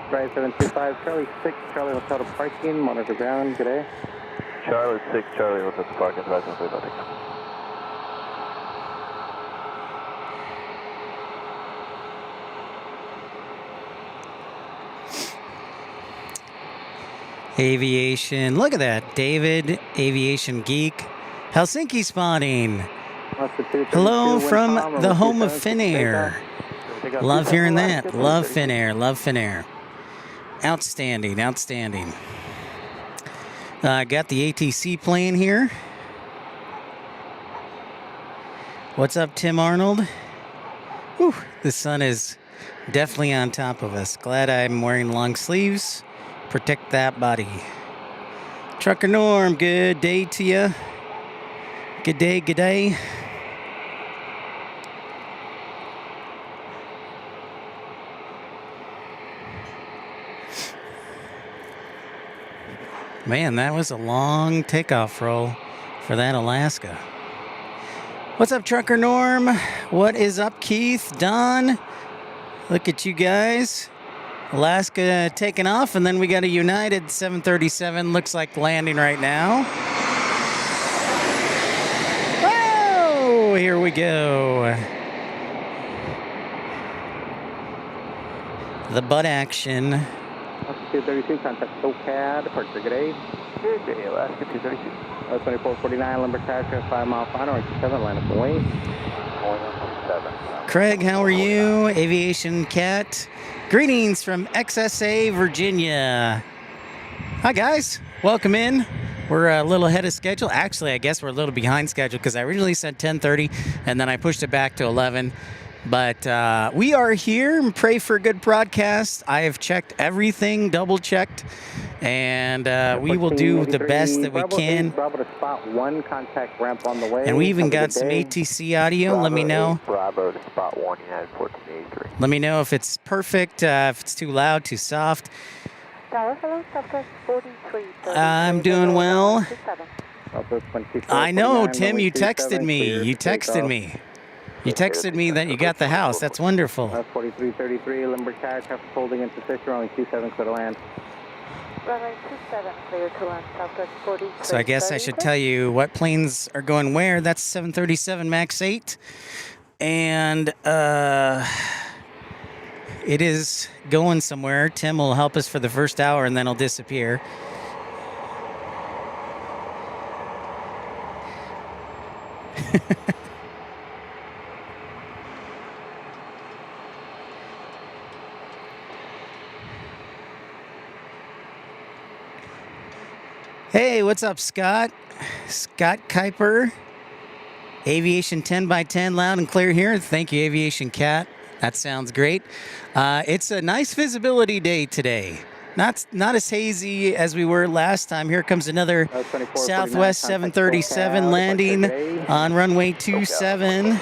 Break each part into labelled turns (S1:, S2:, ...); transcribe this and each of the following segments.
S1: Drive 725, Charlie 6, Charlie Hotel to parking, monitor ground, good day.
S2: Charlie 6, Charlie Hotel to parking, drive 725.
S3: Aviation, look at that, David, Aviation Geek, Helsinki spotting. Hello from the home of Finnair. Love hearing that. Love Finnair. Love Finnair. Outstanding. Outstanding. Got the ATC plane here. What's up, Tim Arnold? Whew, the sun is definitely on top of us. Glad I'm wearing long sleeves. Protect that body. Trucker Norm, good day to you. Good day, good day. Man, that was a long takeoff roll for that Alaska. What's up, Trucker Norm? What is up, Keith? Don? Look at you guys. Alaska taking off, and then we got a United 737. Looks like landing right now. Whoa! Here we go. The butt action.
S1: Alaska 232, contact SoCal, departure, good day.
S2: Good day, Alaska 232.
S1: 2449, Limber Crash, 5 mile final, 7, line up and wait.
S2: 7.
S3: Craig, how are you? Aviation Cat. Greetings from XSA, Virginia. Hi, guys. Welcome in. We're a little ahead of schedule. Actually, I guess we're a little behind schedule because I originally said 10:30, and then I pushed it back to 11. But we are here and pray for a good broadcast. I have checked everything, double-checked, and we will do the best that we can.
S1: Bravo to spot 1, contact ramp on the way.
S3: And we even got some ATC audio. Let me know.
S2: Bravo to spot 1, United 1483.
S3: Let me know if it's perfect, if it's too loud, too soft. I'm doing well. I know, Tim, you texted me. You texted me. You texted me that you got the house. That's wonderful.
S1: 4333, Limber Crash, traffic holding into position, only 27 clear to land.
S3: So I guess I should tell you what planes are going where. That's 737 MAX 8. And it is going somewhere. Tim will help us for the first hour, and then he'll disappear. Hey, what's up, Scott? Scott Kuiper. Aviation 10x10, loud and clear here. Thank you, Aviation Cat. That sounds great. It's a nice visibility day today. Not as hazy as we were last time. Here comes another Southwest 737 landing on runway 27.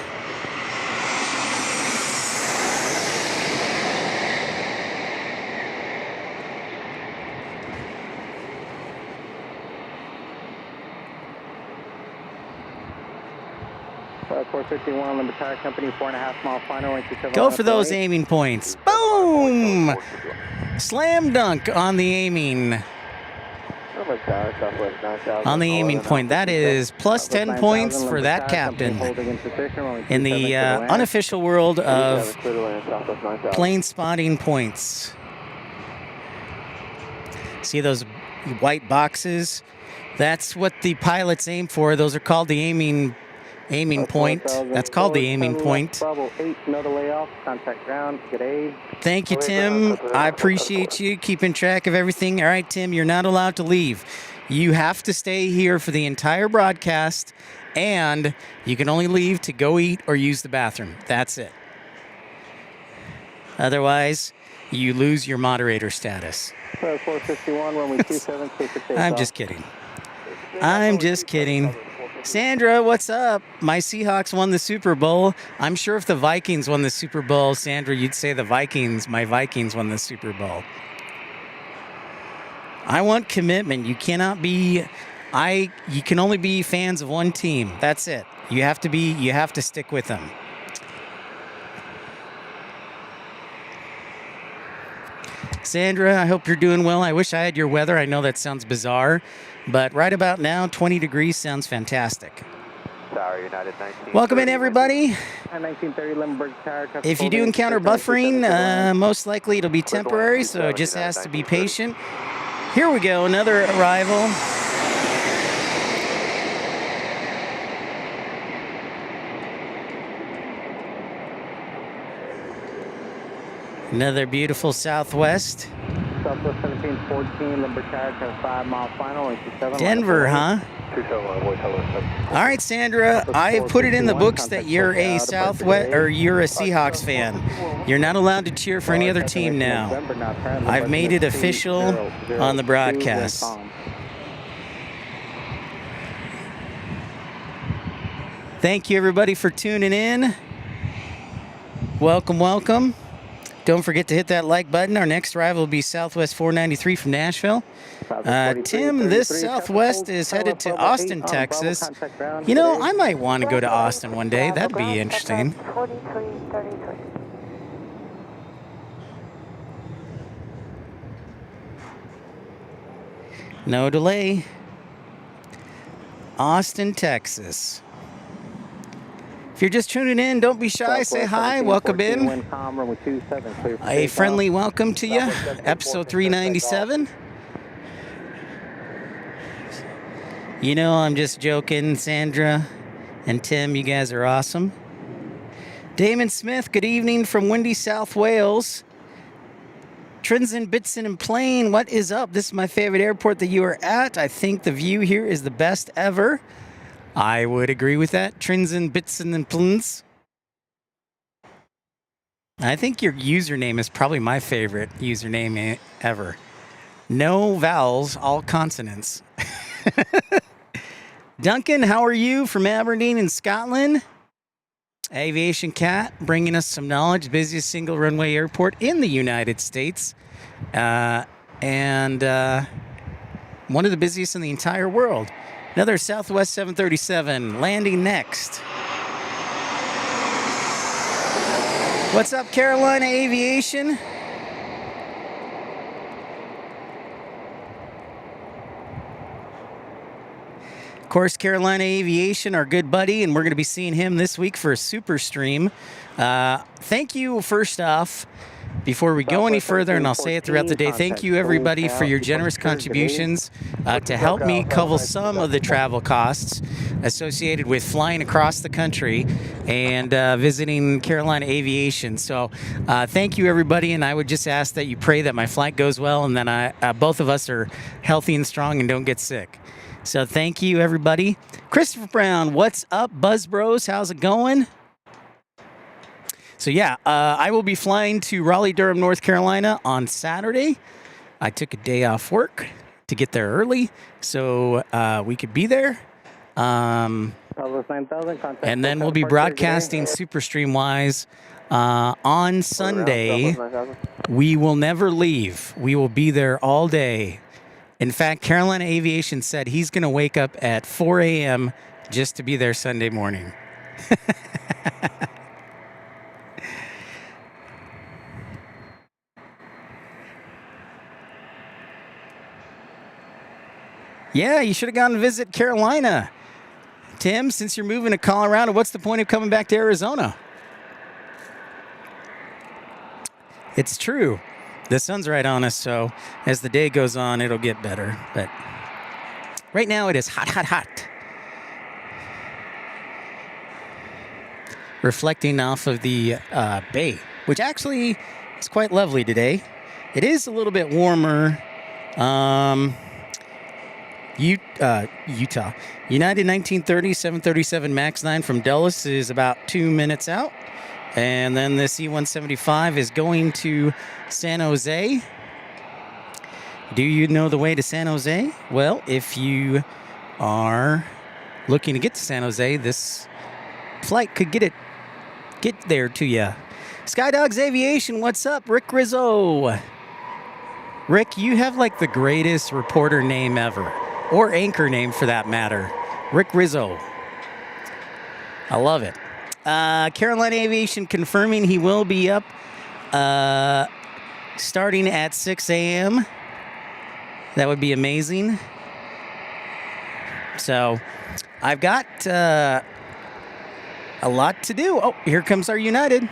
S1: Company, 4.5 mile final.
S3: Go for those aiming points. Boom! Slam dunk on the aiming. On the aiming point. That is plus 10 points for that captain in the unofficial world of plane spotting points. See those white boxes? That's what the pilots aim for. Those are called the aiming point. That's called the aiming point. Thank you, Tim. I appreciate you keeping track of everything. All right, Tim, you're not allowed to leave. You have to stay here for the entire broadcast, and you can only leave to go eat or use the bathroom. That's it. Otherwise, you lose your moderator status. I'm just kidding. I'm just kidding. Sandra, what's up? My Seahawks won the Super Bowl. I'm sure if the Vikings won the Super Bowl, Sandra, you'd say my Vikings won the Super Bowl. I want commitment. You cannot be, you can only be fans of one team. That's it. You have to stick with them. Sandra, I hope you're doing well. I wish I had your weather. I know that sounds bizarre, but right about now, 20 degrees sounds fantastic.
S2: Tower United 19.
S3: Welcome in, everybody.
S1: 1930 Limburg Tower.
S3: If you do encounter buffering, most likely it'll be temporary, so just has to be patient. Here we go, another arrival. Another beautiful Southwest.
S1: Southwest 1714, Limburg Tower, 5-mile final, 7.
S3: Denver, huh? All right, Sandra, I put it in the books that you're a Southwest or you're a Seahawks fan. You're not allowed to cheer for any other team now. I've made it official on the broadcast. Thank you, everybody, for tuning in. Welcome, welcome. Don't forget to hit that like button. Our next arrival will be Southwest 493 from Nashville. Tim, this Southwest is headed to Austin, Texas. You know, I might want to go to Austin one day. That'd be interesting. No delay. Austin, Texas. If you're just tuning in, don't be shy. Say hi. Welcome in. A friendly welcome to you. Episode 397. You know, I'm just joking. Sandra and Tim, you guys are awesome. Damon Smith, good evening from windy South Wales. Trinson, Bitson, and Plain, what is up? This is my favorite airport that you are at. I think the view here is the best ever. I would agree with that. Trinson, Bitson, and Plains. I think your username is probably my favorite username ever. No vowels, all consonants. Duncan, how are you from Aberdeen in Scotland? Aviation Cat, bringing us some knowledge. Busiest single runway airport in the United States. And one of the busiest in the entire world. Another Southwest 737 landing next. What's up, Carolina Aviation? Of course, Carolina Aviation, our good buddy, and we're going to be seeing him this week for a super stream. Thank you, first off. Before we go any further, and I'll say it throughout the day, thank you, everybody, for your generous contributions to help me cover some of the travel costs associated with flying across the country and visiting Carolina Aviation. So thank you, everybody, and I would just ask that you pray that my flight goes well and that both of us are healthy and strong and don't get sick. So thank you, everybody. Christopher Brown, what's up, Buzz Bros? How's it going? So yeah, I will be flying to Raleigh-Durham, North Carolina on Saturday. I took a day off work to get there early so we could be there. And then we'll be broadcasting SuperStream-wise on Sunday. We will never leave. We will be there all day. In fact, Carolina Aviation said he's going to wake up at 4 a.m. just to be there Sunday morning. Yeah, you should have gone to visit Carolina. Tim, since you're moving to Colorado, what's the point of coming back to Arizona? It's true. The sun's right on us, so as the day goes on, it'll get better. But right now, it is hot, hot, hot. Reflecting off of the bay, which actually is quite lovely today. It is a little bit warmer. Utah. United 1930 737 MAX 9 from Dulles is about 2 minutes out. And then the C-175 is going to San Jose. Do you know the way to San Jose? Well, if you are looking to get to San Jose, this flight could get there to you. Skydogs Aviation, what's up? Rick Rizzo. Rick, you have like the greatest reporter name ever. Or anchor name for that matter. Rick Rizzo. I love it. Carolina Aviation confirming he will be up starting at 6 a.m. That would be amazing. So I've got a lot to do. Oh, here comes our United.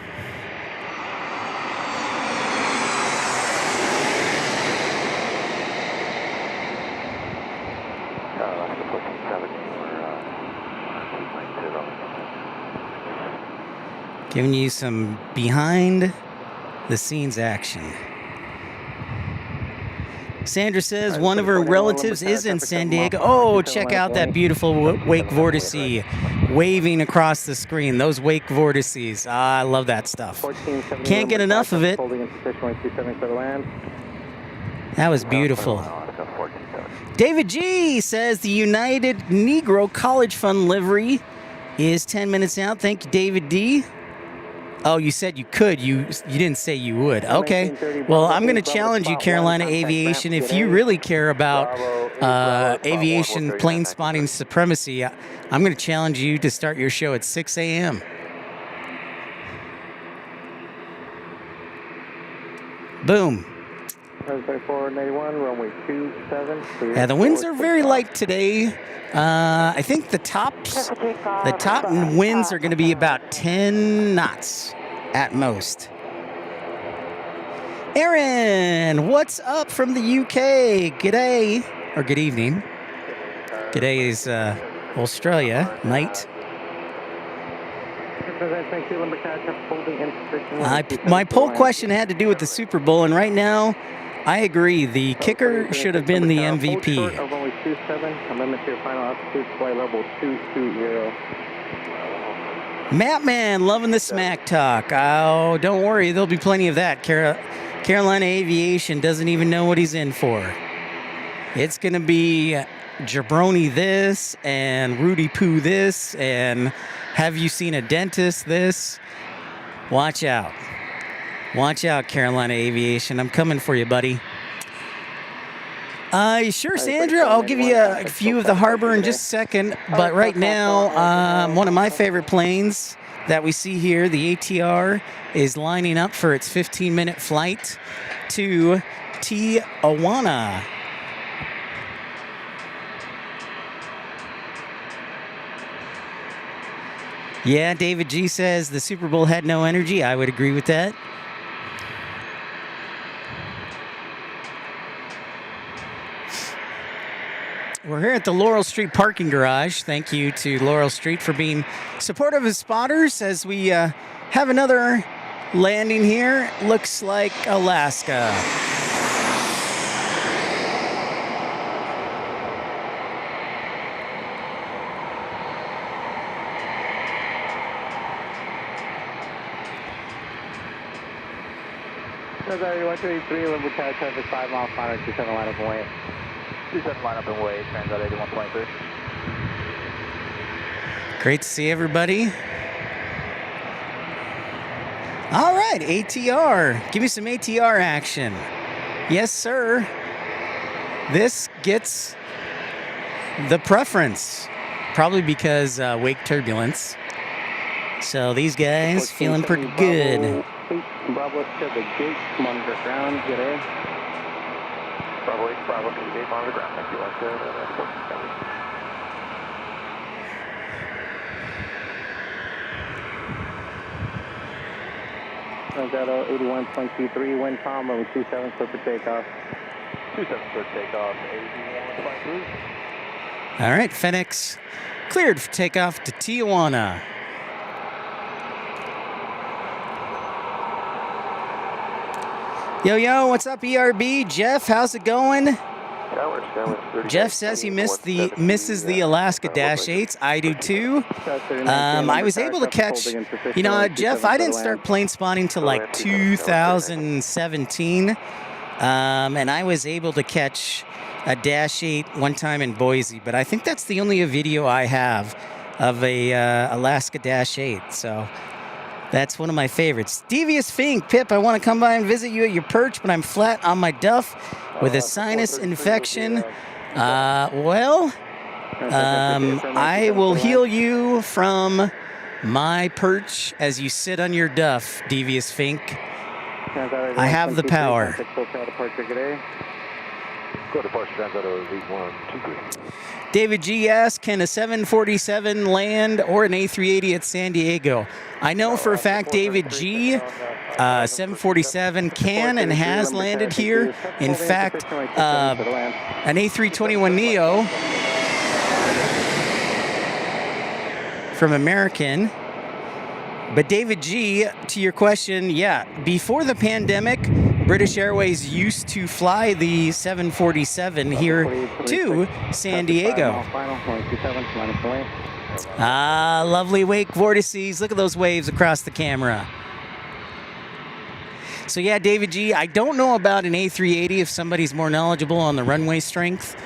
S3: Giving you some behind the scenes action. Sandra says one of her relatives is in San Diego. Oh, check out that beautiful wake vortice waving across the screen. Those wake vortices. Ah, I love that stuff. Can't get enough of it. That was beautiful. David G says the United Negro College Fund livery is 10 minutes out. Thank you, David D. Oh, you said you could. You didn't say you would. Okay. Well, I'm going to challenge you, Carolina Aviation. If you really care about aviation plane spotting supremacy, I'm going to challenge you to start your show at 6 a.m. Boom. Yeah, the winds are very light today. I think the top winds are going to be about 10 knots at most. Aaron, what's up from the UK? G'day, or good evening. G'day is Australia, night. My poll question had to do with the Super Bowl, and right now, I agree. The kicker should have been the MVP. Mattman, loving the smack talk. Oh, don't worry. There'll be plenty of that. Carolina Aviation doesn't even know what he's in for. It's going to be Jabroni this and Rudy Poo this and have you seen a dentist this. Watch out. Watch out, Carolina Aviation. I'm coming for you, buddy. Sure, Sandra. I'll give you a view of the harbor in just a second. But right now, one of my favorite planes that we see here, the ATR, is lining up for its 15-minute flight to Tijuana. Yeah, David G says the Super Bowl had no energy. I would agree with that. We're here at the Laurel Street parking garage. Thank you to Laurel Street for being supportive of spotters as we have another landing here. Looks like Alaska.
S1: Sorry, 133, Limbo Tower, traffic 5 miles, 27 line up and wait. 27 line up and wait, transit 81.3.
S3: Great to see everybody. All right, ATR. Give me some ATR action. Yes, sir. This gets the preference, probably because wake turbulence. So these guys feeling pretty good.
S1: Bravo to the gate, monitor ground, get in. Bravo 8, Bravo to the gate, monitor ground, thank you. Delgado 81.23, wind calm, over 27 for takeoff. 27 for takeoff, 81.3.
S3: All right, FedEx cleared for takeoff to Tijuana. Yo, yo, what's up, ERB? Jeff, how's it going? Jeff says he misses the Alaska Dash 8s. I do too. I was able to catch, you know, Jeff, I didn't start plane spotting till like 2017. And I was able to catch a Dash 8 one time in Boise, but I think that's the only video I have of a Alaska Dash 8. So that's one of my favorites. Devious Fink, Pip, I want to come by and visit you at your perch, but I'm flat on my duff with a sinus infection. I will heal you from my perch as you sit on your duff, Devious Fink. I have the power.
S2: Go departure transit of 8123.
S3: David G asks, can a 747 land or an A380 at San Diego? I know for a fact David G, 747 can and has landed here. In fact, an A321neo from American. But David G, to your question, yeah, before the pandemic, British Airways used to fly the 747 here to San Diego. Ah, lovely wake vortices. Look at those waves across the camera. So yeah, David G, I don't know about an A380 if somebody's more knowledgeable on the runway strength.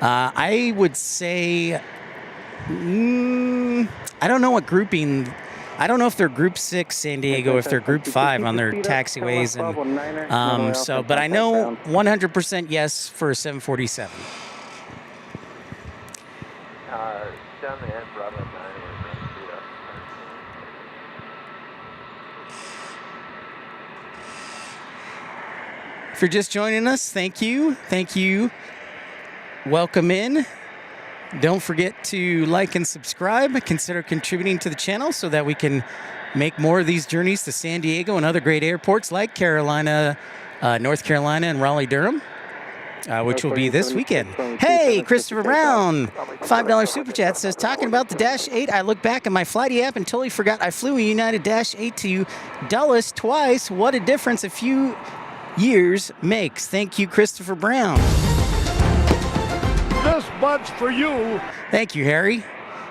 S3: I would say, I don't know what grouping. I don't know if they're Group 6 San Diego, if they're Group 5 on their taxiways, and but I know 100% yes for a 747.
S2: Down the end, Bravo 9,
S3: If you're just joining us, thank you. Thank you. Welcome in. Don't forget to like and subscribe. Consider contributing to the channel so that we can make more of these journeys to San Diego and other great airports like Carolina, North Carolina, and Raleigh-Durham, which will be this weekend. Hey, Christopher Brown, $5 Super Chat says, talking about the Dash 8, I look back at my Flighty app and totally forgot I flew a United Dash 8 to Dulles twice. What a difference a few years makes. Thank you, Christopher Brown.
S4: This much for you.
S3: Thank you, Harry.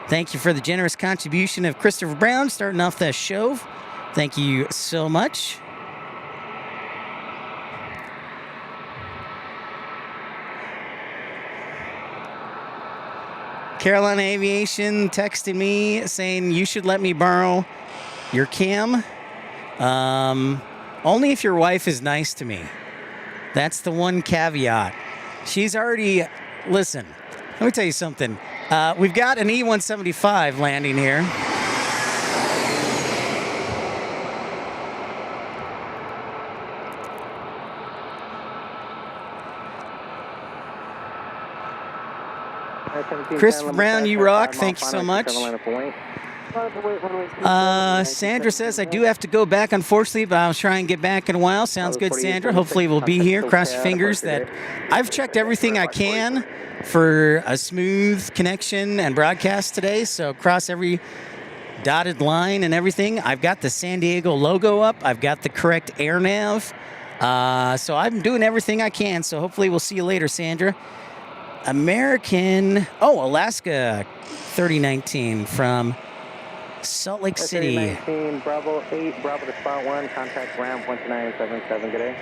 S3: Thank you for the generous contribution of Christopher Brown starting off the show. Thank you so much. Carolina Aviation texted me saying you should let me borrow your cam. Only if your wife is nice to me. That's the one caveat. She's already... Listen, let me tell you something. We've got an E-175 landing here. Christopher Brown, you rock. Thank you so much. Sandra says, I do have to go back, unfortunately, but I'll try and get back in a while. Sounds good, Sandra. Hopefully we'll be here. Cross your fingers that I've checked everything I can for a smooth connection and broadcast today, so cross every dotted line and everything. I've got the San Diego logo up. I've got the correct air nav. So I'm doing everything I can, so hopefully we'll see you later, Sandra. Alaska 3019 from Salt Lake City.
S1: 3019, Bravo 8, Bravo to spot 1, contact ramp 12977, good day.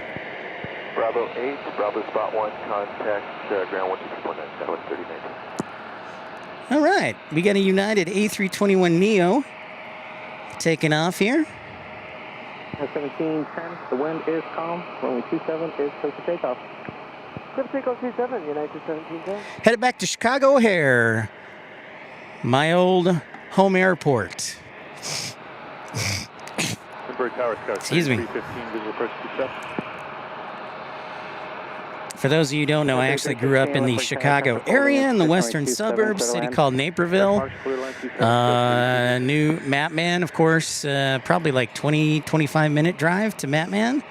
S2: Bravo 8, Bravo spot 1, contact ground 123.9, Southwest 3019.
S3: All right, we got a United A321neo taking off here.
S1: 1710, the wind is calm, runway 27 is clear for takeoff. Clear for takeoff 27, United 1710.
S3: Headed back to Chicago O'Hare, my old home airport. Excuse me. For those of you who don't know, I actually grew up in the Chicago area in the western suburbs, city called Naperville. New Matman, of course, probably like 25-minute drive to Matman.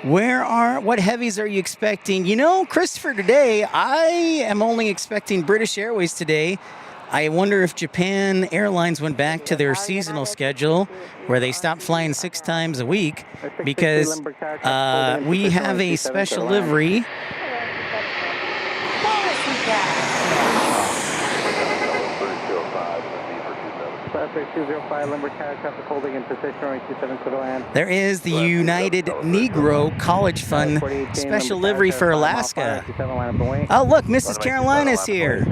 S3: What heavies are you expecting? You know, Christopher, today, I am only expecting British Airways today. I wonder if Japan Airlines went back to their seasonal schedule where they stopped flying 6 times a week because we have a special livery. There is the United Negro College Fund special livery for Alaska. Oh, look, Mrs. Carolina's here.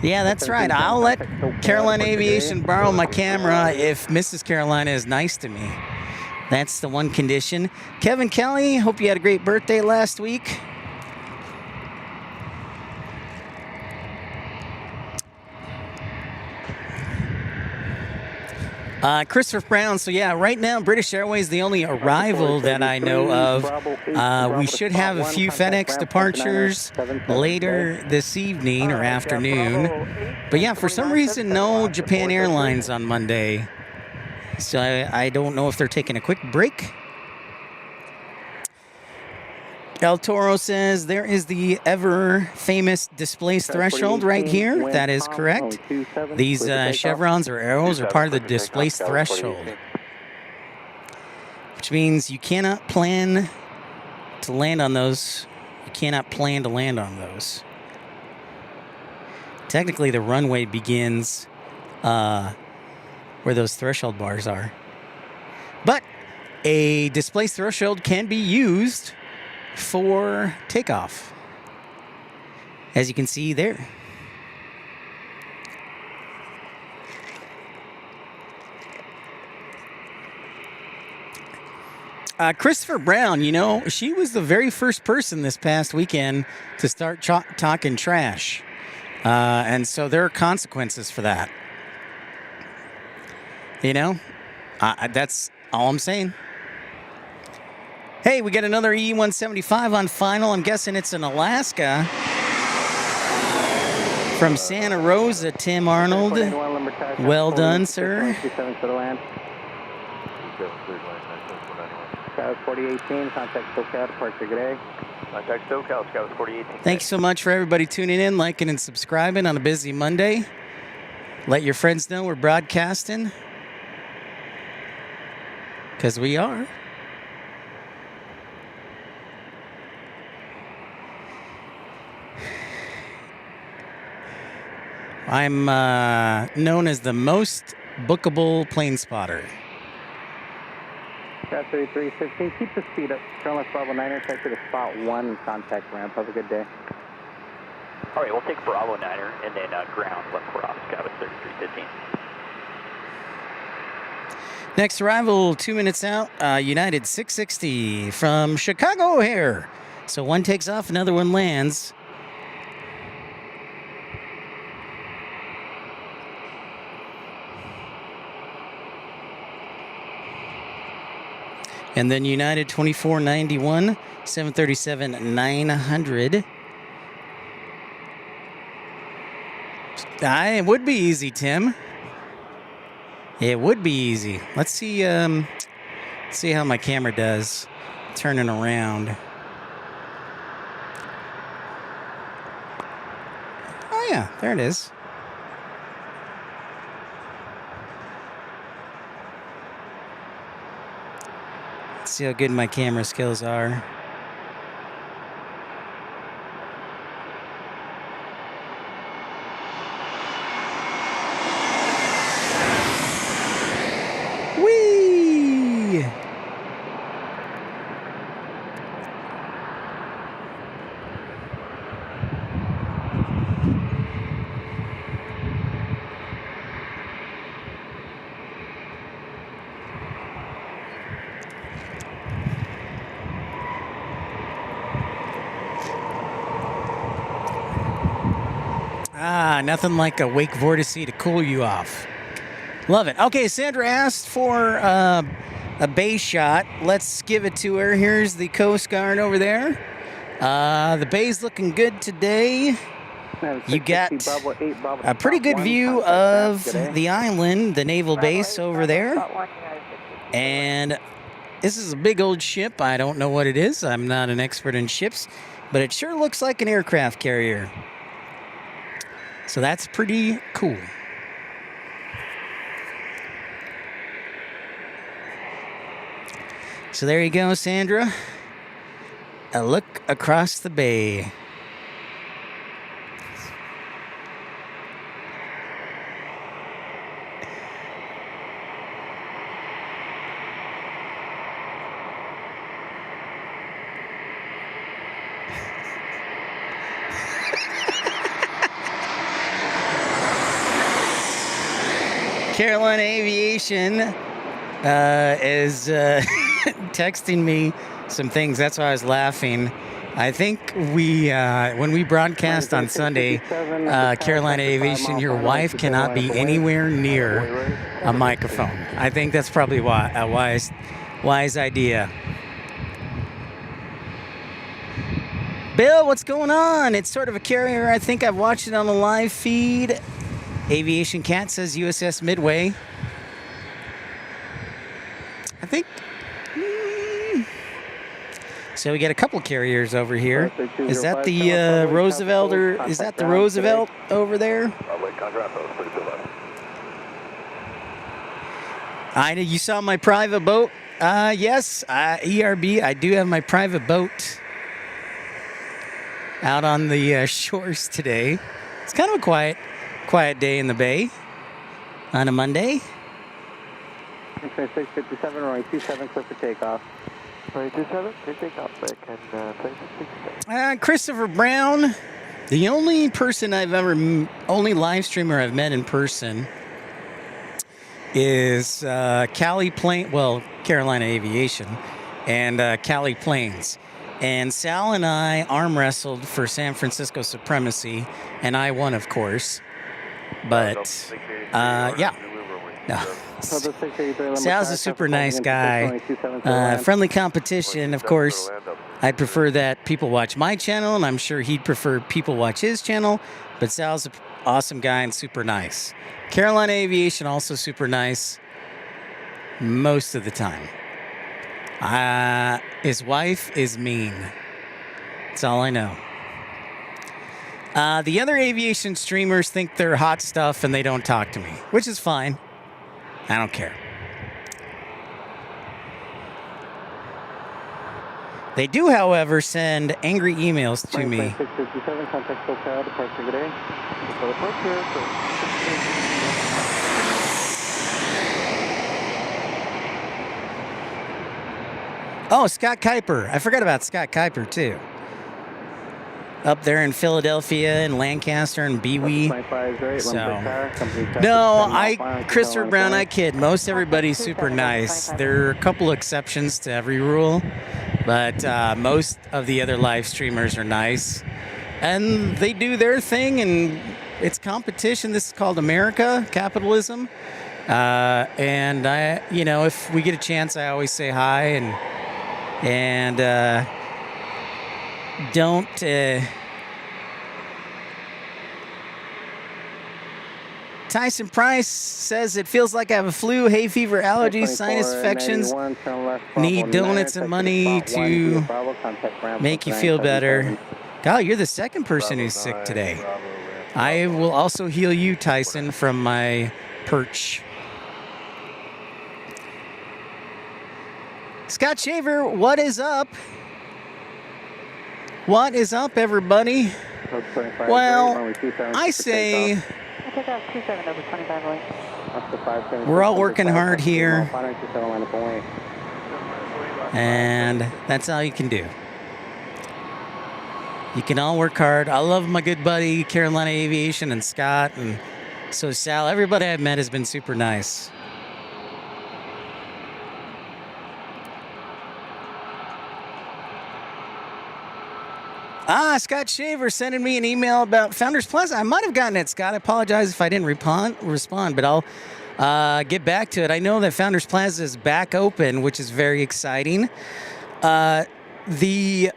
S3: Yeah, that's right. I'll let Carolina Aviation borrow my camera if Mrs. Carolina is nice to me. That's the one condition. Kevin Kelly, hope you had a great birthday last week. Christopher Brown. So yeah, right now British Airways the only arrival that I know of. We should have a few FedEx departures later this evening or afternoon. But yeah, for some reason, no Japan Airlines on Monday. So I don't know if they're taking a quick break. El Toro says there is the ever famous displaced threshold right here. That is correct. These chevrons or arrows are part of the displaced threshold, which means you cannot plan to land on those. You cannot plan to land on those. Technically, the runway begins where those threshold bars are. But a displaced threshold can be used for takeoff, as you can see there. Christopher Brown, you know, she was the very first person this past weekend to start talking trash. And so there are consequences for that. You know, that's all I'm saying. Hey, we got another E175 on final. I'm guessing it's in Alaska. From Santa Rosa, Tim Arnold. Well done, sir.
S1: 4018, contact SoCal, departure today.
S2: Contact SoCal, Scout 4018.
S3: Thanks so much for everybody tuning in, liking, and subscribing on a busy Monday. Let your friends know we're broadcasting. Because we are. I'm known as the most bookable plane spotter.
S1: Cat 3315, keep the speed up. Turn left Bravo 9er, check to the spot 1, contact ramp. Have a good day.
S4: All right, we'll take Bravo 9er and then ground left cross, Scout 3315.
S3: Next arrival, 2 minutes out, United 660 from Chicago O'Hare. So one takes off, another one lands. And then United 2491, 737-900. It would be easy, Tim. It would be easy. Let's see how my camera does turning around. Oh yeah, there it is. Let's see how good my camera skills are. Whee! Nothing like a wake vortice to cool you off. Love it. Okay, Sandra asked for a bay shot. Let's give it to her. Here's the Coast Guard over there. The bay's looking good today. You got a pretty good view of the island, the naval base over there. And this is a big old ship. I don't know what it is. I'm not an expert in ships, but it sure looks like an aircraft carrier. So that's pretty cool. So there you go, Sandra. A look across the bay. Carolina Aviation is texting me some things. That's why I was laughing. I think we, when we broadcast on Sunday, Carolina Aviation, your wife cannot be anywhere near a microphone. I think that's probably a wise idea. Bill, what's going on? It's sort of a carrier. I think I've watched it on the live feed. Aviation Cat says USS Midway. I think. So we get a couple carriers over here. Is that the Roosevelt, or is that the Roosevelt over there? You saw my private boat? Yes, ERB. I do have my private boat out on the shores today. It's kind of a quiet day in the bay on a Monday.
S1: 2657, runway 27, clear for takeoff.
S2: Runway 27, clear takeoff.
S3: Christopher Brown, the only only live streamer I've met in person is Carolina Aviation and Cali Planes. And Sal and I arm wrestled for San Francisco supremacy, and I won, of course. But, yeah. No. Sal's a super nice guy. Friendly competition, of course. I prefer that people watch my channel, and I'm sure he'd prefer people watch his channel. But Sal's an awesome guy and super nice. Carolina Aviation, also super nice most of the time. His wife is mean. That's all I know. The other aviation streamers think they're hot stuff and they don't talk to me, which is fine. I don't care. They do, however, send angry emails to me.
S1: 657, contact SoCal, departure today.
S3: Oh, Scott Kuiper. I forgot about Scott Kuiper, too. Up there in Philadelphia and Lancaster and Bewee. Christopher Brown, I kid. Most everybody's super nice. There are a couple exceptions to every rule, but most of the other live streamers are nice. And they do their thing, and it's competition. This is called America, capitalism. And if we get a chance, I always say hi and don't Tyson Price says it feels like I have a flu, hay fever, allergies, sinus infections. Need donuts and money to make you feel better. God, you're the second person who's sick today. I will also heal you, Tyson, from my perch. Scott Shaver, what is up? What is up, everybody? Well, I say we're all working hard here, and that's all you can do. You can all work hard. I love my good buddy Carolina Aviation and Scott, and so Sal. Everybody I've met has been super nice. Scott Shaver sending me an email about Founders Plaza. I might have gotten it, Scott. I apologize if I didn't respond, but I'll get back to it. I know that Founders Plaza is back open, which is very exciting. The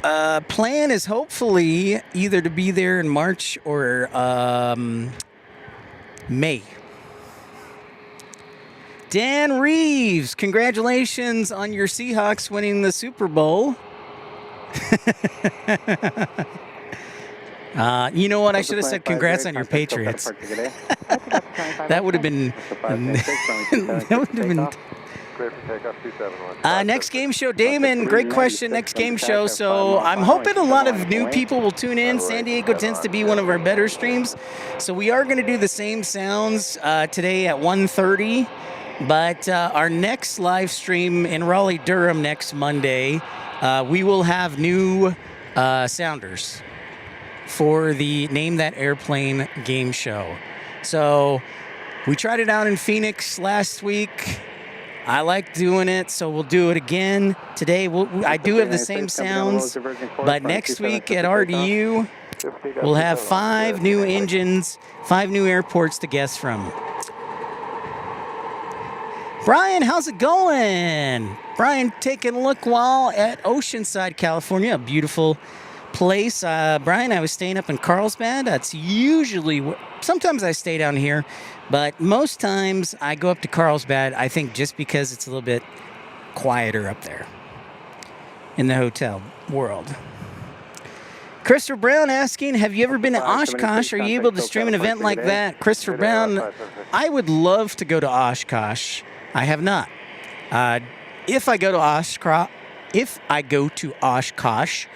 S3: plan is hopefully either to be there in March or May. Dan Reeves, congratulations on your Seahawks winning the Super Bowl. You know what? I should have said congrats on your Patriots. That would have been. Next game show, Damon. Great question. Next game show. So I'm hoping a lot of new people will tune in. San Diego tends to be one of our better streams, so we are going to do the same sounds today at 1:30. But our next live stream in Raleigh-Durham next Monday. We will have new sounders for the Name That Airplane game show. So we tried it out in Phoenix last week. I like doing it, so we'll do it again. Today, I do have the same sounds, but next week at RDU, we'll have 5 new engines, 5 new airports to guess from. Brian, how's it going? Brian taking a look while at Oceanside, California, a beautiful place. Brian, I was staying up in Carlsbad. That's usually, sometimes I stay down here, but most times I go up to Carlsbad, I think just because it's a little bit quieter up there in the hotel world. Christopher Brown asking, have you ever been to Oshkosh? Are you able to stream an event like that? Christopher Brown, I would love to go to Oshkosh. I have not. If I go to Oshkosh,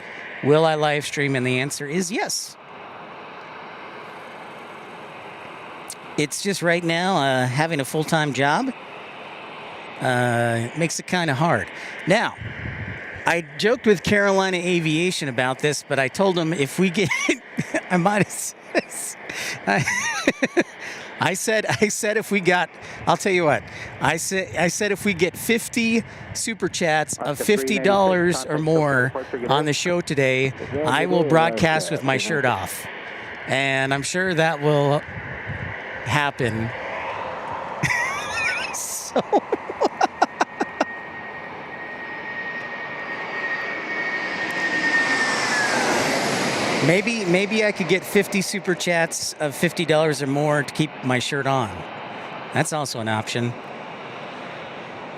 S3: will I live stream? And the answer is yes. It's just right now, having a full-time job makes it kind of hard. Now, I joked with Carolina Aviation about this, but I told them if we get, I might have, I said if we got, I'll tell you what, I said if we get 50 super chats of $50 or more on the show today, I will broadcast with my shirt off. And I'm sure that will happen. So Maybe I could get 50 super chats of $50 or more to keep my shirt on. That's also an option.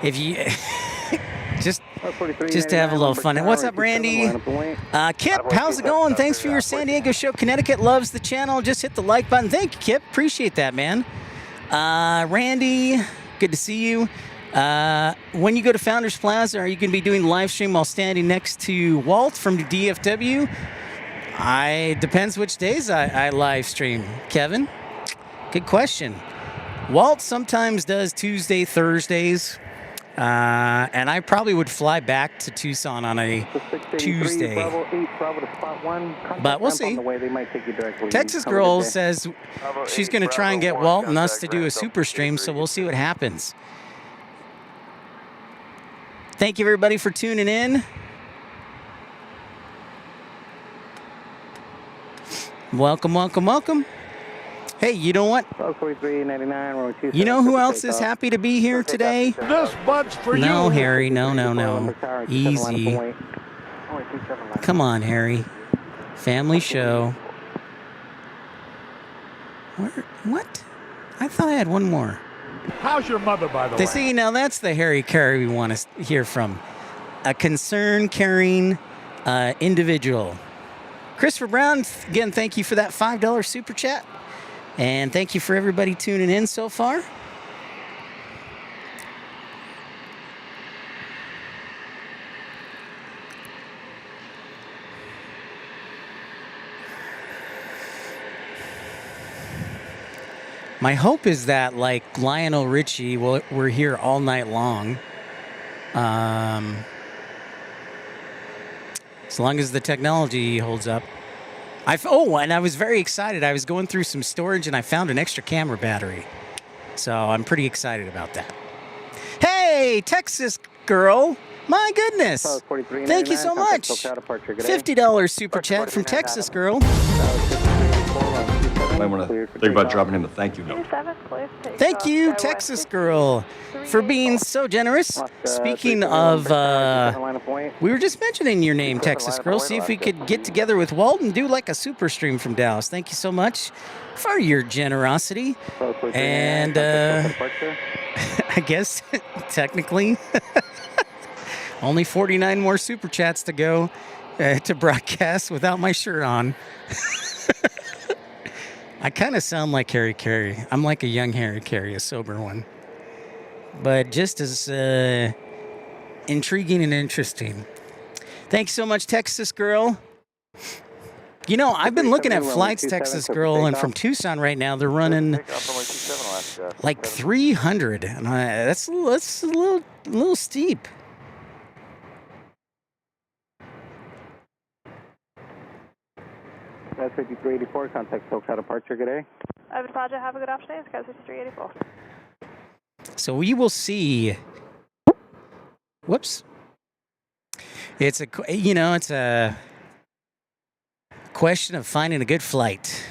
S3: If you just to have a little fun. What's up, Randy? Kip, how's it going? Thanks for your San Diego show. Connecticut loves the channel. Just hit the like button. Thank you, Kip. Appreciate that, man. Randy, good to see you. When you go to Founders Plaza, are you going to be doing live stream while standing next to Walt from the DFW? Depends which days I live stream, Kevin. Good question. Walt sometimes does Tuesday, Thursdays, and I probably would fly back to Tucson on a Tuesday. But we'll see. Texas Girl says she's going to try and get Walt and us to do a super stream, so we'll see what happens. Thank you, everybody, for tuning in. Welcome, welcome, welcome. Hey, you know what? You know who else is happy to be here today?
S5: This bunch for you.
S3: No, Harry, no. Easy. Come on, Harry. Family show. What? I thought I had one more.
S5: How's your mother, by the way?
S3: They say, now that's the Harry Carey we want to hear from. A concerned, caring individual. Christopher Brown, again, thank you for that $5 super chat. And thank you for everybody tuning in so far. My hope is that, like Lionel Richie, we're here all night long. As long as the technology holds up. And I was very excited. I was going through some storage and I found an extra camera battery. So I'm pretty excited about that. Hey, Texas Girl. My goodness. Thank you so much. $50 super chat from Texas Girl.
S6: I want to think about dropping him a thank you note.
S3: Thank you, Texas Girl, for being so generous. Speaking of, we were just mentioning your name, Texas Girl. See if we could get together with Walt and do like a super stream from Dallas. Thank you so much for your generosity. And I guess technically only 49 more super chats to go to broadcast without my shirt on. I kind of sound like Harry Carey. I'm like a young Harry Carey, a sober one. But just as intriguing and interesting. Thanks so much, Texas Girl. You know, I've been looking at flights, Texas Girl, and from Tucson right now, they're running like 300. And that's a little steep.
S1: That's 5384, contact SoCal departure, good day.
S7: Roger, have a good afternoon, Scout 5384.
S3: So we will see Whoops. It's a question of finding a good flight.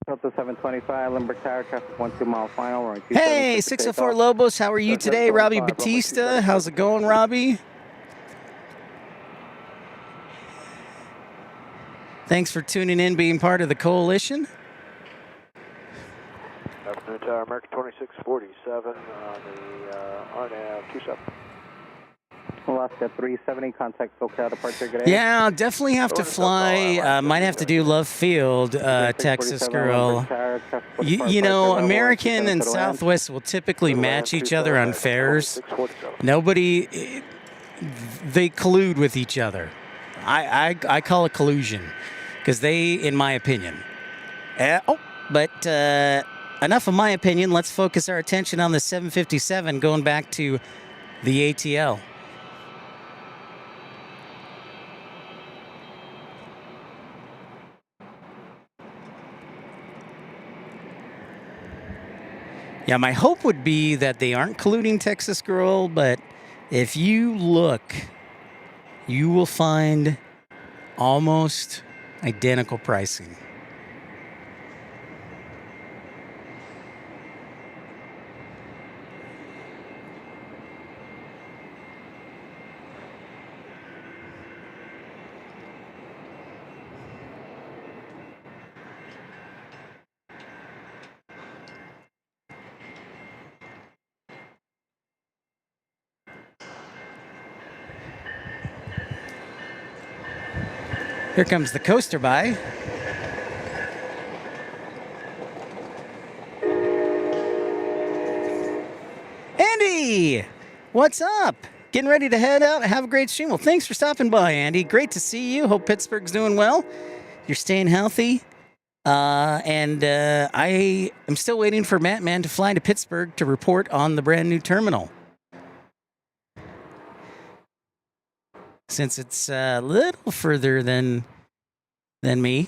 S1: Delta 725, Limburg Tower, traffic 12 mile final. Runway 27,
S3: Hey,
S1: clear for
S3: 604
S1: takeoff.
S3: Lobos, how are you
S1: Delta
S3: today? Robbie
S1: 725,
S3: Batista, how's it going, Robbie? Thanks for tuning in, being part of the coalition.
S2: Afternoon Tower, American 2647 on the RNAV 27.
S1: Alaska 370, contact SoCal departure, good day.
S3: Yeah, I'll definitely have to fly. Might have to do Love Field, Texas girl. You know, American and Southwest will typically match each other on fares. Nobody, they collude with each other. I call it collusion because they, in my opinion. But enough of my opinion. Let's focus our attention on the 757 going back to the ATL. Yeah, my hope would be that they aren't colluding, Texas girl, but if you look, you will find almost identical pricing. Here comes the coaster by. Andy, what's up? Getting ready to head out. Have a great stream. Well, thanks for stopping by, Andy. Great to see you. Hope Pittsburgh's doing well. You're staying healthy. And I am still waiting for Matt Man to fly to Pittsburgh to report on the brand new terminal. Since it's a little further than me.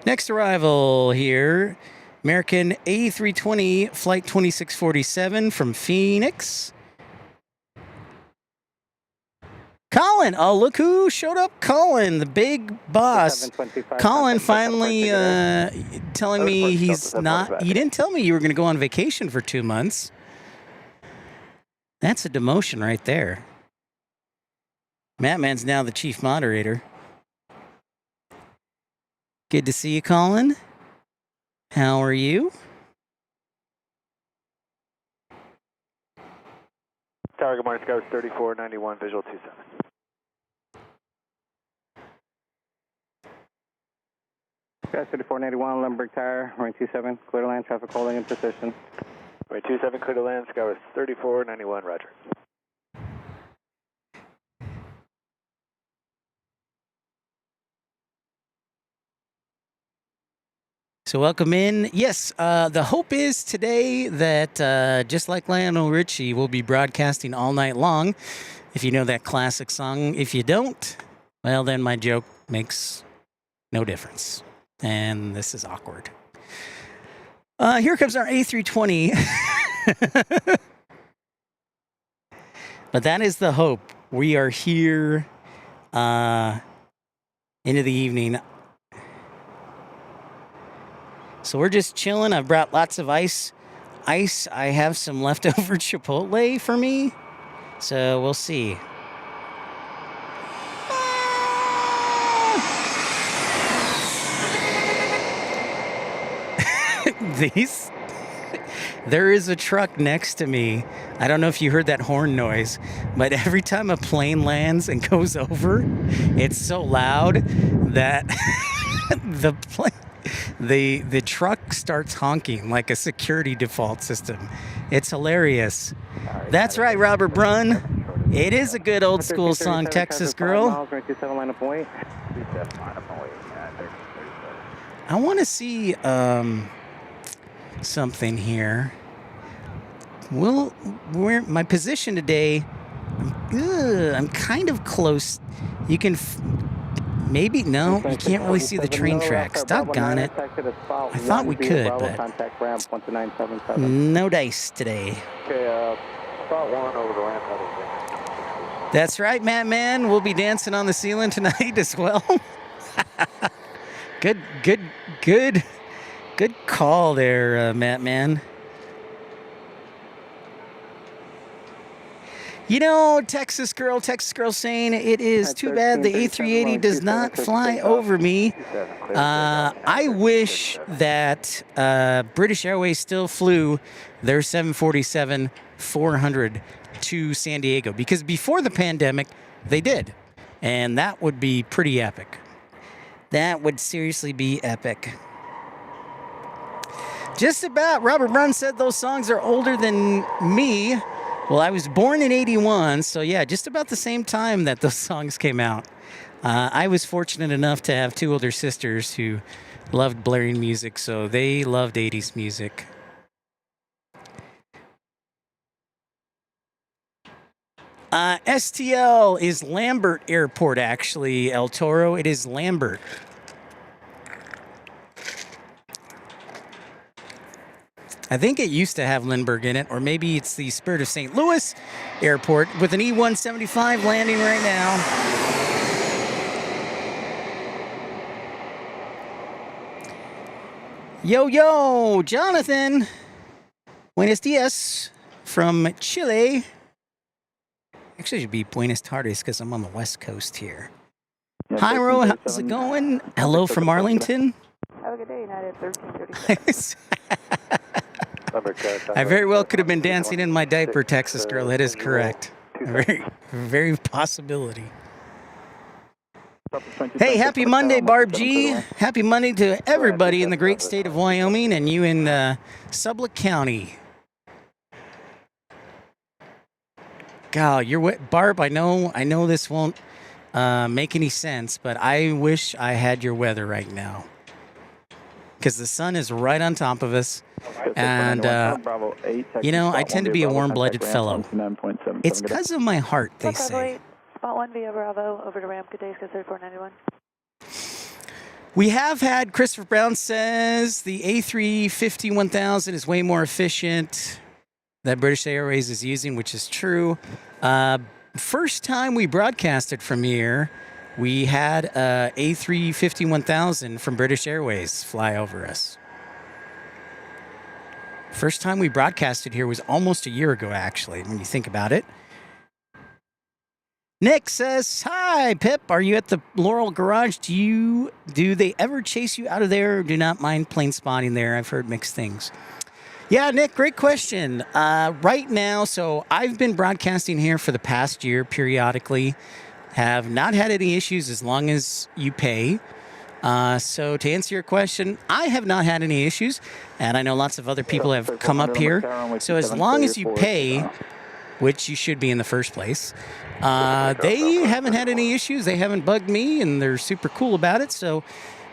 S3: Next arrival here, American A320 Flight 2647 from Phoenix. Colin, oh, look who showed up. Colin, the big boss. Colin finally telling me he's not, he didn't tell me you were going to go on vacation for 2 months. That's a demotion right there. Matt Man's now the chief moderator. Good to see you, Colin. How are you?
S2: Tower, good morning, Sky 3491, visual 27.
S1: Sky 3491, Limburg Tower, runway 27, clear to land, traffic holding in position.
S2: Runway 27, clear to land, Sky 3491, roger.
S3: So welcome in. Yes, the hope is today that just like Lionel Richie, we'll be broadcasting all night long. If you know that classic song. If you don't, well, then my joke makes no difference. And this is awkward. Here comes our A320. But that is the hope. We are here into the evening. So we're just chilling. I've brought lots of ice. I have some leftover Chipotle for me. So we'll see. There is a truck next to me. I don't know if you heard that horn noise, but every time a plane lands and goes over, it's so loud that the plane... the truck starts honking like a security default system. It's hilarious. That's right, Robert Brunn. It is a good old school song, Texas Girl. I want to see something here. My position today, I'm kind of close. You can maybe, no, you can't really see the train tracks. Doggone it. I thought we could, but no dice today.
S2: Okay, spot 1 over the ramp.
S3: That's right, Matt Man. We'll be dancing on the ceiling tonight as well. Good call there, Matt Man. You know, Texas Girl saying it is too bad the A380 does not fly over me. I wish that British Airways still flew their 747-400 to San Diego, because before the pandemic, they did. And that would be pretty epic. That would seriously be epic. Just about. Robert Brunn said those songs are older than me. Well, I was born in 81, so yeah, just about the same time that those songs came out. I was fortunate enough to have two older sisters who loved blaring music, so they loved 80s music. STL is Lambert Airport, actually, El Toro. It is Lambert. I think it used to have Lindbergh in it, or maybe it's the Spirit of St. Louis Airport with an E-175 landing right now. Yo, Jonathan. Buenos dias from Chile. Actually, it should be Buenos tardes because I'm on the West Coast here. Hi, Ro. How's it going? Hello from Arlington.
S7: Have a good day, United 1335.
S3: I very well could have been dancing in my diaper, Texas Girl. That is correct. Very possibility. Hey, happy Monday, Barb G. Happy Monday to everybody in the great state of Wyoming and you in Sublette County. God, Barb, I know this won't make any sense, but I wish I had your weather right now. Because the sun is right on top of us. And, you know, I tend to be a warm-blooded fellow. It's because of my heart, they say.
S7: Spot 1 via Bravo, over to ramp. Good day, Sky 3491.
S3: We have had, Christopher Brown says, the A350-1000 is way more efficient that British Airways is using, which is true. First time we broadcasted from here, we had A350-1000 from British Airways fly over us. First time we broadcasted here was almost a year ago, actually, when you think about it. Nick says, hi, Pip. Are you at the Laurel Garage? Do they ever chase you out of there or do not mind plane spotting there? I've heard mixed things. Yeah, Nick, great question. Right now, so I've been broadcasting here for the past year periodically. Have not had any issues as long as you pay. So to answer your question, I have not had any issues, and I know lots of other people have come up here. So as long as you pay, which you should be in the first place, they haven't had any issues. They haven't bugged me, and they're super cool about it. So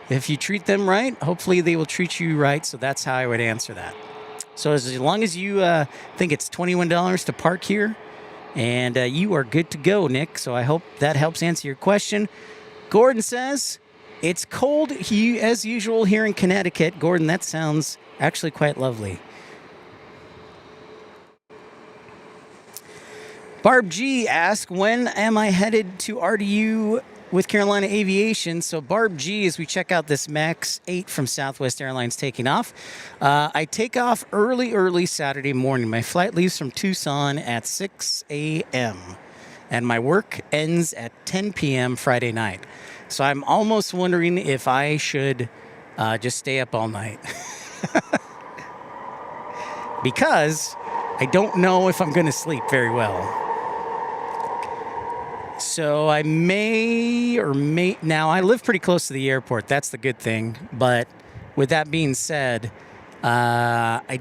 S3: if you treat them right, hopefully they will treat you right. So that's how I would answer that. So as long as you think it's $21 to park here, and you are good to go, Nick. So I hope that helps answer your question. Gordon says, it's cold as usual here in Connecticut. Gordon, that sounds actually quite lovely. Barb G asks, when am I headed to RDU with Carolina Aviation? So Barb G, as we check out this MAX 8 from Southwest Airlines taking off, I take off early Saturday morning. My flight leaves from Tucson at 6 a.m. and my work ends at 10 p.m. Friday night. So I'm almost wondering if I should just stay up all night. Because I don't know if I'm going to sleep very well. So I may now I live pretty close to the airport. That's the good thing. But with that being said, I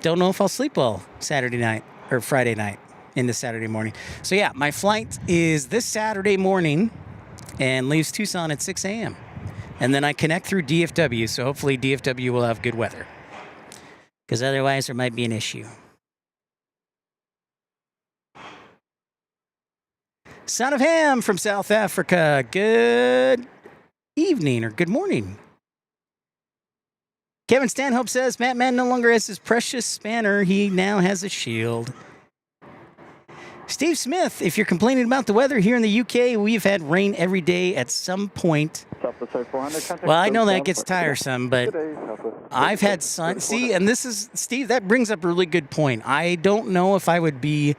S3: don't know if I'll sleep well Saturday night or Friday night into Saturday morning. So yeah, my flight is this Saturday morning and leaves Tucson at 6 a.m. And then I connect through DFW, so hopefully DFW will have good weather. Because otherwise there might be an issue. Son of Ham from South Africa, good evening or good morning. Kevin Stanhope says, Matt Man no longer has his precious spanner. He now has a shield. Steve Smith, if you're complaining about the weather here in the UK, we've had rain every day at some point. Well, I know that gets tiresome, but I've had sun. See, and this is, Steve, that brings up a really good point. I don't know if I would be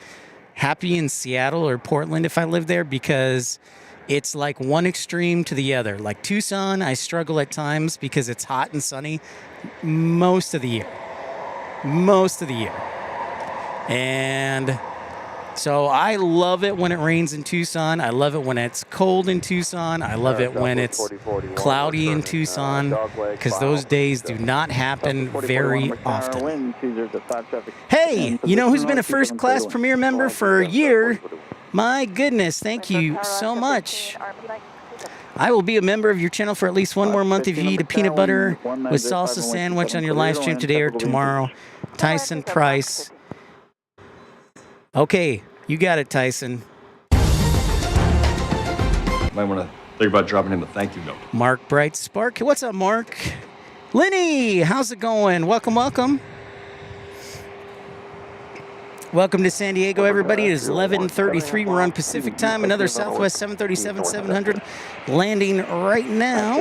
S3: happy in Seattle or Portland if I lived there because it's like one extreme to the other. Like Tucson, I struggle at times because it's hot and sunny most of the year. And so I love it when it rains in Tucson. I love it when it's cold in Tucson. I love it when it's cloudy in Tucson because those days do not happen very often. Hey, you know who's been a first-class Premier member for a year? My goodness, thank you so much. I will be a member of your channel for at least one more month if you eat a peanut butter with salsa sandwich on your live stream today or tomorrow. Tyson Price. Okay, you got it, Tyson.
S6: Might want to think about dropping him a thank you note.
S3: Mark Bright Spark. What's up, Mark? Lenny, how's it going? Welcome, welcome. Welcome to San Diego, everybody. It is 11:33. We're on Pacific time. Another Southwest 737-700 landing right now.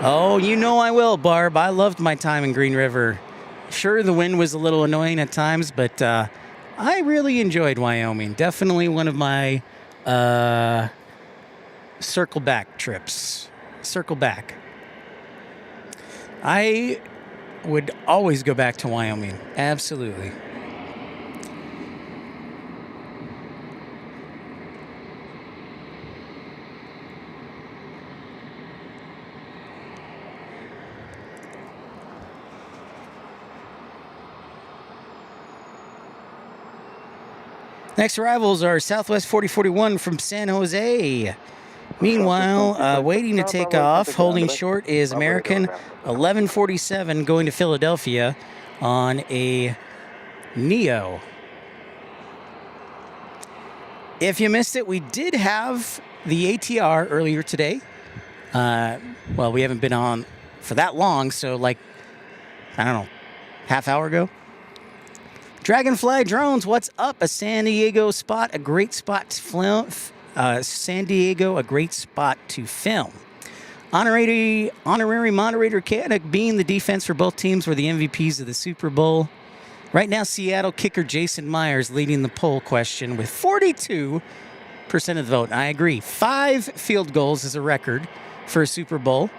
S3: Oh, you know I will, Barb. I loved my time in Green River. Sure, the wind was a little annoying at times, but I really enjoyed Wyoming. Definitely one of my circle back trips. Circle back. I would always go back to Wyoming. Absolutely. Next arrivals are Southwest 4041 from San Jose. Meanwhile, waiting to take off, holding short is American 1147 going to Philadelphia on a Neo. If you missed it, we did have the ATR earlier today. Well, we haven't been on for that long, so like, I don't know, half hour ago. Dragonfly Drones, what's up? A San Diego spot, a great spot to film. San Diego, a great spot to film. Honorary moderator Kanik being the defense for both teams were the MVPs of the Super Bowl. Right now, Seattle kicker Jason Myers leading the poll question with 42% of the vote. I agree. 5 field goals is a record for a Super Bowl.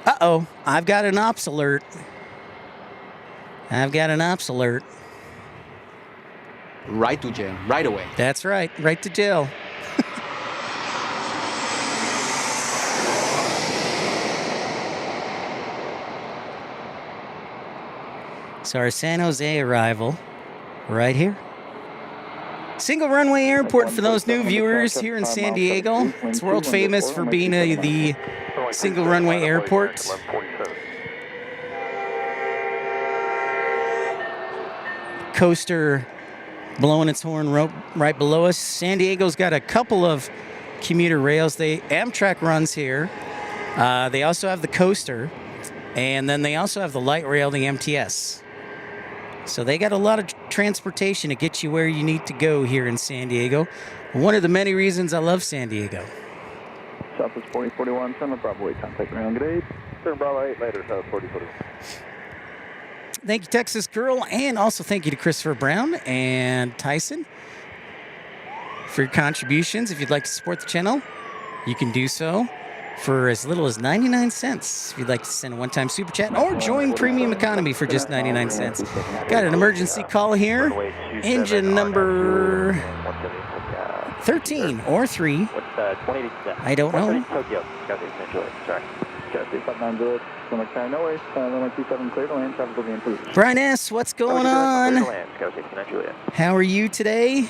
S3: Uh-oh, I've got an ops alert.
S8: Right to jail, right away.
S3: That's right, right to jail. So our San Jose arrival, right here. Single runway airport for those new viewers here in San Diego. It's world famous for being the single runway airport. Coaster blowing its horn right below us. San Diego's got a couple of commuter rails. Amtrak runs here. They also have the coaster, and then they also have the light rail, the MTS. So they got a lot of transportation to get you where you need to go here in San Diego. One of the many reasons I love San Diego.
S1: Southwest 4041, turn Bravo 8, contact ground. Good day. Turn Bravo 8, later, South 4041.
S3: Thank you, Texas Girl, and also thank you to Christopher Brown and Tyson for your contributions. If you'd like to support the channel, you can do so for as little as 99 cents if you'd like to send a one-time super chat or join premium economy for just 99 cents. Got an emergency call here. Engine number 13 or 3. I don't know.
S4: Tokyo. Sorry.
S3: Brian S., what's going on? How are you today?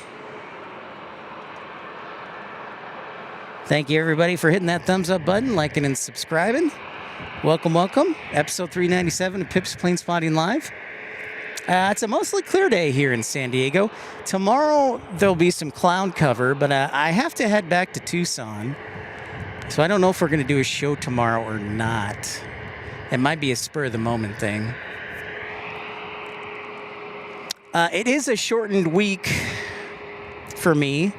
S3: Thank you, everybody, for hitting that thumbs up button, liking and subscribing. Welcome, welcome. Episode 397 of Pip's Plane Spotting Live. It's a mostly clear day here in San Diego. Tomorrow, there'll be some cloud cover, but I have to head back to Tucson. So I don't know if we're going to do a show tomorrow or not. It might be a spur-of-the-moment thing. It is a shortened week for me.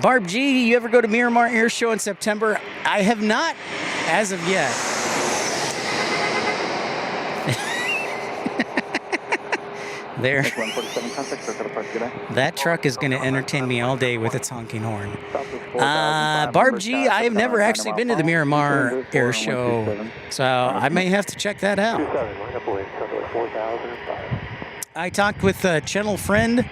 S3: Barb G, you ever go to Miramar Air Show in September? I have not, as of yet. There. That truck is going to entertain me all day with its honking horn. Barb G, I have never actually been to the Miramar Air Show, so I may have to check that out. I talked with a channel friend,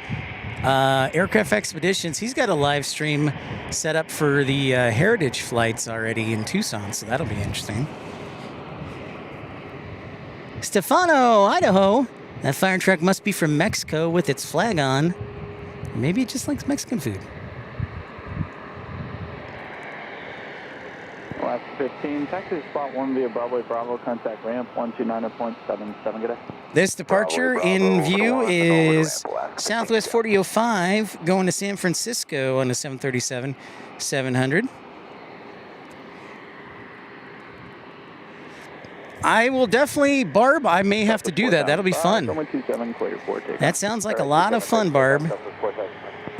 S3: Aircraft Expeditions. He's got a live stream set up for the Heritage flights already in Tucson, so that'll be interesting. Stefano, Idaho. That fire truck must be from Mexico with its flag on. Maybe it just likes Mexican food.
S1: Last 15, taxi spot 1 via Bravo, contact ramp 129.77, good day.
S3: This departure in view is Southwest 4005 going to San Francisco on the 737-700. I will definitely, Barb, I may have to do that. That'll be fun. That sounds like a lot of fun, Barb.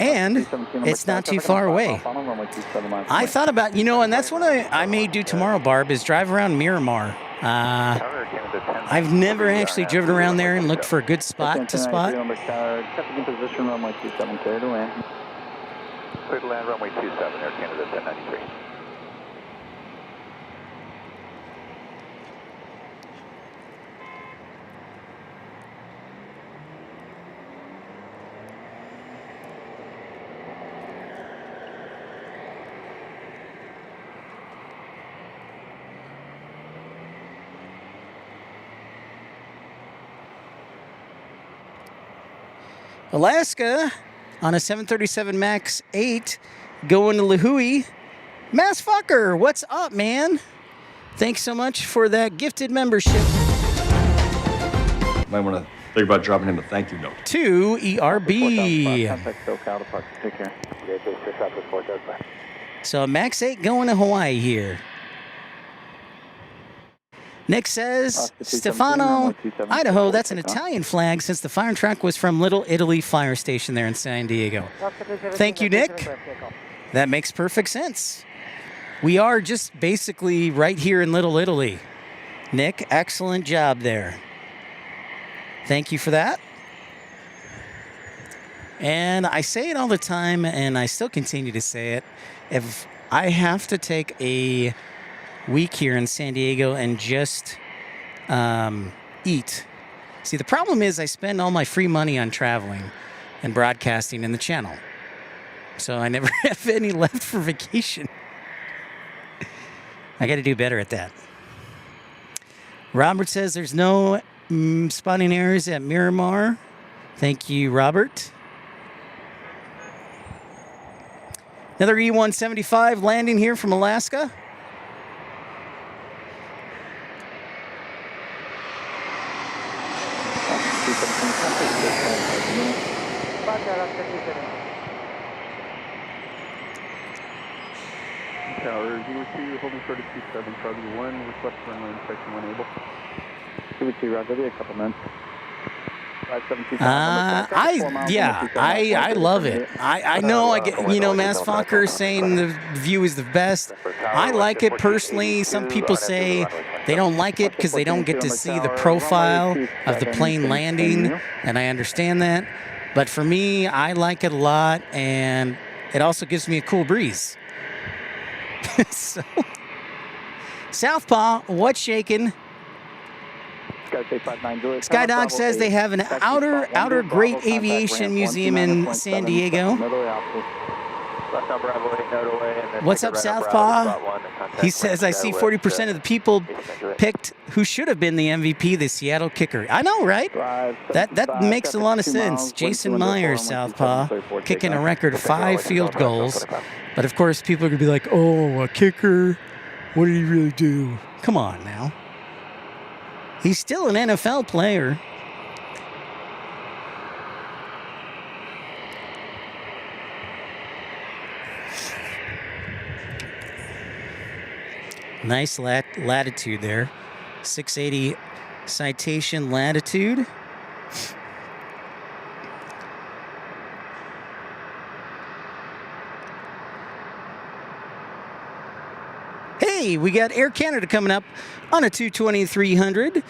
S3: And it's not too far away. I thought about, and that's what I may do tomorrow, Barb, is drive around Miramar. I've never actually driven around there and looked for a good spot to spot.
S2: Clear to land runway 27, Air Canada 1093.
S3: Alaska on a 737 MAX 8 going to Lihue. Mass Fucker, what's up, man? Thanks so much for that gifted membership.
S6: Might want to think about dropping him a thank you note.
S3: To ERB. So MAX 8 going to Hawaii here. Nick says, Stefano, Idaho, that's an Italian flag since the fire truck was from Little Italy Fire Station there in San Diego. Thank you, Nick. That makes perfect sense. We are just basically right here in Little Italy. Nick, excellent job there. Thank you for that. And I say it all the time, and I still continue to say it. If I have to take a week here in San Diego and just eat. See, the problem is I spend all my free money on traveling and broadcasting in the channel. So I never have any left for vacation. I got to do better at that. Robert says there's no spotting errors at Miramar. Thank you, Robert. Another E-175 landing here from Alaska.
S2: Tower 02, holding short of 27, Charlie 1, request runway inspection when able.
S1: 2 Roger, there'll be a couple minutes.
S3: I love it. I know I get, Mass Fokker saying the view is the best. I like it personally. Some people say they don't like it because they don't get to see the profile of the plane landing, and I understand that. But for me, I like it a lot, and it also gives me a cool breeze. So, Southpaw, what's shaking? Skydog says they have an outer great aviation museum in San Diego. What's up, Southpaw? He says, I see 40% of the people picked who should have been the MVP, the Seattle kicker. I know, right? That makes a lot of sense. Jason Myers, Southpaw, kicking a record 5 field goals. But, of course, people are going to be like, oh, a kicker? What did he really do? Come on now. He's still an NFL player. Nice latitude there. 680 citation latitude. Hey, we got Air Canada coming up on a 220-300.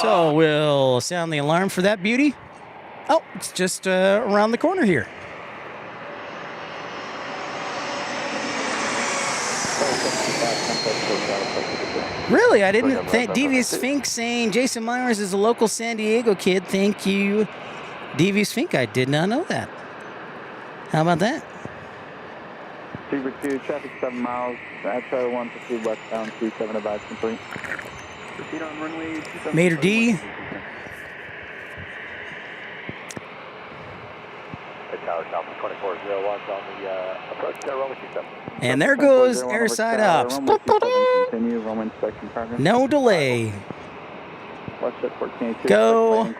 S3: So we'll sound the alarm for that beauty. Oh, it's just around the corner here. Really? I didn't think. Devious Fink saying Jason Myers is a local San Diego kid. Thank you, Devious Fink. I did not know that. How about that?
S1: Fever 2, traffic 7 miles. Atro 150 westbound, 27 about complete. Proceed on runway 27.
S3: Mater D.
S2: Tower South 2401 on the approach to runway 27.
S3: And there goes airside ups.
S1: Continue, Roman inspection partner.
S3: No delay. Go.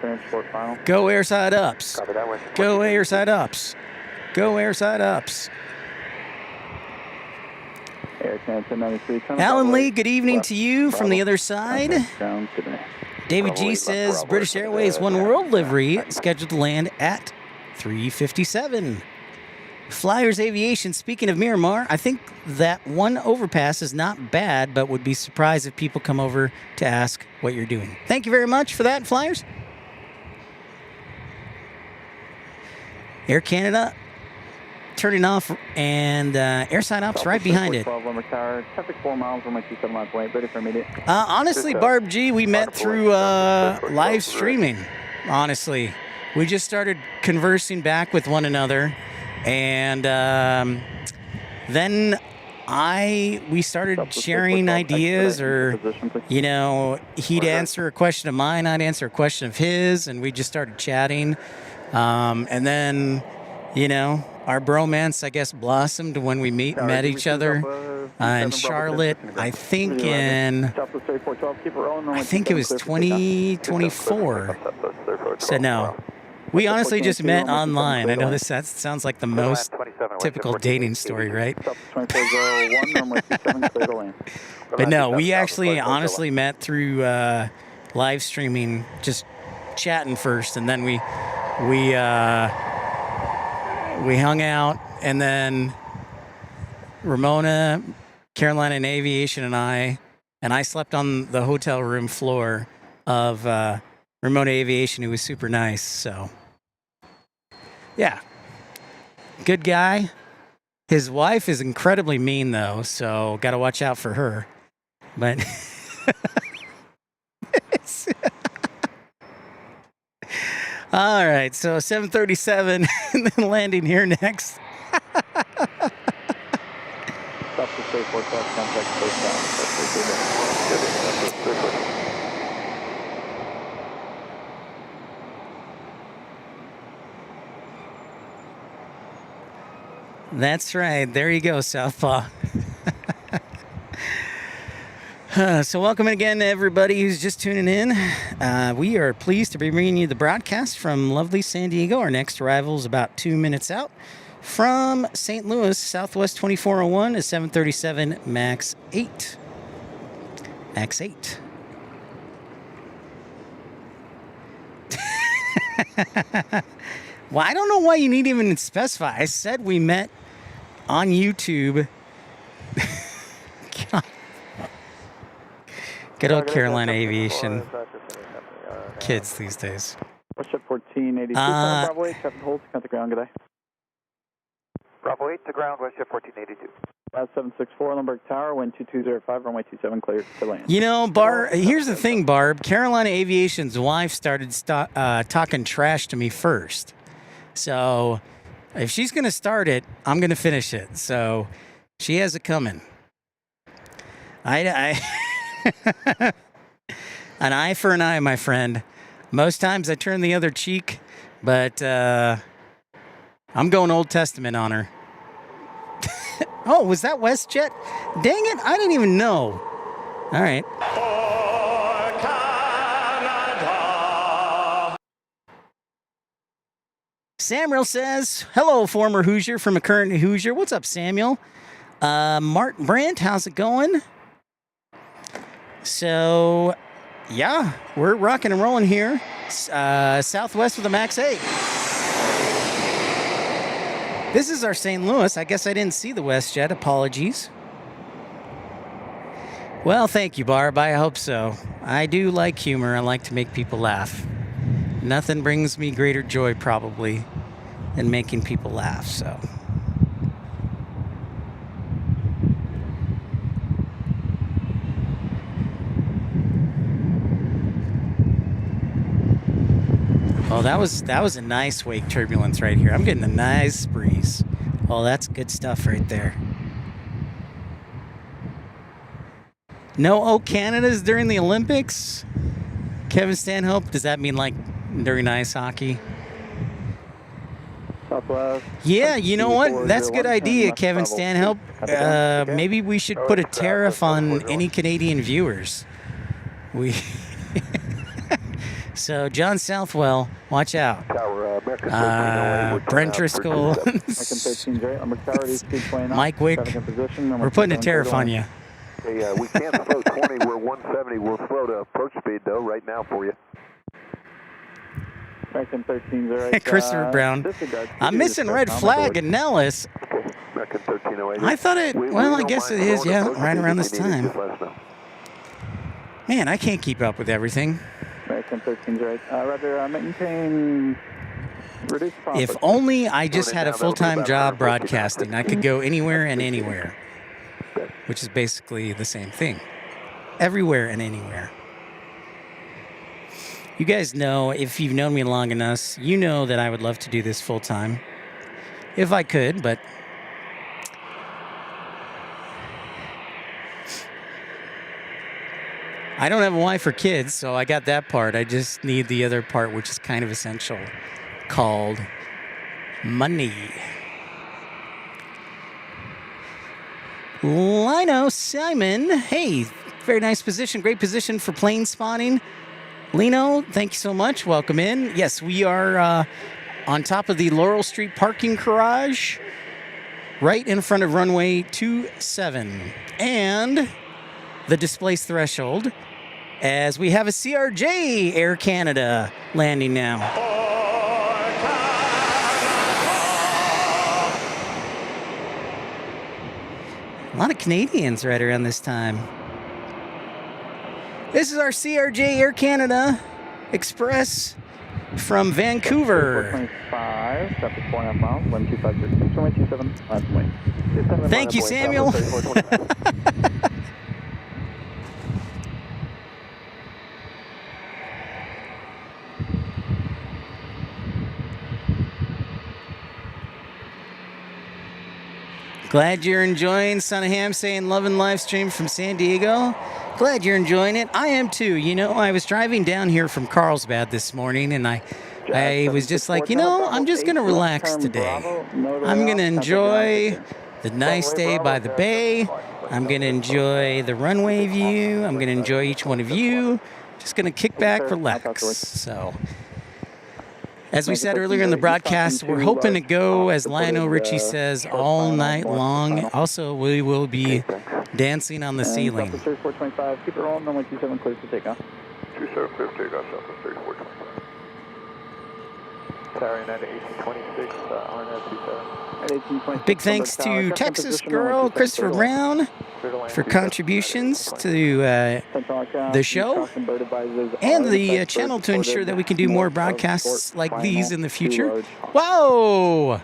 S3: Go airside ups. Go airside ups. Go airside ups. Alan Lee, good evening to you from the other side. David G says British Airways One World livery scheduled to land at 3:57. Flyers Aviation, speaking of Miramar, I think that one overpass is not bad, but would be surprised if people come over to ask what you're doing. Thank you very much for that, Flyers. Air Canada turning off, and airside ops right behind it. Honestly, Barb G, we met through live streaming, honestly. We just started conversing back with one another, and then we started sharing ideas, or, you know, he'd answer a question of mine, I'd answer a question of his, and we just started chatting. And then, you know, our bromance, I guess, blossomed when we met each other in Charlotte, I think it was 2024. So no, we honestly just met online. I know that sounds like the most typical dating story, right? But no, we actually honestly met through live streaming, just chatting first, and then we hung out, and then Ramona, Carolina in Aviation, and I slept on the hotel room floor of Ramona Aviation, who was super nice. So, yeah, good guy. His wife is incredibly mean, though, so got to watch out for her. But all right, so 737 and then landing here next. That's right. There you go, Southpaw. So welcome again to everybody who's just tuning in. We are pleased to be bringing you the broadcast from lovely San Diego. Our next arrival is about 2 minutes out from St. Louis, Southwest 2401 is 737 MAX 8. MAX 8. Well, I don't know why you need to even specify. I said we met on YouTube. God. Good old Carolina Aviation kids these days.
S2: Bravo 8 to ground, West Jet 1482.
S1: 764 Limburg Tower, wind 2205, runway 27, clear to land.
S3: You know, here's the thing, Barb. Carolina Aviation's wife started talking trash to me first. So if she's going to start it, I'm going to finish it. So she has it coming. An eye for an eye, my friend. Most times I turn the other cheek, but I'm going Old Testament on her. Oh, was that WestJet? Dang it, I didn't even know. All right. Samuel says, hello, former Hoosier from a current Hoosier. What's up, Samuel? Mark Brandt, how's it going? So, yeah, we're rocking and rolling here. Southwest with a Max 8. This is our St. Louis. I guess I didn't see the WestJet. Apologies. Well, thank you, Barb. I hope so. I do like humor. I like to make people laugh. Nothing brings me greater joy, probably, than making people laugh, so. Oh, that was a nice wake turbulence right here. I'm getting a nice breeze. Oh, that's good stuff right there. No O Canada's during the Olympics? Kevin Stanhope, does that mean like during ice hockey?
S1: Southwest.
S3: Yeah, you know what? That's a good idea, Kevin Stanhope. Maybe we should put a tariff on any Canadian viewers. So, John Southwell, watch out. Brent Driscoll, Mike Wick, we're putting a tariff on you.
S2: Hey, we can't float 20, we're 170. We'll float approach speed, though, right now for you.
S3: Christopher Brown. I'm missing red flag in Nellis. I thought it, well, I guess it is, yeah, right around this time. Man, I can't keep up with everything.
S1: American 13's right. Roger, maintain reduced profit.
S3: If only I just had a full-time job broadcasting. I could go anywhere and anywhere, which is basically the same thing. Everywhere and anywhere. You guys know, if you've known me long enough, you know that I would love to do this full-time. If I could, but I don't have a wife or kids, so I got that part. I just need the other part, which is kind of essential, called money. Lino Simon, hey, very nice position, great position for plane spotting. Lino, thank you so much. Welcome in. Yes, we are on top of the Laurel Street parking garage, right in front of runway 27, and the displaced threshold, as we have a CRJ Air Canada landing now. A lot of Canadians right around this time. This is our CRJ Air Canada Express from Vancouver.
S1: 425, traffic 4.5 miles, 125, runway 27, last way.
S3: Thank you, Samuel. Glad you're enjoying. Son of Ham saying love and live stream from San Diego. Glad you're enjoying it. I am too. You know, I was driving down here from Carlsbad this morning, and I was just like, you know, I'm just going to relax today. I'm going to enjoy the nice day by the bay. I'm going to enjoy the runway view. I'm going to enjoy each one of you. Just going to kick back, relax. So, as we said earlier in the broadcast, we're hoping to go, as Lionel Richie says, all night long. Also, we will be dancing on the ceiling.
S1: 425, keep it rolling, runway 27, clear for takeoff.
S2: 27, clear for takeoff, Southwest 3425. Tower United 1826, RNS 27.
S3: Big thanks to Texas Girl, Christopher Brown, for contributions to the show and the channel to ensure that we can do more broadcasts like these in the future. Whoa!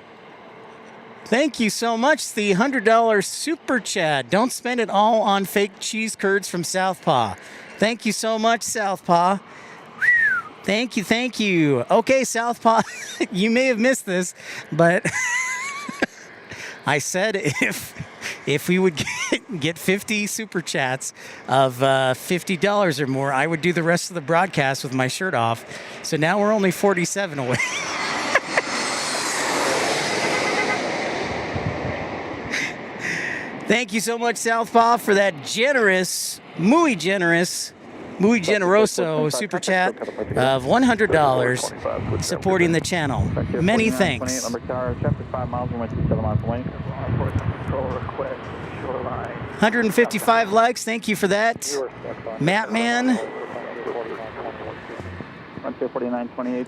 S3: Thank you so much. The $100 super chat. Don't spend it all on fake cheese curds from Southpaw. Thank you so much, Southpaw. Thank you, thank you. Okay, Southpaw, you may have missed this, but I said if we would get 50 super chats of $50 or more, I would do the rest of the broadcast with my shirt off. So now we're only 47 away. Thank you so much, Southpaw, for that generous, muy generoso super chat of $100 supporting the channel. Many thanks. 155 likes. Thank you for that, Mattman.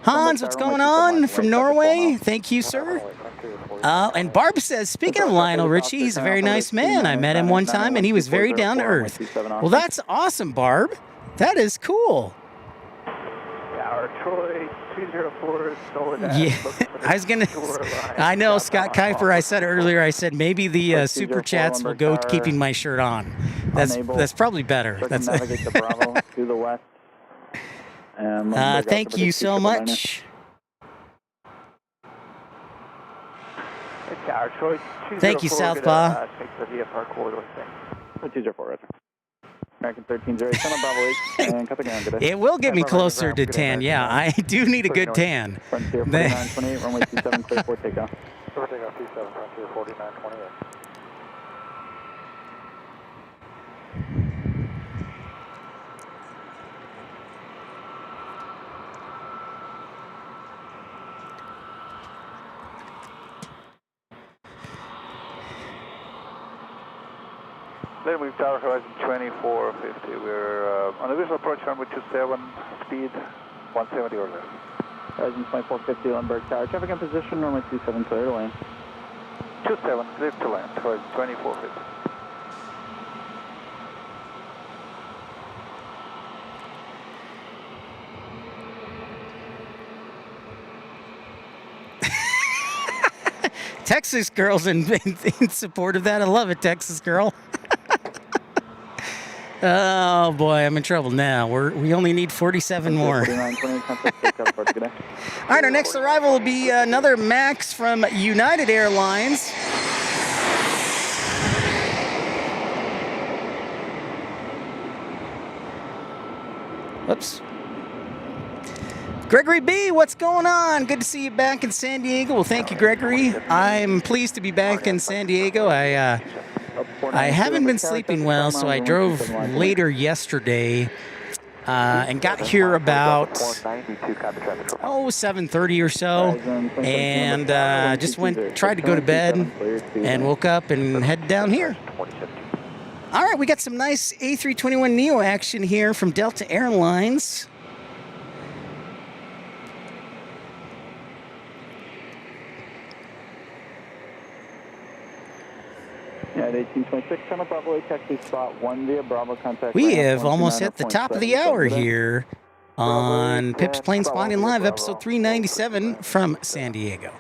S3: Hans, what's going on from Norway? Thank you, sir. And Barb says, speaking of Lionel Richie, he's a very nice man. I met him one time, and he was very down to earth. Well, that's awesome, Barb. That is cool.
S4: Tower Troy 204 Soledad.
S3: Yeah, I know, Scott Kuiper, I said earlier, I said maybe the super chats will go keeping my shirt on. That's probably better. That's
S1: navigate the Bravo to the west.
S3: thank you so much.
S4: Tower Troy 204.
S3: Thank you, Southpaw.
S4: Take the VFR corridor thing.
S1: 204, Roger. American 1308, Bravo 8, and cut the ground today.
S3: It will get me closer to tan. Yeah, I do need a good tan.
S1: Frontier 4928, runway 27, clear for takeoff.
S2: Clear takeoff 27, Frontier 4928. Then we've Tower Horizon 2450. We're on a visual approach runway 27, speed 170 or less.
S1: Horizon 2450, Lundberg Tower. Traffic in position, runway 27, clear to land.
S2: 27, clear to land, Horizon 2450.
S3: Texas girls in support of that. I love it, Texas girl. Oh boy, I'm in trouble now. We only need 47 more. All right, our next arrival will be another MAX from United Airlines. Whoops. Gregory B., what's going on? Good to see you back in San Diego. Well, thank you, Gregory. I'm pleased to be back in San Diego. I haven't been sleeping well, so I drove later yesterday and got here about 7:30 or so, and just tried to go to bed and woke up and headed down here. All right, we got some nice A321neo action here from Delta Airlines.
S1: Yeah, 1826, Channel Bravo 8, taxi spot 1 via Bravo, contact.
S3: We have almost hit the top of the hour here on Pip's Plane Spotting Live, episode 397 from San Diego.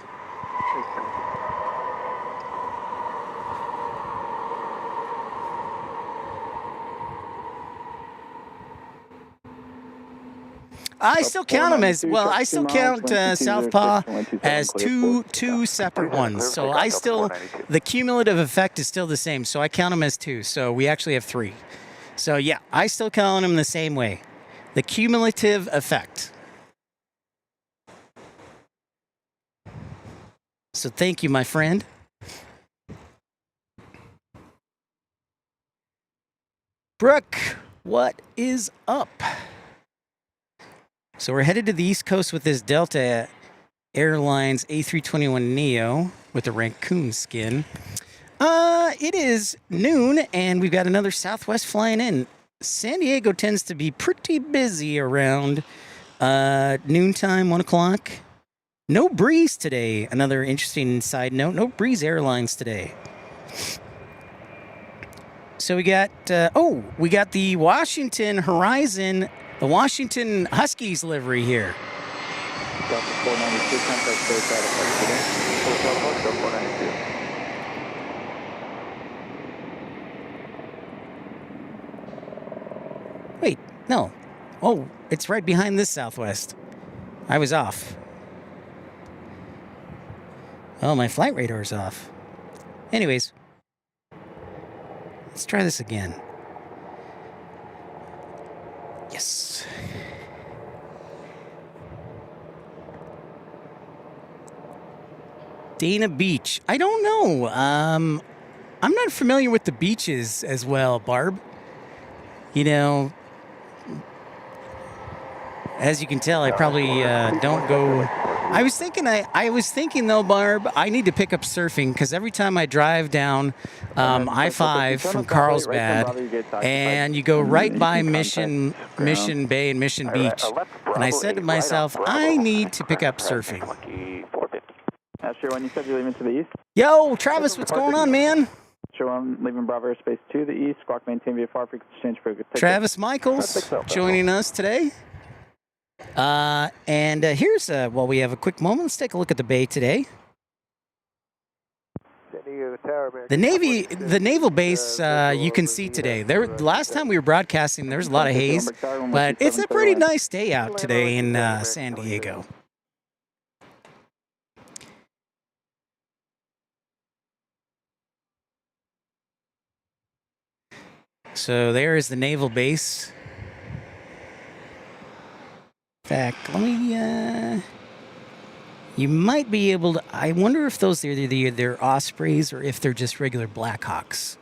S3: I still count them as, well, I still count Southpaw as two separate ones. So the cumulative effect is still the same. So I count them as two. So we actually have three. So yeah, I still count them the same way. The cumulative effect. So thank you, my friend. Brooke, what is up? So we're headed to the East Coast with this Delta Airlines A321neo with the raccoon skin. It is noon, and we've got another Southwest flying in. San Diego tends to be pretty busy around noontime, 1 o'clock. No Breeze today. Another interesting side note, no Breeze Airlines today. So we got, we got the Washington Horizon, the Washington Huskies livery here. No. Oh, it's right behind this Southwest. I was off. Oh, my flight radar's off. Anyways, let's try this again. Yes. Dana Beach. I don't know. I'm not familiar with the beaches as well, Barb. You know, as you can tell, I probably don't go. I was thinking though, Barb, I need to pick up surfing because every time I drive down I-5 from Carlsbad, and you go right by Mission Bay and Mission Beach, and I said to myself, I need to pick up surfing.
S1: Sure, when you said you're leaving to the east.
S3: Yo, Travis, what's going on, man?
S1: Sure, I'm leaving Bravo airspace to the east. Squawk maintain VFR frequency change for
S3: Travis Michaels joining us today. And here's, well, we have a quick moment. Let's take a look at the bay today. The naval base you can see today. Last time we were broadcasting, there was a lot of haze, but it's a pretty nice day out today in San Diego. So there is the naval base. In fact, let me, you might be able to, I wonder if those are they're Ospreys or if they're just regular Blackhawks.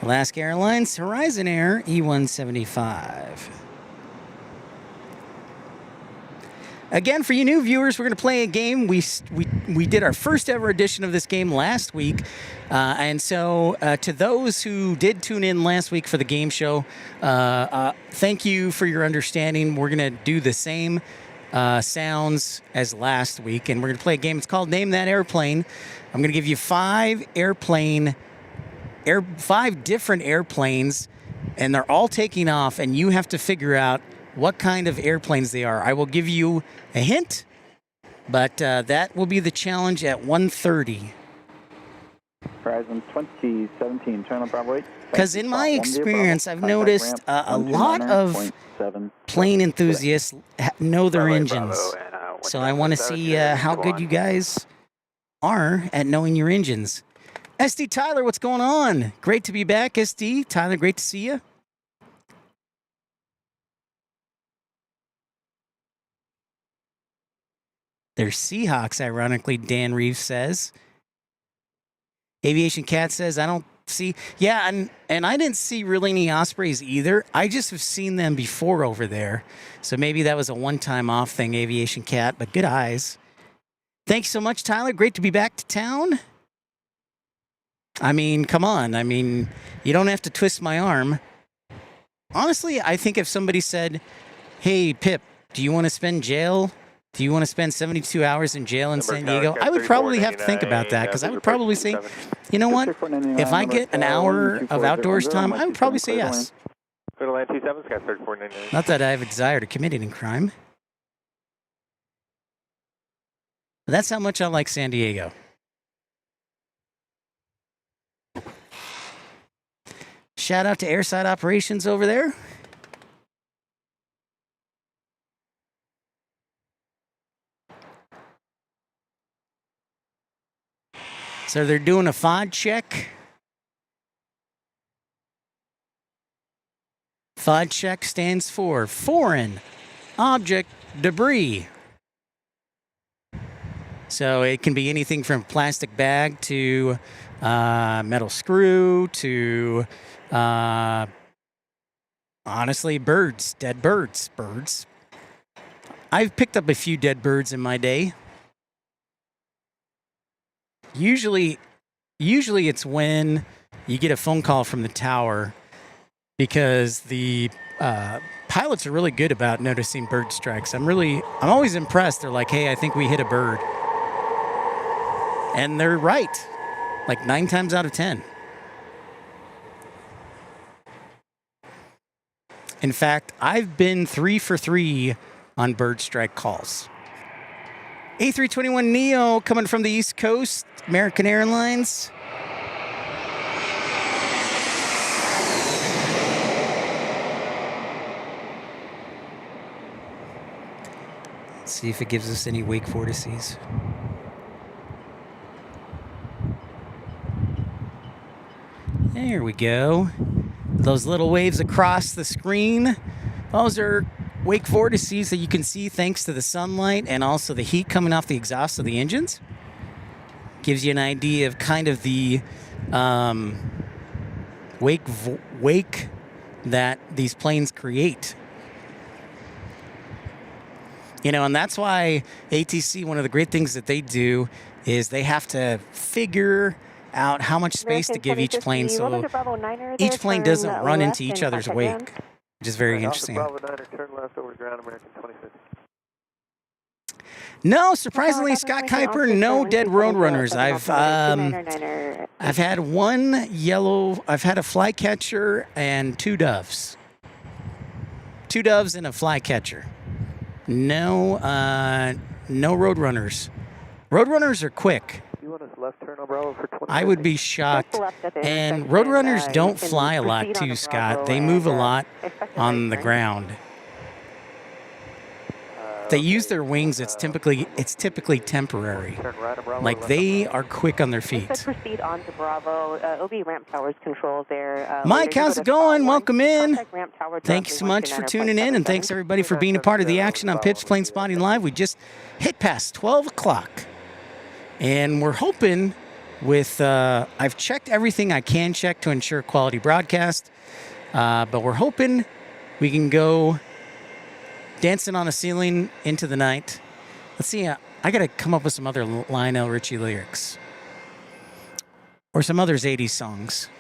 S3: Alaska Airlines, Horizon Air, E175. Again, for you new viewers, we're going to play a game. We did our first ever edition of this game last week. And so to those who did tune in last week for the game show, thank you for your understanding. We're going to do the same sounds as last week. And we're going to play a game. It's called Name That Airplane. I'm going to give you five different airplanes, and they're all taking off, and you have to figure out what kind of airplanes they are. I will give you a hint, but that will be the challenge at 1:30.
S1: Horizon 2017, Channel Bravo 8.
S3: Because in my experience, I've noticed a lot of plane enthusiasts know their engines. So I want to see how good you guys are at knowing your engines. SD Tyler, what's going on? Great to be back, SD. Tyler, great to see you. They're Seahawks, ironically, Dan Reeves says. Aviation Cat says, I don't see. Yeah, and I didn't see really any Ospreys either. I just have seen them before over there. So maybe that was a one-time off thing, Aviation Cat, but good eyes. Thanks so much, Tyler. Great to be back to town. I mean, come on. I mean, you don't have to twist my arm. Honestly, I think if somebody said, hey, Pip, do you want to spend 72 hours in jail in San Diego? I would probably have to think about that because I would probably say, you know what? If I get an hour of outdoors time, I would probably say yes. Not that I have a desire to commit any crime. But that's how much I like San Diego. Shout out to Airside Operations over there. So they're doing a FOD check. FOD check stands for Foreign Object Debris. So it can be anything from plastic bag to metal screw to honestly birds, dead birds. I've picked up a few dead birds in my day. Usually it's when you get a phone call from the tower because the pilots are really good about noticing bird strikes. I'm always impressed. They're like, hey, I think we hit a bird. And they're right, like 9 times out of 10. In fact, I've been 3 for 3 on bird strike calls. A321neo coming from the East Coast, American Airlines. Let's see if it gives us any wake vortices. There we go. Those little waves across the screen, those are wake vortices that you can see thanks to the sunlight and also the heat coming off the exhaust of the engines. Gives you an idea of kind of the wake that these planes create. You know, and that's why ATC, one of the great things that they do is they have to figure out how much space to give each plane so each plane doesn't run into each other's wake, which is very interesting.
S2: Bravo 9er, turn left over to ground, American 26.
S3: No, surprisingly, Scott Kuiper, no dead roadrunners. I've had one yellow, I've had a flycatcher and 2 doves. 2 doves and a flycatcher. No, no roadrunners. Roadrunners are quick.
S2: You want us left turn on Bravo for 20?
S3: I would be shocked. And roadrunners don't fly a lot too, Scott. They move a lot on the ground. They use their wings. It's typically temporary. Like they are quick on their feet.
S7: Proceed on to Bravo. It'll be ramp towers control there.
S3: Mike, how's it going? Welcome in. Thank you so much for tuning in, and thanks everybody for being a part of the action on Pip's Plane Spotting Live. We just hit past 12 o'clock, and we're hoping with I've checked everything I can check to ensure quality broadcast, but we're hoping we can go dancing on a ceiling into the night. Let's see. I got to come up with some other Lionel Richie lyrics or some others 80s songs.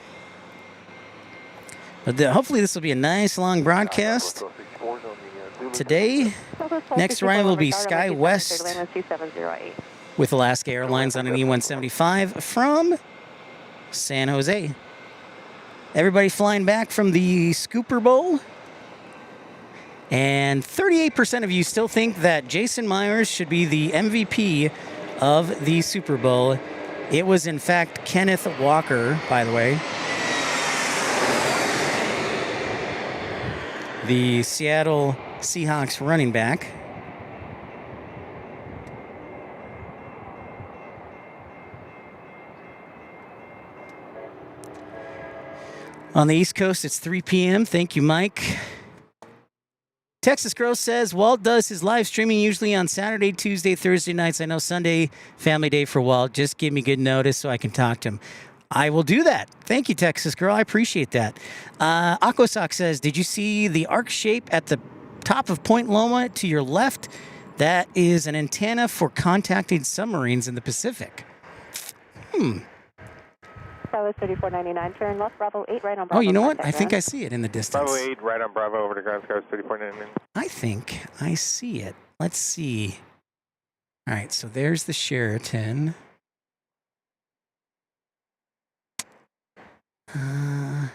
S3: But hopefully this will be a nice long broadcast. Today, next arrival will be Sky West with Alaska Airlines on an E-175 from San Jose. Everybody flying back from the Scooper Bowl. And 38% of you still think that Jason Myers should be the MVP of the Super Bowl. It was, in fact, Kenneth Walker, by the way. The Seattle Seahawks running back. On the East Coast, it's 3 p.m. Thank you, Mike. Texas Girl says, Walt does his live streaming usually on Saturday, Tuesday, Thursday nights. I know Sunday, family day for Walt. Just give me good notice so I can talk to him. I will do that. Thank you, Texas Girl. I appreciate that. Aquasock says, did you see the arc shape at the top of Point Loma to your left? That is an antenna for contacting submarines in the Pacific.
S7: Southwest 3499, turn left, Bravo 8, right on Bravo.
S3: Oh, you know what? I think I see it in the distance.
S2: Bravo 8, right on Bravo, over to ground, Southwest 3499.
S3: I think I see it. Let's see. All right, so there's the Sheraton. A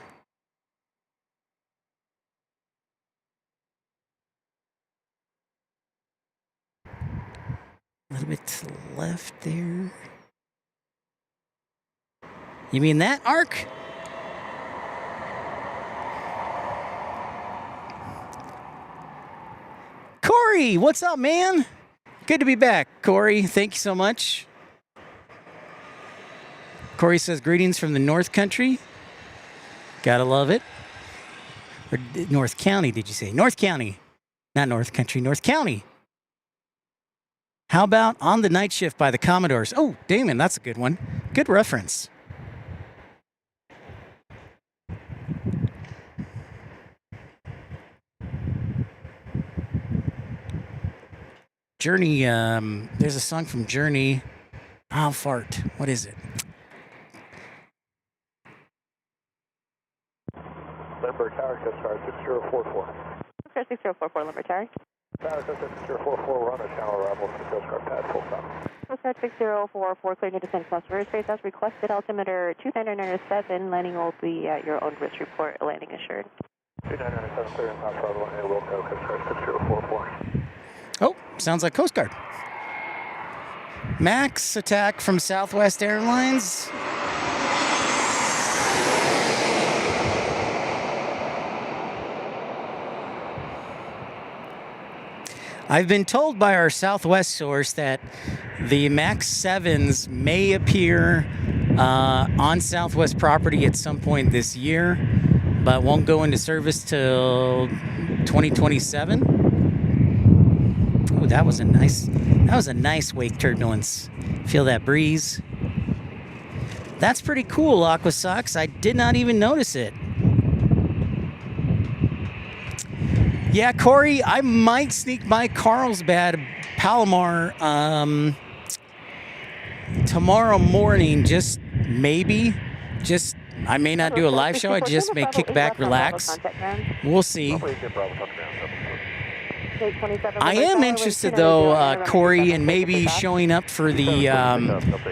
S3: little bit to the left there. You mean that arc? Corey, what's up, man? Good to be back, Corey. Thank you so much. Corey says, greetings from the North Country. Gotta love it. Or North County, did you say? North County. Not North Country, North County. How about On the Night Shift by the Commodores? Oh, Damon, that's a good one. Good reference. Journey, there's a song from Journey. I'll fart. What is it?
S2: Limber Tower, Coast Guard 6044.
S7: 6044, Limber Tower.
S2: Tower, Coast Guard 6044, we're on a channel arrival for the Coast Guard pad, full stop.
S7: Coast Guard 6044, clear to descend from airspace as requested, altimeter 2997, landing will be at your own risk report, landing assured.
S2: 2997 clear and Fox Bravo 1, Wilco, Coast Guard 6044.
S3: Oh, sounds like Coast Guard. Max attack from Southwest Airlines. I've been told by our Southwest source that the MAX 7s may appear on Southwest property at some point this year, but won't go into service till 2027. Oh, that was a nice wake turbulence. Feel that breeze. That's pretty cool, Aqua Sox. I did not even notice it. Yeah, Corey, I might sneak by Carlsbad, Palomar, tomorrow morning. Just maybe. I may not do a live show. I just may kick back, relax. We'll see. I am interested, though, Corey, in maybe showing up for the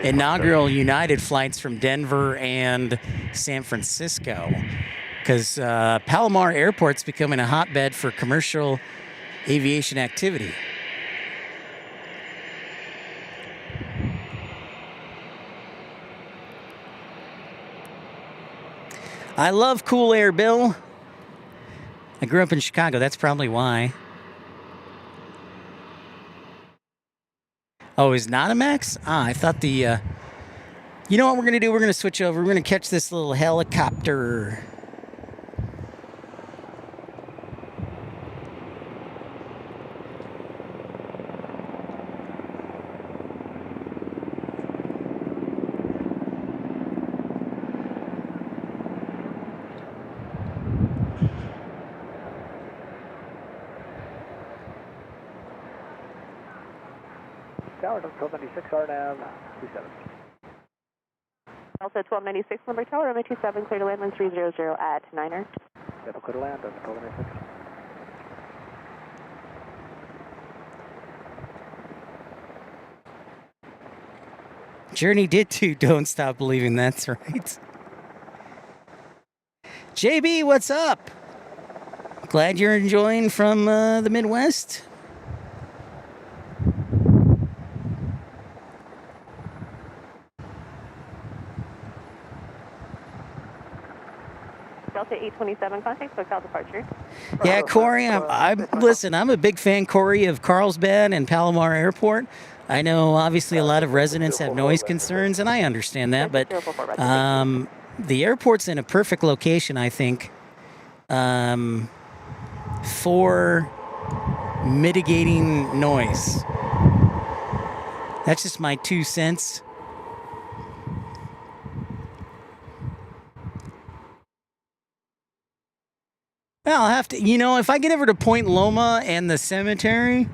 S3: inaugural United flights from Denver and San Francisco. Because Palomar Airport's becoming a hotbed for commercial aviation activity. I love cool air, Bill. I grew up in Chicago. That's probably why. Oh, is not a Max? I thought the... You know what we're going to do? We're going to switch over. We're going to catch this little helicopter.
S2: Tower, 1296, RNAV 27.
S7: Also 1296, number tower, runway 27, clear to land, 1300 at Niner.
S2: Seattle, clear to land, 1296.
S3: Journey did too. Don't stop believing. That's right. JB, what's up? Glad you're enjoying from the Midwest.
S7: Delta 827, contact SoCal departure.
S3: Yeah, Corey, listen, I'm a big fan, Corey, of Carlsbad and Palomar Airport. I know, obviously, a lot of residents have noise concerns, and I understand that, but the airport's in a perfect location, I think, for mitigating noise. That's just my 2 cents. Well, I'll have to, if I get over to Point Loma and the cemetery,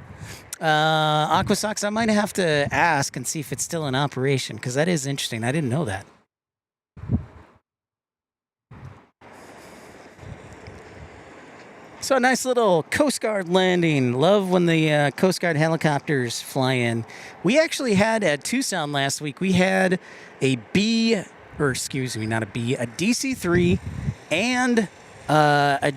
S3: Aqua Sox, I might have to ask and see if it's still in operation, because that is interesting. I didn't know that. So a nice little Coast Guard landing. Love when the Coast Guard helicopters fly in. We actually had at Tucson last week, we had a DC-3 and a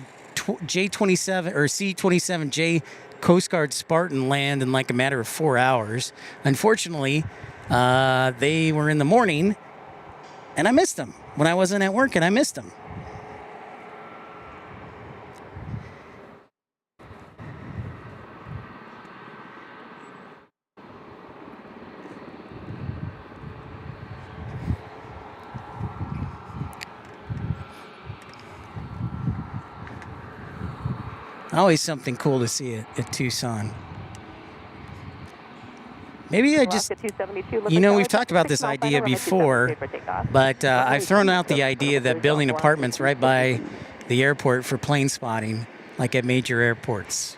S3: J-27 or C-27J Coast Guard Spartan land in like a matter of 4 hours. Unfortunately, they were in the morning, and I missed them when I wasn't at work, and I missed them. Always something cool to see at Tucson. Maybe I just, we've talked about this idea before, but I've thrown out the idea that building apartments right by the airport for plane spotting, like at major airports.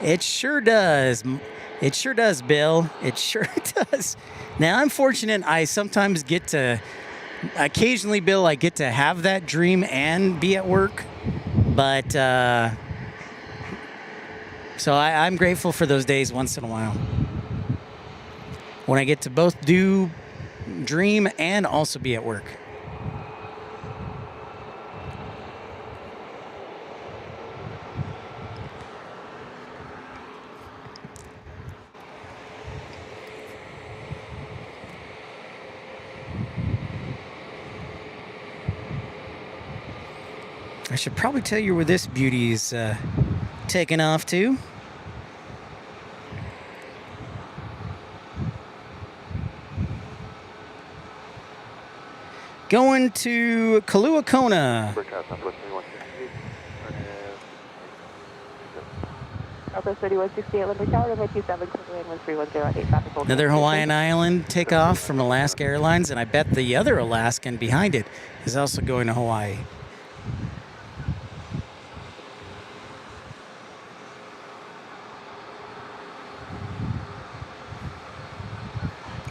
S3: It sure does. It sure does, Bill. It sure does. Now, I'm fortunate I sometimes get to, occasionally, Bill, I get to have that dream and be at work. But, so I'm grateful for those days once in a while. When I get to both do dream and also be at work. I should probably tell you where this beauty is taking off to. Going to Kailua Kona.
S7: Southwest 3168, Limber Tower, runway 27, clear in 13108, traffic hold.
S3: Another Hawaiian Island takeoff from Alaska Airlines, and I bet the other Alaskan behind it is also going to Hawaii.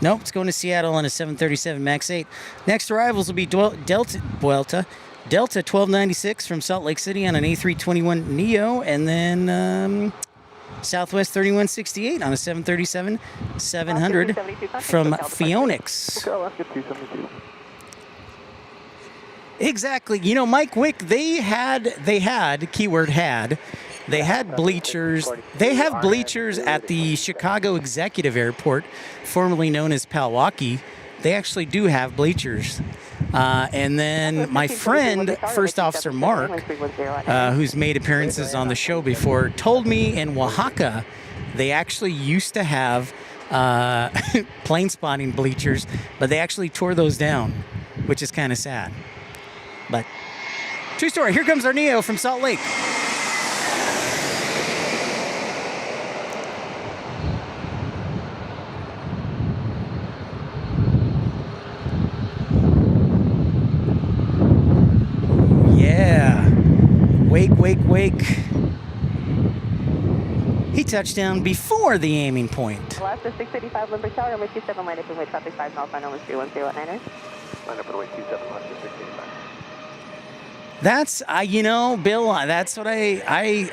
S3: Nope, it's going to Seattle on a 737 MAX 8. Next arrivals will be Delta 1296 from Salt Lake City on an A321 Neo, and then Southwest 3168 on a 737 700 from Phoenix.
S1: Okay, Alaska 272.
S3: Exactly. You know, Mike Wick, they had keyword had. They had bleachers. They have bleachers at the Chicago Executive Airport, formerly known as Palwaukee. They actually do have bleachers. And then my friend, First Officer Mark, who's made appearances on the show before, told me in Oaxaca they actually used to have plane spotting bleachers, but they actually tore those down, which is kind of sad. But true story. Here comes our Neo from Salt Lake. Wake. He touched down before the aiming point.
S7: Alaska 685, Limber Tower, runway 27, line up and wait traffic 5 miles, final 3108.
S2: Line up runway 27, Alaska 685.
S3: That's, you know, Bill, that's what I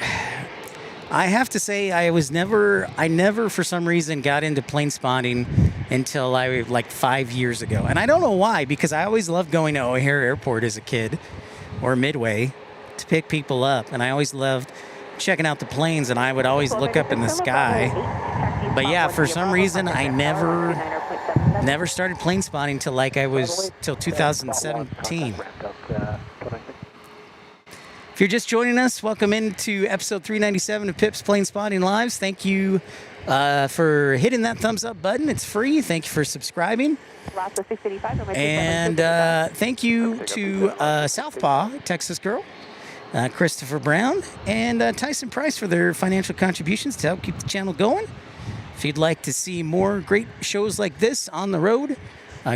S3: have to say, I never for some reason got into plane spotting until like 5 years ago. And I don't know why, because I always loved going to O'Hare Airport as a kid, or Midway, to pick people up. And I always loved checking out the planes, and I would always look up in the sky. But yeah, for some reason, I never started plane spotting till till 2017. If you're just joining us, welcome into episode 397 of Pip's Plane Spotting Lives. Thank you for hitting that thumbs up button. It's free. Thank you for subscribing. And thank you to Southpaw, Texas girl, Christopher Brown, and Tyson Price for their financial contributions to help keep the channel going. If you'd like to see more great shows like this on the road,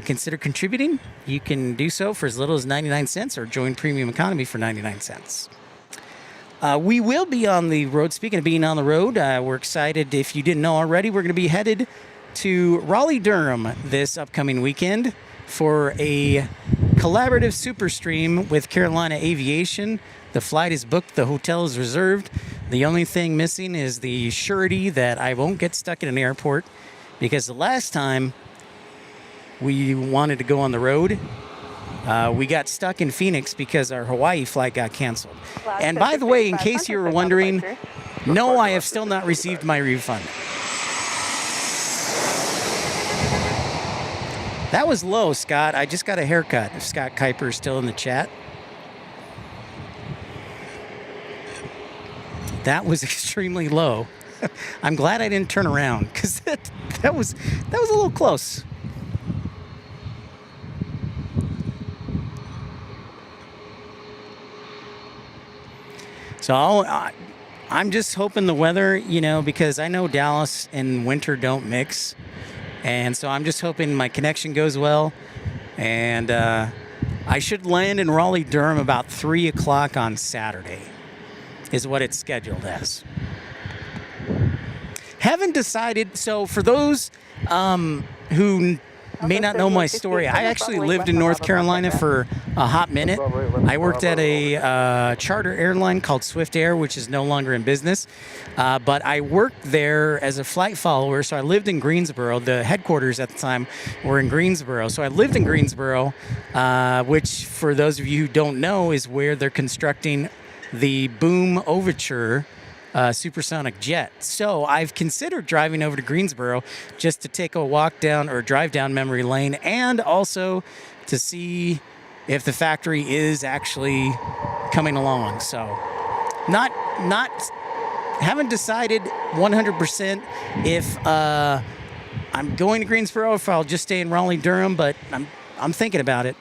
S3: consider contributing. You can do so for as little as 99 cents or join Premium Economy for 99 cents. We will be on the road. Speaking of being on the road, we're excited. If you didn't know already, we're going to be headed to Raleigh-Durham this upcoming weekend for a collaborative super stream with Carolina Aviation. The flight is booked. The hotel is reserved. The only thing missing is the surety that I won't get stuck in an airport, because the last time we wanted to go on the road, we got stuck in Phoenix because our Hawaii flight got canceled. And by the way, in case you were wondering, no, I have still not received my refund. That was low, Scott. I just got a haircut. If Scott Kuiper is still in the chat. That was extremely low. I'm glad I didn't turn around, because that was a little close. So I'm just hoping the weather, because I know Dallas and winter don't mix. And so I'm just hoping my connection goes well. And I should land in Raleigh-Durham about 3 o'clock on Saturday, is what it's scheduled as. Haven't decided. So for those who may not know my story, I actually lived in North Carolina for a hot minute. I worked at a charter airline called Swift Air, which is no longer in business. But I worked there as a flight follower, so I lived in Greensboro. The headquarters at the time were in Greensboro. So I lived in Greensboro, which, for those of you who don't know, is where they're constructing the Boom Overture supersonic jet. So I've considered driving over to Greensboro just to take a walk down or drive down memory lane, and also to see if the factory is actually coming along. So haven't decided 100% if I'm going to Greensboro, if I'll just stay in Raleigh-Durham, but I'm thinking about it.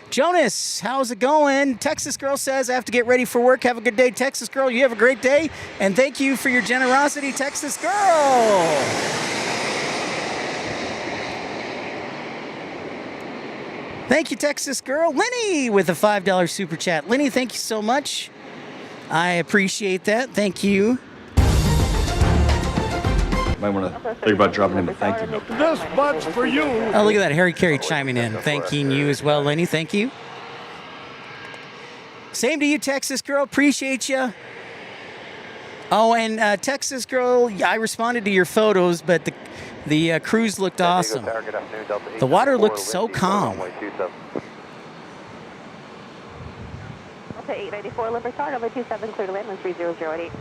S3: Jonas, how's it going? Texas Girl says, I have to get ready for work. Have a good day, Texas Girl. You have a great day. And thank you for your generosity, Texas Girl. Thank you, Texas Girl. Lenny with a $5 super chat. Lenny, thank you so much. I appreciate that. Thank you.
S6: Might want to think about dropping him a thank you note.
S5: This bunch for you.
S3: Oh, look at that. Harry Carey chiming in. Thanking you as well, Lenny. Thank you. Same to you, Texas Girl. Appreciate you. Oh, and Texas Girl, I responded to your photos, but the cruise looked awesome. The water looked so calm.
S7: Okay, 894 Libertard, runway 27, clear to land, 3008.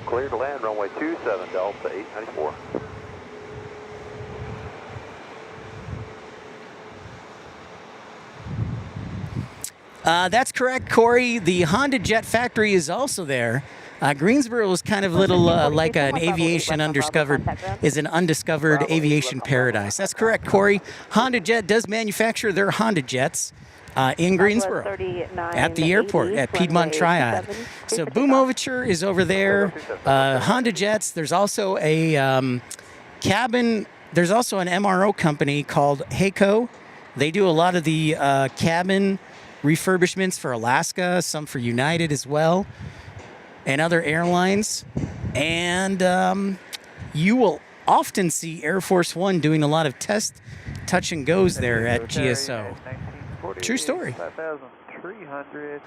S2: Clear to land, runway 27, Delta 894.
S3: That's correct, Corey. The Honda Jet factory is also there. Greensboro is kind of little like an aviation undiscovered aviation paradise. That's correct, Corey. Honda Jet does manufacture their Honda Jets in Greensboro at the airport at Piedmont Triad. So Boom Overture is over there. Honda Jets. There's also a cabin. There's also an MRO company called HACO. They do a lot of the cabin refurbishments for Alaska, some for United as well, and other airlines. And you will often see Air Force One doing a lot of test touch and goes there at GSO. True story.
S2: 5,300,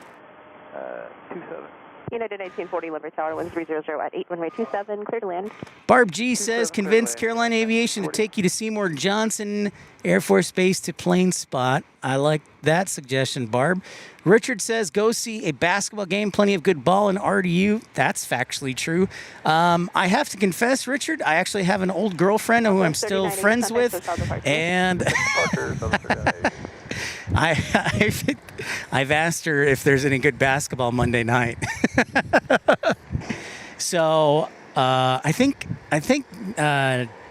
S2: 27.
S7: United 1940 Liberty Tower, 1300 at 8, runway 27, clear to land.
S3: Barb G says, convince Carolina Aviation to take you to Seymour Johnson Air Force Base to plane spot. I like that suggestion, Barb. Richard says, go see a basketball game, plenty of good ball in RDU. That's factually true. I have to confess, Richard, I actually have an old girlfriend who I'm still friends with, and I've asked her if there's any good basketball Monday night. So I think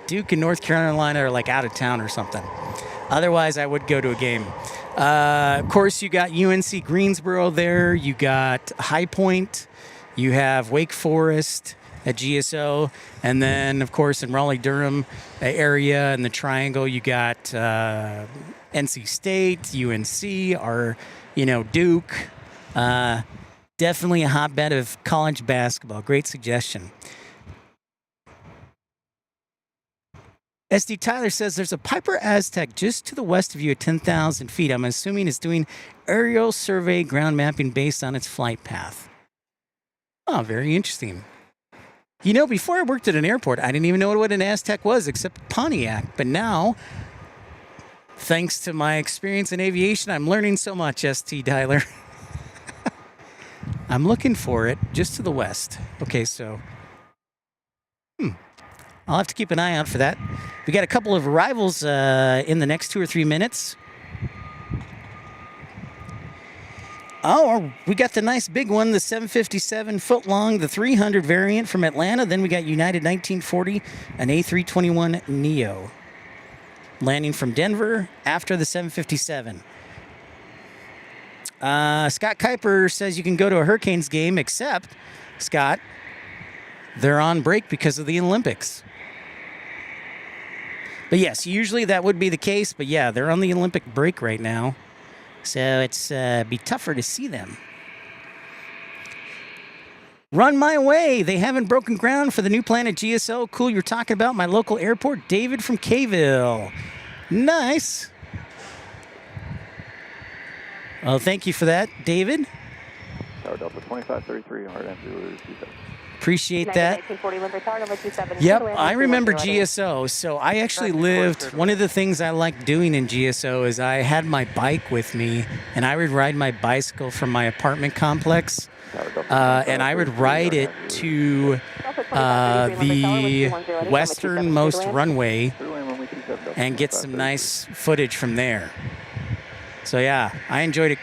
S3: Duke and North Carolina are like out of town or something. Otherwise, I would go to a game. Of course, you got UNC Greensboro there. You got High Point. You have Wake Forest at GSO. And then, of course, in Raleigh-Durham area in the Triangle, you got NC State, UNC, or, Duke. Definitely a hotbed of college basketball. Great suggestion. SD Tyler says there's a Piper Aztec just to the west of you at 10,000 feet. I'm assuming it's doing aerial survey ground mapping based on its flight path. Oh, very interesting. Before I worked at an airport, I didn't even know what an Aztec was except Pontiac. But now, thanks to my experience in aviation, I'm learning so much, ST Tyler. I'm looking for it just to the west. Okay, so I'll have to keep an eye out for that. We got a couple of arrivals in the next 2 or 3 minutes. Oh, we got the nice big one, the 757 foot long, the 300 variant from Atlanta. Then we got United 1940, an A321 Neo, landing from Denver after the 757. Scott Kuiper says you can go to a Hurricanes game, except, Scott, they're on break because of the Olympics. But yes, usually that would be the case. But yeah, they're on the Olympic break right now. So it's be tougher to see them. Run my way. They haven't broken ground for the new Planet GSO. Cool, you're talking about my local airport. David from Kville. Nice. Oh, thank you for that, David.
S1: Tower Delta 2533, hard end 027.
S3: Appreciate that.
S7: 1940 Limber Tower, number 27.
S3: Yep, I remember GSO. So I actually lived, one of the things I liked doing in GSO is I had my bike with me, and I would ride my bicycle from my apartment complex, and I would ride it to the westernmost runway and get some nice footage from there. So yeah, I enjoyed it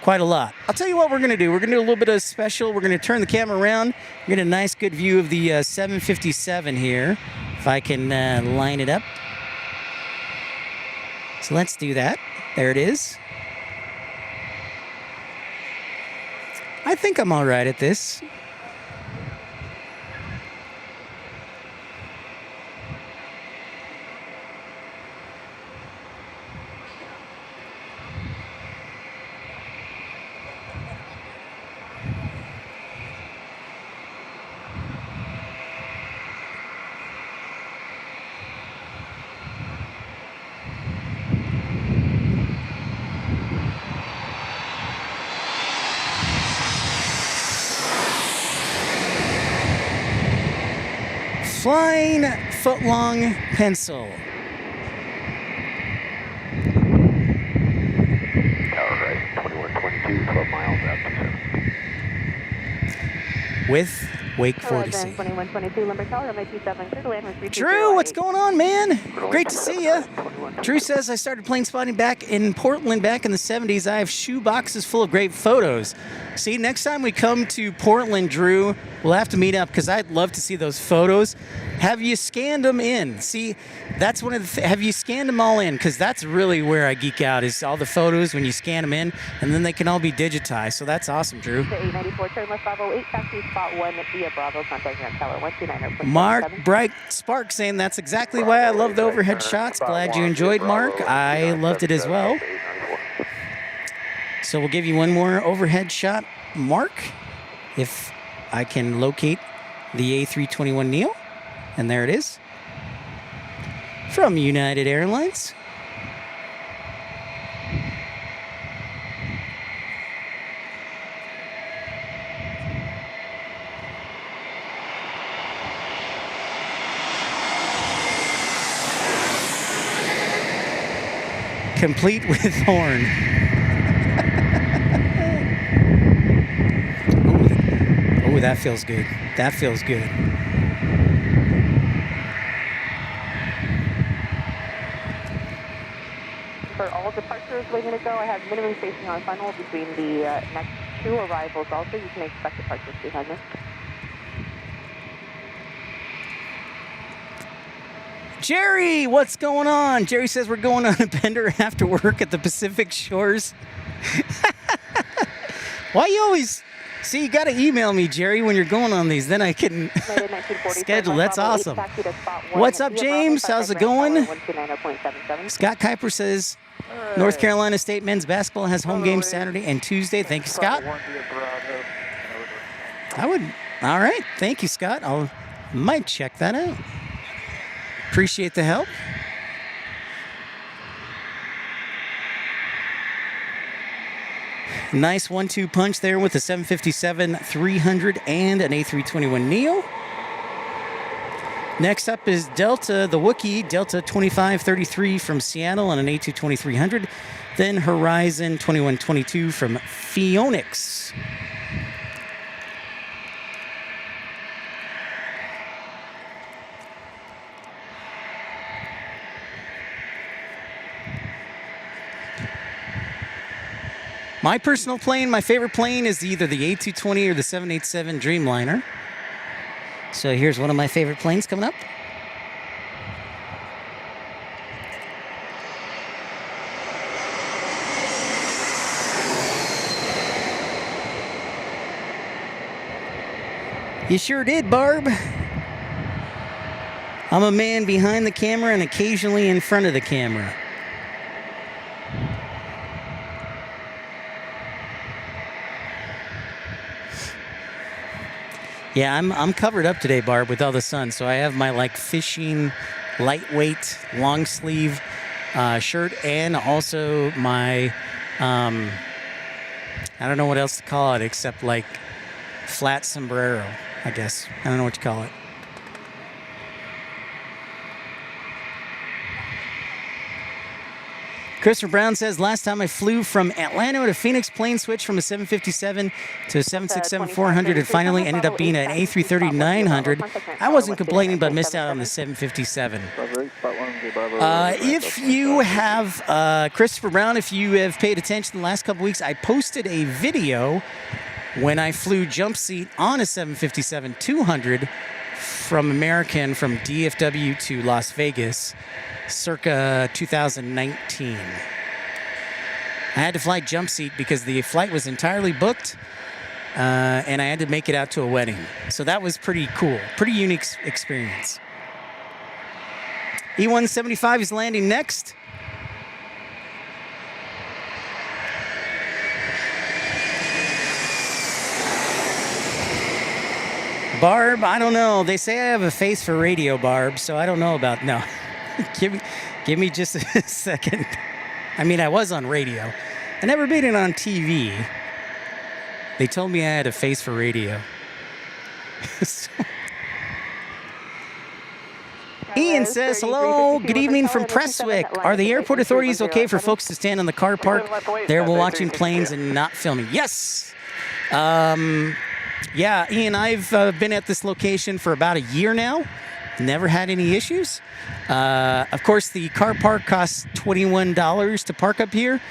S3: quite a lot. I'll tell you what we're going to do. We're going to do a little bit of special. We're going to turn the camera around. Get a nice good view of the 757 here. If I can line it up. So let's do that. There it is. I think I'm all right at this. Flying footlong pencil.
S4: Tower right, 2122, 12 miles out to 7.
S3: With Wake Fortescue.
S7: 2122 Limber Tower, number 27. Clear to land with 320.
S3: Drew, what's going on, man? Great to see you. Drew says, I started plane spotting back in Portland back in the 70s. I have shoe boxes full of great photos. See, next time we come to Portland, Drew, we'll have to meet up because I'd love to see those photos. Have you scanned them in? See, that's one of the have you scanned them all in? Because that's really where I geek out is all the photos when you scan them in, and then they can all be digitized. So that's awesome, Drew.
S7: 894, turn left 508, taxi spot 1 via Bravo, contact Grand Tower 129.
S3: Mark Bright Spark saying that's exactly why I love the overhead shots. Glad you enjoyed, Mark. I loved it as well. So we'll give you one more overhead shot, Mark, if I can locate the A321neo. And there it is. From United Airlines. Complete with horn. Oh, that feels good. That feels good.
S7: For all departures waiting to go, I have minimum spacing on funnel between the next 2 arrivals also. You can expect departures behind this.
S3: Jerry, what's going on? Jerry says we're going on a bender after work at the Pacific Shores. Why you always... See, you got to email me, Jerry, when you're going on these. Then I can schedule. That's awesome. What's up, James? How's it going? Scott Kuiper says North Carolina State men's basketball has home games Saturday and Tuesday. Thank you, Scott. I would. All right. Thank you, Scott. I might check that out. Appreciate the help. Nice 1-2 punch there with the 757-300 and an A321neo. Next up is Delta, the Wookiee, Delta 2533 from Seattle on an A220-300. Then Horizon 2122 from Phoenix. My personal plane, my favorite plane is either the A220 or the 787 Dreamliner. So here's one of my favorite planes coming up. You sure did, Barb. I'm a man behind the camera and occasionally in front of the camera. Yeah, I'm covered up today, Barb, with all the sun. So I have my like fishing, lightweight, long sleeve shirt, and also my I don't know what else to call it except like flat sombrero, I guess. I don't know what you call it. Christopher Brown says, last time I flew from Atlanta to Phoenix, plane switch from a 757 to a 767-400. It finally ended up being an A330-900. I wasn't complaining, but missed out on the 757. If you have, Christopher Brown, if you have paid attention the last couple weeks, I posted a video when I flew jump seat on a 757-200 from American from DFW to Las Vegas. Circa 2019. I had to fly jump seat because the flight was entirely booked, and I had to make it out to a wedding. So that was pretty cool, pretty unique experience. E175 is landing next. Barb, I don't know. They say I have a face for radio, Barb, so I don't know about no. Give me just a second. I mean, I was on radio. I never made it on TV. They told me I had a face for radio. Ian says, hello, good evening from Prestwick. Are the airport authorities okay for folks to stand on the car park there while watching planes and not filming? Yes. Yeah, Ian, I've been at this location for about a year now. Never had any issues. Of course, the car park costs $21 to park up here,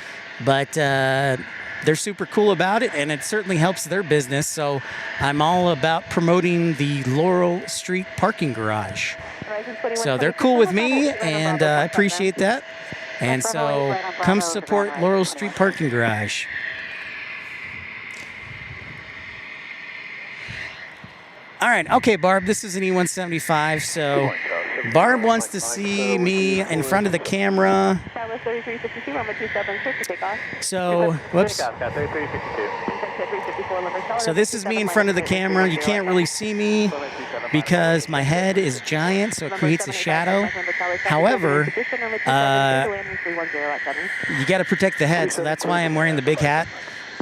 S3: but they're super cool about it, and it certainly helps their business. So I'm all about promoting the Laurel Street parking garage. So they're cool with me, and I appreciate that. And so come support Laurel Street Parking Garage. All right, okay, Barb, this is an E175, so Barb wants to see me in front of the camera. So, whoops. So this is me in front of the camera. You can't really see me because my head is giant, so it creates a shadow. However, you got to protect the head, so that's why I'm wearing the big hat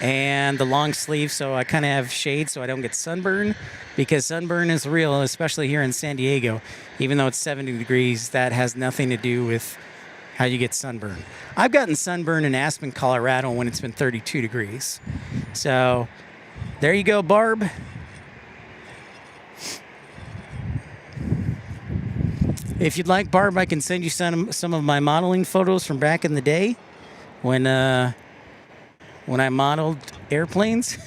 S3: and the long sleeve, so I kind of have shade so I don't get sunburn, because sunburn is real, especially here in San Diego. Even though it's 70 degrees, that has nothing to do with how you get sunburn. I've gotten sunburn in Aspen, Colorado when it's been 32 degrees. So there you go, Barb. If you'd like, Barb, I can send you some of my modeling photos from back in the day when I modeled airplanes.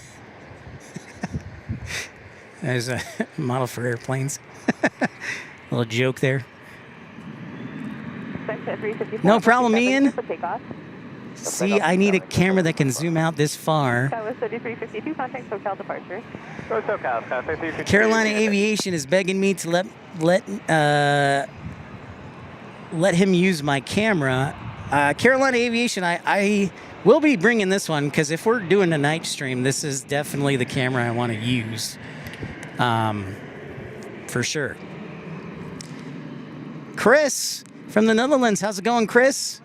S3: There's a model for airplanes. Little joke there. No problem, Ian. See, I need a camera that can zoom out this far. Carolina Aviation is begging me to let him use my camera. Carolina Aviation, I will be bringing this one, because if we're doing a night stream, this is definitely the camera I want to use. For sure. Chris from the Netherlands, how's it going, Chris?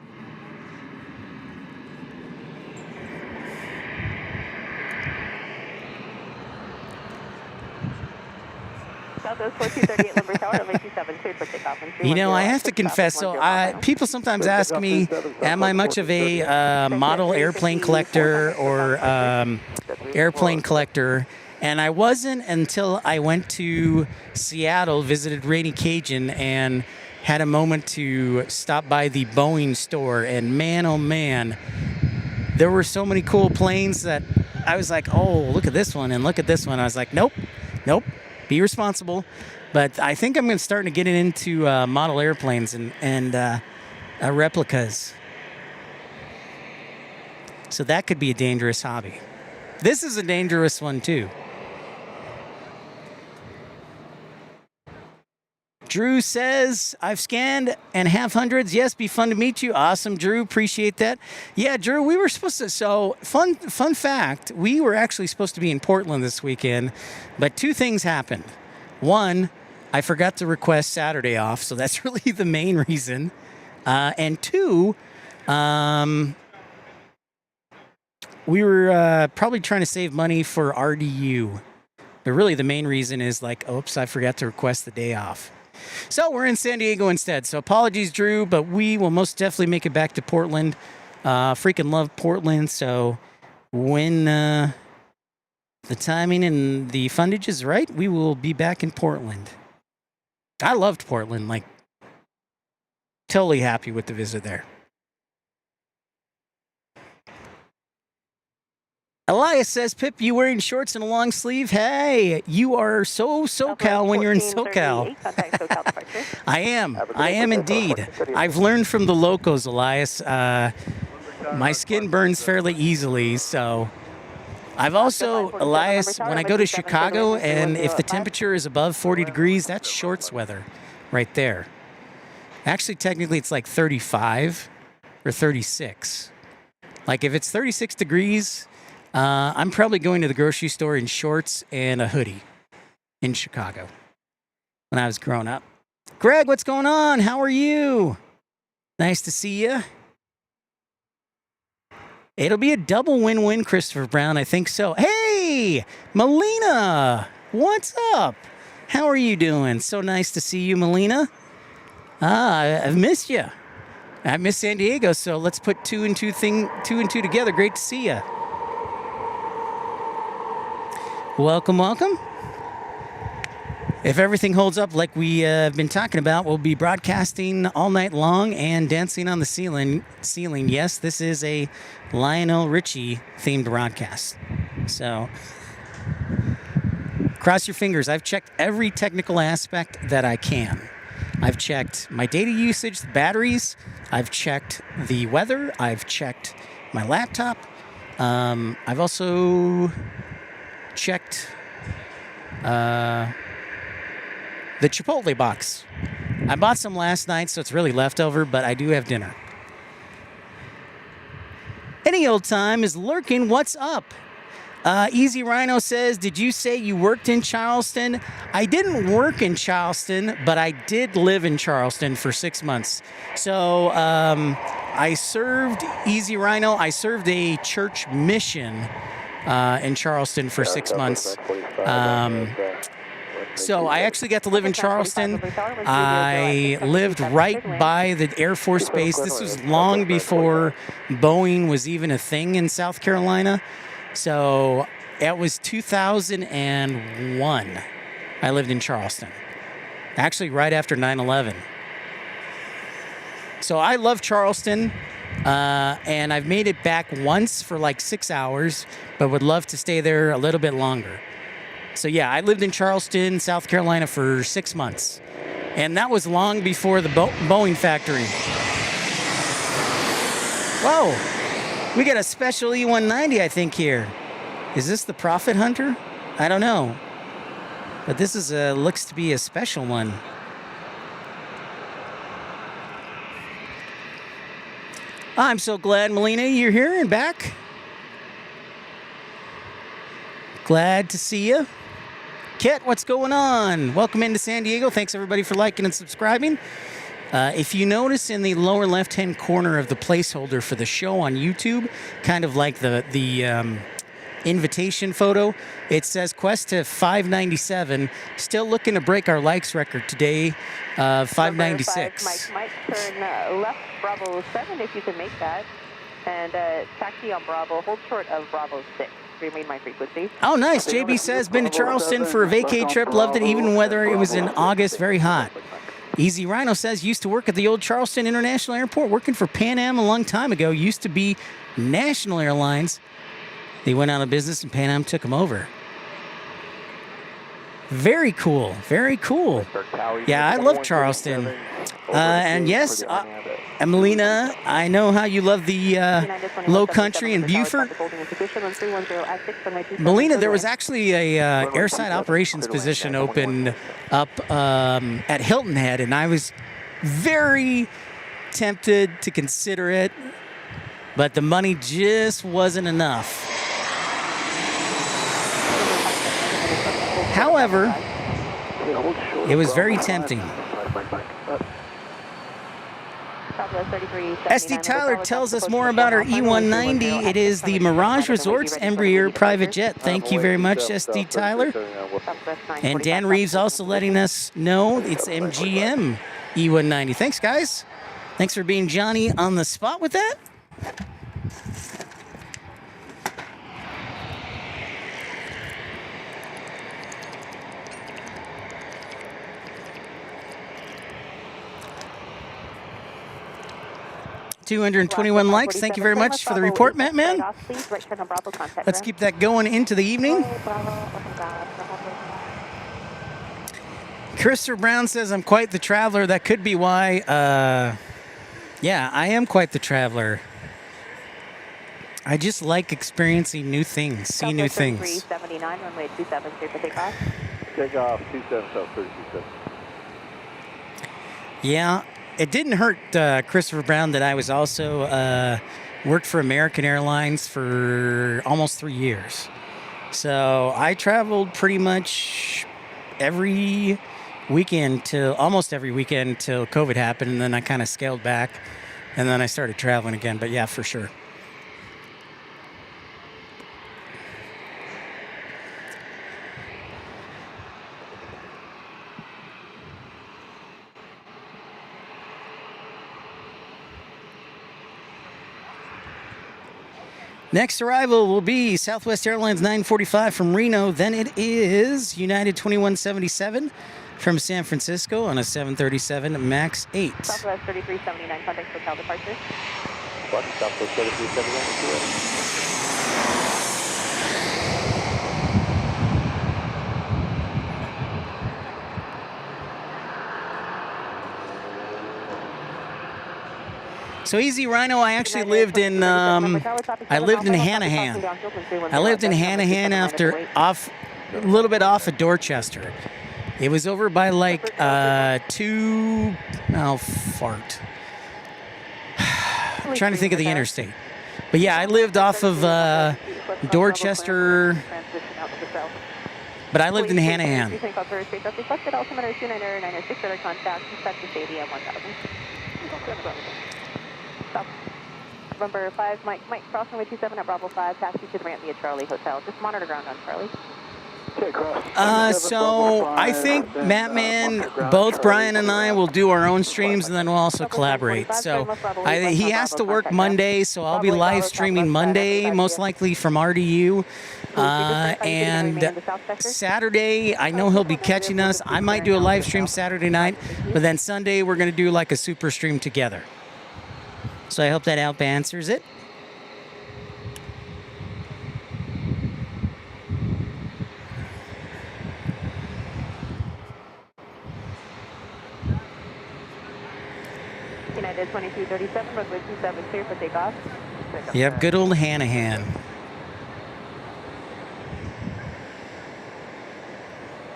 S3: You know, I have to confess, so people sometimes ask me, am I much of a model airplane collector or airplane collector? And I wasn't until I went to Seattle, visited Rainy Cajun, and had a moment to stop by the Boeing store. And man, oh man, there were so many cool planes that I was like, oh, look at this one and look at this one. I was like, nope, be responsible. But I think I'm going to start to get into model airplanes and replicas. So that could be a dangerous hobby. This is a dangerous one too. Drew says, I've scanned and have hundreds. Yes, be fun to meet you. Awesome, Drew. Appreciate that. Yeah, Drew, we were supposed to, so fun fact, we were actually supposed to be in Portland this weekend, but two things happened. One, I forgot to request Saturday off, so that's really the main reason. And two, we were probably trying to save money for RDU. But really the main reason is like, oops, I forgot to request the day off. So we're in San Diego instead. So apologies, Drew, but we will most definitely make it back to Portland. Freaking love Portland. So when the timing and the fundage is right, we will be back in Portland. I loved Portland. Like, totally happy with the visit there. Elias says, Pip, you wearing shorts and a long sleeve? Hey, you are so SoCal when you're in SoCal. I am indeed. I've learned from the locals, Elias. My skin burns fairly easily, so I've also, Elias, when I go to Chicago and if the temperature is above 40 degrees, that's shorts weather right there. Actually, technically, it's like 35 or 36. Like if it's 36 degrees, I'm probably going to the grocery store in shorts and a hoodie in Chicago when I was growing up. Greg, what's going on? How are you? Nice to see you. It'll be a double win-win, Christopher Brown. I think so. Hey, Melina, what's up? How are you doing? So nice to see you, Melina. I've missed you. I miss San Diego, so let's put two and two together. Great to see you. Welcome, welcome. If everything holds up like we have been talking about, we'll be broadcasting all night long and dancing on the ceiling. Yes, this is a Lionel Richie themed broadcast. So cross your fingers. I've checked every technical aspect that I can. I've checked my data usage, the batteries. I've checked the weather. I've checked my laptop. I've also checked the Chipotle box. I bought some last night, so it's really leftover, but I do have dinner. Any old time is lurking. What's up? Easy Rhino says, did you say you worked in Charleston? I didn't work in Charleston, but I did live in Charleston for 6 months. So I served, Easy Rhino, I served a church mission in Charleston for 6 months. So I actually got to live in Charleston. I lived right by the Air Force Base. This was long before Boeing was even a thing in South Carolina. So it was 2001. I lived in Charleston. Actually, right after 9/11. So I love Charleston. And I've made it back once for like 6 hours, but would love to stay there a little bit longer. So yeah, I lived in Charleston, South Carolina for 6 months. And that was long before the Boeing factory. Whoa, we got a special E190, I think, here. Is this the Profit Hunter? I don't know. But this is looks to be a special one. I'm so glad, Melina, you're here and back. Glad to see you. Kit, what's going on? Welcome into San Diego. Thanks, everybody, for liking and subscribing. If you notice in the lower left-hand corner of the placeholder for the show on YouTube, kind of like the invitation photo, it says Quest to 597. Still looking to break our likes record today, 596.
S7: Mike, turn left Bravo 7 if you can make that. And taxi on Bravo, hold short of Bravo 6. Remain my frequency.
S3: Oh, nice. JB says, been to Charleston for a vacay trip. Loved it even whether it was in August. Very hot. Easy Rhino says, used to work at the old Charleston International Airport, working for Pan Am a long time ago. Used to be National Airlines. They went out of business and Pan Am took them over. Very cool. Very cool. Yeah, I love Charleston. And yes, Emelina, I know how you love the low country in Beaufort. Melina, there was actually a airside operations position open up at Hilton Head, and I was very tempted to consider it, but the money just wasn't enough. However, it was very tempting. SD Tyler tells us more about our E190. It is the Mirage Resorts Embraer private jet. Thank you very much, SD Tyler. And Dan Reeves also letting us know it's MGM E190. Thanks, guys. Thanks for being Johnny on the spot with that. 221 likes. Thank you very much for the report, Matt Man. Let's keep that going into the evening. Christopher Brown says, I'm quite the traveler. That could be why. Yeah, I am quite the traveler. I just like experiencing new things, see new things.
S7: 379, runway 27, clear for takeoff.
S2: Takeoff 27, South 32.
S3: Yeah, it didn't hurt Christopher Brown that I was also worked for American Airlines for almost 3 years. So I traveled pretty much every weekend till almost every weekend till COVID happened, and then I kind of scaled back, and then I started traveling again. But yeah, for sure. Next arrival will be Southwest Airlines 945 from Reno. Then it is United 2177 from San Francisco on a 737 MAX 8.
S7: Southwest 3379, contact hotel departure.
S2: What? Southwest 3379.
S3: So Easy Rhino, I actually lived in Hanahan. I lived in Hanahan a little bit off of Dorchester. It was over by like I'm trying to think of the interstate. But yeah, I lived off of Dorchester. But I lived in Hanahan.
S7: Number 5, Mike cross runway 27 at Bravo 5, taxi to the ramp via Charlie Hotel. Just monitor ground on Charlie.
S3: So I think Matt Man, both Brian and I will do our own streams, and then we'll also collaborate. So he has to work Monday, so I'll be live streaming Monday, most likely from RDU. And Saturday, I know he'll be catching us. I might do a live stream Saturday night, but then Sunday we're going to do like a super stream together. So I hope that answers it.
S7: United 2237, runway 27, clear for takeoff.
S3: Yep, good old Hanahan.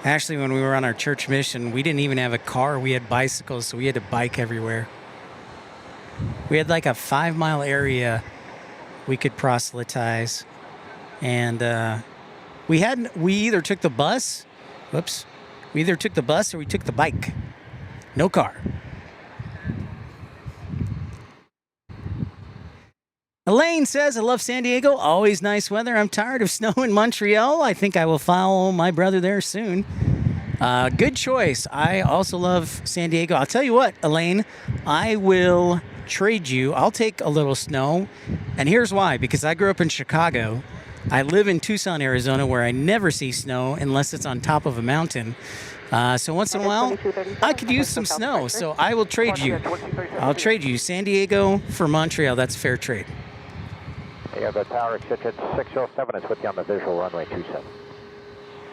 S3: Actually, when we were on our church mission, we didn't even have a car. We had bicycles, so we had to bike everywhere. We had like a 5-mile area we could proselytize, and we either took the bus. We either took the bus or we took the bike. No car. Elaine says, I love San Diego. Always nice weather. I'm tired of snow in Montreal. I think I will follow my brother there soon. Good choice. I also love San Diego. I'll tell you what, Elaine, I will trade you. I'll take a little snow. And here's why. Because I grew up in Chicago. I live in Tucson, Arizona, where I never see snow unless it's on top of a mountain. So once in a while, I could use some snow. So I will trade you. I'll trade you San Diego for Montreal. That's fair trade.
S2: You have a tower exit at 607. It's with you on the visual runway 27.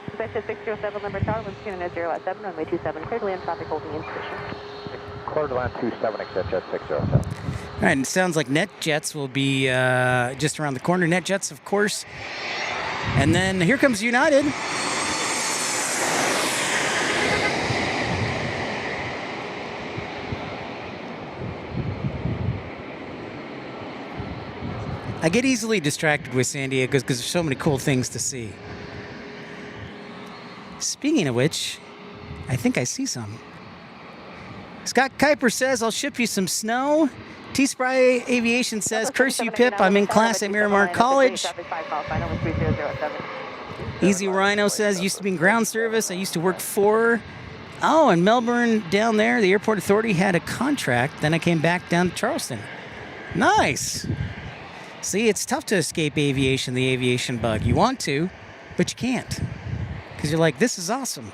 S7: Dispatch 607, number tower, wind speed at 0 7, runway 27, clear to land, traffic holding in position.
S2: Clear to land 27, accept jet 607.
S3: All right, and it sounds like NetJets will be just around the corner. NetJets, of course. And then here comes United. I get easily distracted with San Diego because there's so many cool things to see. Speaking of which, I think I see some. Scott Kuiper says, I'll ship you some snow. T-Spry Aviation says, curse you, Pip. I'm in class at Miramar College. Easy Rhino says, used to be in ground service. I used to work for... Oh, in Melbourne down there, the airport authority had a contract. Then I came back down to Charleston. Nice. See, it's tough to escape aviation, the aviation bug. You want to, but you can't. Because you're like, this is awesome.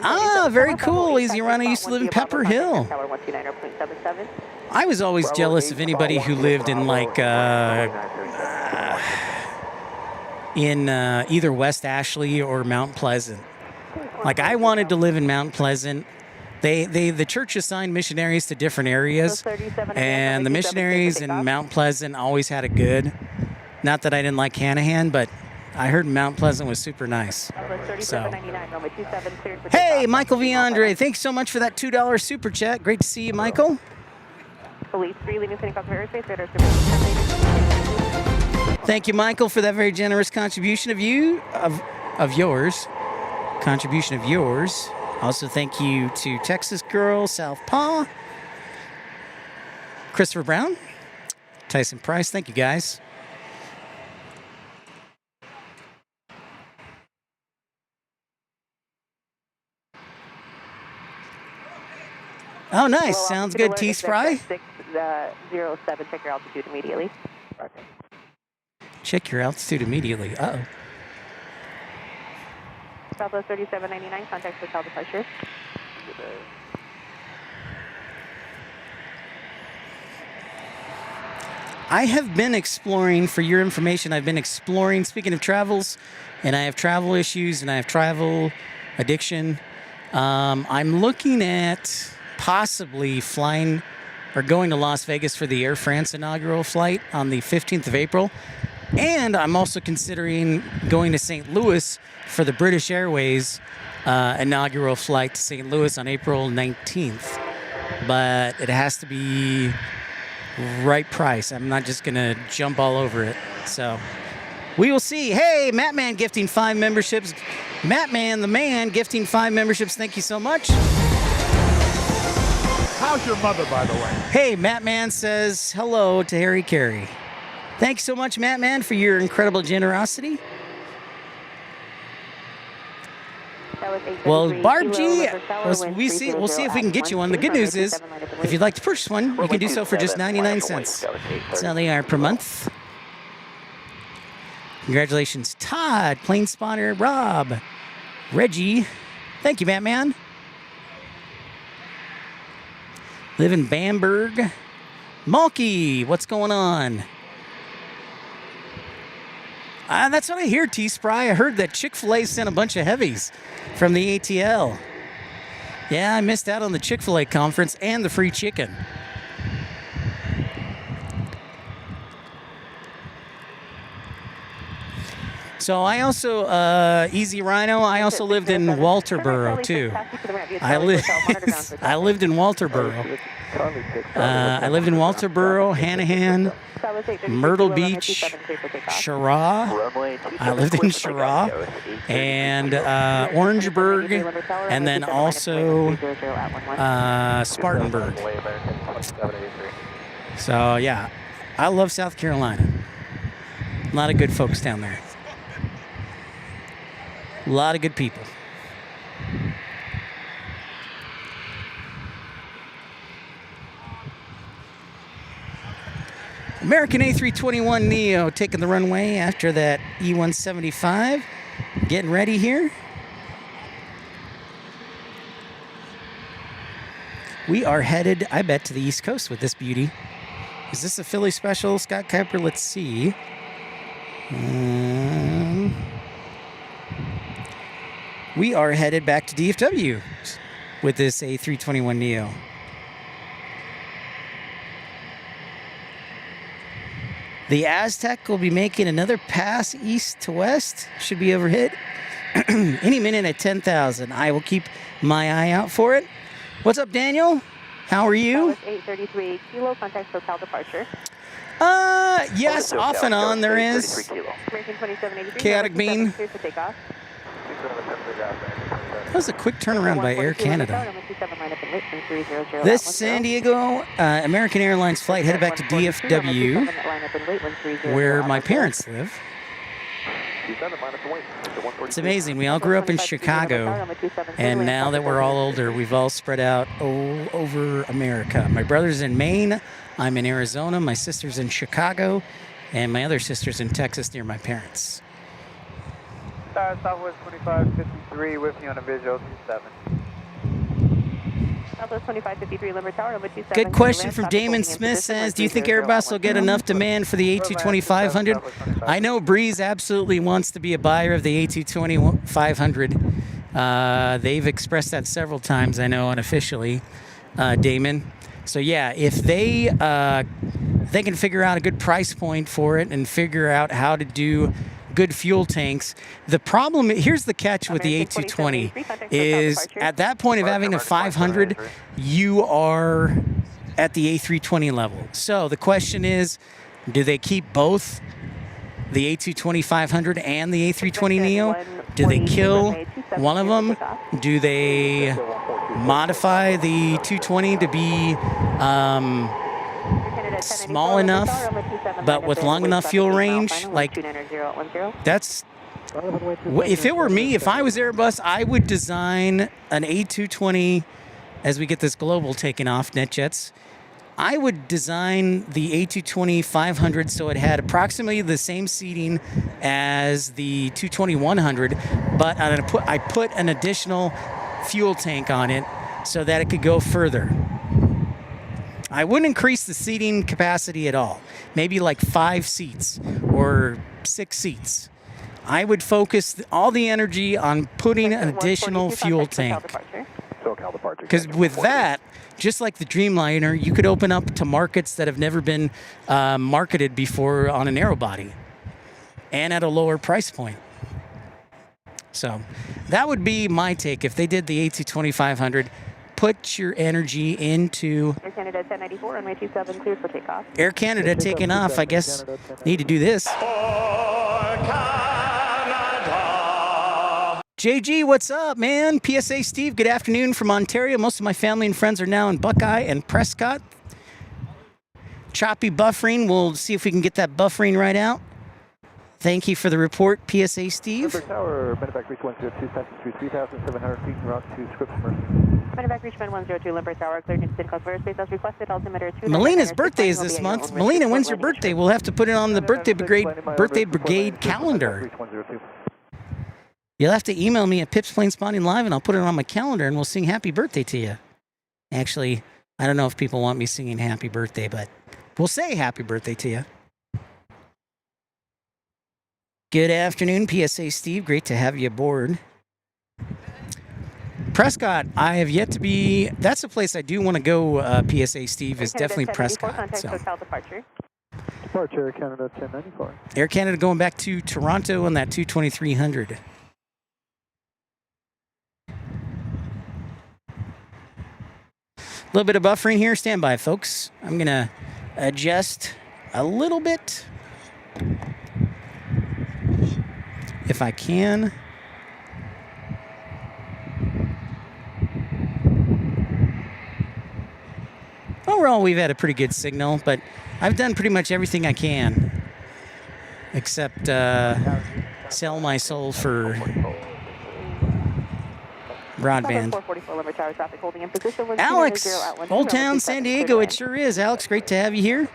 S3: Ah, very cool. Easy Run. I used to live in Pepper Hill. I was always jealous of anybody who lived in like in either West Ashley or Mount Pleasant. Like I wanted to live in Mount Pleasant. The church assigned missionaries to different areas, and the missionaries in Mount Pleasant always had it good. Not that I didn't like Hanahan, but I heard Mount Pleasant was super nice. So, hey, Michael V. Andre, thanks so much for that $2 super chat. Great to see you, Michael. Thank you, Michael, for that very generous contribution of yours. Contribution of yours. Also, thank you to Texas Girl, Southpaw, Christopher Brown, Tyson Price. Thank you, guys. Oh, nice. Sounds good, T-Spry.
S7: 607, check your altitude immediately.
S3: Check your altitude immediately. Uh-oh.
S7: Southwest 3799, contact hotel departure.
S3: I have been exploring, for your information, I've been exploring, speaking of travels, and I have travel issues, and I have travel addiction. I'm looking at possibly flying or going to Las Vegas for the Air France inaugural flight on the 15th of April. And I'm also considering going to St. Louis for the British Airways inaugural flight to St. Louis on April 19th. But it has to be right price. I'm not just going to jump all over it. So we will see. Hey, Mattman gifting 5 memberships. Mattman, the man, gifting 5 memberships. Thank you so much.
S5: How's your mother, by the way?
S3: Hey, Mattman says hello to Harry Carey. Thanks so much, Mattman, for your incredible generosity. Well, Barb G, we'll see if we can get you one. The good news is, if you'd like to purchase one, you can do so for just 99 cents. That's how they are per month. Congratulations, Todd, Plane Spotter, Rob, Reggie. Thank you, Mattman. Live in Bamberg. Malky, what's going on? That's what I hear, T-Spry. I heard that Chick-fil-A sent a bunch of heavies from the ATL. Yeah, I missed out on the Chick-fil-A conference and the free chicken. So I also, Easy Rhino, I also lived in Walterboro, too. I lived in Walterboro. I lived in Walterboro, Hanahan, Myrtle Beach, Chirac. I lived in Chirac, and Orangeburg, and then also Spartanburg. So, yeah, I love South Carolina. A lot of good folks down there. A lot of good people. American A321neo taking the runway after that E175. Getting ready here. We are headed, I bet, to the East Coast with this beauty. Is this a Philly special, Scott Kuiper? Let's see. We are headed back to DFW with this A321neo. The Aztec will be making another pass east to west. Should be overhit any minute at 10,000. I will keep my eye out for it. What's up, Daniel? How are you?
S7: 833 kilo, contact SoCal departure.
S3: Yes, off and on there is.
S7: American 2783.
S3: Chaotic Bean.
S7: Clear for takeoff.
S3: That was a quick turnaround by Air Canada. This San Diego American Airlines flight headed back to DFW, where my parents live. It's amazing. We all grew up in Chicago, and now that we're all older, we've all spread out all over America. My brother's in Maine. I'm in Arizona. My sister's in Chicago, and my other sister's in Texas near my parents.
S2: Southwest 2553 with me on a visual 27.
S7: Southwest 2553 Limber Tower, number 27.
S3: Good question from Damon Smith says, do you think Airbus will get enough demand for the A220-500? I know Breeze absolutely wants to be a buyer of the A220-500. They've expressed that several times, I know, unofficially, Damon. So yeah, if they can figure out a good price point for it and figure out how to do good fuel tanks. The problem, here's the catch with the A220, is at that point of having a 500, you are at the A320 level. So the question is, do they keep both the A220-500 and the A320neo? Do they kill one of them? Do they modify the 220 to be small enough, but with long enough fuel range? Like, that's, if it were me, if I was Airbus, I would design an A220, as we get this global taking off, NetJets, I would design the A220-500 so it had approximately the same seating as the 220-100, but I put an additional fuel tank on it so that it could go further. I wouldn't increase the seating capacity at all. Maybe like 5 seats or 6 seats. I would focus all the energy on putting an additional fuel tank. Because with that, just like the Dreamliner, you could open up to markets that have never been marketed before on a narrow body and at a lower price point. So that would be my take. If they did the A220-500, put your energy into
S7: Air Canada 1094, runway 27, cleared for takeoff.
S3: Air Canada taking off. I guess need to do this. JG, what's up, man? PSA Steve, good afternoon from Ontario. Most of my family and friends are now in Buckeye and Prescott. Choppy buffering. We'll see if we can get that buffering right out. Thank you for the report, PSA Steve.
S2: Tower, Medevac reach 102, passing through 3,700 feet en route to Scripps Mercy.
S7: Medevac reach 102, Limber Tower, cleared into Cloud Airspace as requested, altimeter 2.
S3: Melina's birthday is this month. Melina, when's your birthday? We'll have to put it on the birthday brigade calendar. You'll have to email me at pipsplanespottinglive and I'll put it on my calendar and we'll sing happy birthday to you. Actually, I don't know if people want me singing happy birthday, but we'll say happy birthday to you. Good afternoon, PSA Steve. Great to have you aboard. Prescott, I have yet to be... That's a place I do want to go, PSA Steve, is definitely Prescott. So.
S2: Departure Air Canada 1094.
S3: Air Canada going back to Toronto on that 22300. A little bit of buffering here. Stand by, folks. I'm going to adjust a little bit, if I can. Overall, we've had a pretty good signal, but I've done pretty much everything I can, except sell my soul for broadband. Alex, Old Town San Diego, it sure is. Alex, great to have you here.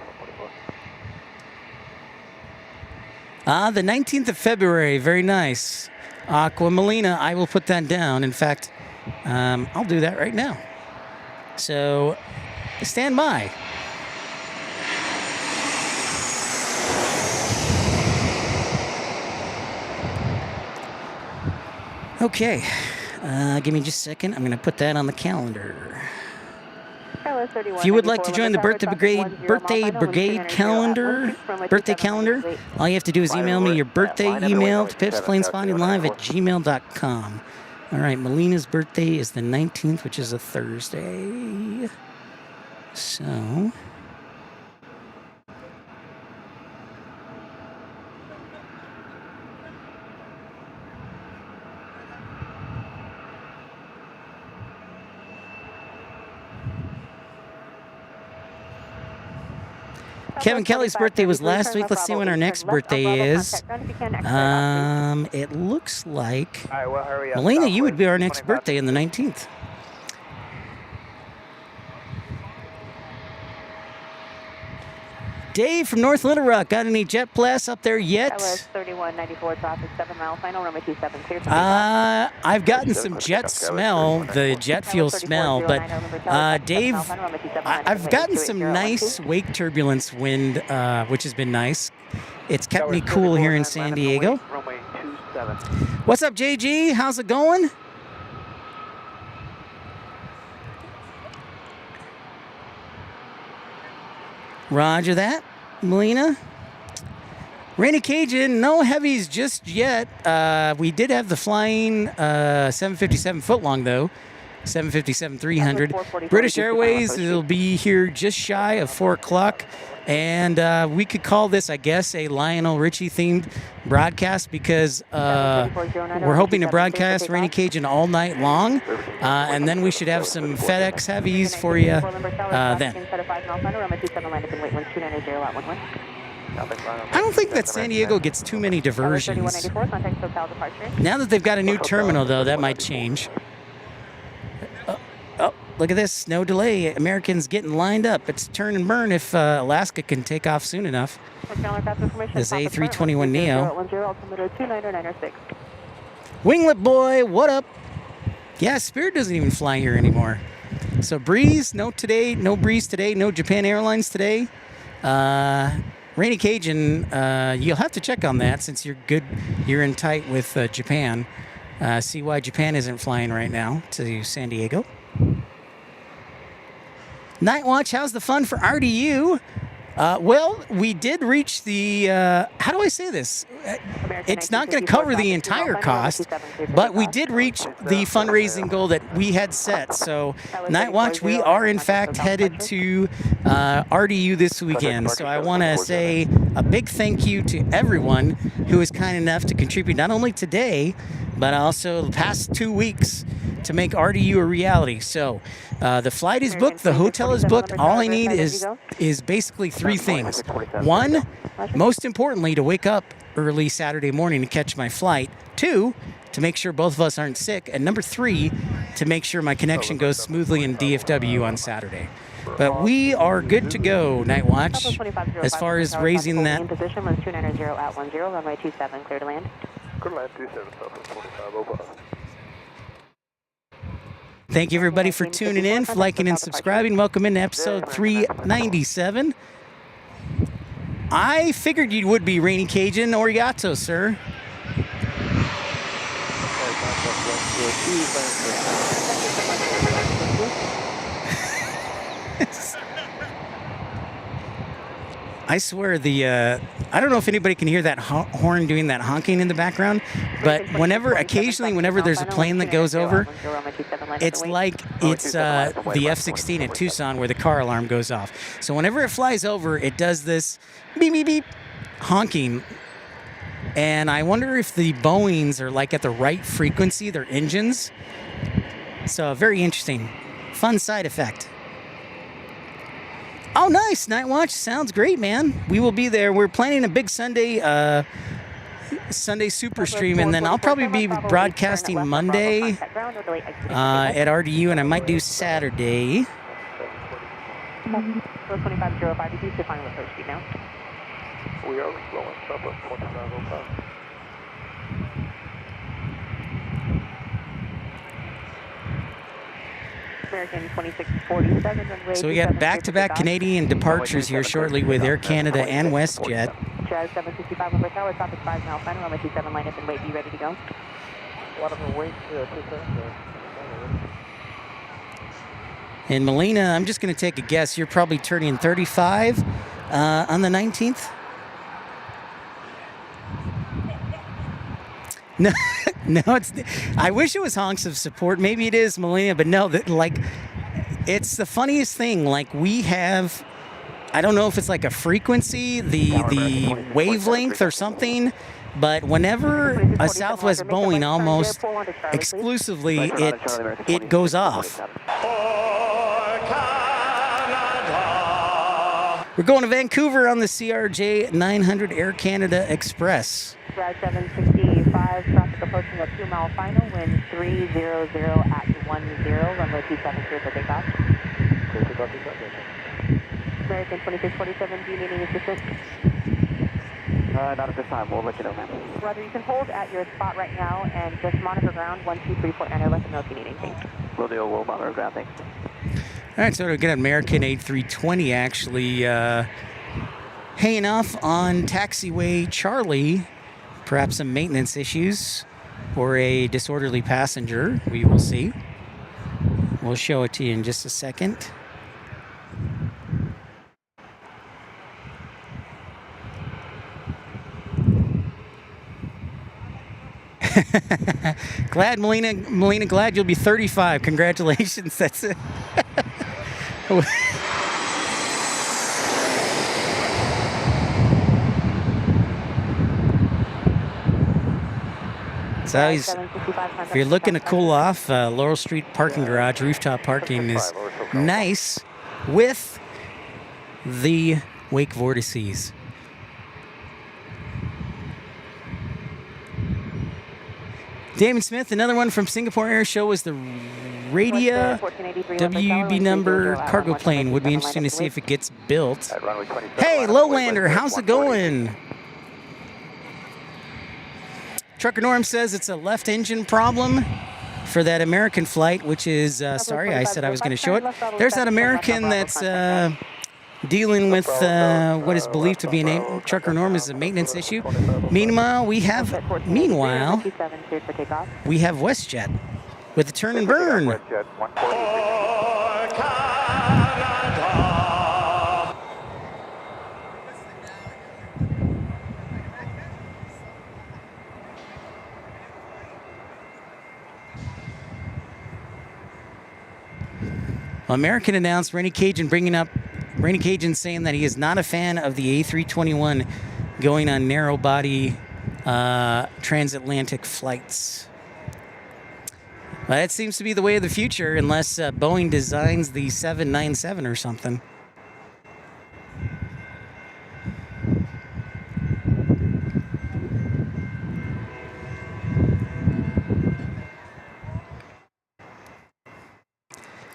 S3: The 19th of February, very nice. Aqua Melina, I will put that down. In fact, I'll do that right now. So, stand by. Okay, give me just a second. I'm going to put that on the calendar. If you would like to join the birthday brigade calendar, all you have to do is email me your birthday email to pipsplanespottinglive@gmail.com. All right, Melina's birthday is the 19th, which is a Thursday. So... Kevin Kelly's birthday was last week. Let's see when our next birthday is. It looks like...
S2: All right, well, hurry up.
S3: Melina, you would be our next birthday on the 19th. Dave from North Little Rock, got any jet blasts up there yet?
S7: LS 3194 traffic, 7 mile final, runway 27 clear.
S3: I've gotten some jet smell, the jet fuel smell, but Dave, I've gotten some nice wake turbulence wind, which has been nice. It's kept me cool here in San Diego.
S2: Runway 27.
S3: What's up, JG? How's it going? Roger that, Melina. Rainy Cajun, no heavies just yet. We did have the flying 757 footlong, though. 757-300. British Airways, it'll be here just shy of 4 o'clock. And we could call this, I guess, a Lionel Richie-themed broadcast because we're hoping to broadcast Rainy Cajun all night long. And then we should have some FedEx heavies for you then. I don't think that San Diego gets too many diversions. Now that they've got a new terminal, though, that might change. Oh, look at this. No delay. Americans getting lined up. It's turn and burn if Alaska can take off soon enough. This A321neo. Winglet boy, what up? Yeah, Spirit doesn't even fly here anymore. So Breeze, no today. No Breeze today. No Japan Airlines today. Rainy Cajun, you'll have to check on that since you're good. You're in tight with Japan. See why Japan isn't flying right now to San Diego. Night Watch, how's the fun for RDU? Well, we did reach the, how do I say this? It's not going to cover the entire cost, but we did reach the fundraising goal that we had set. So, Night Watch, we are in fact headed to RDU this weekend. So I want to say a big thank you to everyone who is kind enough to contribute not only today, but also the past 2 weeks to make RDU a reality. So the flight is booked, the hotel is booked. All I need is basically 3 things. 1, most importantly, to wake up early Saturday morning to catch my flight. 2, to make sure both of us aren't sick. And number 3, to make sure my connection goes smoothly in DFW on Saturday. But we are good to go, Night Watch, as far as raising that. Thank you, everybody, for tuning in, for liking and subscribing. Welcome into episode 397. I figured you would be Rainy Cajun. Origato, sir. I swear I don't know if anybody can hear that horn doing that honking in the background, but occasionally whenever there's a plane that goes over, it's like it's the F-16 at Tucson where the car alarm goes off. So whenever it flies over, it does this beep, beep, beep honking. And I wonder if the Boeings are like at the right frequency, their engines. So very interesting. Fun side effect. Oh, nice. Night Watch. Sounds great, man. We will be there. We're planning a big Sunday super stream, and then I'll probably be broadcasting Monday at RDU, and I might do Saturday.
S7: 2505, did you define what first speed now?
S2: We are rolling up at 2505.
S7: American 2647.
S3: So we got back-to-back Canadian departures here shortly with Air Canada and WestJet.
S7: Jazz 765 over tower, top is 5 mile final, runway 27, line up and wait, be ready to go.
S3: And Melina, I'm just going to take a guess. You're probably turning 35 on the 19th? No, no, it's. I wish it was honks of support. Maybe it is, Melina, but no. Like, it's the funniest thing. Like, we have. I don't know if it's like a frequency, the wavelength or something, but whenever a Southwest Boeing almost exclusively it goes off. We're going to Vancouver on the CRJ 900 Air Canada Express.
S7: Route 765, traffic approaching a 2-mile final, wind 300 at 10, runway 27 clear for takeoff. American 2647, do you need any assistance?
S4: Not at this time. We'll let you know, ma'am.
S7: Roger, you can hold at your spot right now and just monitor ground 12349. Let them know if you need anything.
S4: We'll do. We'll monitor ground. Thanks.
S3: All right, so we're going to American A320 actually hanging off on taxiway Charlie. Perhaps some maintenance issues or a disorderly passenger. We will see. We'll show it to you in just a second. Glad, Melina, glad you'll be 35. Congratulations. That's it. So if you're looking to cool off, Laurel Street parking garage, rooftop parking is nice with the wake vortices. Damon Smith, another one from Singapore Air Show, was the Radia WB number cargo plane. Would be interesting to see if it gets built. Hey, Lowlander, how's it going? Trucker Norm says it's a left engine problem for that American flight, which is, sorry, I said I was going to show it. There's that American that's dealing with what is believed to be a Trucker Norm is a maintenance issue. Meanwhile, we have WestJet with the turn and burn. American announced Rennie Cajun saying that he is not a fan of the A321 going on narrow-body transatlantic flights. Well, that seems to be the way of the future, unless Boeing designs the 797 or something.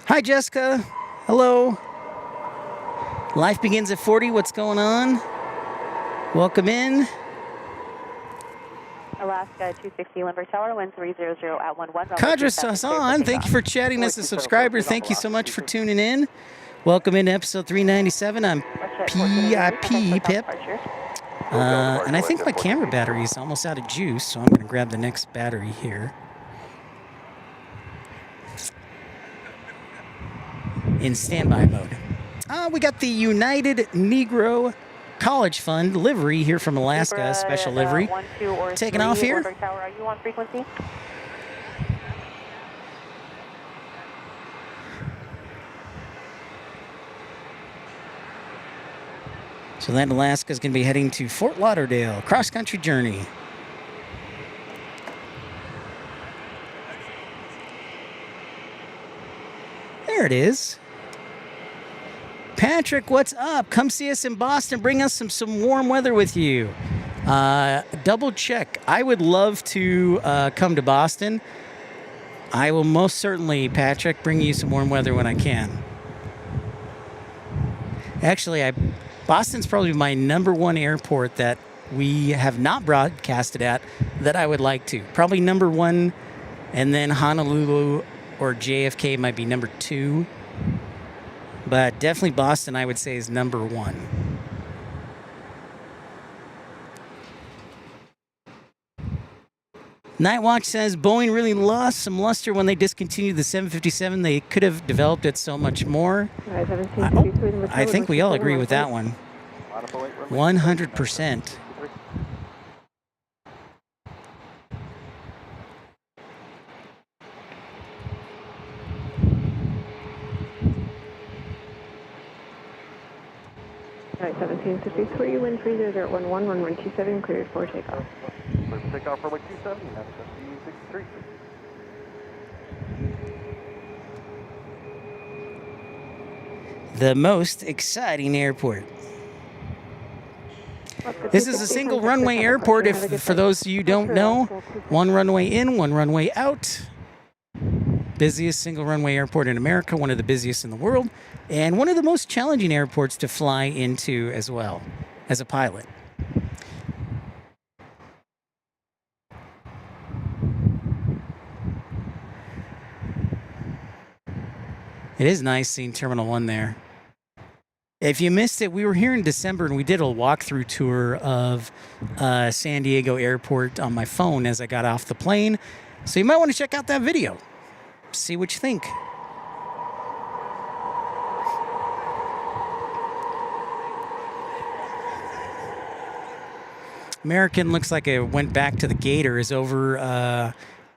S3: Hi, Jessica. Hello. Life begins at 40. What's going on? Welcome in.
S7: Alaska 260 Lindbergh Tower, wind 300 at 11.
S3: Kadra Hassan, thank you for chatting as a subscriber. Thank you so much for tuning in. Welcome into episode 397. I'm PIP Pip. And I think my camera battery is almost out of juice, so I'm going to grab the next battery here. In standby mode. We got the United Negro College Fund livery here from Alaska, special livery.
S7: 1, 2, or
S3: taking
S7: 3,
S3: off here.
S7: Tower, are you on frequency?
S3: So that Alaska is going to be heading to Fort Lauderdale, cross-country journey. There it is. Patrick, what's up? Come see us in Boston. Bring us some warm weather with you. Double check. I would love to come to Boston. I will most certainly, Patrick, bring you some warm weather when I can. Actually, Boston's probably my #1 airport that we have not broadcasted at that I would like to. Probably #1, and then Honolulu or JFK might be #2. But definitely Boston, I would say, is #1. Night Watch says Boeing really lost some luster when they discontinued the 757. They could have developed it so much more. I think we all agree with that one. 100%.
S7: Alright, 1753, wind 3011, runway 27, cleared for takeoff.
S2: Clear for takeoff, runway 27, you have 1763.
S3: The most exciting airport. This is a single runway airport, if for those of you who don't know. One runway in, one runway out. Busiest single runway airport in America, one of the busiest in the world, and one of the most challenging airports to fly into as well, as a pilot. It is nice seeing Terminal 1 there. If you missed it, we were here in December and we did a walkthrough tour of San Diego Airport on my phone as I got off the plane. So you might want to check out that video. See what you think. American looks like it went back to the gate or is over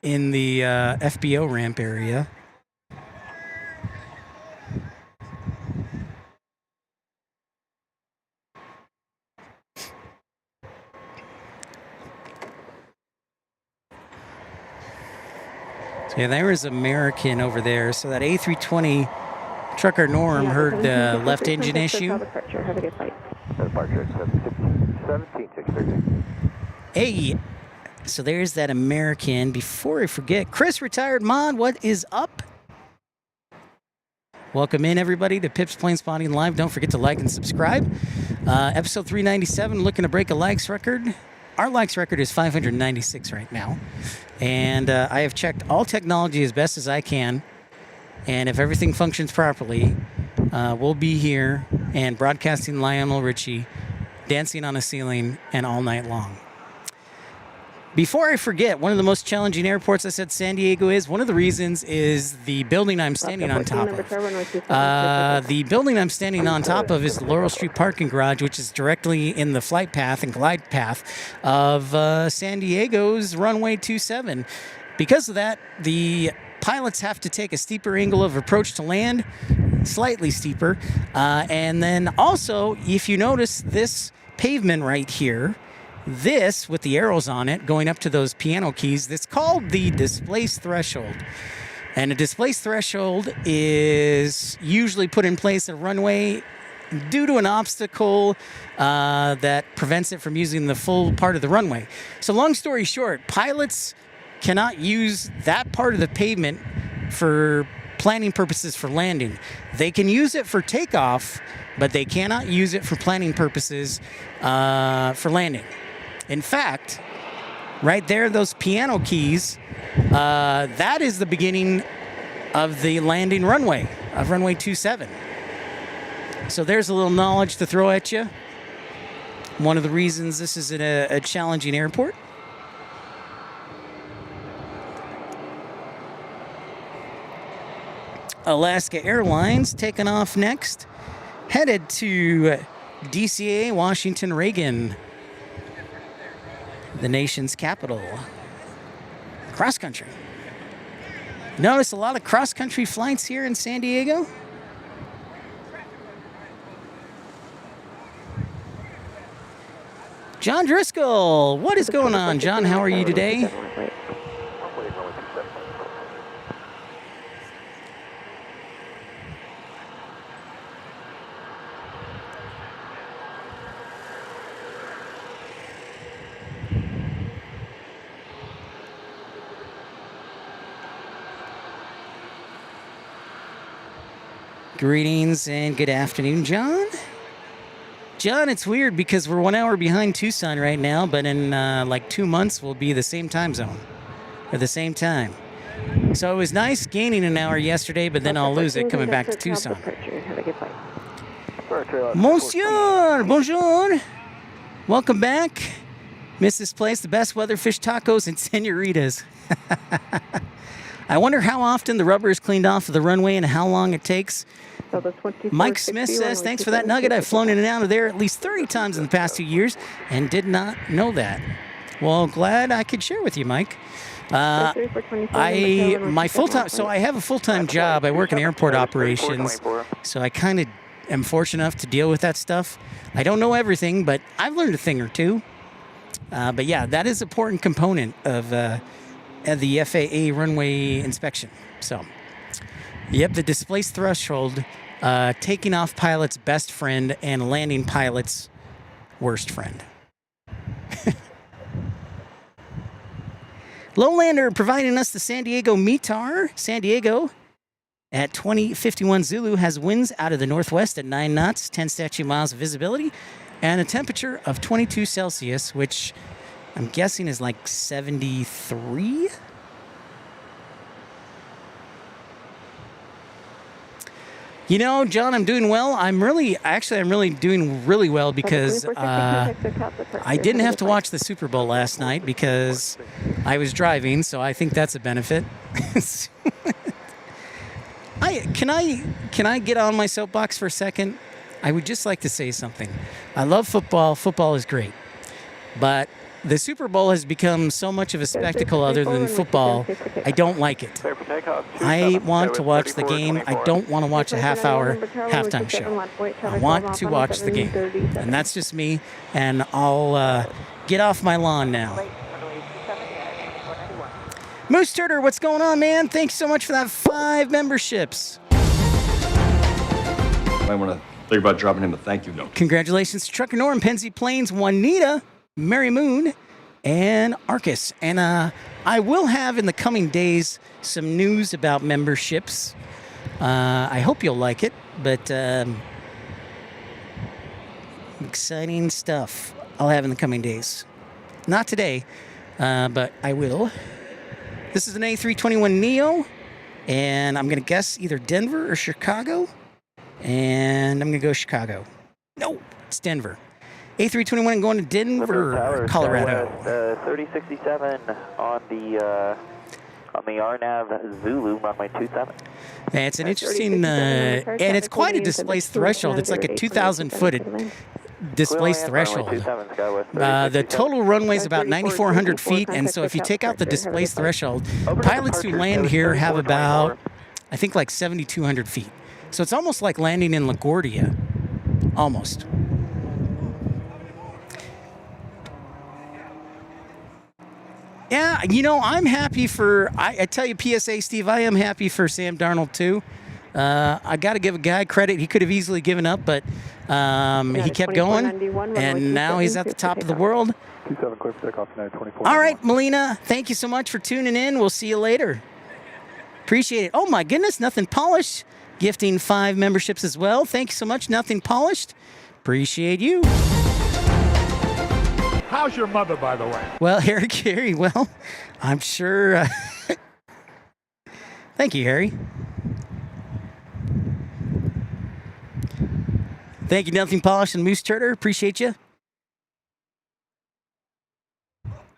S3: in the FBO ramp area. So yeah, there was American over there. So that A320 trucker Norm heard the left engine issue.
S7: Have a good flight.
S2: Departure 17633.
S3: Hey, so there's that American. Before I forget, Chris Retired Mod, what is up? Welcome in, everybody, to Pip's Planespotting Live. Don't forget to like and subscribe. Episode 397, looking to break a likes record. Our likes record is 596 right now. And I have checked all technology as best as I can. And if everything functions properly, we'll be here and broadcasting Lionel Richie, dancing on a ceiling, and all night long. Before I forget, one of the most challenging airports I said San Diego is, one of the reasons is the building I'm standing on top of. The building I'm standing on top of is the Laurel Street Parking Garage, which is directly in the flight path and glide path of San Diego's runway 27. Because of that, the pilots have to take a steeper angle of approach to land, slightly steeper. And then also, if you notice this pavement right here, this, with the arrows on it, going up to those piano keys, that's called the displaced threshold. And a displaced threshold is usually put in place at a runway due to an obstacle that prevents it from using the full part of the runway. So long story short, pilots cannot use that part of the pavement for planning purposes for landing. They can use it for takeoff, but they cannot use it for planning purposes for landing. In fact, right there, those piano keys, that is the beginning of the landing runway, of runway 27. So there's a little knowledge to throw at you. One of the reasons this is a challenging airport. Alaska Airlines taking off next, headed to DCA, Washington, Reagan, the nation's capital. Cross country. Notice a lot of cross country flights here in San Diego. John Driscoll, what is going on? John, how are you today? Greetings and good afternoon, John. John, it's weird because we're 1 hour behind Tucson right now, but in like 2 months we'll be the same time zone, or the same time. So it was nice gaining an hour yesterday, but then I'll lose it coming back to Tucson. Monsieur, bonjour. Welcome back. Miss this place, the best weather, fish tacos, and senoritas. I wonder how often the rubber is cleaned off of the runway and how long it takes. Mike Smith says, thanks for that nugget. I've flown in and out of there at least 30 times in the past 2 years and did not know that. Well, glad I could share with you, Mike. My full-time, so I have a full-time job. I work in airport operations, so I kind of am fortunate enough to deal with that stuff. I don't know everything, but I've learned a thing or two. But yeah, that is an important component of the FAA runway inspection. So, yep, the displaced threshold, taking off pilot's best friend and landing pilot's worst friend. Lowlander providing us the San Diego METAR. San Diego at 2051 Zulu has winds out of the northwest at 9 knots, 10 statute miles of visibility, and a temperature of 22 Celsius, which I'm guessing is like 73? You know, John, I'm doing well. I'm really doing really well because I didn't have to watch the Super Bowl last night because I was driving, so I think that's a benefit. Can I get on my soapbox for a second? I would just like to say something. I love football. Football is great. But the Super Bowl has become so much of a spectacle other than football. I don't like it. I want to watch the game. I don't want to watch a half-hour halftime show. I want to watch the game. And that's just me. And I'll get off my lawn now. Moose Turner, what's going on, man? Thanks so much for that 5 memberships.
S6: I want to think about dropping him a thank you note.
S3: Congratulations to Trucker Norm, Pennsy Plains, Juanita, Mary Moon, and Arcus. And I will have in the coming days some news about memberships. I hope you'll like it, but exciting stuff I'll have in the coming days. Not today, but I will. This is an A321neo, and I'm going to guess either Denver or Chicago, and I'm going to go Chicago. No, it's Denver. A321 going to Denver, Colorado.
S4: 3067 on the RNAV Zulu runway 27.
S3: It's an interesting, and it's quite a displaced threshold. It's like a 2,000-foot displaced threshold. The total runway is about 9,400 feet, and so if you take out the displaced threshold, pilots who land here have about, I think, like 7,200 feet. So it's almost like landing in LaGuardia, almost. Yeah, you know, I'm happy for, I tell you, PSA, Steve, I am happy for Sam Darnold, too. I got to give a guy credit. He could have easily given up, but he kept going, and now he's at the top of the world.
S2: 27 clear for takeoff tonight, 24.
S3: All right, Melina, thank you so much for tuning in. We'll see you later. Appreciate it. Oh, my goodness, Nothing Polished, gifting 5 memberships as well. Thank you so much, Nothing Polished. Appreciate you.
S5: How's your mother, by the way?
S3: Well, Harry, well, I'm sure. Thank you, Harry. Thank you, Nothing Polished and Moose Turner. Appreciate you.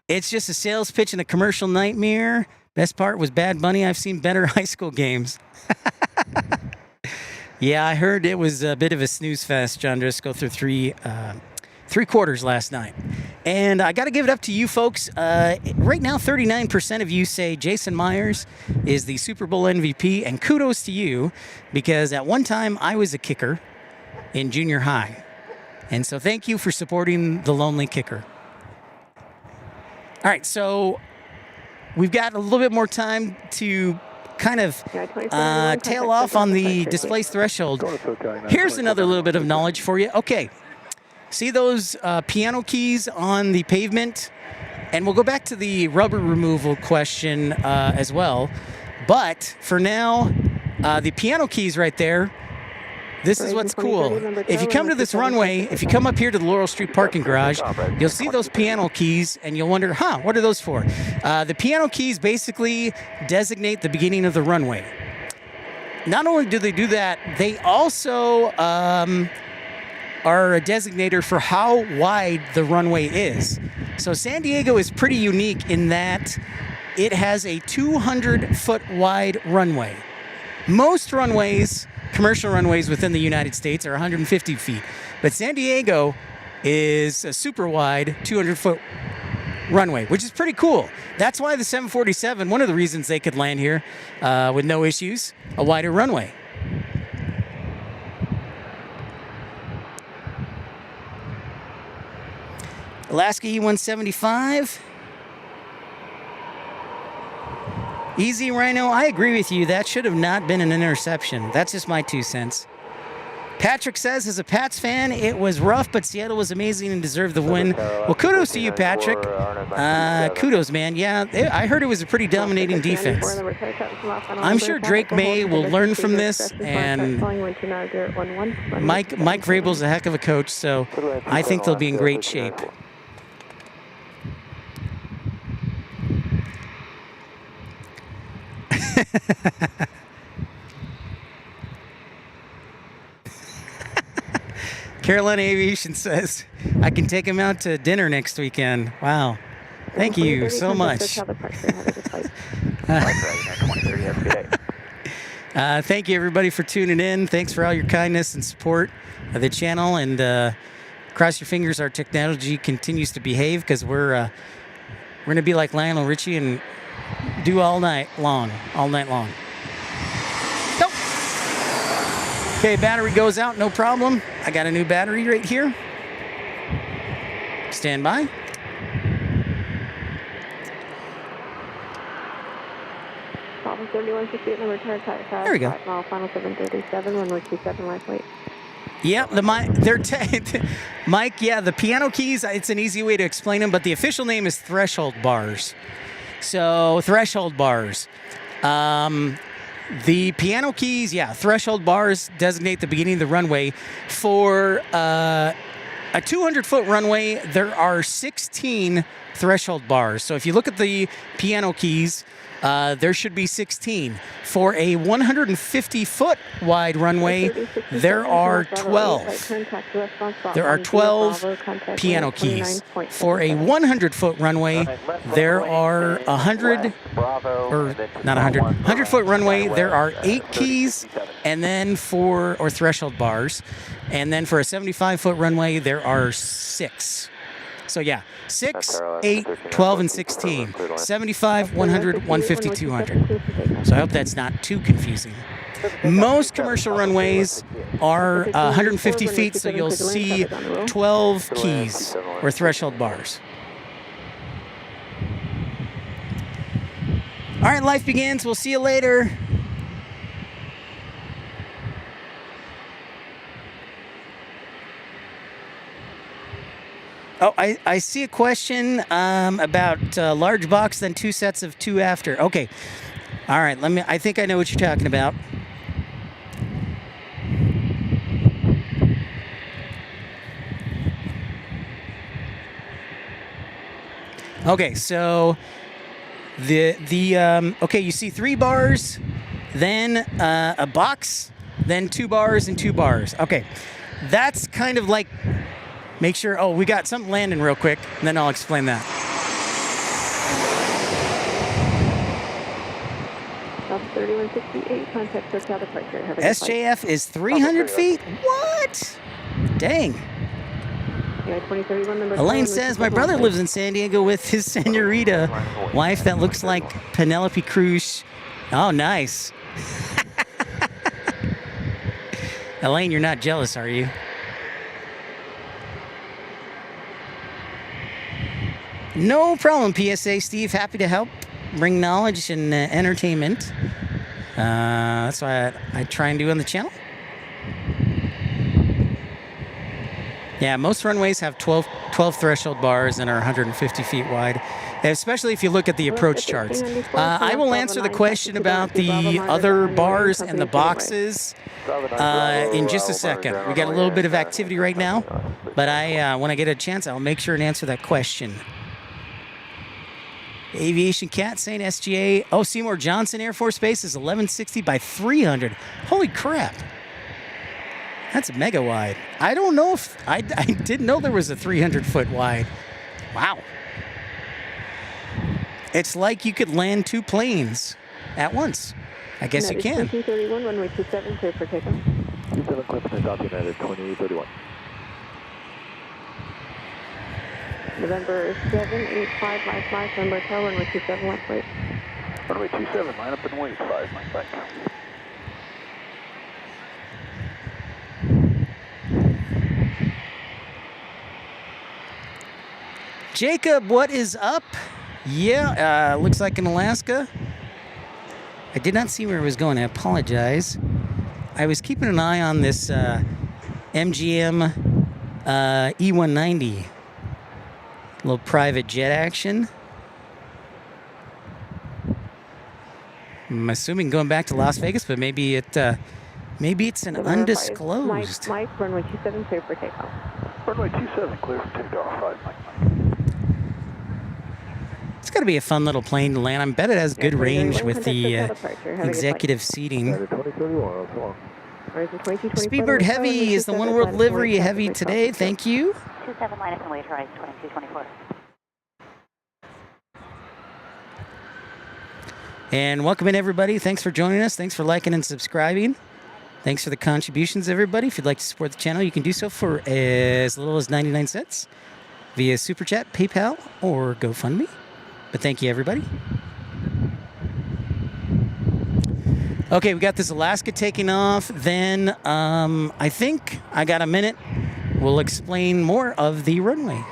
S3: It's just a sales pitch and a commercial nightmare. Best part was Bad Bunny. I've seen better high school games. Yeah, I heard it was a bit of a snooze fest, John Driscoll, through three quarters last night. And I got to give it up to you folks. Right now, 39% of you say Jason Myers is the Super Bowl MVP, and kudos to you, because at one time I was a kicker in junior high. And so thank you for supporting the lonely kicker. All right, so we've got a little bit more time to kind of tail off on the displaced threshold. Here's another little bit of knowledge for you. Okay. See those piano keys on the pavement? And we'll go back to the rubber removal question as well. But for now, the piano keys right there, this is what's cool. If you come to this runway, if you come up here to the Laurel Street parking garage, you'll see those piano keys, and you'll wonder, what are those for? The piano keys basically designate the beginning of the runway. Not only do they do that, they also are a designator for how wide the runway is. So San Diego is pretty unique in that it has a 200-foot wide runway. Most runways, commercial runways within the United States, are 150 feet. But San Diego is a super wide 200-foot runway, which is pretty cool. That's why the 747, one of the reasons they could land here with no issues, a wider runway. Alaska E-175. Easy, Rhino. I agree with you. That should have not been an interception. That's just my 2 cents. Patrick says, as a Pats fan, it was rough, but Seattle was amazing and deserved the win. Well, kudos to you, Patrick. Kudos, man. Yeah, I heard it was a pretty dominating defense. I'm sure Drake May will learn from this, and Mike Vrabel's a heck of a coach, so I think they'll be in great shape. Carolina Aviation says, I can take him out to dinner next weekend. Wow. Thank you so much. Thank you, everybody, for tuning in. Thanks for all your kindness and support of the channel. And cross your fingers our technology continues to behave, because we're going to be like Lionel Richie and do all night long. Nope. Okay, battery goes out, no problem. I got a new battery right here. Stand by. There we go.
S7: Final 737, runway 27, last wait.
S3: Yep, Mike, yeah, the piano keys, it's an easy way to explain them, but the official name is threshold bars. So, threshold bars. The piano keys, yeah, threshold bars designate the beginning of the runway. For a 200-foot runway, there are 16 threshold bars. So if you look at the piano keys, there should be 16. For a 150-foot wide runway, there are 12. There are 12 piano keys. For a 100-foot runway, there are 100, or not 100, 100-foot runway, there are 8 keys, and then or threshold bars. And then for a 75-foot runway, there are 6. So yeah, 6, 8, 12, and 16. 75, 100, 150, 200. So I hope that's not too confusing. Most commercial runways are 150 feet, so you'll see 12 keys or threshold bars. All right, life begins. We'll see you later. Oh, I see a question about large box, then 2 sets of 2 after. Okay. All right. I think I know what you're talking about. Okay, so okay, you see 3 bars, then a box, then 2 bars and 2 bars. Okay. That's kind of like, make sure, oh, we got something landing real quick, and then I'll explain that.
S7: South 3168, contact SoCal departure.
S3: SJF is 300 feet? What? Dang. Elaine says, my brother lives in San Diego with his senorita wife that looks like Penelope Cruz. Oh, nice. Elaine, you're not jealous, are you? No problem, PSA Steve. Happy to help bring knowledge and entertainment. That's why I try and do on the channel. Yeah, most runways have 12 threshold bars and are 150 feet wide, especially if you look at the approach charts. I will answer the question about the other bars and the boxes in just a second. We got a little bit of activity right now, but when I get a chance, I'll make sure and answer that question. Aviation Cat saying SGA. Oh, Seymour Johnson Air Force Base is 1160 by 300. Holy crap. That's mega wide. I don't know if I didn't know there was a 300-foot wide. Wow. It's like you could land 2 planes at once. I guess you can.
S7: 2031, runway 27, clear for takeoff.
S1: 27 clear for takeoff, United 2031.
S7: November 785, line flight, November Hotel, runway 27, left wait.
S2: Runway 27, line up and wait, 5 line back.
S3: Jacob, what is up? Yeah, looks like in Alaska. I did not see where it was going. I apologize. I was keeping an eye on this MGM E190. Little private jet action. I'm assuming going back to Las Vegas, but maybe it's an undisclosed.
S7: Mike, runway 27, clear for takeoff.
S2: Runway 27, clear for takeoff, 5 Mike.
S3: It's got to be a fun little plane to land. I bet it has good range with the executive seating. Speedbird Heavy is the One World Livery Heavy today. Thank you.
S9: 27 line up and wait, horizon 2224.
S3: And welcome in, everybody. Thanks for joining us. Thanks for liking and subscribing. Thanks for the contributions, everybody. If you'd like to support the channel, you can do so for as little as 99 cents via Super Chat, PayPal, or GoFundMe. But thank you, everybody. Okay, we got this Alaska taking off. Then I think I got a minute. We'll explain more of the runway.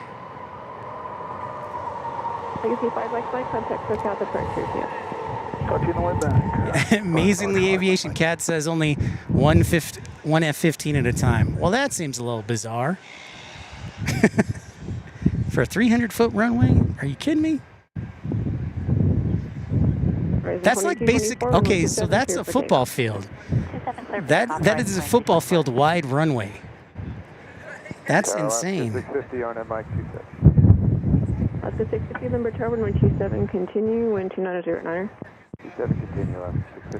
S7: Legacy 5 like flight, contact SoCal departures, yeah.
S2: Talk to you on the way back.
S3: Amazingly, Aviation Cat says only one F-15 at a time. Well, that seems a little bizarre. For a 300-foot runway? Are you kidding me? That's like basic. Okay, so that's a football field. That is a football field wide runway. That's insane.
S1: 650 on MI 26.
S7: Alaska 650, number tower, runway 27, continue, wind 2909.
S1: 27 continue, 650.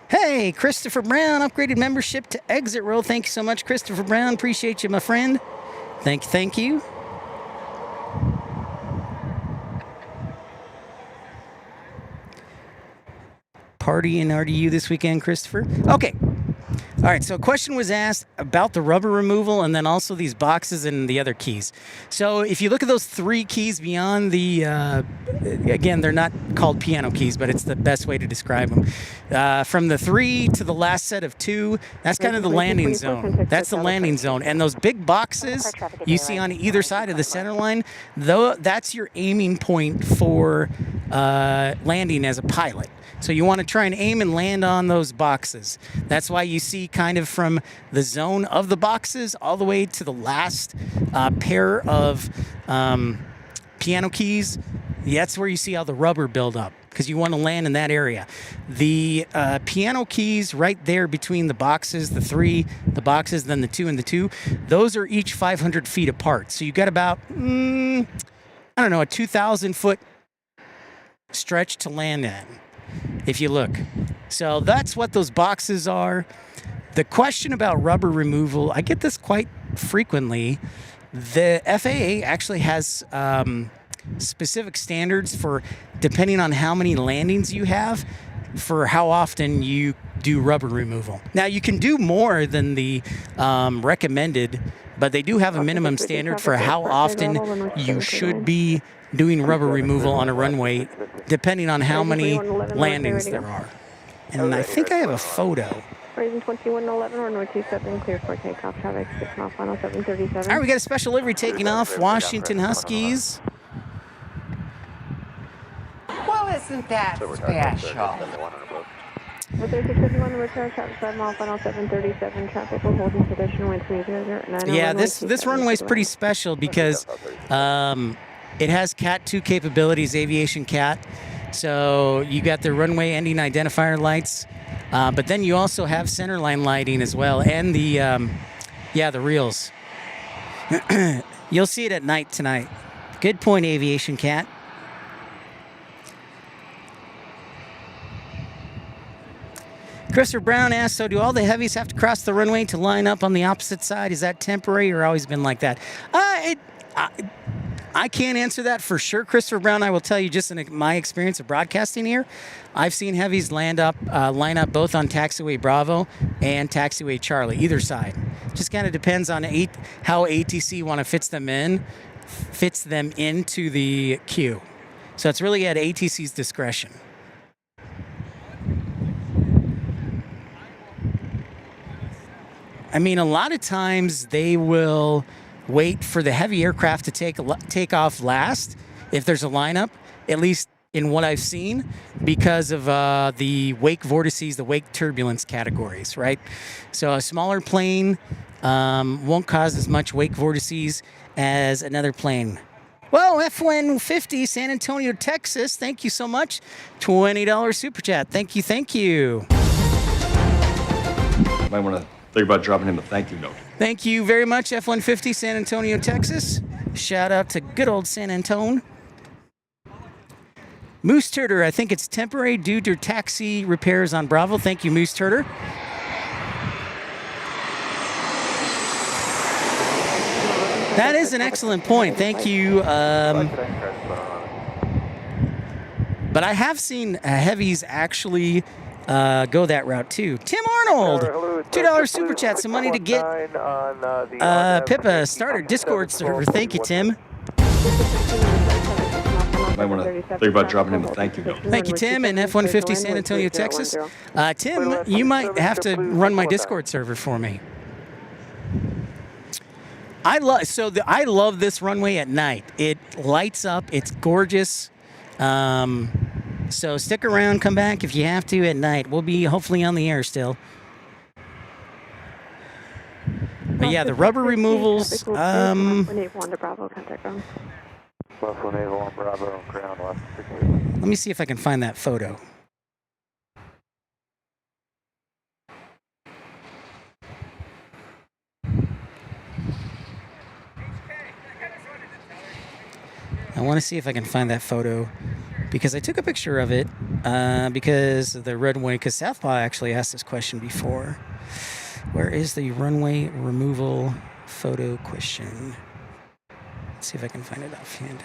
S3: Hey, Christopher Brown, upgraded membership to Exit Row. Thank you so much, Christopher Brown. Appreciate you, my friend. Thank you. Party in RDU this weekend, Christopher. Okay. All right, so a question was asked about the rubber removal and then also these boxes and the other keys. So if you look at those 3 keys beyond the, again, they're not called piano keys, but it's the best way to describe them. From the 3 to the last set of 2, that's kind of the landing zone. That's the landing zone. And those big boxes you see on either side of the center line, that's your aiming point for landing as a pilot. So you want to try and aim and land on those boxes. That's why you see kind of from the zone of the boxes all the way to the last pair of piano keys. That's where you see all the rubber build up because you want to land in that area. The piano keys right there between the boxes, the 3, the boxes, then the 2 and the 2, those are each 500 feet apart. So you got about, I don't know, a 2,000 foot stretch to land in. If you look. So that's what those boxes are. The question about rubber removal, I get this quite frequently. The FAA actually has specific standards for, depending on how many landings you have, for how often you do rubber removal. Now, you can do more than the recommended, but they do have a minimum standard for how often you should be doing rubber removal on a runway, depending on how many landings there are. And I think I have a photo.
S7: Horizon 2111, runway 27, clear for takeoff, traffic 6 mile final 737.
S3: All right, we got a special livery taking off, Washington Huskies.
S10: Well, isn't that special?
S7: With 3651, the return traffic 5 mile final 737, traffic will hold in position wind 3009.
S3: Yeah, this runway is pretty special because it has Cat 2 capabilities, Aviation Cat. So you got the runway ending identifier lights, but then you also have centerline lighting as well, and the the reels. You'll see it at night tonight. Good point, Aviation Cat. Christopher Brown asks, so do all the heavies have to cross the runway to line up on the opposite side? Is that temporary or always been like that? I can't answer that for sure, Christopher Brown. I will tell you just in my experience of broadcasting here, I've seen heavies line up both on taxiway Bravo and taxiway Charlie, either side. Just kind of depends on how ATC want to fits them into the queue. So it's really at ATC's discretion. I mean, a lot of times they will wait for the heavy aircraft to take off last if there's a lineup, at least in what I've seen, because of the wake vortices, the wake turbulence categories, right? So a smaller plane won't cause as much wake vortices as another plane. Well, F-150, San Antonio, Texas, thank you so much. $20 super chat. Thank you.
S6: Might want to think about dropping him a thank you note.
S3: Thank you very much, F-150, San Antonio, Texas. Shout out to good old San Antone. Moose Turter, I think it's temporary due to taxi repairs on Bravo. Thank you, Moose Turter. That is an excellent point. Thank you. But I have seen heavies actually go that route too. Tim Arnold, $2 super chat, some money to get Pip a starter Discord server. Thank you, Tim.
S6: Might want to think about dropping him a thank you note.
S3: Thank you, Tim, and F-150 San Antonio, Texas. Tim, you might have to run my Discord server for me. I love this runway at night. It lights up. It's gorgeous. So stick around, come back if you have to at night. We'll be hopefully on the air still. But yeah, the rubber removals.
S7: Let
S3: me see if I can find that photo. I want to see if I can find that photo because I took a picture of it because of the runway, because Southpaw actually asked this question before. Where is the runway removal photo question? Let's see if I can find it offhand.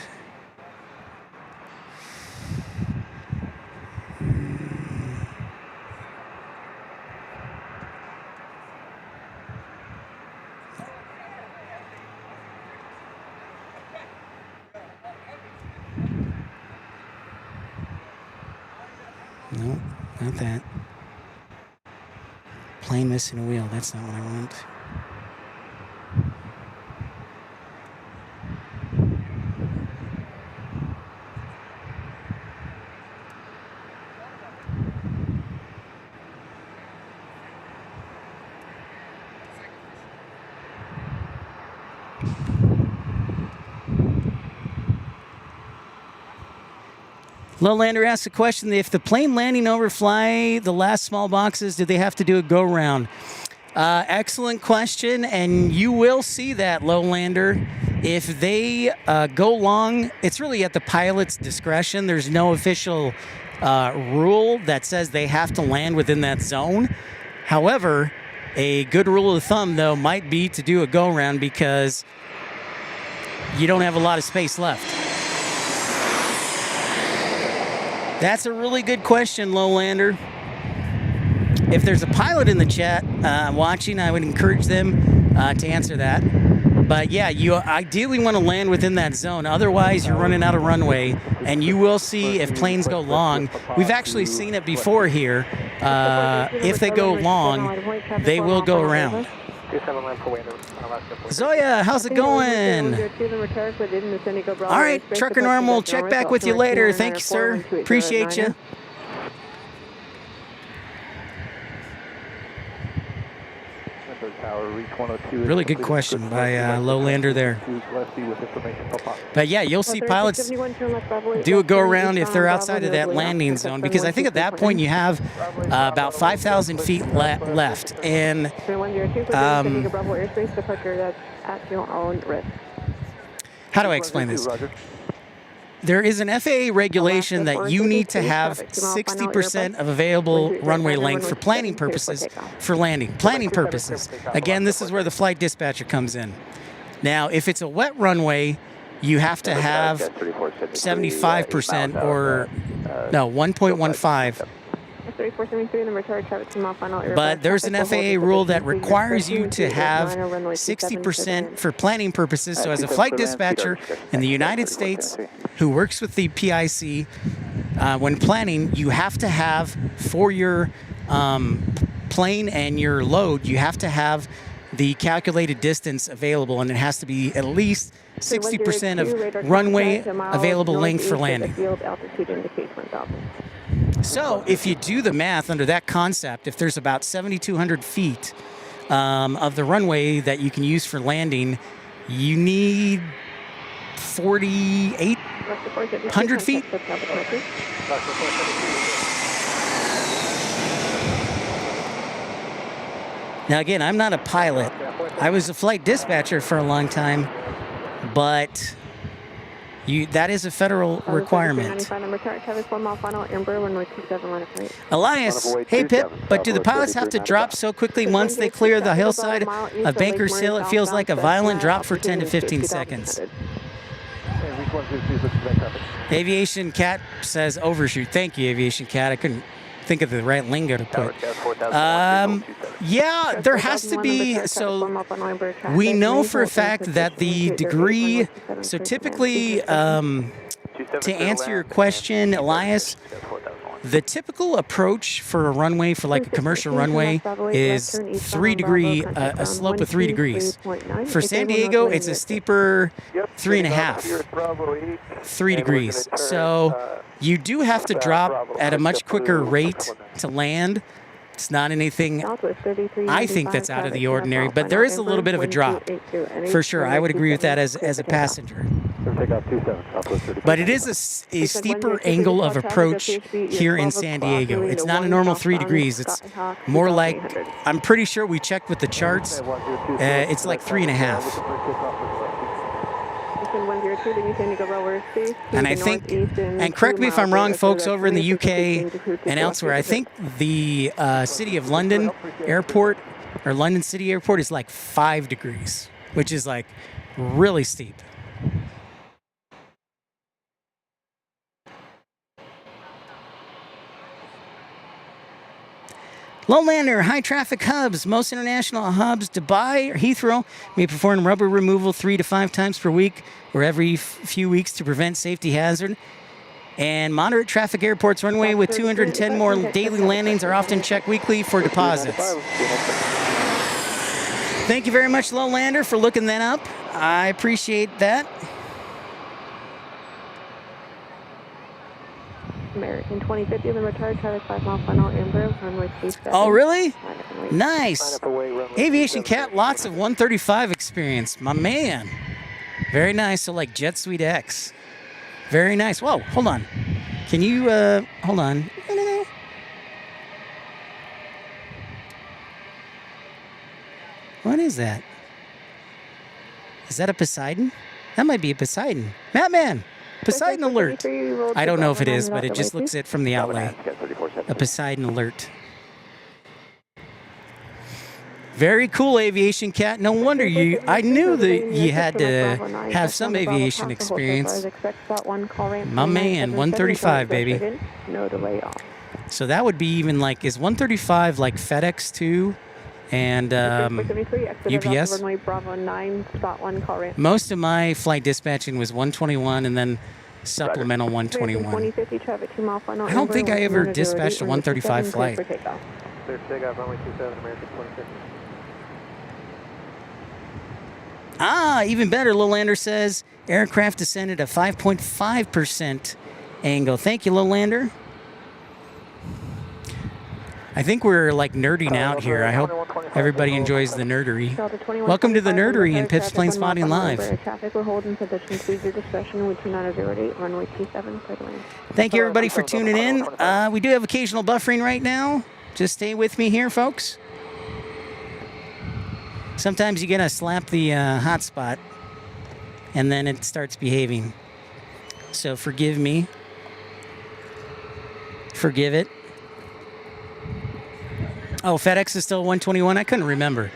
S3: No, not that. Plane missing a wheel. That's not what I want. Lowlander asks a question, if the plane landing overfly the last small boxes, do they have to do a go-round? Excellent question, and you will see that, Lowlander. If they go long, it's really at the pilot's discretion. There's no official rule that says they have to land within that zone. However, a good rule of thumb, though, might be to do a go-round because you don't have a lot of space left. That's a really good question, Lowlander. If there's a pilot in the chat watching, I would encourage them to answer that. But yeah, you ideally want to land within that zone. Otherwise, you're running out of runway, and you will see if planes go long. We've actually seen it before here. If they go long, they will go around. Zoya, how's it going? All right, Trucker Norm, we'll check back with you later. Thank you, sir. Appreciate you. Really good question by Lowlander there. But yeah, you'll see pilots do a go-around if they're outside of that landing zone, because I think at that point you have about 5,000 feet left. And how do I explain this? there is an FAA regulation that you need to have 60% of available runway length for planning purposes for landing. Planning purposes. Again, this is where the flight dispatcher comes in. Now, if it's a wet runway, you have to have 75% or, no, 1.15. But there's an FAA rule that requires you to have 60% for planning purposes. So as a flight dispatcher in the United States who works with the PIC, when planning, you have to have for your plane and your load, you have to have the calculated distance available, and it has to be at least 60% of runway available length for landing. So if you do the math under that concept, if there's about 7,200 feet of the runway that you can use for landing, you need 4,800 feet. Now again, I'm not a pilot. I was a flight dispatcher for a long time, but that is a federal requirement. Elias, hey Pip, but do the pilots have to drop so quickly once they clear the hillside of Bankers Hill? It feels like a violent drop for 10 to 15 seconds. Aviation Cat says overshoot. Thank you, Aviation Cat. I couldn't think of the right lingo to put. Yeah, there has to be. So we know for a fact that the degree, so typically, to answer your question, Elias, the typical approach for a runway, for like a commercial runway, is 3 degree, a slope of 3 degrees. For San Diego, it's a steeper 3.5, 3 degrees. So you do have to drop at a much quicker rate to land. It's not anything, I think, that's out of the ordinary, but there is a little bit of a drop, for sure. I would agree with that as a passenger. But it is a steeper angle of approach here in San Diego. It's not a normal 3 degrees. It's more like, I'm pretty sure we checked with the charts, it's like 3.5. And I think, and correct me if I'm wrong, folks over in the UK and elsewhere, I think the City of London Airport, or London City Airport, is like 5 degrees, which is like really steep. Lowlander, high traffic hubs. Most international hubs, Dubai or Heathrow, may perform rubber removal 3 to 5 times per week or every few weeks to prevent safety hazard. And moderate traffic airports runway with 210 more daily landings are often checked weekly for deposits. Thank you very much, Lowlander, for looking that up. I appreciate that.
S7: American 2050, the retired traffic 5 mile final, Amber, runway 27.
S3: Oh, really? Nice. Aviation Cat, lots of 135 experience. My man. Very nice. So like Jet Suite X. Very nice. Whoa, hold on. Can you, hold on. No. What is that? Is that a Poseidon? That might be a Poseidon. Madman! Poseidon alert. I don't know if it is, but it just looks it from the outlay. A Poseidon alert. Very cool, Aviation Cat. No wonder you, I knew that you had to have some aviation experience. My man, 135, baby. So that would be even like, is 135 like FedEx too? And UPS. Most of my flight dispatching was 121 and then supplemental 121. I don't think I ever dispatched a 135 flight. Ah, even better, Lowlander says aircraft descended at 5.5% angle. Thank you, Lowlander. I think we're like nerding out here. I hope everybody enjoys the nerdery. Welcome to the nerdery in Pip's Plane Spotting Live. Thank you, everybody, for tuning in. We do have occasional buffering right now. Just stay with me here, folks. Sometimes you gotta slap the hotspot, and then it starts behaving. So forgive me. Forgive it. Oh, FedEx is still 121? I couldn't remember.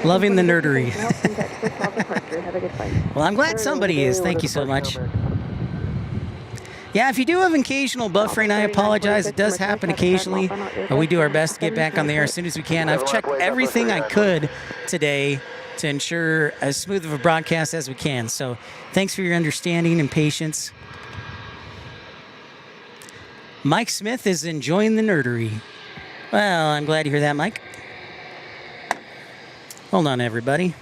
S3: Loving the nerdery. Well, I'm glad somebody is. Thank you so much. Yeah, if you do have occasional buffering, I apologize. It does happen occasionally. But we do our best to get back on the air as soon as we can. I've checked everything I could today to ensure as smooth of a broadcast as we can. So thanks for your understanding and patience. Mike Smith is enjoying the nerdery. Well, I'm glad to hear that, Mike. Hold on, everybody.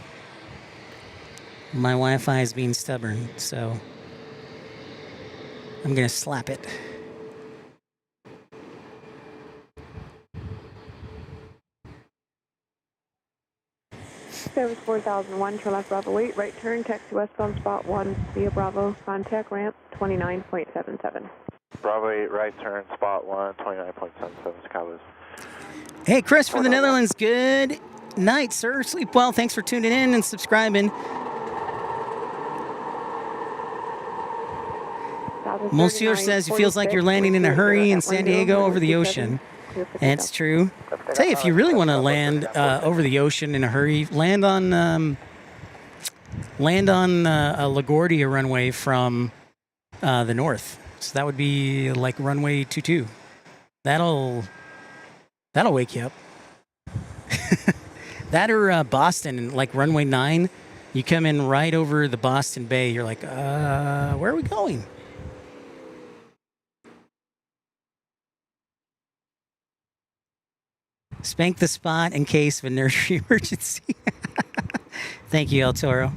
S3: My Wi-Fi is being stubborn, so I'm going to slap it.
S7: Service 4001, turn left Bravo 8, right turn, taxi westbound spot 1 via Bravo, contact ramp 29.77.
S2: Bravo 8, right turn, spot 1, 29.77, Chicago.
S3: Hey, Chris from the Netherlands. Good night, sir. Sleep well. Thanks for tuning in and subscribing. Monsieur says he feels like you're landing in a hurry in San Diego over the ocean. And it's true. I'll tell you, if you really want to land over the ocean in a hurry, land on a LaGuardia runway from the north. So that would be like runway 22. That'll wake you up. That or Boston, like runway 9. You come in right over the Boston Bay. You're like, where are we going? Spank the spot in case of a nursery emergency. Thank you, El Toro.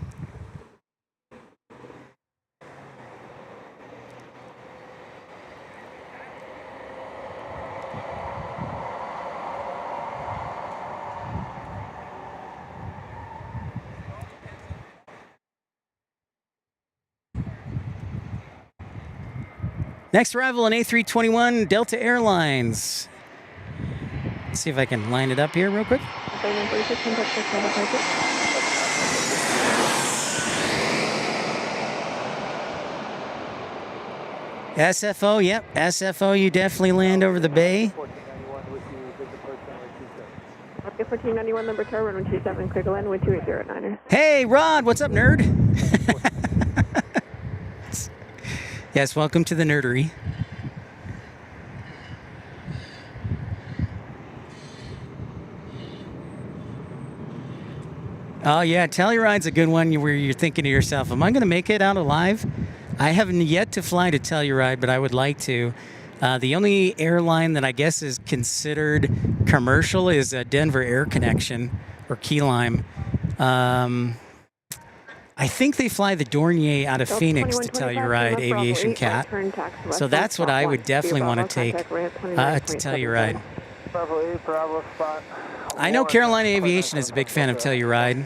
S3: Next arrival on A321 Delta Airlines. Let's see if I can line it up here real quick. SFO, yep. SFO, you definitely land over the bay.
S7: 1491 number tower, runway 27, clear to land, wind 280
S3: Hey, Rod, what's up, nerd? Yes, welcome to the nerdery. Oh, yeah, Telluride's a good one where you're thinking to yourself, am I going to make it out alive? I haven't yet to fly to Telluride, but I would like to. The only airline that I guess is considered commercial is Denver Air Connection, or Key Lime. I think they fly the Dornier out of Phoenix to Telluride Aviation Cat. So that's what I would definitely want to take to Telluride. I know Carolina Aviation is a big fan of Telluride.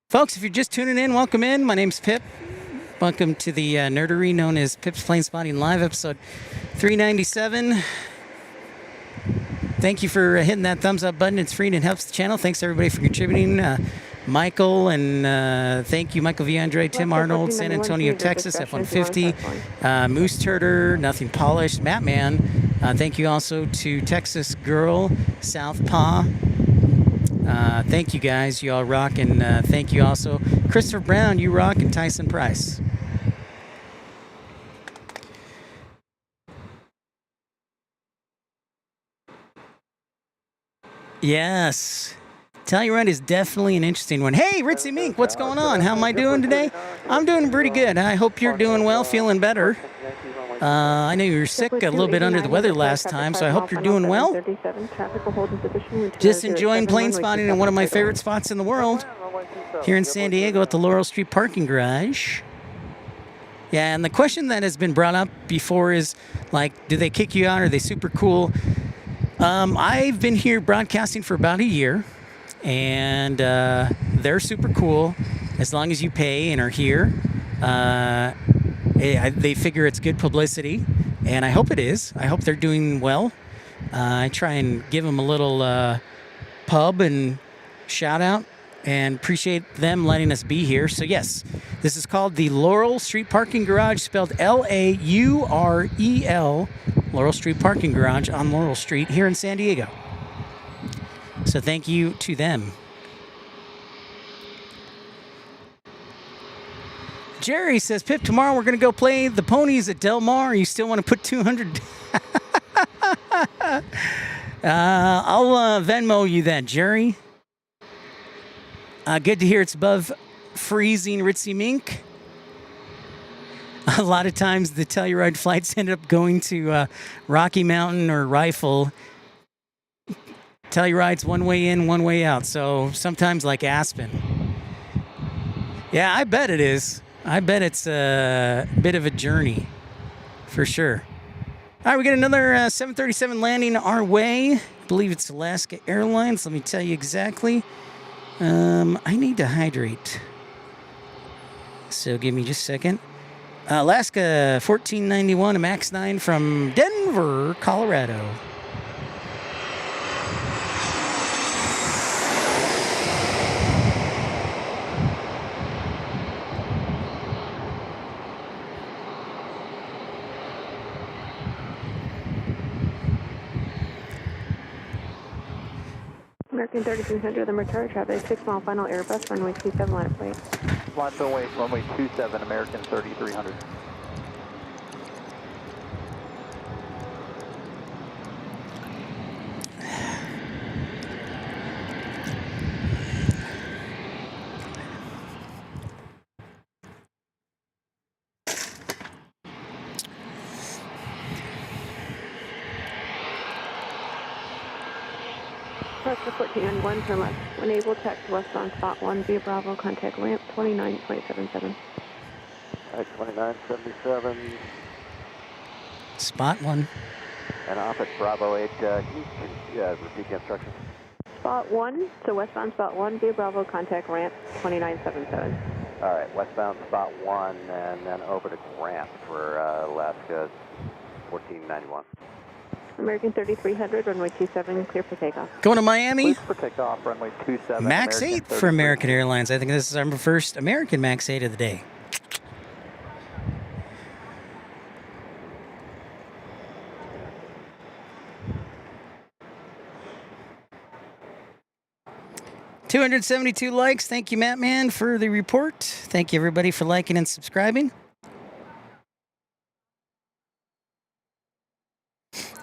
S3: Folks, if you're just tuning in, welcome in. My name's Pip. Welcome to the nerdery known as Pip's Planespotting Live, episode 397. Thank you for hitting that thumbs up button. It's free and it helps the channel. Thanks everybody for contributing. Michael, and thank you, Michael V. Andre, Tim Arnold, San Antonio, Texas, F-150, Moose Turder, Nothing Polished, Matt Man. Thank you also to Texas Girl, Southpaw. Thank you guys, you all rock, and thank you also Christopher Brown, you rock, and Tyson Price. Yes. Telluride is definitely an interesting one. Hey, Ritzy Mink, what's going on? How am I doing today? I'm doing pretty good. I hope you're doing well, feeling better. I know you were sick, a little bit under the weather last time, so I hope you're doing well. Just enjoying plane spotting in one of my favorite spots in the world, here in San Diego at the Laurel Street parking garage. Yeah, and the question that has been brought up before is, like, do they kick you out? Are they super cool? I've been here broadcasting for about a year, and they're super cool as long as you pay and are here. They figure it's good publicity, and I hope it is. I hope they're doing well. I try and give them a little pub and shout out, and appreciate them letting us be here. So yes, this is called the Laurel Street Parking Garage, spelled Laurel, Laurel Street Parking Garage on Laurel Street here in San Diego. So thank you to them. Jerry says, Pip, tomorrow we're going to go play the ponies at Del Mar. You still want to put 200? I'll Venmo you that, Jerry. Good to hear it's above freezing, Ritzy Mink. A lot of times the Telluride flights end up going to Rocky Mountain or Rifle. Telluride's one way in, one way out. So sometimes like Aspen. Yeah, I bet it is. I bet it's a bit of a journey, for sure. All right, we got another 737 landing our way. I believe it's Alaska Airlines. Let me tell you exactly. I need to hydrate. So give me just a second. Alaska 1491, a MAX 9 from Denver, Colorado.
S7: American 3300, the return traffic, 6 mile final Airbus, runway 27, line of flight.
S4: Flight away, runway 27, American 3300.
S7: Alaska 1491, turn left. When able, check westbound spot 1 via Bravo, contact ramp 29277.
S2: Alright, 2977.
S3: Spot 1.
S2: And off at Bravo 8, can you repeat the instructions?
S7: Spot 1, so westbound spot 1 via Bravo, contact ramp 2977.
S2: Alright, westbound spot 1 and then over to ramp for Alaska 1491.
S7: American 3300, runway 27, clear for takeoff.
S3: Going to Miami.
S4: For takeoff, runway 27.
S3: MAX 8 for American Airlines. I think this is our first American MAX 8 of the day. $272 likes. Thank you, Matt Man, for the report. Thank you, everybody, for liking and subscribing.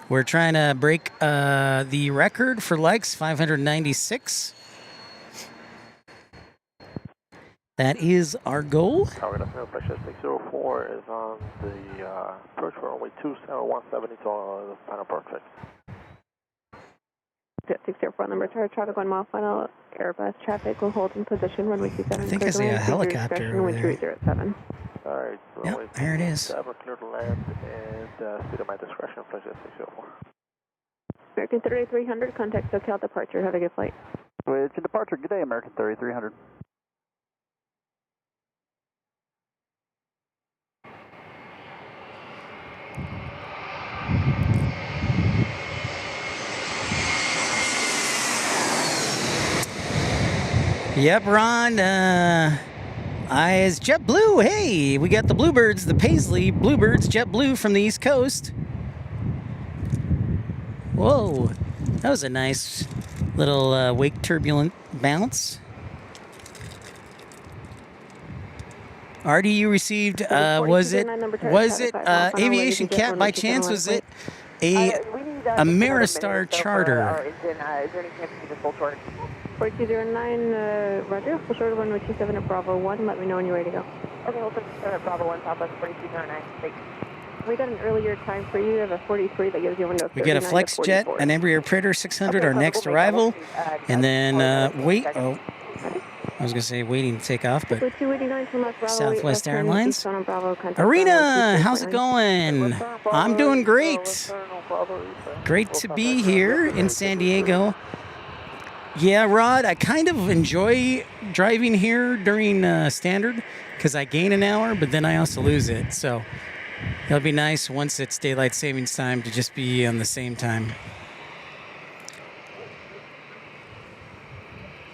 S3: We're trying to break the record for likes, 596. That is our goal.
S2: Tower National Pressure 604 is on the approach for runway 27170 to the final approach.
S7: 604 on the return traffic, 1 mile final Airbus traffic will hold in position, runway 27.
S3: I think I see a helicopter over there.
S7: 307.
S2: All right,
S3: yep, there it is.
S2: Clear to land and speed at my discretion, pleasure 604.
S7: American 3300, contact SoCal departure. Have a good flight.
S1: It's your departure. Good day, American 3300.
S3: Yep, Ron. Is JetBlue. Hey, we got the Bluebirds, the Paisley Bluebirds, JetBlue from the East Coast. Whoa, that was a nice little wake turbulent bounce. Artie, you received, was it Aviation Cat by chance? Was it a Ameristar charter?
S7: Is there any chance you just full short? 4209, Roger. Full short of 127 at Bravo 1. Let me know when you're ready to go. Okay, hold 7 at Bravo 1, Southwest 4209. Thanks. We got an earlier time for you. You have a 43 that gives you a window.
S3: We get a Flex Jet, an Embraer Praetor 600, our next arrival. And then, I was going to say waiting to take off, but Southwest Airlines. Arena, how's it going? I'm doing great. Great to be here in San Diego. Yeah, Rod, I kind of enjoy driving here during standard because I gain an hour, but then I also lose it. So it'll be nice once it's daylight savings time to just be on the same time.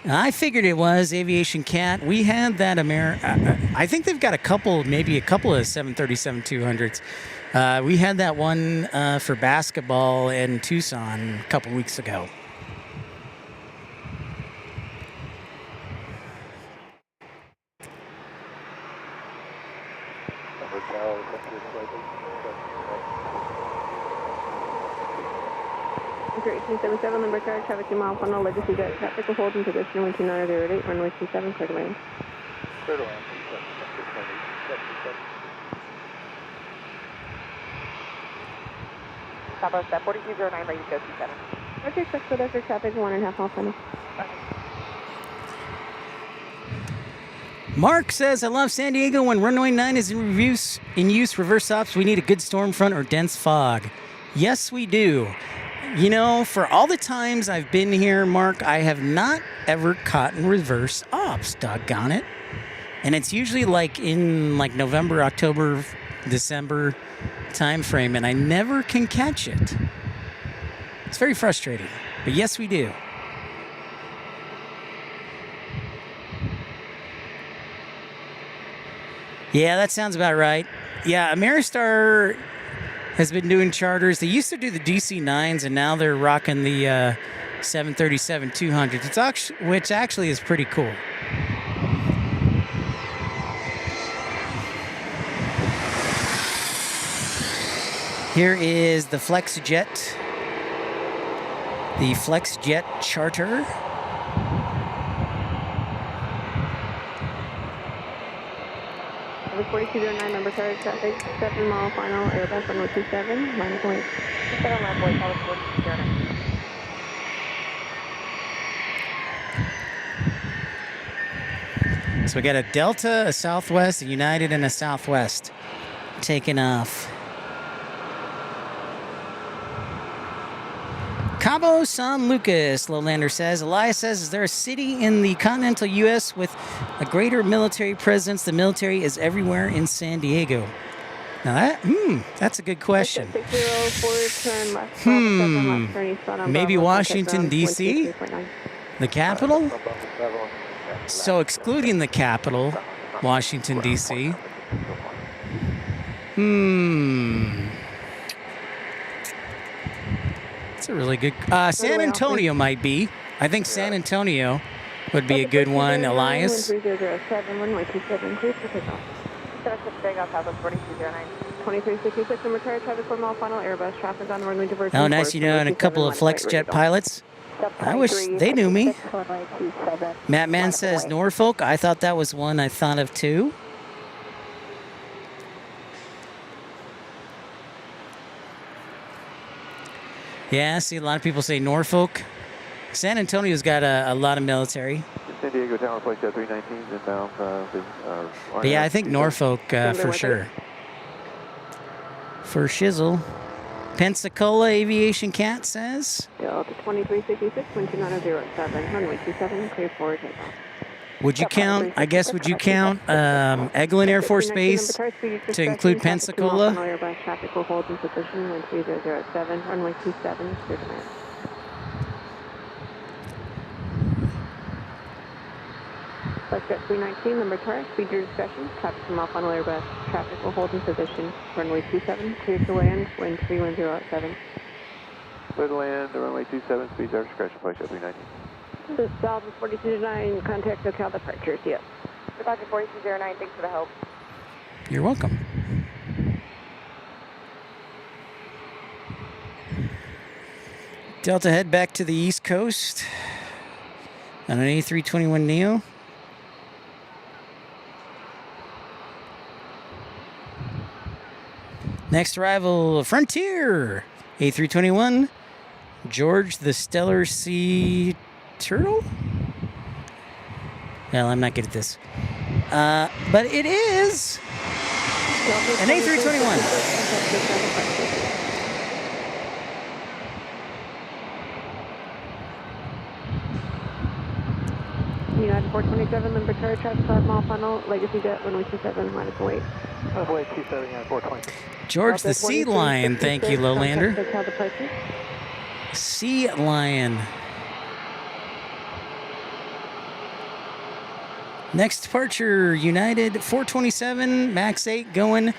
S3: I figured it was Aviation Cat. We had that I think they've got maybe a couple of 737-200s. We had that one for basketball in Tucson a couple weeks ago.
S7: Great, 277, number car, traffic 2 mile funnel, legacy jet, traffic will hold in position 12908, runway 27, clear to land.
S2: Clear to land.
S9: Papa, step 4209, ready to go 27.
S7: Okay, quick, so there's your traffic, 1.5 mile funnel.
S3: Mark says, I love San Diego. When runway 9 is in use, reverse ops, we need a good storm front or dense fog. Yes, we do. You know, for all the times I've been here, Mark, I have not ever caught in reverse ops, doggone it. And it's usually like in like November, October, December time frame, and I never can catch it. It's very frustrating, but yes, we do. Yeah, that sounds about right. Yeah, Ameristar has been doing charters. They used to do the DC-9s, and now they're rocking the 737-200s, which actually is pretty cool. Here is the FlexJet. The FlexJet charter.
S7: Number 4209, number car, traffic 7 mile final, Airbus runway 27, line of point.
S9: 27 land boy, call 4209.
S3: So we got a Delta, a Southwest, a United, and a Southwest taking off. Cabo San Lucas, Lowlander says. Elias says, is there a city in the continental U.S. with a greater military presence? The military is everywhere in San Diego. Now that's a good question.
S7: 604, turn left, 7 left, turn eastbound
S3: Maybe
S7: Bravo,
S3: Washington, D.C.? The capital? So excluding the capital, Washington, D.C. That's a really good... San Antonio might be. I think San Antonio would be a good one, Elias.
S7: 3007, runway 27, clear for takeoff. 2366, number car, traffic 4 mile final, Airbus, traffic on the runway diversion.
S3: Oh, nice, you know, and a couple of FlexJet pilots. I wish they knew me. Matt Mann says Norfolk. I thought that was one I thought of too. Yeah, I see a lot of people say Norfolk. San Antonio's got a lot of military.
S2: San Diego Tower, place 319 inbound.
S3: But yeah, I think Norfolk for sure. For shizzle. Pensacola Aviation Cat says.
S7: Delta 2366, 12907, runway 27, clear for takeoff.
S3: Would you count, I guess, Eglin Air Force Base to include Pensacola?
S7: Traffic will hold in position 13007, runway 27, clear to land. FlexJet 319, number car, speed your discretion, traffic from off on Airbus. Traffic will hold in position, runway 27, clear to land, wind 31007.
S2: Clear to land, runway 27, speed your discretion, FlexJet 319.
S7: This is Delta 4209, contact SoCal departures, yes.
S9: Departure 4209, thanks for the help.
S3: You're welcome. Delta head back to the East Coast on an A321neo. Next arrival, Frontier A321, George the Stellar Sea Turtle? Well, I'm not good at this. But it is an A321.
S7: 427, number charge, traffic 5 mile final, legacy jet, runway 27, minus weight.
S2: Runway 27, yeah, 420.
S3: George the Sea Lion, thank you, Lowlander.
S7: Departure.
S3: Sea Lion. Next departure, United 427, max 8, going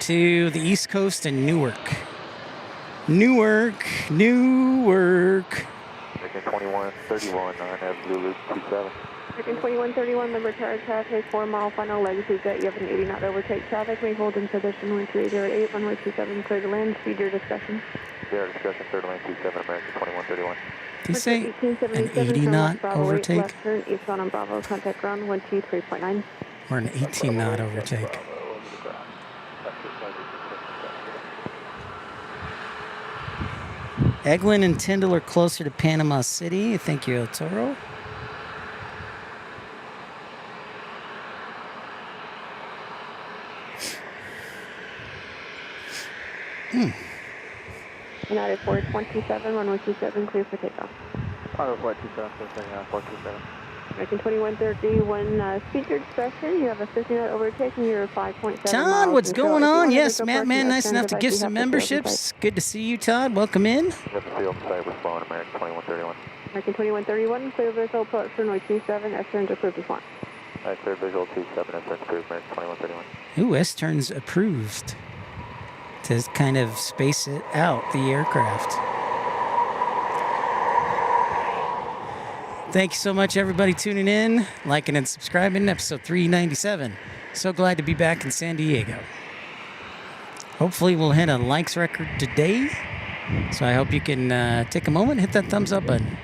S3: to the East Coast and Newark. Newark.
S2: American 2131, have Zulu 27.
S7: American 2131, number charge, traffic 4 mile final, legacy jet, you have an 80 knot overtake traffic, may hold in position 13808, runway 27, clear to land, speed your discussion.
S2: Your discussion, third lane 27, American 2131.
S3: Did you say an 80 knot overtake?
S7: Left turn, eastbound on Bravo, contact ground 123.9.
S3: Or an 18 knot overtake? Eglin and Tyndall are closer to Panama City. Thank you, El Toro.
S7: United 427, runway 27, clear for takeoff.
S2: Auto 427, 427.
S7: American 2131, speed your discretion. You have a 50 knot overtake and you're 5.7
S3: Todd,
S7: miles
S3: what's
S7: control.
S3: going on? Yes,
S7: Matt
S3: Man, nice enough to give some memberships. Good to see you, Todd. Welcome in.
S2: Got the field cyber spawn, American 2131.
S7: American 2131, clear visual, approach runway 27, S-turns approved as one.
S2: Nice, clear visual 27, S-turns approved, American 2131.
S3: Ooh, S-turns approved. To kind of space it out, the aircraft. Thank you so much, everybody, tuning in, liking and subscribing. Episode 397. So glad to be back in San Diego. Hopefully, we'll hit a likes record today. So I hope you can take a moment, hit that thumbs up button.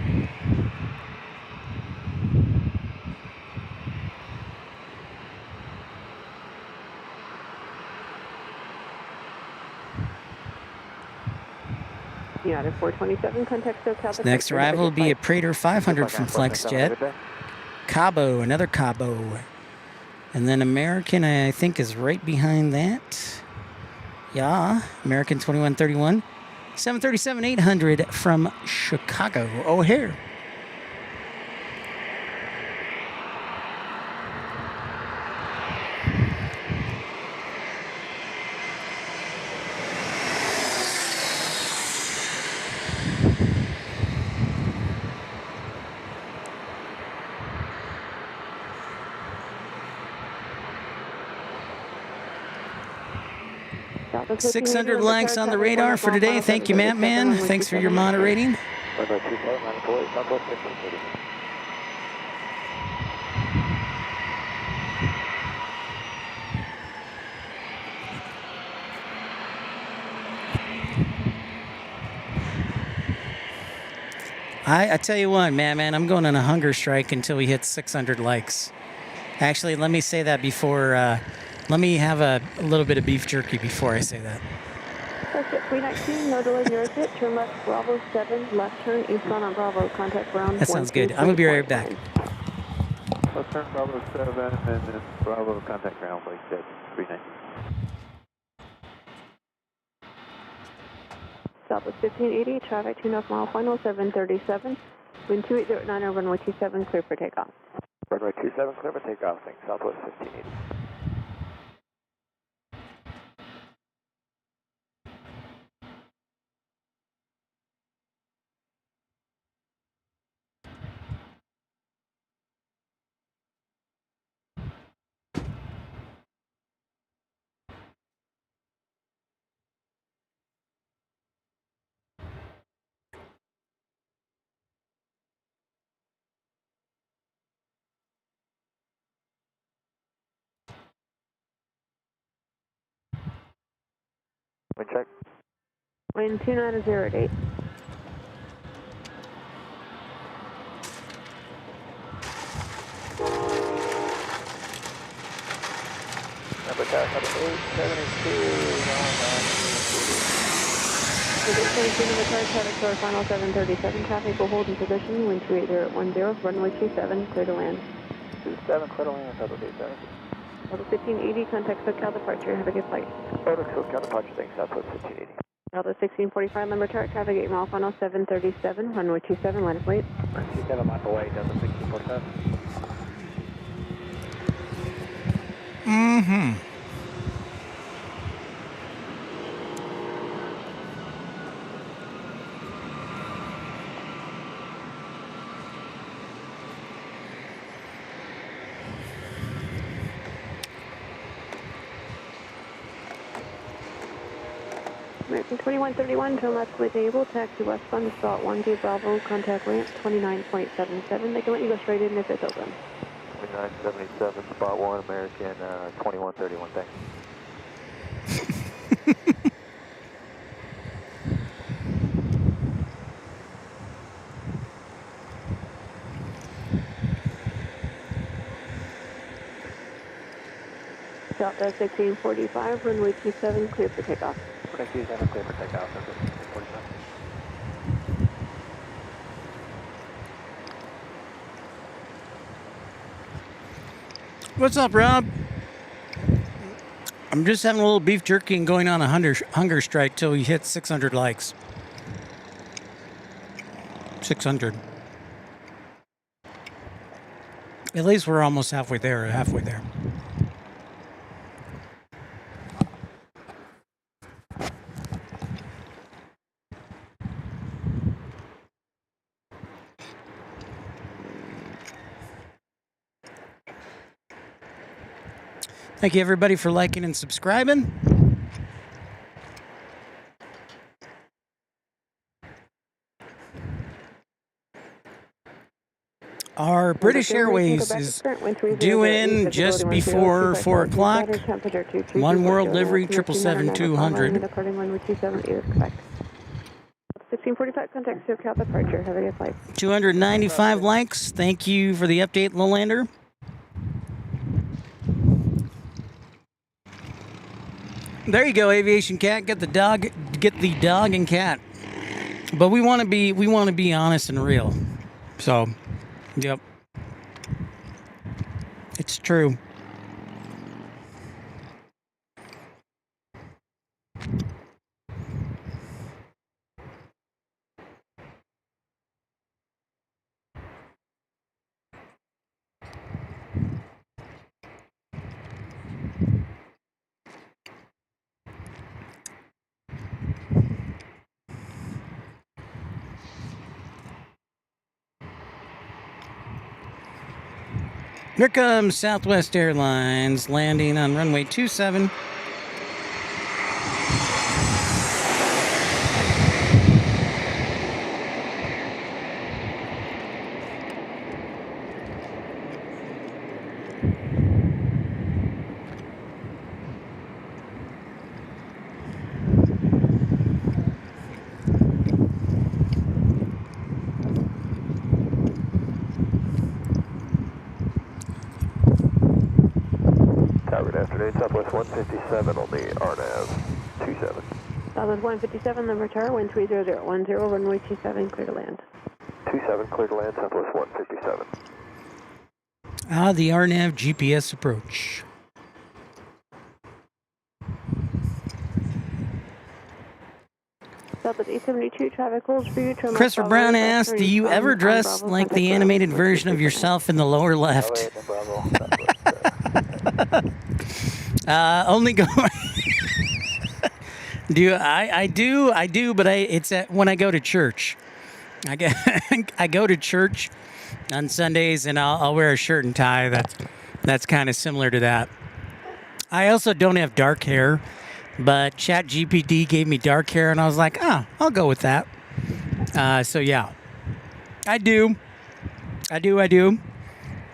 S7: United 427, contact SoCal.
S3: Next arrival will be a Praetor 500 from FlexJet. Cabo, another Cabo. And then American, I think, is right behind that. Yeah, American 2131. 737-800 from Chicago O'Hare.
S7: Southwest
S3: 600 likes on the radar for today. Thank you, Matt Man. Thanks for your moderating. I tell you what, man, I'm going on a hunger strike until we hit 600 likes. Actually, let me say that before. Let me have a little bit of beef jerky before I say that.
S7: Starship 319, no delay near exit. Turn left, Bravo 7, left turn, eastbound on Bravo, contact ground.
S3: That sounds good. I'm going to be right back.
S2: Left turn, Bravo 7, and then Bravo, contact ground, like that, 319.
S7: Southwest 1580, traffic 2.5 mile final, 737. Wind 2809, runway 27, clear for takeoff.
S2: Runway 27, clear for takeoff, thanks. Southwest 1580. Wind check.
S7: Wind 29008.
S2: Number 872,
S7: number charge, traffic to our final 737. Traffic will hold in position. Wind 28010, runway 27, clear to land.
S2: 27, clear to land, Southwest 87.
S7: Level 1580, contact SoCal departure. Have a good flight.
S2: SoCal departure, thanks. Southwest 1580.
S7: Delta 1645, number chart, traffic 8 mile final 737, runway 27, line of weight.
S2: 27 miles away, Delta 1645.
S3: Mm-hmm.
S7: American 2131, turn left with able, taxi westbound to spot 1K Bravo, contact ramp 29.77. They can let you go straight in if it's open.
S2: 2977, spot 1, American 2131, thanks.
S7: Southwest 1645, runway 27, clear for takeoff.
S2: Runway 27, clear for takeoff, that's 1645.
S3: What's up, Rob? I'm just having a little beef jerky and going on a hunger strike till we hit 600 likes. 600. At least we're almost halfway there. Thank you, everybody, for liking and subscribing. Our British Airways is due in just before 4 o'clock. One World Livery 777-200.
S7: 1645, contact SoCal departure. Have a good flight.
S3: 295 likes. Thank you for the update, Lowlander. There you go, Aviation Cat. Get the dog and cat. But we want to be honest and real. So, yep. It's true. Here comes Southwest Airlines landing on runway 27.
S2: Good afternoon, Southwest 157 on the RNAV 27.
S7: Southwest 157, number tower, wind 30010, runway 27, clear to land.
S2: 27, clear to land, Southwest 157.
S3: The RNAV GPS approach.
S7: Southwest 872, traffic holds for you.
S3: Christopher Brown asked, do you ever dress like the animated version of yourself in the lower left? Only go. I do, but it's when I go to church. I go to church on Sundays, and I'll wear a shirt and tie. That's kind of similar to that. I also don't have dark hair, but ChatGPT gave me dark hair, and I was like, I'll go with that. So yeah, I do.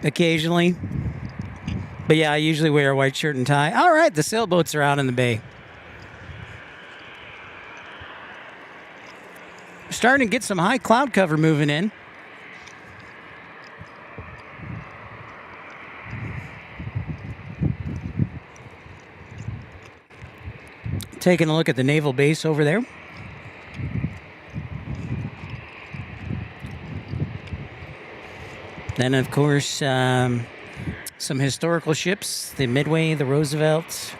S3: Occasionally. But yeah, I usually wear a white shirt and tie. All right, the sailboats are out in the bay. Starting to get some high cloud cover moving in. Taking a look at the naval base over there. Then, of course, some historical ships, the Midway, the Roosevelt.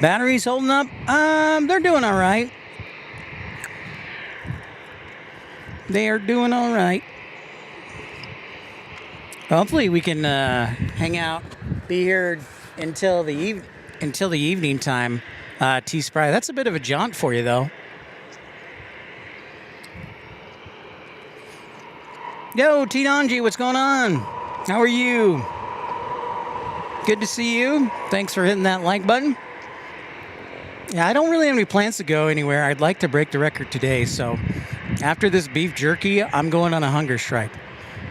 S3: Batteries holding up? They're doing all right. They are doing all right. Hopefully we can hang out, be here until the evening time. T-Spry, that's a bit of a jaunt for you, though. Yo, T-Donji, what's going on? How are you? Good to see you. Thanks for hitting that like button. Yeah, I don't really have any plans to go anywhere. I'd like to break the record today, so after this beef jerky, I'm going on a hunger strike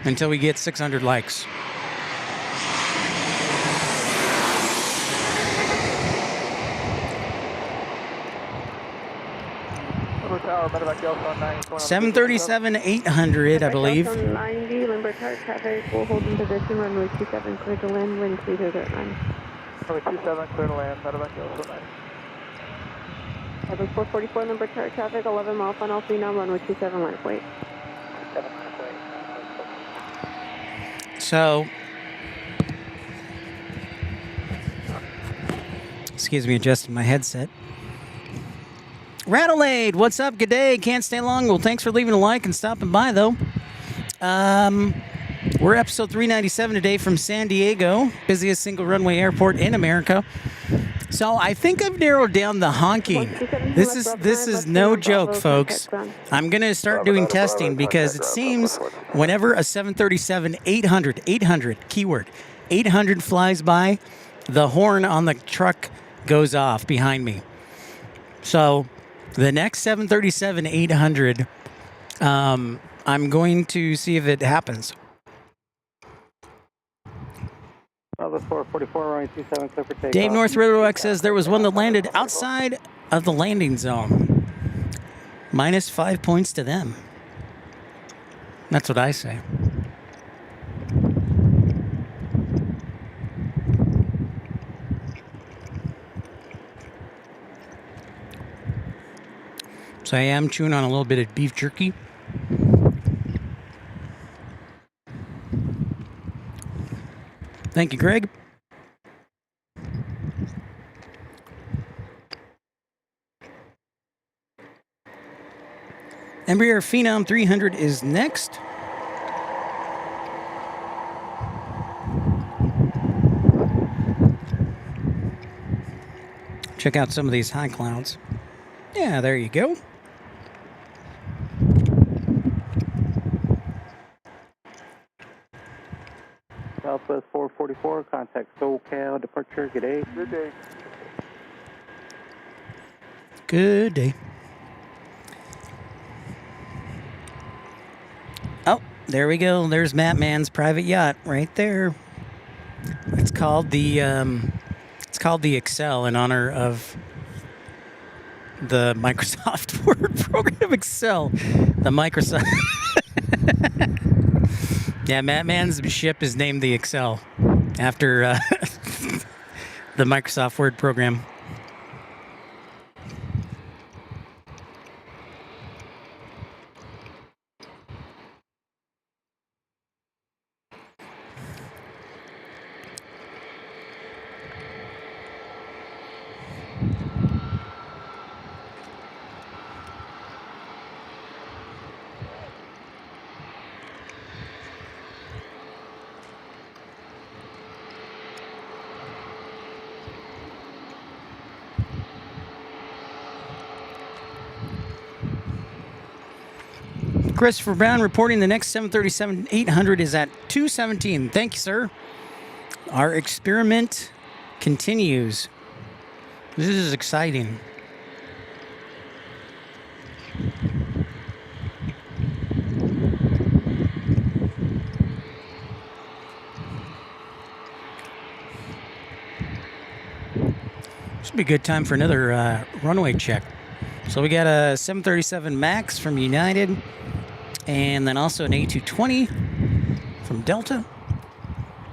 S3: until we get 600 likes.
S2: Tower, medevac Delta 9.
S3: 737-800, I believe.
S7: 90, Limber Tower traffic, we'll hold in position, runway 27, clear to land, wind 3009.
S2: Runway 27, clear to land, medevac Delta 9.
S7: Airbus 444, Limber Tower traffic, 11 mile final, 3 now, runway 27, line of wait.
S2: 7 line of wait.
S3: So, excuse me, adjusting my headset. Rattleade, what's up? Good day. Can't stay long. Well, thanks for leaving a like and stopping by, though. We're episode 397 today from San Diego, busiest single runway airport in America. So I think I've narrowed down the honking. This is no joke, folks. I'm going to start doing testing because it seems whenever a 737-800, keyword, 800 flies by, the horn on the truck goes off behind me. So the next 737-800, I'm going to see if it happens.
S1: Airbus 444, runway 27, clear for takeoff.
S3: Dave North Rotox says there was one that landed outside of the landing zone. Minus 5 points to them. That's what I say. So I am chewing on a little bit of beef jerky. Thank you, Greg. Embraer Phenom 300 is next. Check out some of these high clouds. Yeah, there you go.
S1: Southwest 444, contact SoCal departure. Good day.
S2: Good day.
S3: Good day. Oh, there we go. There's Matt Mann's private yacht right there. It's called the Excel in honor of the Microsoft Word program Excel. The Microsoft. Yeah, Matt Mann's ship is named the Excel after the Microsoft Word program. Christopher Brown reporting the next 737-800 is at 217. Thank you, sir. Our experiment continues. This is exciting. This would be a good time for another runway check. So we got a 737 MAX from United, and then also an A220 from Delta.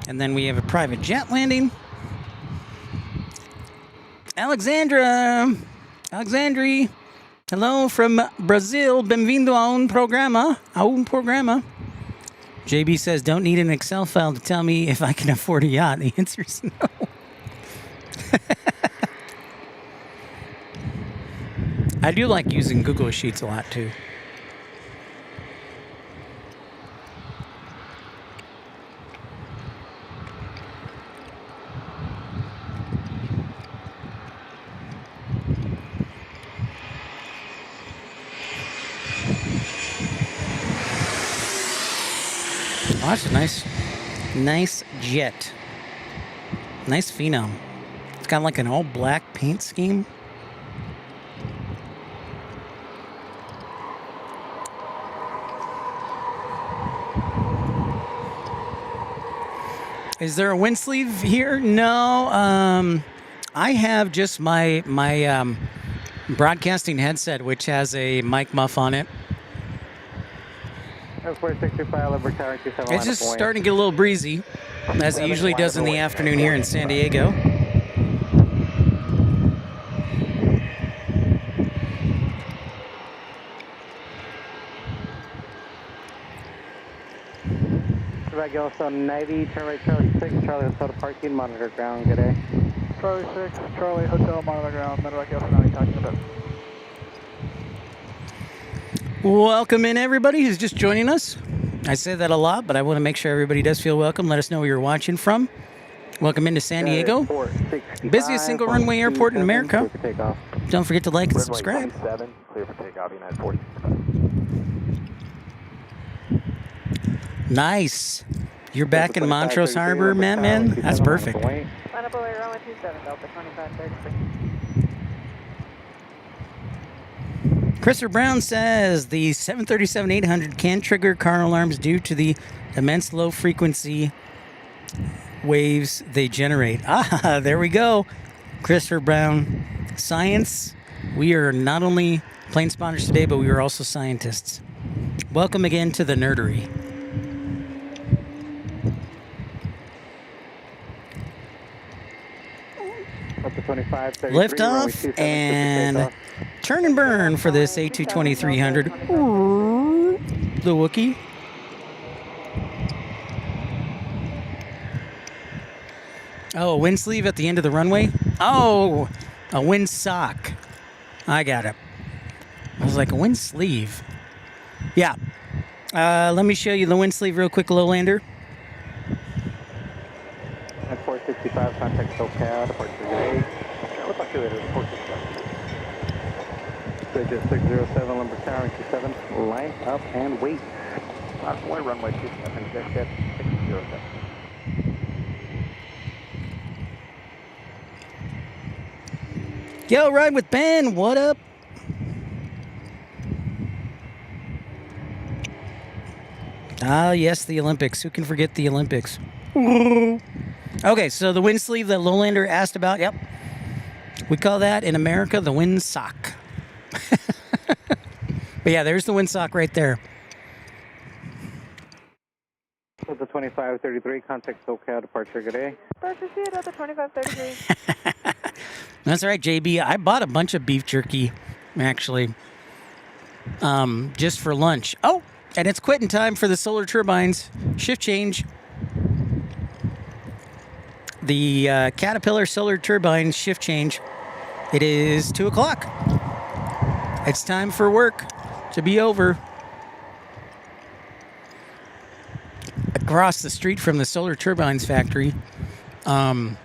S3: And then we have a private jet landing. Alexandre, hello from Brazil. Bem-vindo a un programa. JB says, don't need an Excel file to tell me if I can afford a yacht. The answer is no. I do like using Google Sheets a lot, too. that's a nice jet. Nice Phenom. It's got like an all black paint scheme. Is there a wind sleeve here? No. I have just my broadcasting headset, which has a mic muff on it.
S1: 465, Liberty 27.
S3: It's just starting to get a little breezy, as it usually does in the afternoon here in San Diego.
S1: Quebec Yellowstone 90, turn right Charlie 6, Charlie Hotel to parking, monitor ground, good day.
S2: Charlie 6, Charlie Hotel, monitor ground, Quebec Yellowstone 90, talking about.
S3: Welcome in, everybody who's just joining us. I say that a lot, but I want to make sure everybody does feel welcome. Let us know where you're watching from. Welcome into San Diego, busiest single runway airport in America. Don't forget to like and subscribe.
S2: Runway 27, clear for takeoff, United 40.
S3: Nice. You're back in Montrose Harbor, man. That's perfect.
S9: Line up away, runway 27, Delta 2533.
S3: Christopher Brown says the 737-800 can trigger car alarms due to the immense low frequency waves they generate. Ah, there we go. Christopher Brown. Science. We are not only plane spotters today, but we are also scientists. Welcome again to the nerdery. Lift off and turn and burn for this A220-300. The Wookiee. Oh, a wind sleeve at the end of the runway? Oh, a wind sock. I got it. I was like, a wind sleeve. Yeah. Let me show you the wind sleeve real quick, Lowlander.
S1: At 465, contact SoCal, departure today. We'll talk to you later, 465. Digit 607, Lumber Tower, 27, line up and wait.
S2: One runway 27, jet 607.
S3: Yo, Ride with Ben, what up? Ah, yes, the Olympics. Who can forget the Olympics? Okay, so the wind sleeve that Lowlander asked about, yep. We call that in America the wind sock. But yeah, there's the wind sock right there.
S1: The 2533, contact SoCal, departure today.
S9: Departure see at the 2533.
S3: That's all right, JB. I bought a bunch of beef jerky, actually, just for lunch. Oh, and it's quitting time for the Solar Turbines. Shift change. The Caterpillar Solar Turbines shift change. It is 2 o'clock. It's time for work to be over. Across the street from the Solar Turbines factory. From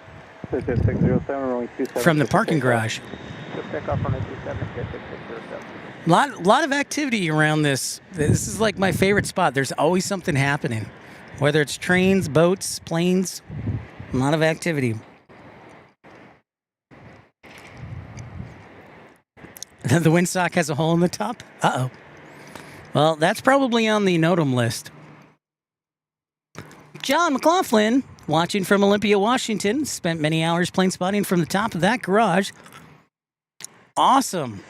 S3: the parking garage. Lot of activity around this. This is like my favorite spot. There's always something happening. Whether it's trains, boats, planes, a lot of activity. The windsock has a hole in the top? Uh-oh. Well, that's probably on the NOTAM list. John McLaughlin, watching from Olympia, Washington, spent many hours plane spotting from the top of that garage. Awesome.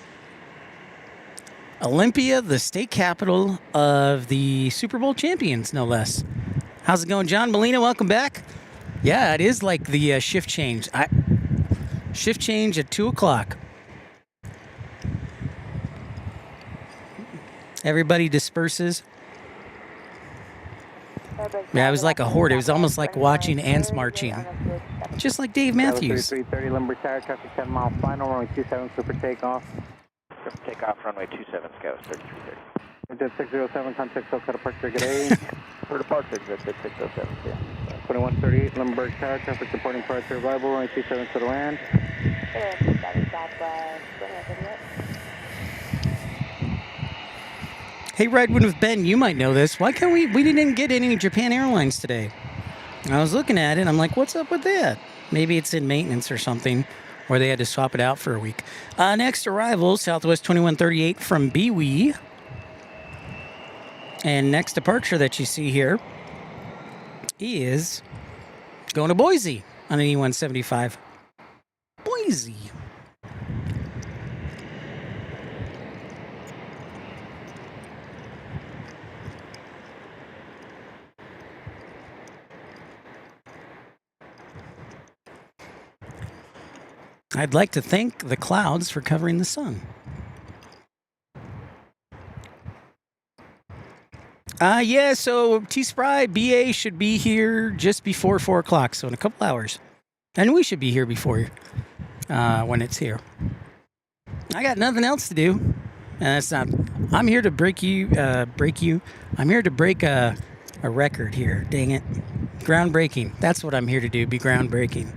S3: Olympia, the state capital of the Super Bowl champions, no less. How's it going, John Molina? Welcome back. Yeah, it is like the shift change. Shift change at 2 o'clock. Everybody disperses. Yeah, it was like a horde. It was almost like watching ants marching. Just like Dave Matthews.
S1: 330 Lumber Tower, traffic 10 mile final, runway 27, clear for takeoff.
S2: Clear for takeoff, runway 27, Scout 3330.
S1: Jet 607, contact SoCal, departure today.
S2: For departure, jet 607, yeah.
S1: 2138 Lumberg Tower, traffic reporting prior to arrival, runway 27 to the land.
S3: Hey, Redwood with Ben, you might know this. Why can't we didn't get any Japan Airlines today? And I was looking at it, I'm like, what's up with that? Maybe it's in maintenance or something, or they had to swap it out for a week. Next arrival, Southwest 2138 from Biwi. And next departure that you see here is going to Boise on an E175. Boise. I'd like to thank the clouds for covering the sun. Yeah, so T-Spry BA should be here just before 4 o'clock, so in a couple hours. And we should be here before when it's here. I got nothing else to do. And that's not... I'm here to break you... I'm here to break a record here. Dang it. Groundbreaking. That's what I'm here to do, be groundbreaking.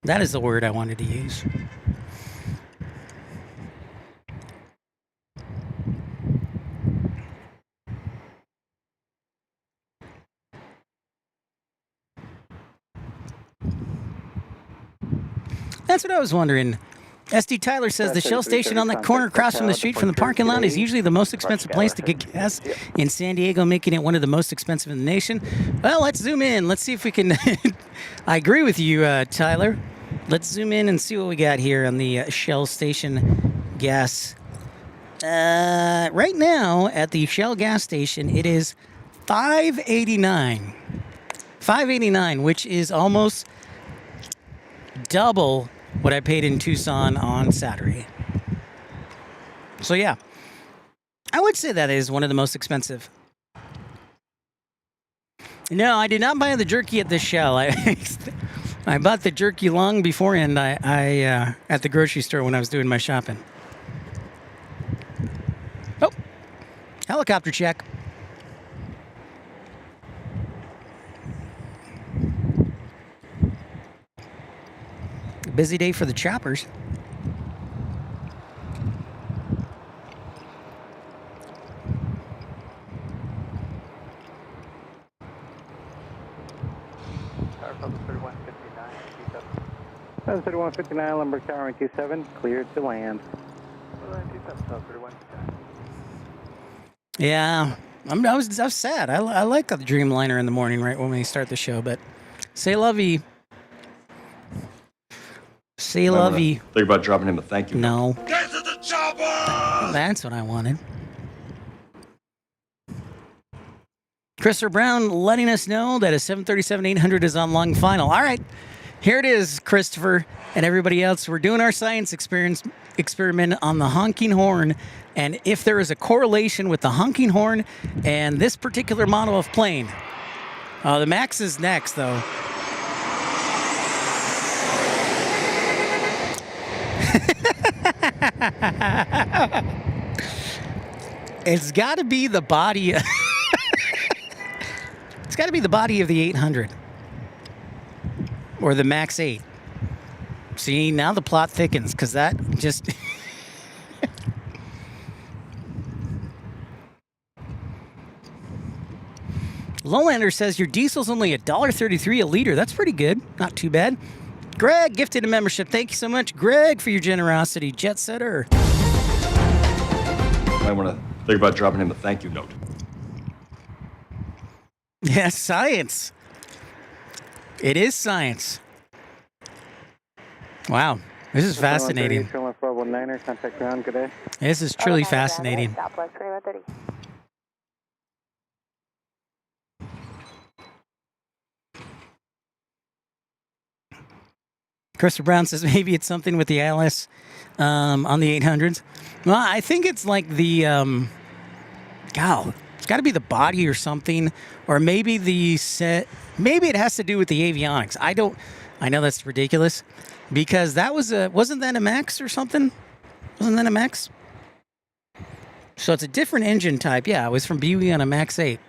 S3: That is the word I wanted to use. That's what I was wondering. SD Tyler says the Shell station on that corner across from the street from the parking lot is usually the most expensive place to get gas in San Diego, making it one of the most expensive in the nation. Well, let's zoom in. Let's see if we can... I agree with you, Tyler. Let's zoom in and see what we got here on the Shell station gas. Right now, at the Shell gas station, it is $5.89. $5.89, which is almost double what I paid in Tucson on Saturday. So yeah, I would say that is one of the most expensive. No, I did not buy the jerky at the Shell. I bought the jerky long beforehand. I at the grocery store when I was doing my shopping. Oh, helicopter check. Busy day for the choppers.
S2: Tower 3159,
S1: 3159, Lumber Tower 27, cleared to land.
S3: Yeah, I was sad. I like the Dreamliner in the morning, right when we start the show, but c'est la vie. C'est la vie.
S6: Think about dropping him a thank you.
S3: No.
S6: Get to the chopper!
S3: That's what I wanted. Christopher Brown letting us know that a 737-800 is on long final. All right, here it is, Christopher and everybody else. We're doing our science experiment on the honking horn, and if there is a correlation with the honking horn and this particular model of plane. The Max is next, though. It's got to be the body. It's got to be the body of the 800 or the Max 8. See, now the plot thickens because that just. Lowlander says your diesel's only $1.33 a liter. That's pretty good. Not too bad. Greg gifted a membership. Thank you so much, Greg, for your generosity. Jet setter.
S6: Might want to think about dropping him a thank you note.
S3: Yeah, science. It is science. Wow, this is fascinating.
S1: Contact ground, good day.
S3: This is truly fascinating.
S9: Southwest 2130.
S3: Christopher Brown says maybe it's something with the ILS on the 800s. Well, I think it's like the, it's got to be the body or something, or maybe the set. Maybe it has to do with the avionics. I know that's ridiculous because that was wasn't that a Max or something? Wasn't that a Max? So it's a different engine type. Yeah, it was from BW on a Max 8.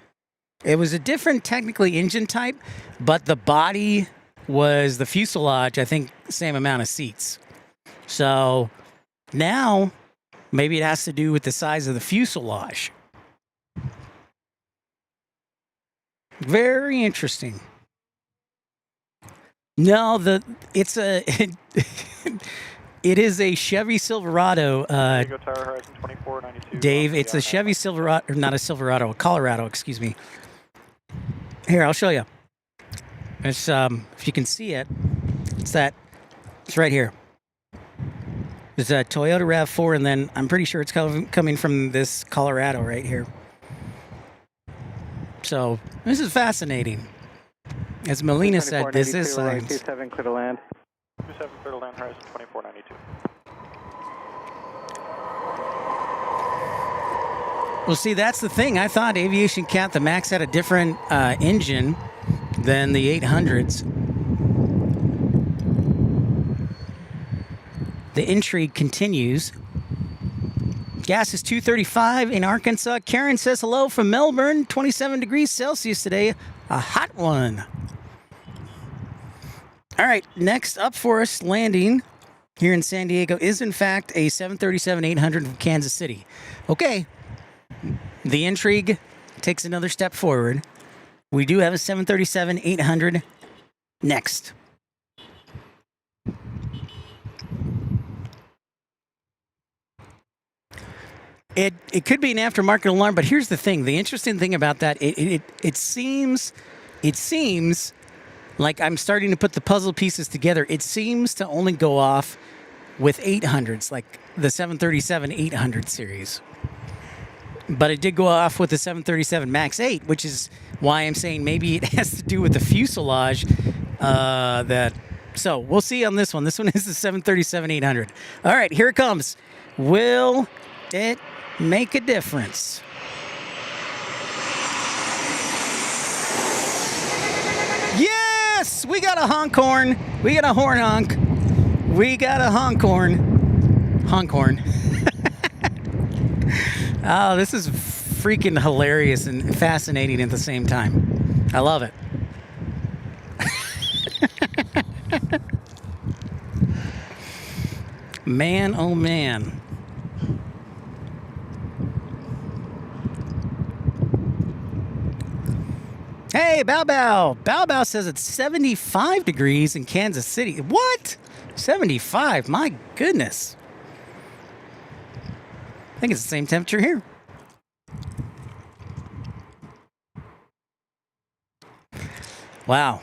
S3: It was a different technically engine type, but the body was the fuselage, I think, same amount of seats. So now maybe it has to do with the size of the fuselage. Very interesting. No, it is a Chevy Silverado.
S4: Diego Tower Horizon 2492.
S3: Dave, it's a Chevy Silverado, or not a Silverado, a Colorado, excuse me. Here, I'll show you. It's if you can see it, it's right here. There's a Toyota RAV4, and then I'm pretty sure it's coming from this Colorado right here. So this is fascinating. As Melina said, this is science.
S1: 27, clear to land.
S4: 27, clear to land, Horizon 2492.
S3: Well, see, that's the thing. I thought Aviation Cat, the Max, had a different engine than the 800s. The intrigue continues. Gas is 235 in Arkansas. Karen says hello from Melbourne. 27 degrees Celsius today. A hot one. All right, next up for us landing here in San Diego is, in fact, a 737-800 from Kansas City. Okay, the intrigue takes another step forward. We do have a 737-800 next. It could be an aftermarket alarm, but here's the thing. The interesting thing about that, it seems like I'm starting to put the puzzle pieces together. It seems to only go off with 800s, like the 737-800 series. But it did go off with the 737 MAX 8, which is why I'm saying maybe it has to do with the fuselage. So we'll see on this one. This one is the 737-800. All right, here it comes. Will it make a difference? Yes! We got a honk horn. We got a horn honk. We got a honk horn. Honk horn. Oh, this is freaking hilarious and fascinating at the same time. I love it. Man, oh man. Hey, Bow Bow. Bow Bow says it's 75 degrees in Kansas City. What? 75? My goodness. I think it's the same temperature here. Wow.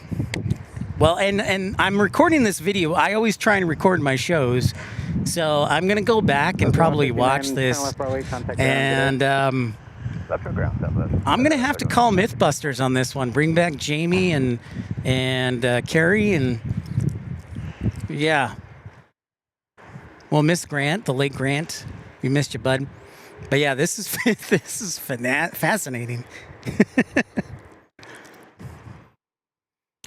S3: Well, and I'm recording this video. I always try and record my shows. So I'm going to go back and probably watch this. And I'm going to have to call Mythbusters on this one. Bring back Jamie and Carrie and yeah. Well, Miss Grant, the late Grant. We missed you, bud. But yeah, this is fascinating.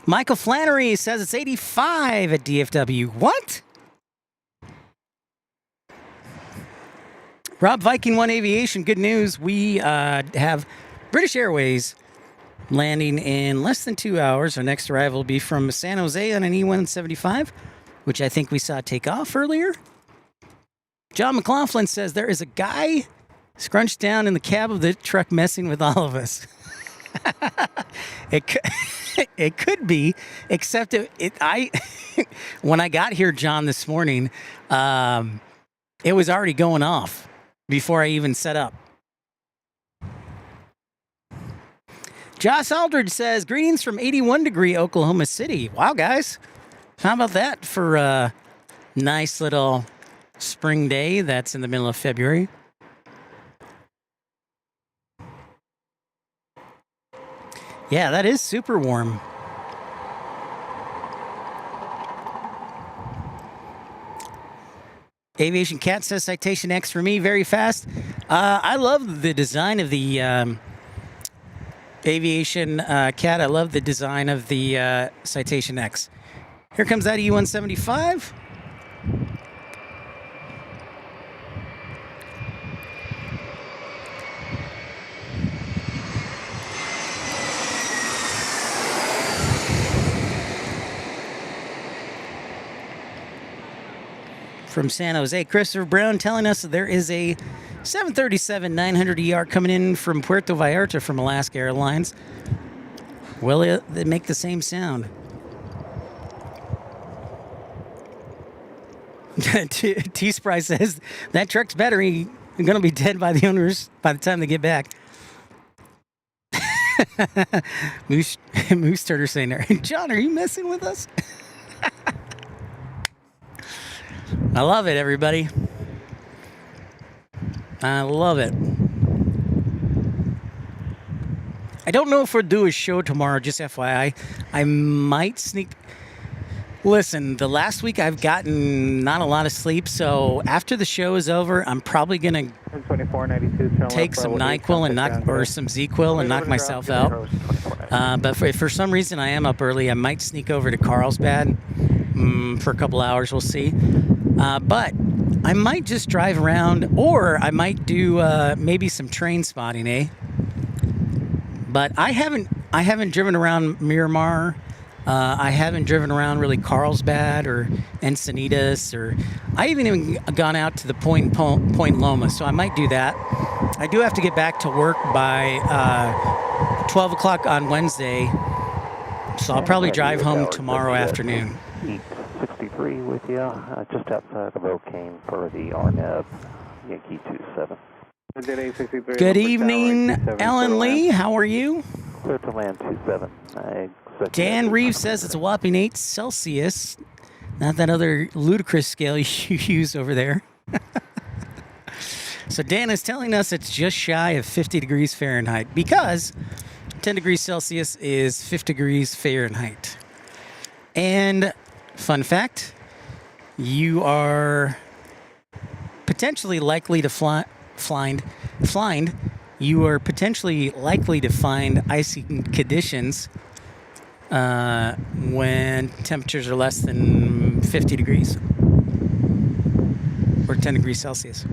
S3: Michael Flannery says it's 85 at DFW. What? Rob Viking 1 Aviation, good news. We have British Airways landing in less than 2 hours. Our next arrival will be from San Jose on an E175, which I think we saw take off earlier. John McLaughlin says there is a guy scrunched down in the cab of the truck messing with all of us. It could be, except when I got here, John, this morning, it was already going off before I even set up. Josh Aldridge says, greetings from 81 degree Oklahoma City. Wow, guys. How about that for a nice little spring day that's in the middle of February? Yeah, that is super warm. Aviation Cat says Citation X for me, very fast. I love the design of the Aviation Cat. I love the design of the Citation X. Here comes that E175. From San Jose, Christopher Brown telling us there is a 737-900ER coming in from Puerto Vallarta from Alaska Airlines. Will they make the same sound? T-Spry says that truck's battery is going to be dead by the owners by the time they get back. Moose Turtle saying there, John, are you messing with us? I love it, everybody. I love it. I don't know if we'll do a show tomorrow, just FYI. I might sneak... Listen, the last week I've gotten not a lot of sleep, so after the show is over, I'm probably going to take some NyQuil and or some ZQuil and knock myself out. But if for some reason I am up early, I might sneak over to Carlsbad for a couple hours. We'll see. But I might just drive around, or I might do maybe some train spotting, eh? But I haven't driven around Miramar. I haven't driven around really Carlsbad or Encinitas, or I haven't even gone out to the Point Loma, so I might do that. I do have to get back to work by 12 o'clock on Wednesday, so I'll probably drive home tomorrow afternoon.
S1: 63 with you, just outside of O'Kane for the RNAV, Yankee 27.
S3: Good evening, Ellen Lee. How are you?
S1: Clear to land 27.
S3: Dan Reeves says it's a whopping 8 Celsius. Not that other ludicrous scale you use over there. So Dan is telling us it's just shy of 50 degrees Fahrenheit because 10 degrees Celsius is 50 degrees Fahrenheit. And fun fact, you are potentially likely to you are potentially likely to find icy conditions when temperatures are less than 50 degrees or 10 degrees Celsius.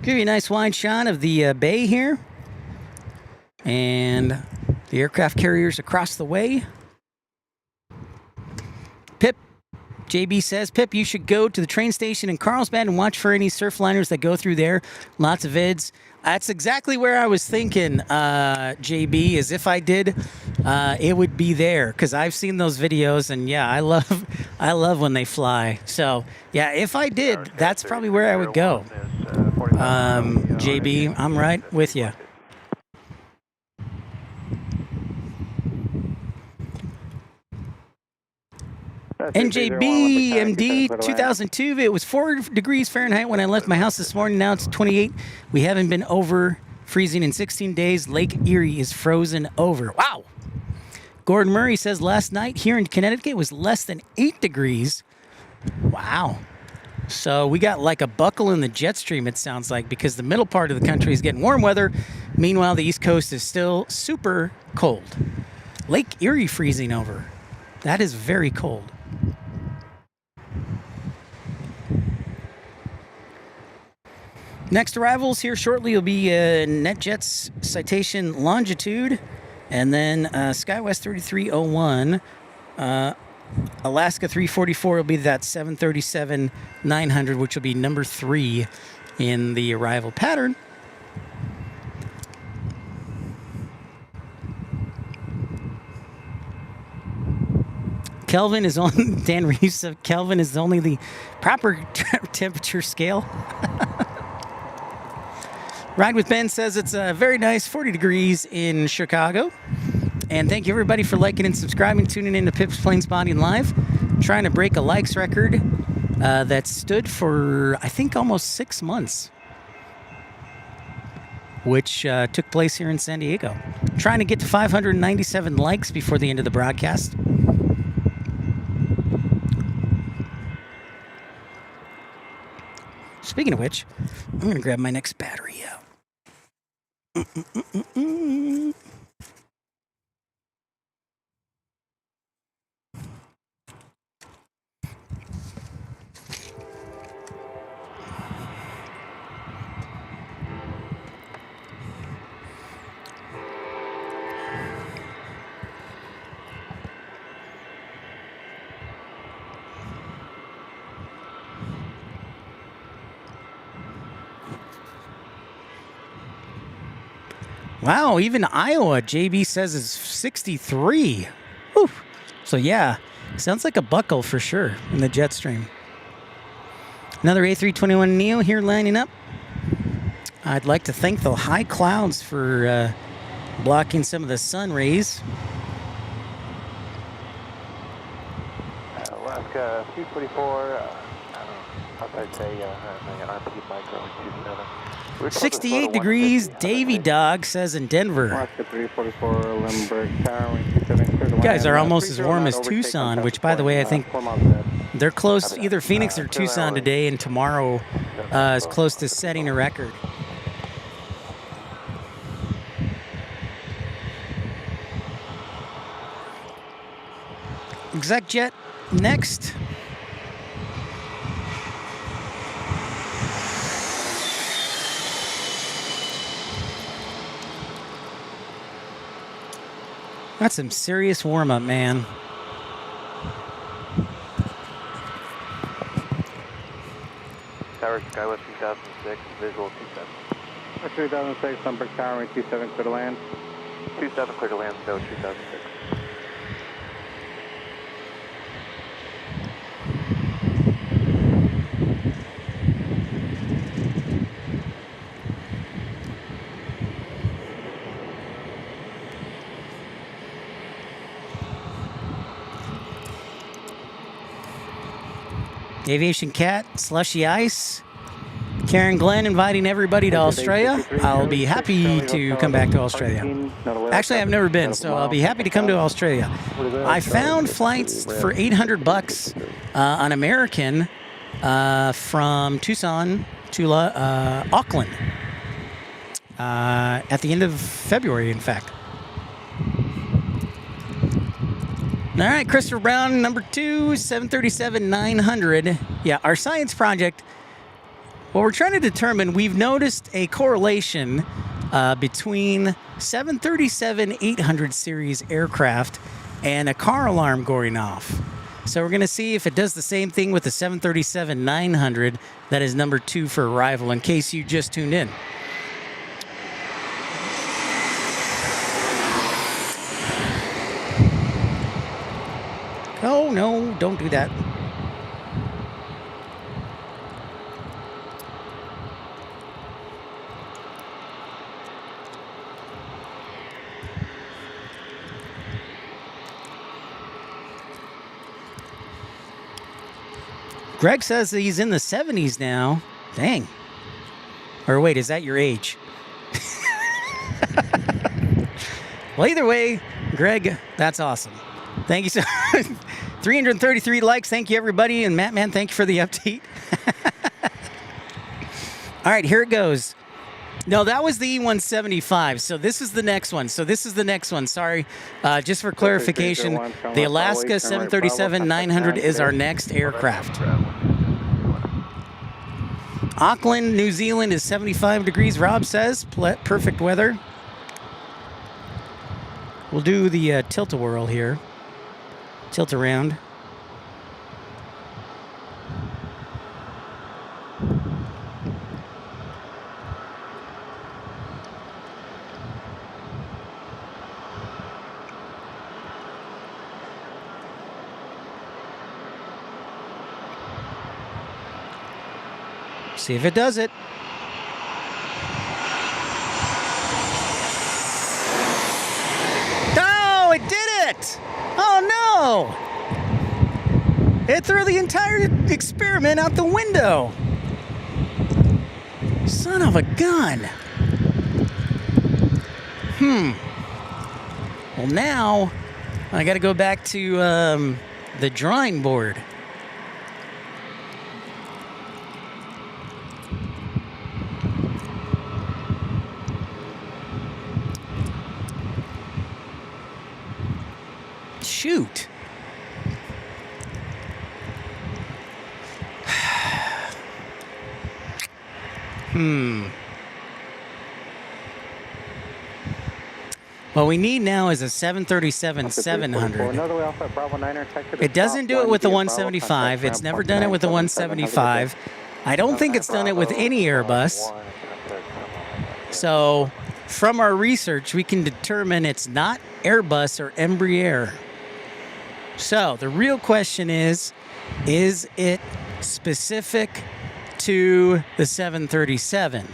S3: Give you a nice wide shot of the bay here and the aircraft carriers across the way. Pip, JB says, Pip, you should go to the train station in Carlsbad and watch for any surfliners that go through there. Lots of vids. That's exactly where I was thinking, JB, is if I did, it would be there, because I've seen those videos, and yeah, I love when they fly. So yeah, if I did, that's probably where I would go. JB, I'm right with you. NJB MD 2002, it was 4 degrees Fahrenheit when I left my house this morning. Now it's 28. We haven't been over freezing in 16 days. Lake Erie is frozen over. Wow. Gordon Murray says last night here in Connecticut was less than 8 degrees. Wow. So we got like a buckle in the jet stream, it sounds like, because the middle part of the country is getting warm weather. Meanwhile, the East Coast is still super cold. Lake Erie freezing over. That is very cold. Next arrivals here shortly will be NetJets Citation Longitude, and then SkyWest 3301. Alaska 344 will be that 737-900, which will be number 3 in the arrival pattern. Kelvin is on, Dan Reeves of Kelvin is only the proper temperature scale. Ride with Ben says it's a very nice 40 degrees in Chicago. And thank you everybody for liking and subscribing, tuning in to Pip's Planespotting Live. Trying to break a likes record that stood for, I think, almost 6 months, which took place here in San Diego. Trying to get to 597 likes before the end of the broadcast. Speaking of which, I'm going to grab my next battery out. Wow, even Iowa, JB says is 63. Whew. So yeah, sounds like a buckle for sure in the jet stream. Another A321neo here lining up. I'd like to thank the high clouds for blocking some of the sun rays.
S2: Alaska 244, outside say, RP micro 27.
S3: 68 degrees, Davy Dog says in Denver.
S1: Alaska 344, Limburg, Tower, 27, clear to
S3: You guys
S1: land.
S3: are almost as warm as Tucson, which, by the way, I think they're close, either Phoenix or Tucson today, and tomorrow is close to setting a record. Exec jet next. That's some serious warm-up, man.
S2: Tower Skywest 2006, visual 27.
S1: 2006, Limburg, Tower, 27, clear to land.
S2: 27, clear to land, go 2006.
S3: Aviation Cat, Slushy Ice. Karen Glenn inviting everybody to Australia. I'll be happy to come back to Australia. Actually, I've never been, so I'll be happy to come to Australia. I found flights for $800 on American from Tucson to Auckland at the end of February, in fact. All right, Christopher Brown, number 2, 737-900. Yeah, our science project, what we're trying to determine, we've noticed a correlation between 737-800 series aircraft and a car alarm going off. So we're going to see if it does the same thing with the 737-900 that is number 2 for arrival, in case you just tuned in. Oh, no, don't do that. Greg says that he's in the 70s now. Dang. Or wait, is that your age? Well, either way, Greg, that's awesome. Thank you so much. 333 likes. Thank you, everybody. And Matt, man, thank you for the update. All right, here it goes. No, that was the E175. So this is the next one. Sorry. Just for clarification, the Alaska 737-900 is our next aircraft. Auckland, New Zealand is 75 degrees, Rob says. Perfect weather. We'll do the tilt-a-whirl here. Tilt around. See if it does it. Oh, it did it! Oh no! It threw the entire experiment out the window. Son of a gun. Well, now I got to go back to the drawing board. Shoot. What we need now is a 737-700. It doesn't do it with the 175. It's never done it with the 175. I don't think it's done it with any Airbus. So from our research, we can determine it's not Airbus or Embraer. So the real question is it specific to the 737?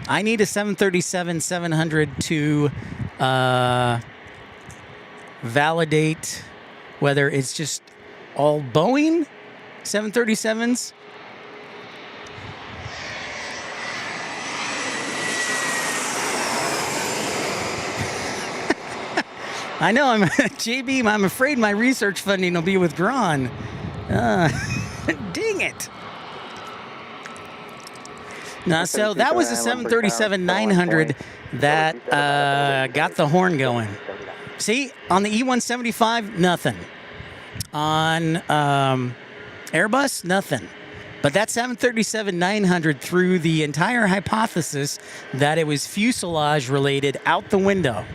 S3: I need a 737-700 to validate whether it's just all Boeing 737s. I know, JB, I'm afraid my research funding will be withdrawn. Dang it. No, so that was a 737-900 that got the horn going. See, on the E175, nothing. On Airbus, nothing. But that 737-900 threw the entire hypothesis that it was fuselage related out the window.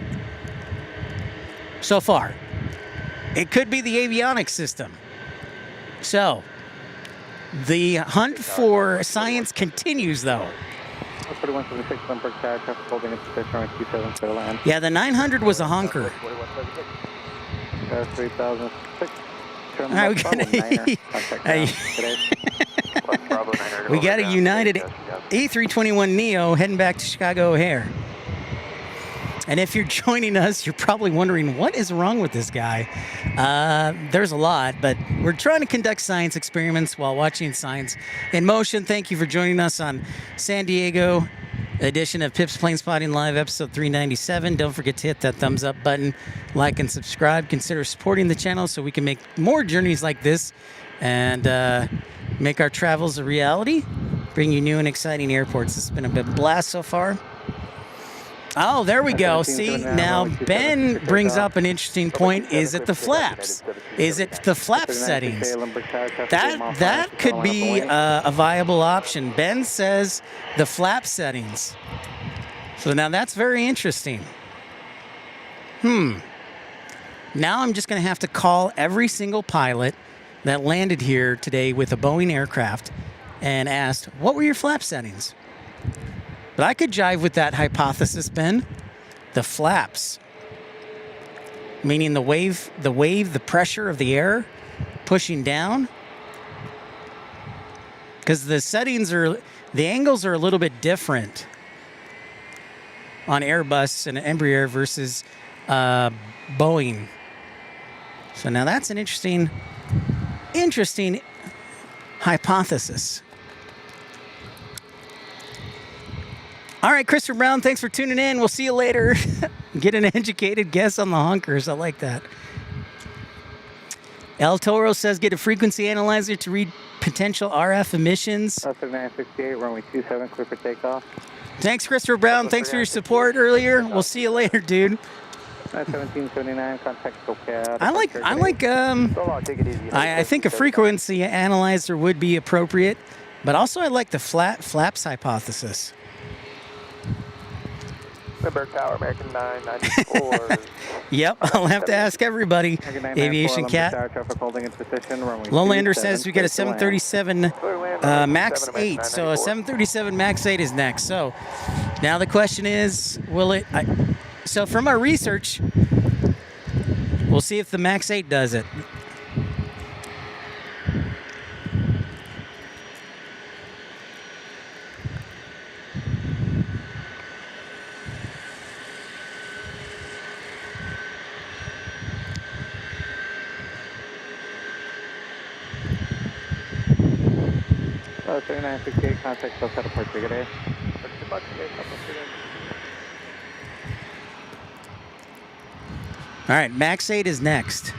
S3: So far. It could be the avionics system. So, the hunt for science continues, though.
S1: 4176 Limburg Tower, traffic holding in position on Q7 clear land.
S3: Yeah, the 900 was a honker.
S1: 3006.
S3: All right, we got a United A321neo heading back to Chicago O'Hare. And if you're joining us, you're probably wondering, what is wrong with this guy? There's a lot, but we're trying to conduct science experiments while watching science in motion. Thank you for joining us on San Diego edition of Pip's Planespotting Live, episode 397. Don't forget to hit that thumbs up button, like and subscribe. Consider supporting the channel so we can make more journeys like this and make our travels a reality, bring you new and exciting airports. It's been a bit blast so far. Oh, there we go. See, now Ben brings up an interesting point. Is it the flaps? Is it the flap settings? That could be a viable option. Ben says the flap settings. So now that's very interesting. Now I'm just going to have to call every single pilot that landed here today with a Boeing aircraft and asked, what were your flap settings? But I could jive with that hypothesis, Ben. The flaps, meaning the wave, the pressure of the air pushing down. Because the settings the angles are a little bit different on Airbus and Embraer versus Boeing. So now that's an interesting hypothesis. All right, Christopher Brown, thanks for tuning in. We'll see you later. Get an educated guess on the honkers. I like that. El Toro says get a frequency analyzer to read potential RF emissions.
S1: 968, runway 27, clear for takeoff.
S3: Thanks, Christopher Brown. Thanks for your support earlier. We'll see you later, dude.
S1: 1779, contact SoCal.
S3: I think a frequency analyzer would be appropriate, but also I like the flaps hypothesis.
S2: Limburg Tower, American 994.
S3: Yep, I'll have to ask everybody. Aviation Cat. Lowlander says we got a 737 MAX 8. So a 737 MAX 8 is next. So now the question is, will it... So from our research, we'll see if the MAX 8 does it.
S1: Oh, 3968, contact SoCal Port Brigade.
S3: All right, MAX 8 is next.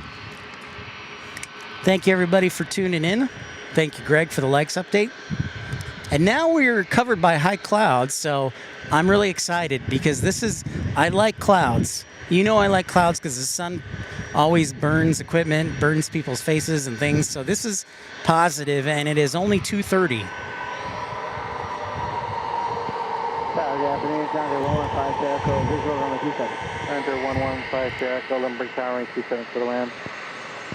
S3: Thank you, everybody, for tuning in. Thank you, Greg, for the likes update. And now we're covered by high clouds, so I'm really excited because I like clouds. You know I like clouds because the sun always burns equipment, burns people's faces and things. So this is positive, and it is only 2:30.
S1: Japanese, Niner 115 Jericho, visual runway 27. Niner 115 Jericho, Limburg Tower, 27, clear to land.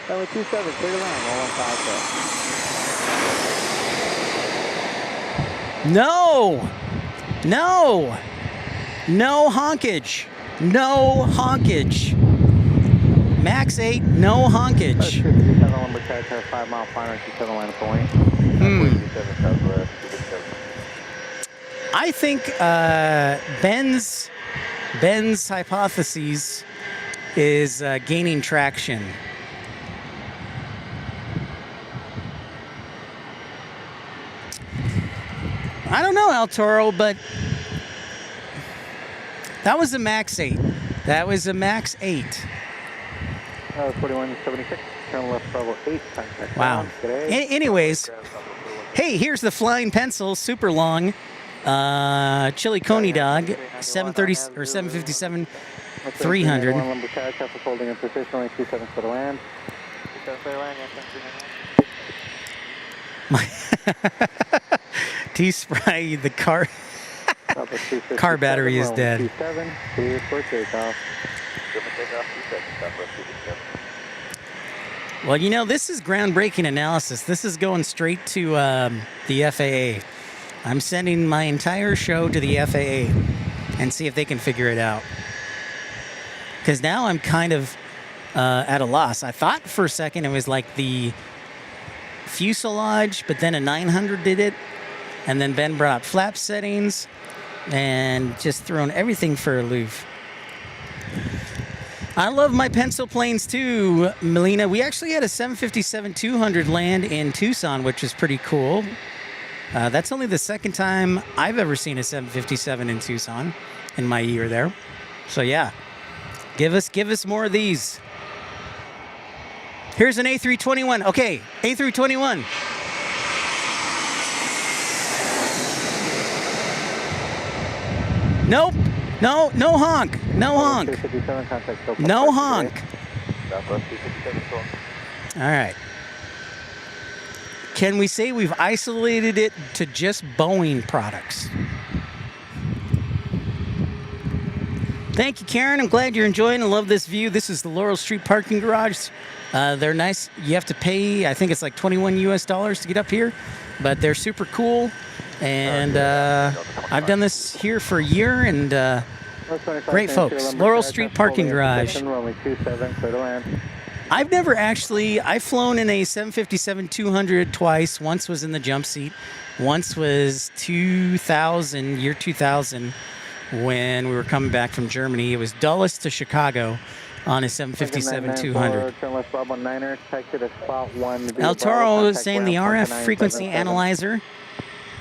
S1: Runway 27, clear to land, 115 Jericho.
S3: No! No honkage. No honkage. Max 8, no honkage.
S1: 57 lumber character, 5 mile final, 27 line of point.
S3: I think Ben's hypothesis is gaining traction. I don't know, El Toro, but that was a Max 8. That was a Max 8.
S1: 4176, turn left Bravo 8, contact.
S3: Wow. Anyways, hey, here's the flying pencil, super long. Chili Coney Dog, 730 or 757 300.
S1: Lumber traffic holding in position, only 27 for the land.
S3: T-Spry, the car battery is dead.
S1: 27, clear for takeoff.
S3: Well, you know, this is groundbreaking analysis. This is going straight to the FAA. I'm sending my entire show to the FAA and see if they can figure it out. Because now I'm kind of at a loss. I thought for a second it was like the fuselage, but then a 900 did it. And then Ben brought up flap settings and just thrown everything for a loop. I love my pencil planes too, Melina. We actually had a 757-200 land in Tucson, which is pretty cool. That's only the second time I've ever seen a 757 in Tucson in my year there. So yeah, give us more of these. Here's an A321. Okay, A321. Nope. No honk. No honk. No honk. All right. Can we say we've isolated it to just Boeing products? Thank you, Karen. I'm glad you're enjoying. I love this view. This is the Laurel Street parking garage. They're nice. You have to pay, I think it's like $21 US to get up here, but they're super cool. And I've done this here for a year, and great folks. Laurel Street parking garage. I've never actually, I've flown in a 757-200 twice. Once was in the jump seat. Once was year 2000, when we were coming back from Germany. It was Dulles to Chicago on a 757-200. El Toro is saying the RF frequency analyzer.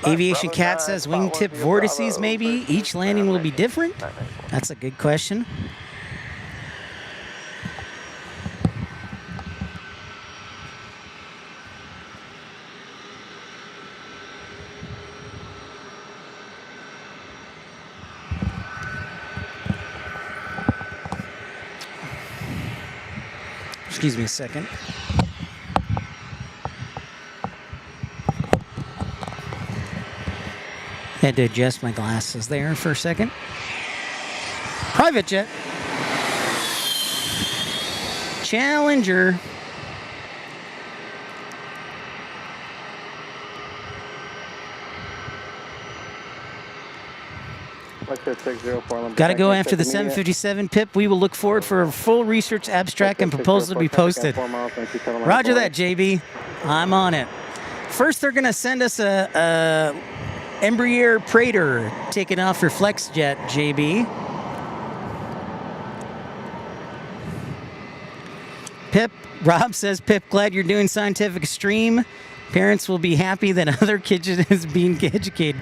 S3: Aviation Cat says wingtip vortices maybe. Each landing will be different. That's a good question. Excuse me a second. Had to adjust my glasses there for a second. Private jet. Challenger. Got to go after the 757, Pip. We will look forward for a full research abstract and proposal to be posted. Roger that, JB. I'm on it. First, they're going to send us a Embraer Praetor taking off for FlexJet, JB. Pip, Rob says, Pip, glad you're doing scientific stream. Parents will be happy that other kids is being educated.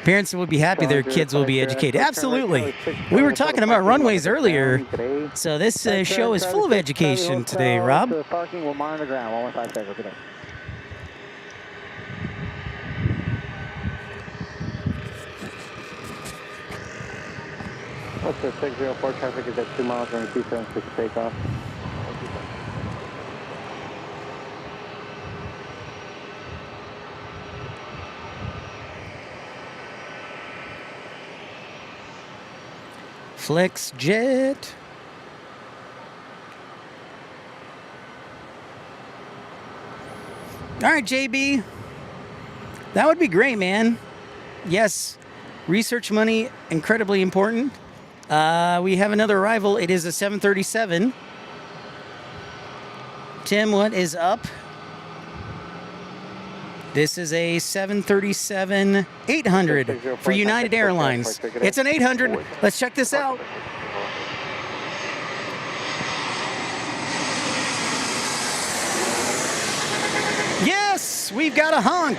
S3: Parents will be happy their kids will be educated. Absolutely. We were talking about runways earlier, so this show is full of education today, Rob.
S1: What's the 604 traffic is at 2 miles running 276 takeoff.
S3: FlexJet. All right, JB. That would be great, man. Yes. Research money, incredibly important. We have another arrival. It is a 737. Tim, what is up? This is a 737-800 for United Airlines. It's an 800. Let's check this out. Yes, we've got a honk.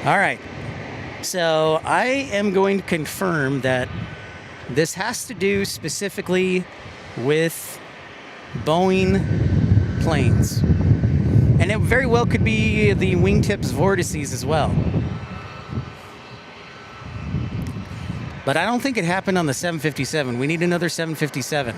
S3: All right. So I am going to confirm that this has to do specifically with Boeing planes. And it very well could be the wingtips vortices as well. But I don't think it happened on the 757. We need another 757.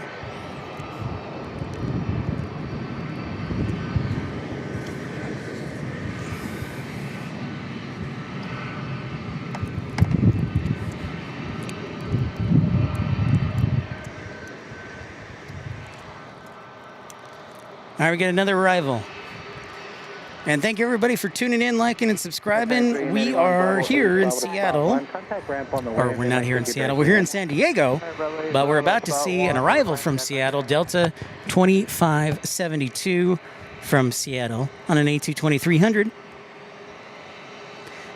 S3: All right, we get another arrival. And thank you, everybody, for tuning in, liking, and subscribing. We are here in Seattle. Or we're not here in Seattle. We're here in San Diego. But we're about to see an arrival from Seattle, Delta 2572 from Seattle on an A220-300.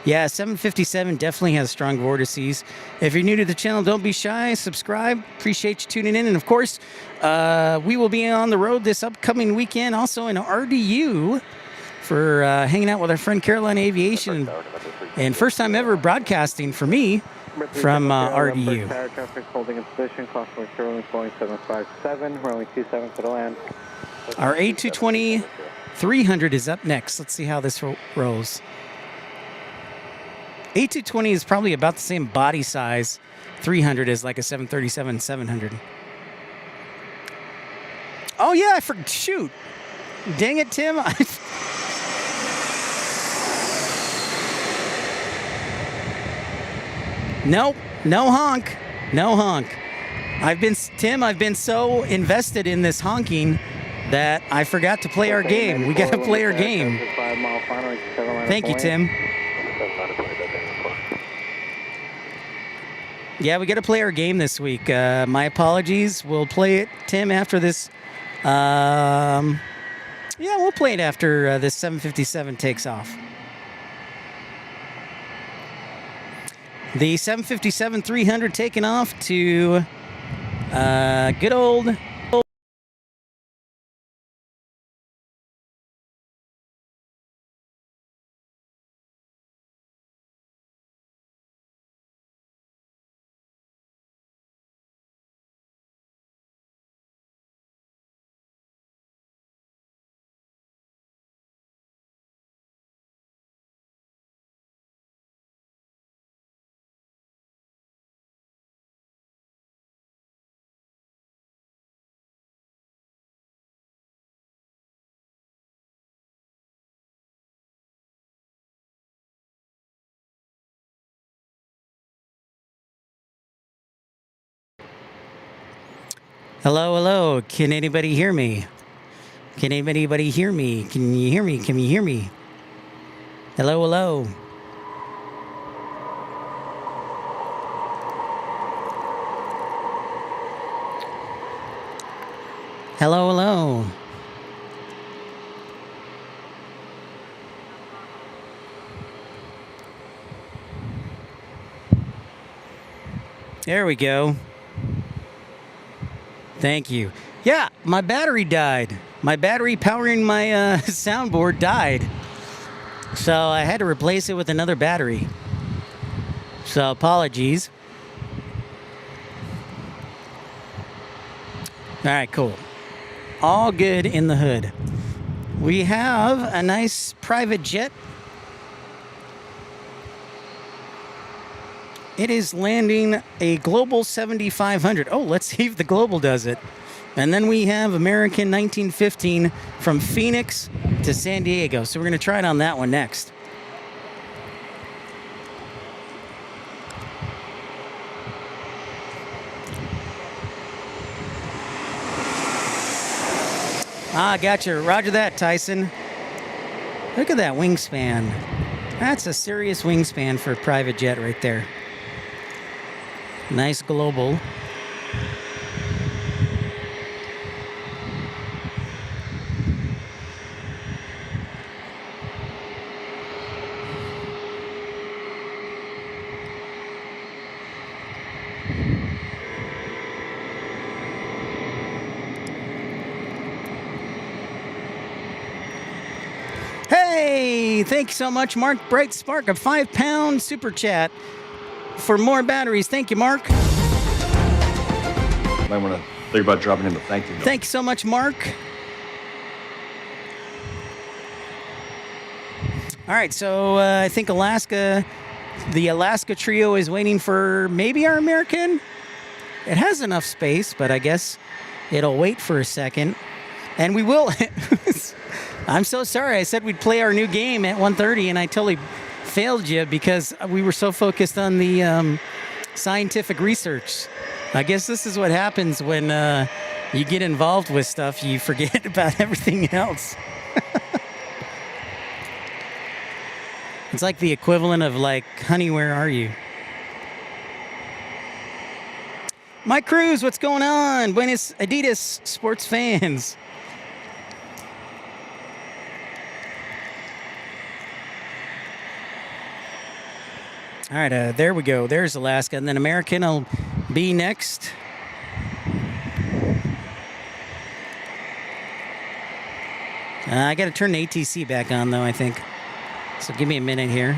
S3: Yeah, 757 definitely has strong vortices. If you're new to the channel, don't be shy. Subscribe. Appreciate you tuning in. And, of course, we will be on the road this upcoming weekend, also in RDU, for hanging out with our friend Carolina Aviation. And first time ever broadcasting for me from RDU.
S1: Traffic holding in position, crossing Sterling, Boeing 757, runway 27 for the land.
S3: Our A220-300 is up next. Let's see how this rolls. A220 is probably about the same body size 300 as like a 737-700. Oh yeah, shoot. Dang it, Tim. Nope, no honk. No honk. I've been so invested in this honking that I forgot to play our game. We got to play our game. Thank you, Tim. Yeah, we got to play our game this week. My apologies. We'll play it, Tim, after this. Yeah, we'll play it after this 757 takes off. The 757-300 taking off to good old... Hello, hello. Can anybody hear me? Can anybody hear me? Can you hear me? Can you hear me? Hello, hello. Hello, hello. There we go. Thank you. Yeah, my battery died. My battery powering my soundboard died. So I had to replace it with another battery. So apologies. All right, cool. All good in the hood. We have a nice private jet. It is landing a Global 7500. Oh, let's see if the Global does it. And then we have American 1915 from Phoenix to San Diego. So we're going to try it on that one next. Ah, gotcha. Roger that, Tyson. Look at that wingspan. That's a serious wingspan for a private jet right there. Nice global. Hey, thank you so much, Mark Bright Spark, a 5-pound super chat for more batteries. Thank you, Mark.
S6: Might want to think about dropping him a thank you note.
S3: Thank you so much, Mark. All right, so I think the Alaska trio is waiting for maybe our American. It has enough space, but I guess it'll wait for a second. And we will. I'm so sorry. I said we'd play our new game at 1:30, and I totally failed you because we were so focused on the scientific research. I guess this is what happens when you get involved with stuff. You forget about everything else. It's like the equivalent of like, honey, where are you? Mike Cruz, what's going on? Buenos Adidas sports fans. All right, there we go. There's Alaska, and then American will be next. I got to turn the ATC back on, though, I think. So give me a minute here.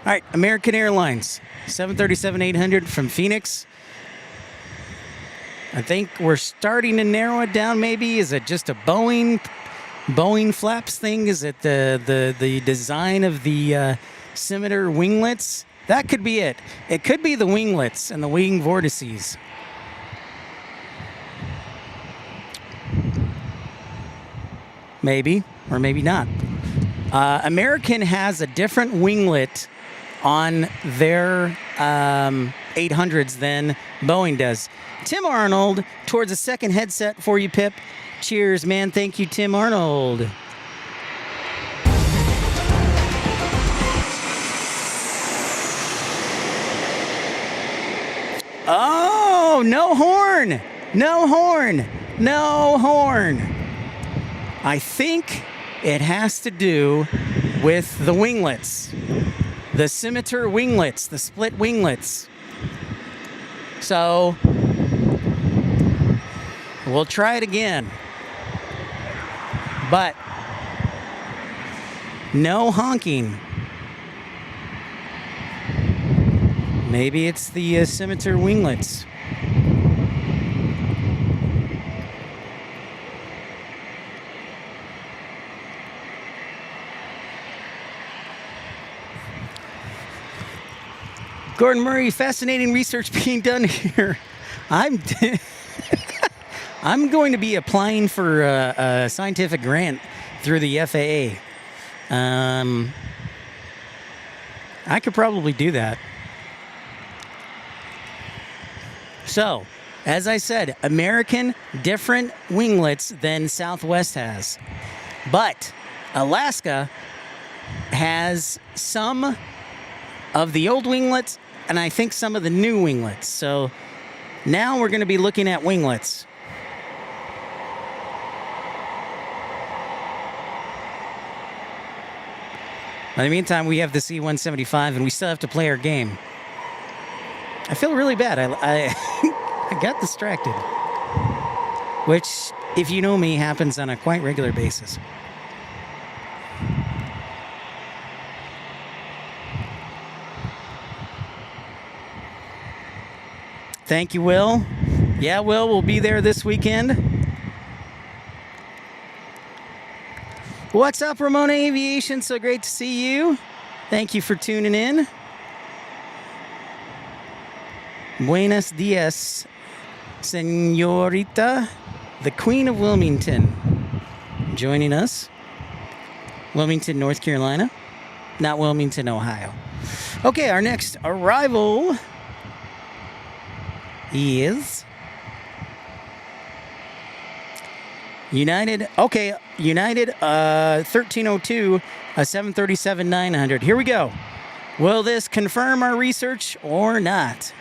S3: All right, American Airlines, 737-800 from Phoenix. I think we're starting to narrow it down maybe. Is it just a Boeing flaps thing? Is it the design of the scimitar winglets? That could be it. It could be the winglets and the wing vortices. Maybe, or maybe not. American has a different winglet on their 800s than Boeing does. Tim Arnold towards a second headset for you, Pip. Cheers, man. Thank you, Tim Arnold. Oh, no horn. No horn. No horn. I think it has to do with the winglets. The scimitar winglets, the split winglets. So, we'll try it again. But, no honking. Maybe it's the scimitar winglets. Gordon Murray, fascinating research being done here. I'm going to be applying for a scientific grant through the FAA. I could probably do that. So, as I said, American, different winglets than Southwest has. But Alaska has some of the old winglets, and I think some of the new winglets. So now we're going to be looking at winglets. In the meantime, we have the C-175, and we still have to play our game. I feel really bad. I got distracted, which, if you know me, happens on a quite regular basis. Thank you, Will. Yeah, Will, we'll be there this weekend. What's up, Ramona Aviation? So great to see you. Thank you for tuning in. Buenos dias, señorita, the Queen of Wilmington, joining us. Wilmington, North Carolina, not Wilmington, Ohio. Okay, our next arrival is United. Okay, United 1302, a 737-900. Here we go. Will this confirm our research or not?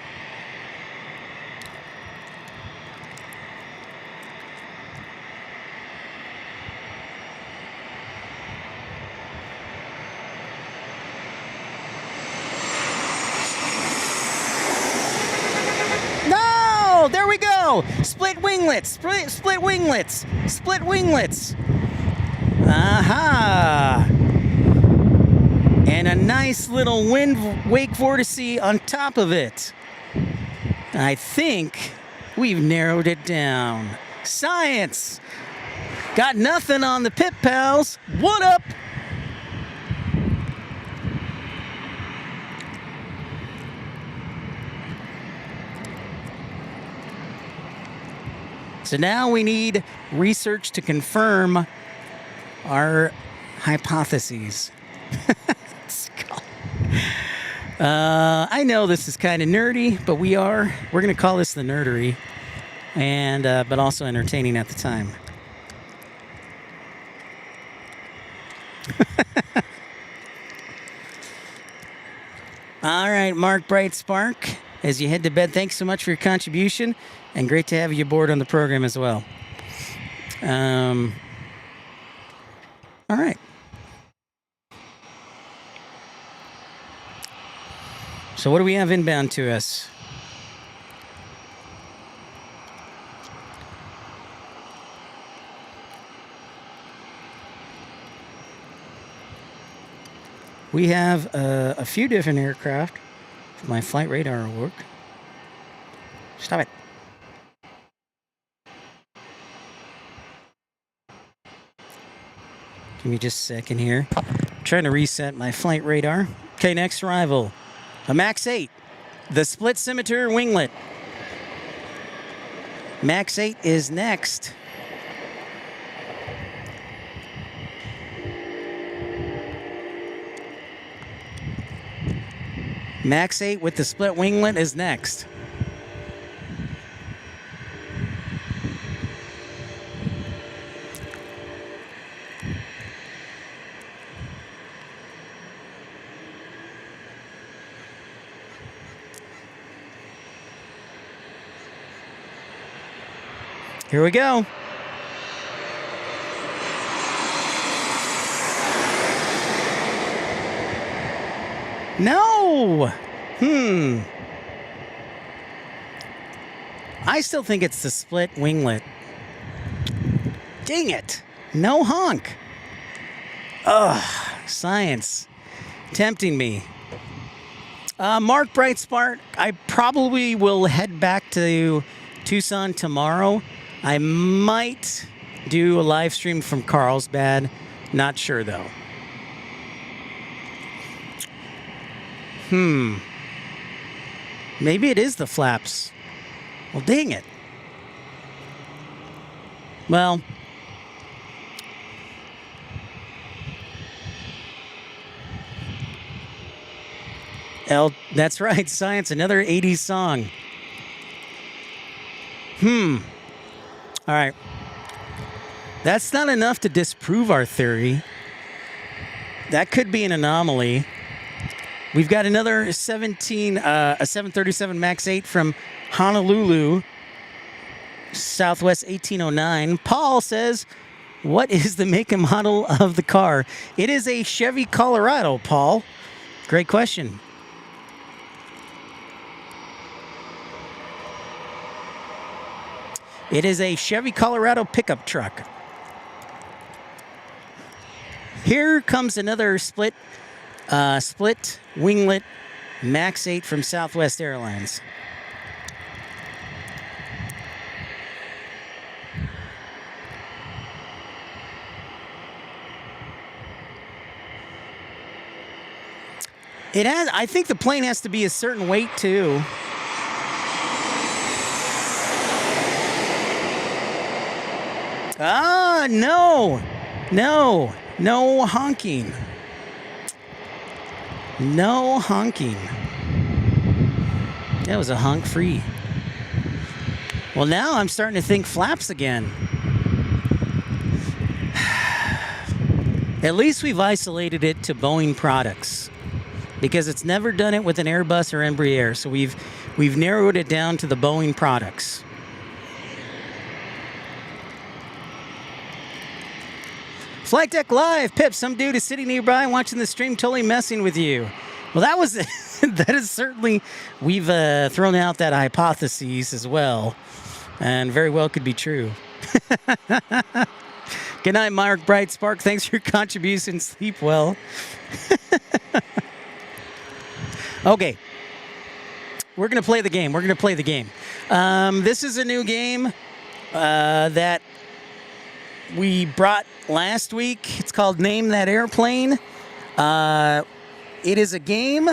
S3: No! There we go! Split winglets! Split winglets! Split winglets! Aha! And a nice little wind wake vortice on top of it. I think we've narrowed it down. Science! Got nothing on the Pip Pals. What up? So now we need research to confirm our hypotheses. I know this is kind of nerdy, but we're going to call this the nerdery, and but also entertaining at the time. All right, Mark Bright Spark, as you head to bed, thanks so much for your contribution, and great to have you aboard on the program as well. All right. So what do we have inbound to us? We have a few different aircraft. My flight radar will work. Stop it. Give me just a second here. I'm trying to reset my flight radar. Okay, next arrival. A MAX 8, the split scimitar winglet. MAX 8 is next. MAX 8 with the split winglet is next. Here we go. No. I still think it's the split winglet. Dang it. No honk. Ugh. Science. Tempting me. Mark Brightspark, I probably will head back to Tucson tomorrow. I might do a live stream from Carlsbad. Not sure, though. Maybe it is the flaps. Well, dang it. Well, that's right, Science, another 80s song. All right. That's not enough to disprove our theory. That could be an anomaly. We've got another 737 MAX 8 from Honolulu, Southwest 1809. Paul says, what is the make and model of the car? It is a Chevy Colorado, Paul. Great question. It is a Chevy Colorado pickup truck. Here comes another split winglet MAX 8 from Southwest Airlines. It has. I think the plane has to be a certain weight too. Ah, no. No. No honking. No honking. That was a honk free. Well, now I'm starting to think flaps again. At least we've isolated it to Boeing products, because it's never done it with an Airbus or Embraer. So we've narrowed it down to the Boeing products. Flight Deck Live, Pip, some dude is sitting nearby watching the stream, totally messing with you. Well, that was that is certainly, we've thrown out that hypothesis as well, and very well could be true. Good night, Mark Bright Spark. Thanks for your contribution. Sleep well. Okay. We're going to play the game. This is a new game that we brought last week. It's called Name That Airplane. It is a game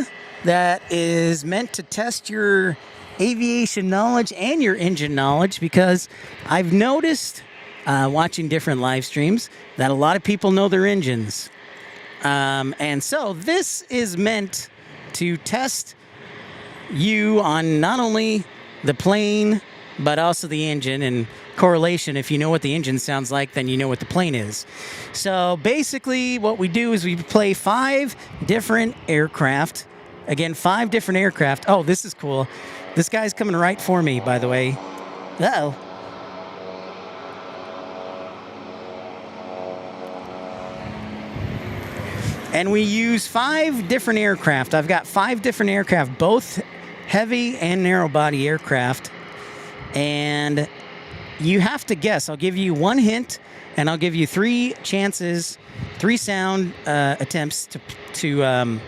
S3: that is meant to test your aviation knowledge and your engine knowledge, because I've noticed watching different live streams that a lot of people know their engines. And so this is meant to test you on not only the plane, but also the engine, and correlation. If you know what the engine sounds like, then you know what the plane is. So basically what we do is we play 5 different aircraft. Again, 5 different aircraft. Oh, this is cool. This guy's coming right for me, by the way. Uh-oh. And we use 5 different aircraft. I've got 5 different aircraft, both heavy and narrow body aircraft. And you have to guess. I'll give you 1 hint, and I'll give you 3 chances, 3 sound attempts to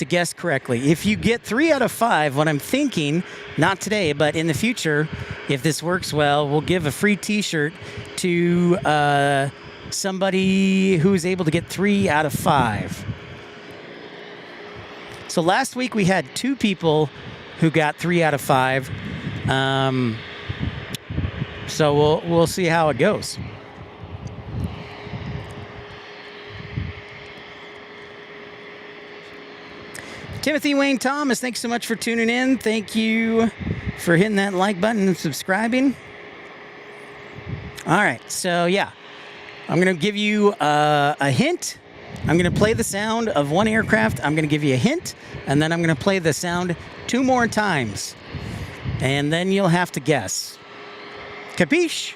S3: guess correctly. If you get 3 out of 5, what I'm thinking, not today, but in the future, if this works well, we'll give a free T-shirt to somebody who's able to get 3 out of 5. So last week we had 2 people who got 3 out of 5. So we'll see how it goes. Timothy Wayne Thomas, thanks so much for tuning in. Thank you for hitting that like button and subscribing. All right, so yeah, I'm going to give you a hint. I'm going to play the sound of 1 aircraft. I'm going to give you a hint, and then I'm going to play the sound 2 more times. And then you'll have to guess. Capiche?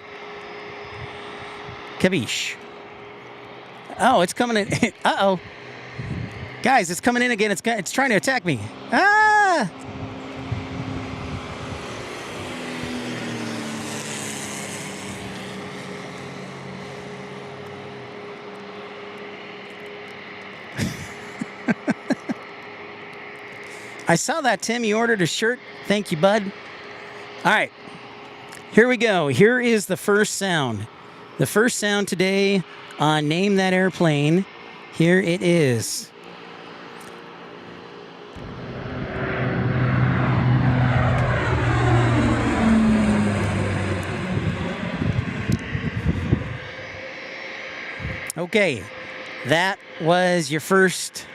S3: Capiche. Oh, it's coming in. Uh-oh. Guys, it's coming in again. It's trying to attack me. Ah! I saw that, Tim. You ordered a shirt. Thank you, bud. All right. Here we go. Here is the first sound. The first sound today on Name That Airplane. Here it is. Okay. That was your first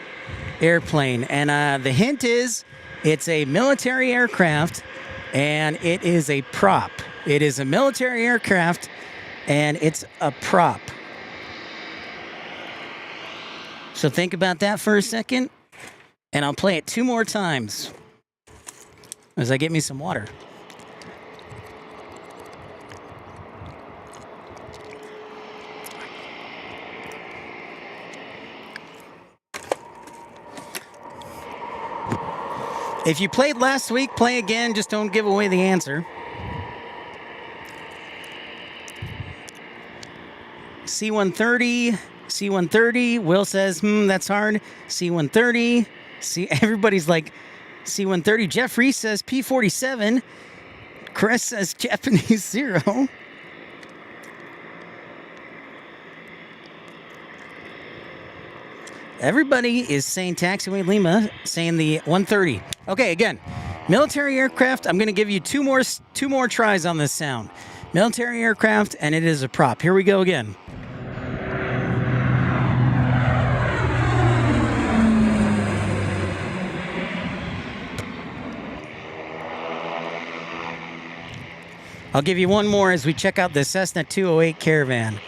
S3: airplane. And the hint is it's a military aircraft, and it is a prop. It is a military aircraft, and it's a prop. So think about that for a second, and I'll play it 2 more times as I get me some water. If you played last week, play again. Just don't give away the answer. C-130. C-130. Will says, that's hard. C-130. Everybody's like, C-130. Jeff Reese says P-47. Chris says Japanese 0. Everybody is saying Taxiway Lima, saying the 130. Okay, again, military aircraft. I'm going to give you two more tries on this sound. Military aircraft, and it is a prop. Here we go again. I'll give you one more as we check out the Cessna 208 Caravan.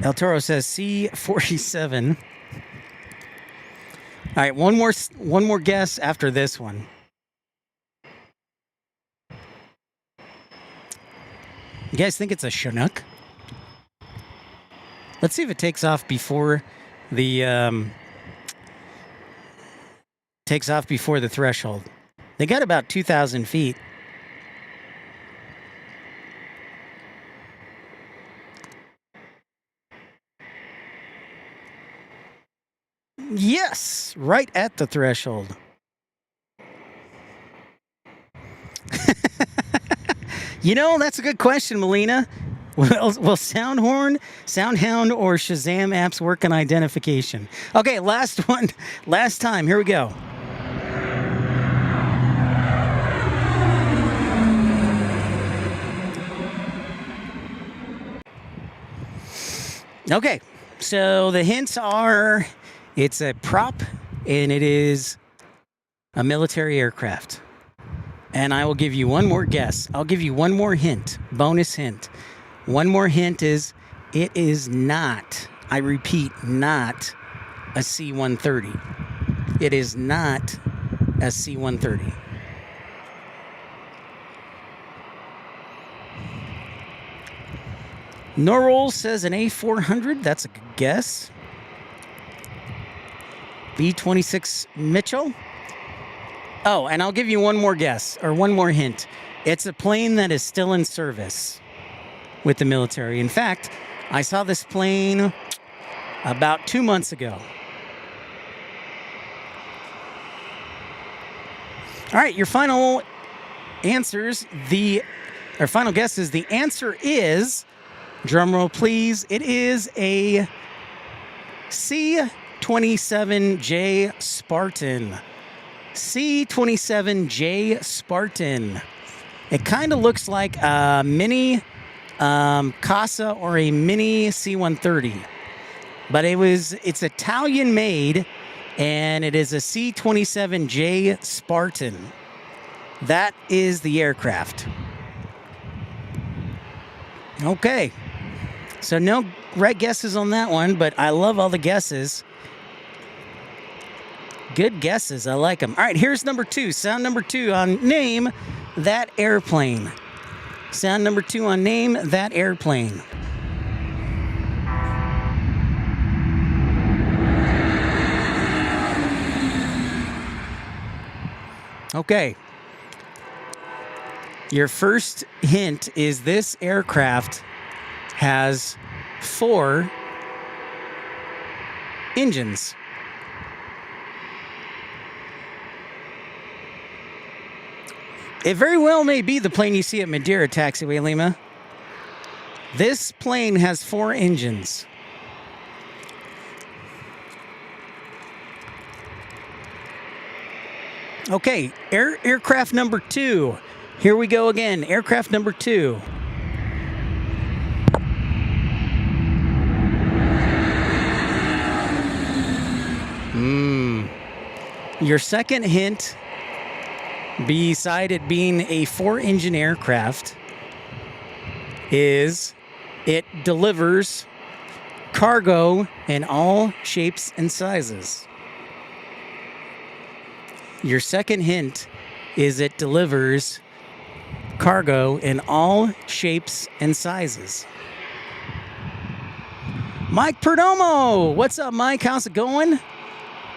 S3: El Toro says C-47. All right, one more guess after this one. You guys think it's a Chinook? Let's see if it takes off before the threshold. They got about 2,000 feet. Yes, right at the threshold. You know, that's a good question, Melina. Will Soundhound, or Shazam apps work on identification? Okay, last one. Last time. Here we go. Okay, so the hints are it's a prop and it is a military aircraft. And I will give you one more guess. I'll give you one more hint, bonus hint. One more hint is it is not, I repeat, not a C-130. It is not a C-130. Norrell says an A400. That's a good guess. B-26 Mitchell. Oh, and I'll give you one more guess, or one more hint. It's a plane that is still in service with the military. In fact, I saw this plane about 2 months ago. All right, your final answers. Our final guess is the answer is, drum roll please, it is a C-27J Spartan. C-27J Spartan. It kind of looks like a mini Casa or a mini C-130, but it's Italian made, and it is a C-27J Spartan. That is the aircraft. Okay, so no right guesses on that one, but I love all the guesses. Good guesses. I like them. All right, here's number 2. Sound number 2 on Name That Airplane. Sound number 2 on Name That Airplane. Okay. Your first hint is this aircraft has 4 engines. It very well may be the plane you see at Madeira Taxiway, Lima. This plane has 4 engines. Okay, aircraft number 2. Here we go again. Aircraft number 2. Your second hint, beside it being a 4-engine aircraft, is it delivers cargo in all shapes and sizes. Your second hint is it delivers cargo in all shapes and sizes. Mike Perdomo! What's up, Mike? How's it going?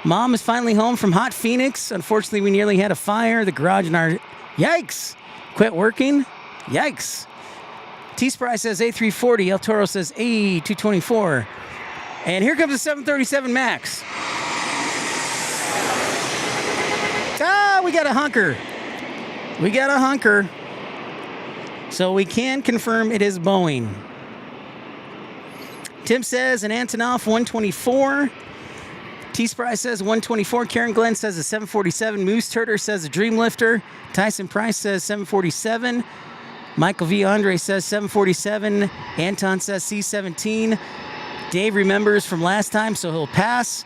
S3: Mom is finally home from hot Phoenix. Unfortunately, we nearly had a fire. The garage in our... Yikes! Quit working? Yikes. T-Spry says A340. El Toro says A224. And here comes the 737 MAX. We got a hunker. We got a hunker. So we can confirm it is Boeing. Tim says an Antonov 124. T-Spry says 124. Karen Glenn says a 747. Moose Turter says a Dreamlifter. Tyson Price says 747. Michael V. Andre says 747. Anton says C-17. Dave remembers from last time, so he'll pass.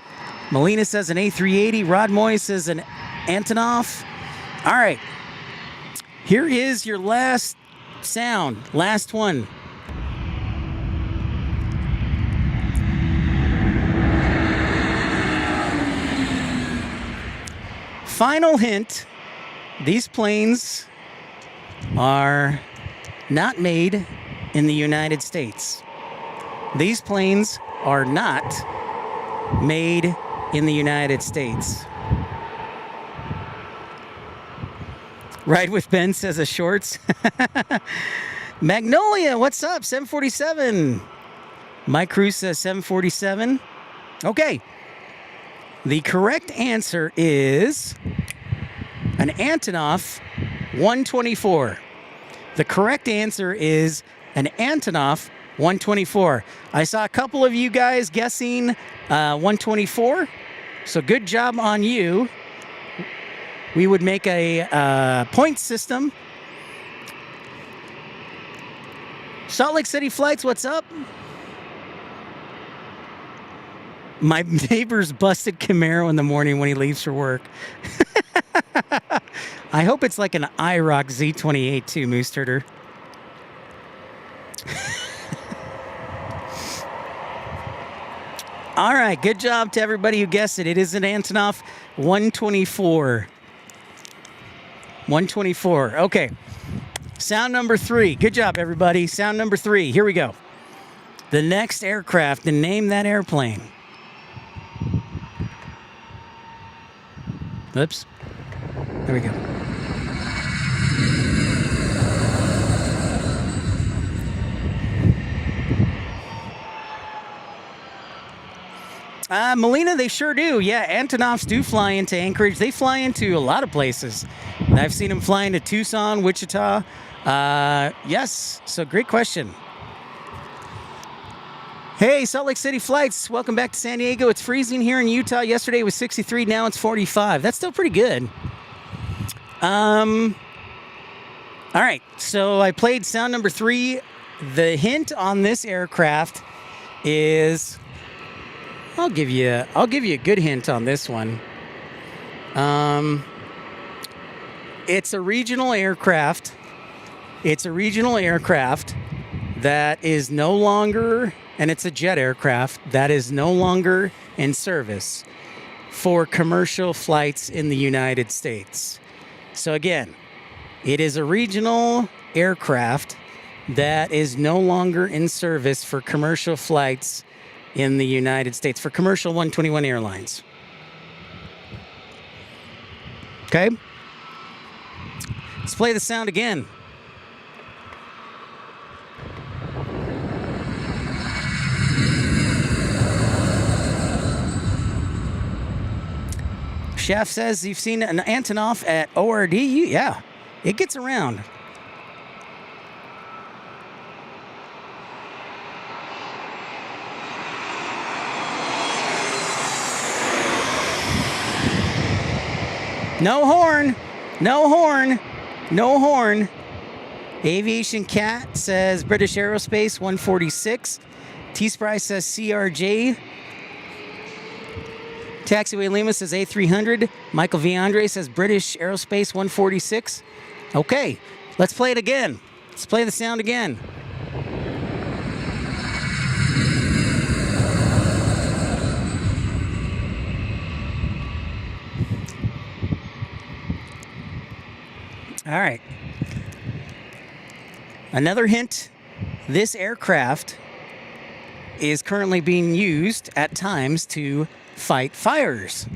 S3: Molina says an A380. Rod Moy says an Antonov. All right. Here is your last sound. Last one. Final hint. These planes are not made in the United States. These planes are not made in the United States. Ride with Ben says a shorts. Magnolia, what's up? 747. Mike Cruz says 747. Okay. The correct answer is an Antonov 124. The correct answer is an Antonov 124. I saw a couple of you guys guessing 124, so good job on you. We would make a point system. Salt Lake City Flights, what's up? My neighbor's busted Camaro in the morning when he leaves for work. I hope it's like an IROC Z28 too, Moose Turter. All right, good job to everybody who guessed it. It is an Antonov 124. 124. Okay. Sound number 3. Good job, everybody. Sound number 3. Here we go. The next aircraft, and name that airplane. Oops. There we go. Molina, they sure do. Yeah, Antonovs do fly into Anchorage. They fly into a lot of places. I've seen them fly into Tucson, Wichita. Yes, so great question. Hey, Salt Lake City Flights, welcome back to San Diego. It's freezing here in Utah. Yesterday it was 63, now it's 45. That's still pretty good. All right, so I played sound number 3. The hint on this aircraft is, I'll give you a good hint on this one. It's a regional aircraft. It's a regional aircraft that is no longer, and it's a jet aircraft that is no longer in service for commercial flights in the United States. So again, it is a regional aircraft that is no longer in service for commercial flights in the United States, for commercial 121 airlines. Okay? Let's play the sound again. Chef says you've seen an Antonov at ORD. Yeah, it gets around. No horn. No horn. No horn. Aviation Cat says British Aerospace 146. T-Spry says CRJ. Taxiway Lima says A300. Michael V. Andre says British Aerospace 146. Okay, let's play it again. Let's play the sound again. All right. Another hint, this aircraft is currently being used at times to fight fires.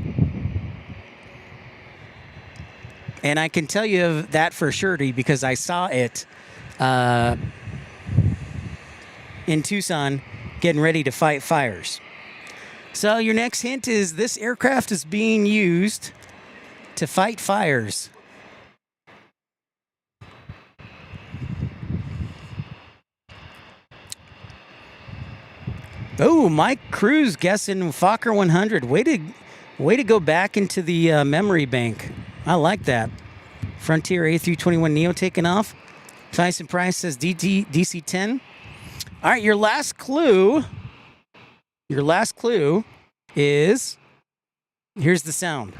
S3: And I can tell you that for surety because I saw it in Tucson getting ready to fight fires. So your next hint is this aircraft is being used to fight fires. Oh, Mike Cruz guessing Fokker 100. Way to go back into the memory bank. I like that. Frontier A321neo taking off. Tyson Price says DC-10. All right, your last clue is, here's the sound.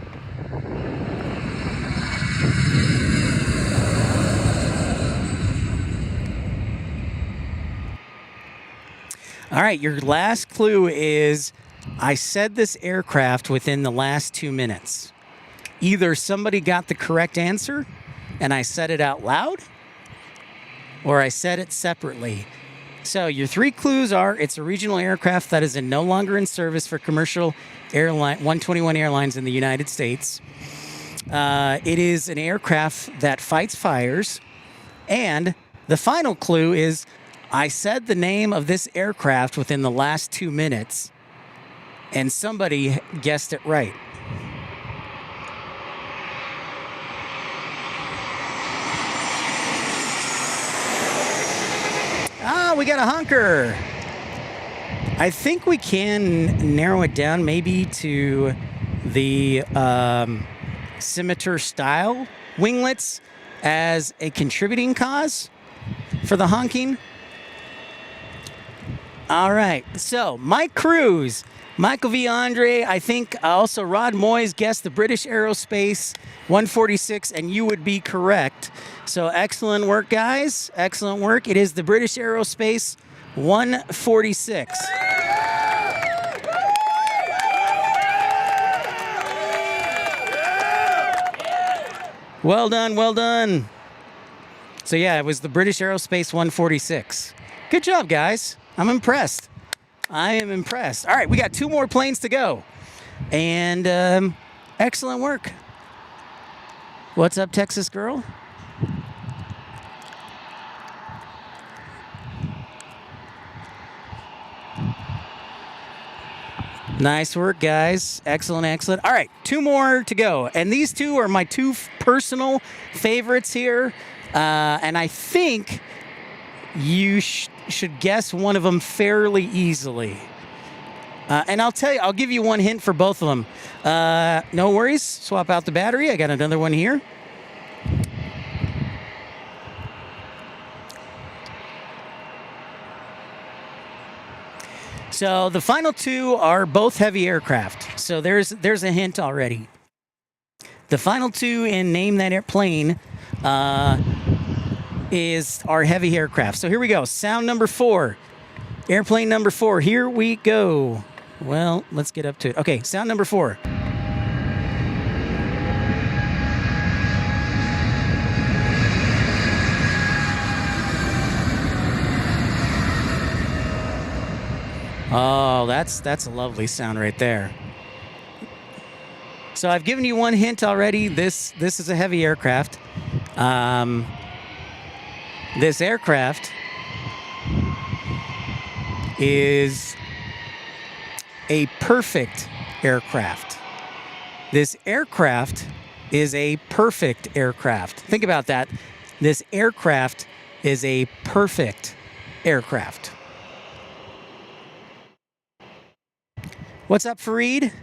S3: All right, your last clue is, I said this aircraft within the last 2 minutes. Either somebody got the correct answer and I said it out loud, or I said it separately. So your 3 clues are, it's a regional aircraft that is no longer in service for commercial airline 121 airlines in the United States. It is an aircraft that fights fires. And the final clue is, I said the name of this aircraft within the last 2 minutes, and somebody guessed it right. Ah, we got a hunker. I think we can narrow it down maybe to the scimitar style winglets as a contributing cause for the honking. All right, so Mike Cruz, Michael V. Andre, I think also Rod Moyes guessed the British Aerospace 146, and you would be correct. So excellent work, guys. Excellent work. It is the British Aerospace 146. Well done, well done. So yeah, it was the British Aerospace 146. Good job, guys. I'm impressed. I am impressed. All right, we got 2 more planes to go. And excellent work. What's up, Texas girl? Nice work, guys. Excellent, excellent. All right, 2 more to go. And these 2 are my 2 personal favorites here. And I think you should guess one of them fairly easily. And I'll tell you, I'll give you one hint for both of them. No worries. Swap out the battery. I got another one here. So the final 2 are both heavy aircraft. So there's a hint already. The final 2 in Name That Airplane is our heavy aircraft. So here we go. Sound number 4. Airplane number 4. Here we go. Well, let's get up to it. Okay, sound number 4. Oh, that's a lovely sound right there. So I've given you one hint already. This is a heavy aircraft. This aircraft is a perfect aircraft. This aircraft is a perfect aircraft. Think about that. This aircraft is a perfect aircraft. What's up, Fareed?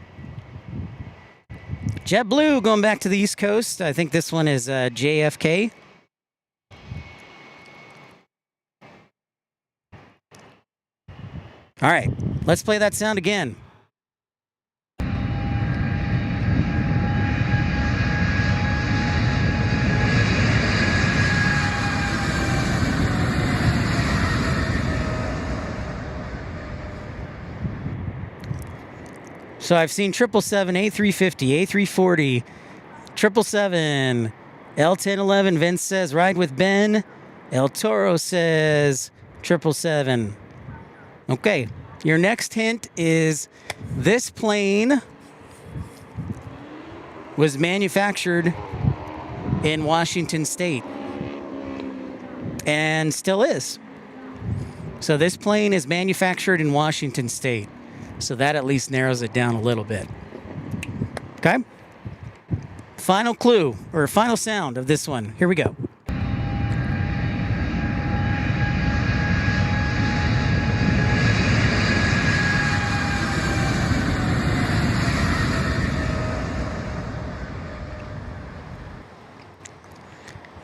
S3: JetBlue going back to the East Coast. I think this one is JFK. All right, let's play that sound again. So I've seen 777, A350, A340, 777, L1011. Vince says, ride with Ben. El Toro says, 777. Okay, your next hint is this plane was manufactured in Washington State and still is. So this plane is manufactured in Washington State. So that at least narrows it down a little bit. Okay? Final clue, or final sound of this one. Here we go.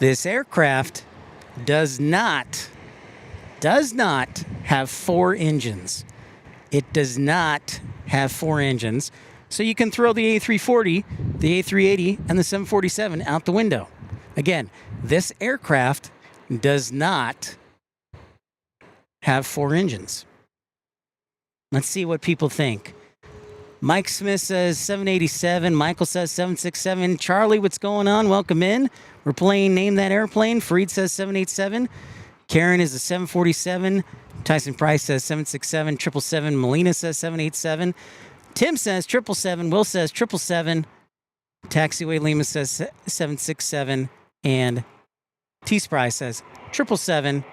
S3: This aircraft does not have 4 engines. It does not have 4 engines. So you can throw the A340, the A380, and the 747 out the window. Again, this aircraft does not have 4 engines. Let's see what people think. Mike Smith says 787. Michael says 767. Charlie, what's going on? Welcome in. We're playing Name That Airplane. Fareed says 787. Karen is a 747. Tyson Price says 767. 777. Melina says 787. Tim says 777. Will says 777. Taxiway Lima says 767. And T-Spry says 777.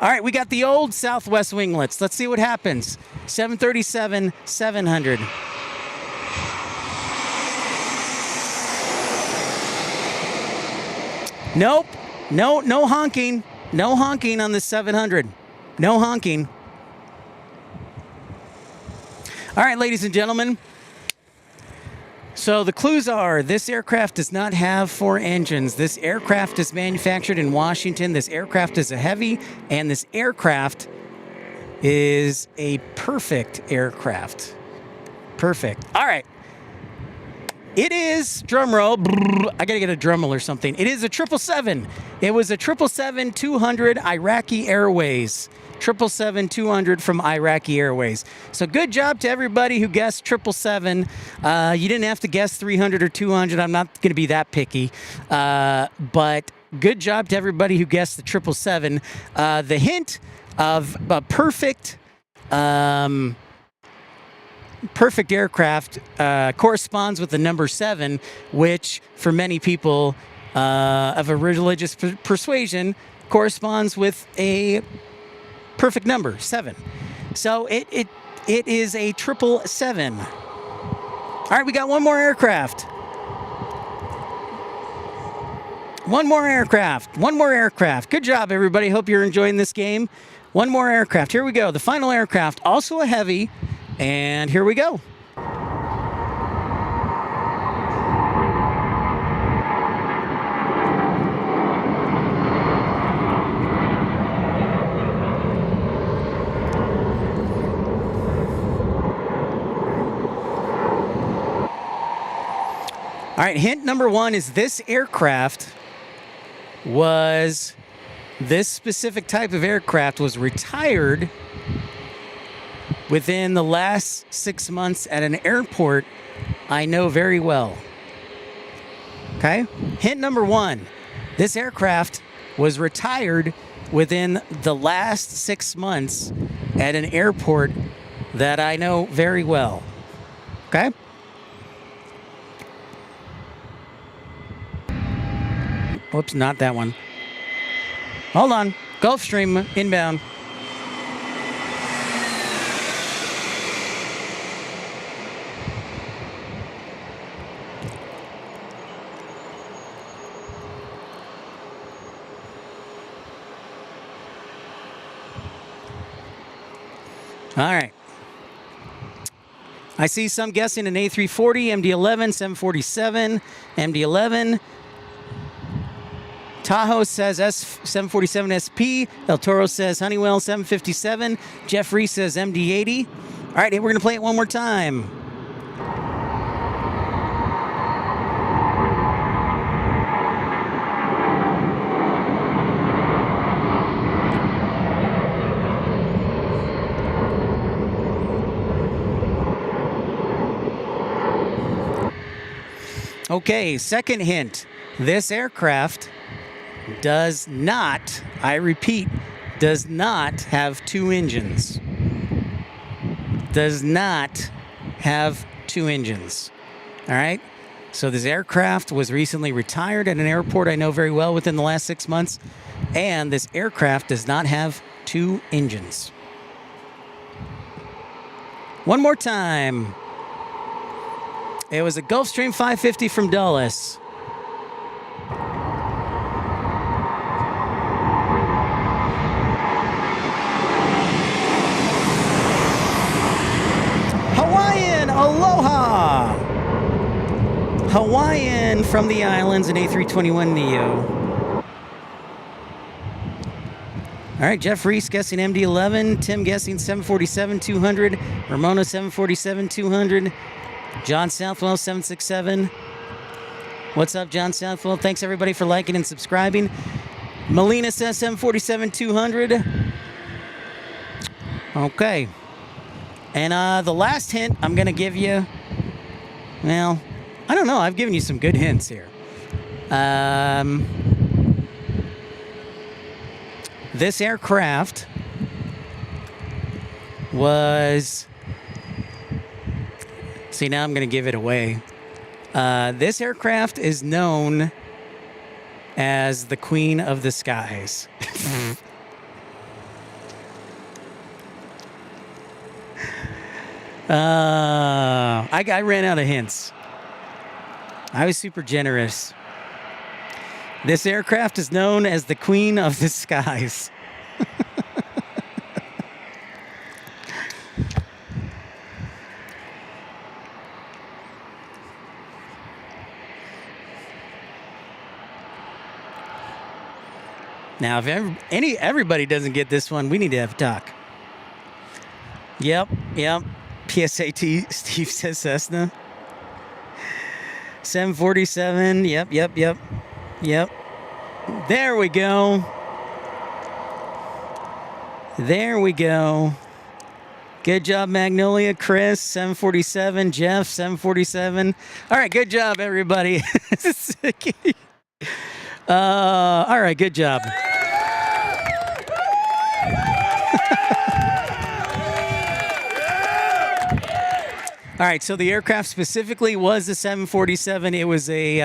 S3: All right, we got the old Southwest winglets. Let's see what happens. 737, 700. Nope. No honking. No honking on the 700. No honking. All right, ladies and gentlemen. So the clues are, this aircraft does not have 4 engines. This aircraft is manufactured in Washington. This aircraft is a heavy, and this aircraft is a perfect aircraft. Perfect. All right. It is, drum roll, I gotta get a Dremel or something. It is a 777. It was a 777-200 Iraqi Airways. 777-200 from Iraqi Airways. So good job to everybody who guessed 777. You didn't have to guess 300 or 200. I'm not going to be that picky. But good job to everybody who guessed the 777. The hint of a perfect aircraft corresponds with the number 7, which for many people of a religious persuasion corresponds with a perfect number, 7. So it is a 777. All right, we got one more aircraft. One more aircraft. Good job, everybody. Hope you're enjoying this game. One more aircraft. Here we go. The final aircraft, also a heavy. And here we go. All right, hint number 1 is this specific type of aircraft was retired within the last 6 months at an airport I know very well. Okay? Hint number 1, this aircraft was retired within the last 6 months at an airport that I know very well. Okay? Whoops, not that one. Hold on. Gulfstream inbound. All right. I see some guessing an A340, MD-11, 747, MD-11. Tahoe says S747 SP. El Toro says Honeywell 757. Jeffrey says MD-80. All right, we're going to play it one more time. Okay, second hint. This aircraft does not, I repeat, does not have 2 engines. Does not have 2 engines. All right? So this aircraft was recently retired at an airport I know very well within the last 6 months. And this aircraft does not have 2 engines. One more time. It was a Gulfstream 550 from Dulles. Aloha! Hawaiian from the islands, an A321neo. All right, Jeff Reese guessing MD-11. Tim guessing 747-200. Ramona 747-200. John Southwell 767. What's up, John Southwell? Thanks, everybody, for liking and subscribing. Melina says 747-200. Okay. And the last hint I'm going to give you, well, I don't know. I've given you some good hints here. This aircraft was... See, now I'm going to give it away. This aircraft is known as the Queen of the Skies. I ran out of hints. I was super generous. This aircraft is known as the Queen of the Skies. Now, if everybody doesn't get this one, we need to have a talk. Yep. PSAT, Steve says Cessna. 747, yep. There we go. Good job, Magnolia. Chris, 747. Jeff, 747. All right, good job, everybody. All right, good job. All right, so the aircraft specifically was the 747. It was the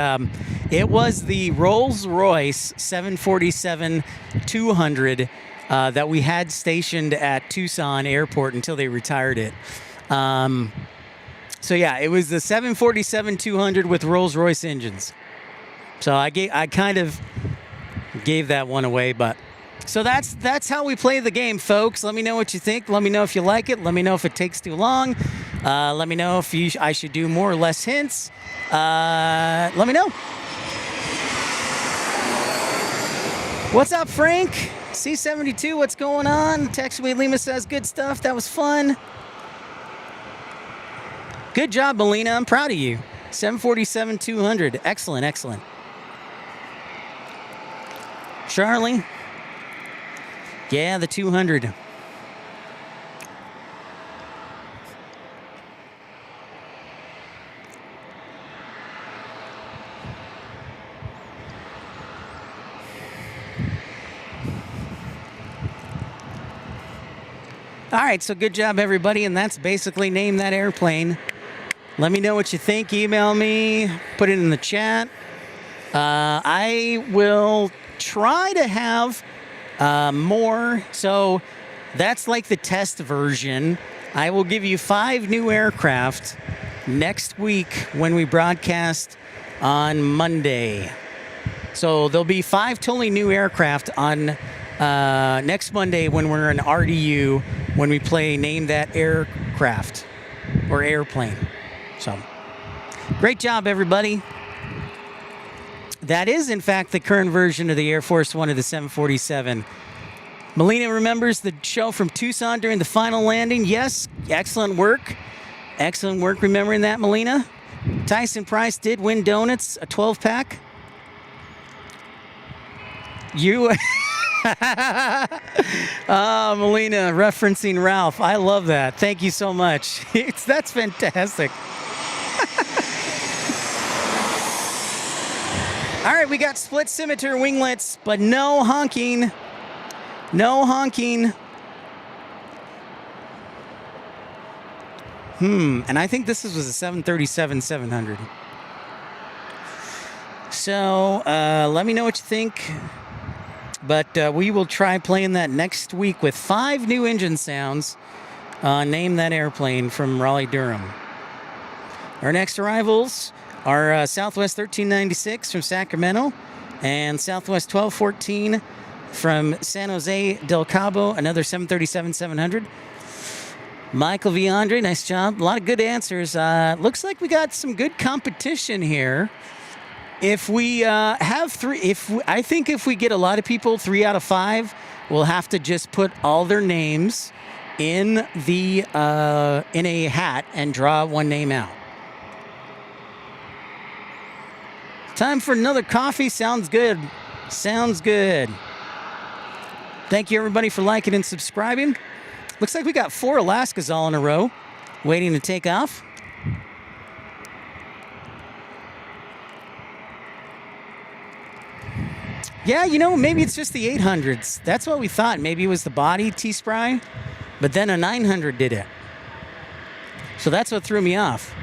S3: Rolls-Royce 747-200 that we had stationed at Tucson Airport until they retired it. So yeah, it was the 747-200 with Rolls-Royce engines. So I kind of gave that one away, but so that's how we play the game, folks. Let me know what you think. Let me know if you like it. Let me know if it takes too long. Let me know if I should do more or less hints. Let me know. What's up, Frank? C72, what's going on? Taxiway Lima says, good stuff. That was fun. Good job, Melina. I'm proud of you. 747-200. Excellent. Charlie. Yeah, the 200. All right, so good job, everybody, and that's basically Name That Airplane. Let me know what you think. Email me, put it in the chat. I will try to have more. So that's like the test version. I will give you 5 new aircraft next week when we broadcast on Monday. So there'll be 5 totally new aircraft on next Monday when we're in RDU when we play Name That Aircraft or Airplane. So great job, everybody. That is, in fact, the current version of the Air Force One of the 747. Melina remembers the show from Tucson during the final landing. Yes, excellent work. Excellent work remembering that, Melina. Tyson Price did win donuts, a 12-pack. You... Melina referencing Ralph. I love that. Thank you so much. That's fantastic. All right, we got split scimitar winglets, but no honking. No honking. And I think this was a 737-700. So let me know what you think. But we will try playing that next week with 5 new engine sounds. Name That Airplane from Raleigh-Durham. Our next arrivals are Southwest 1396 from Sacramento and Southwest 1214 from San Jose del Cabo, another 737-700. Michael V. Andre, nice job. A lot of good answers. Looks like we got some good competition here. If we have three, I think if we get a lot of people, 3 out of 5, we'll have to just put all their names in the in a hat and draw one name out. Time for another coffee. Sounds good. Sounds good. Thank you everybody for liking and subscribing. Looks like we got 4 Alaskas all in a row, waiting to take off. Yeah, you know, maybe it's just the 800s. That's what we thought. Maybe it was the body T-Spry, but then a 900 did it. So that's what threw me off.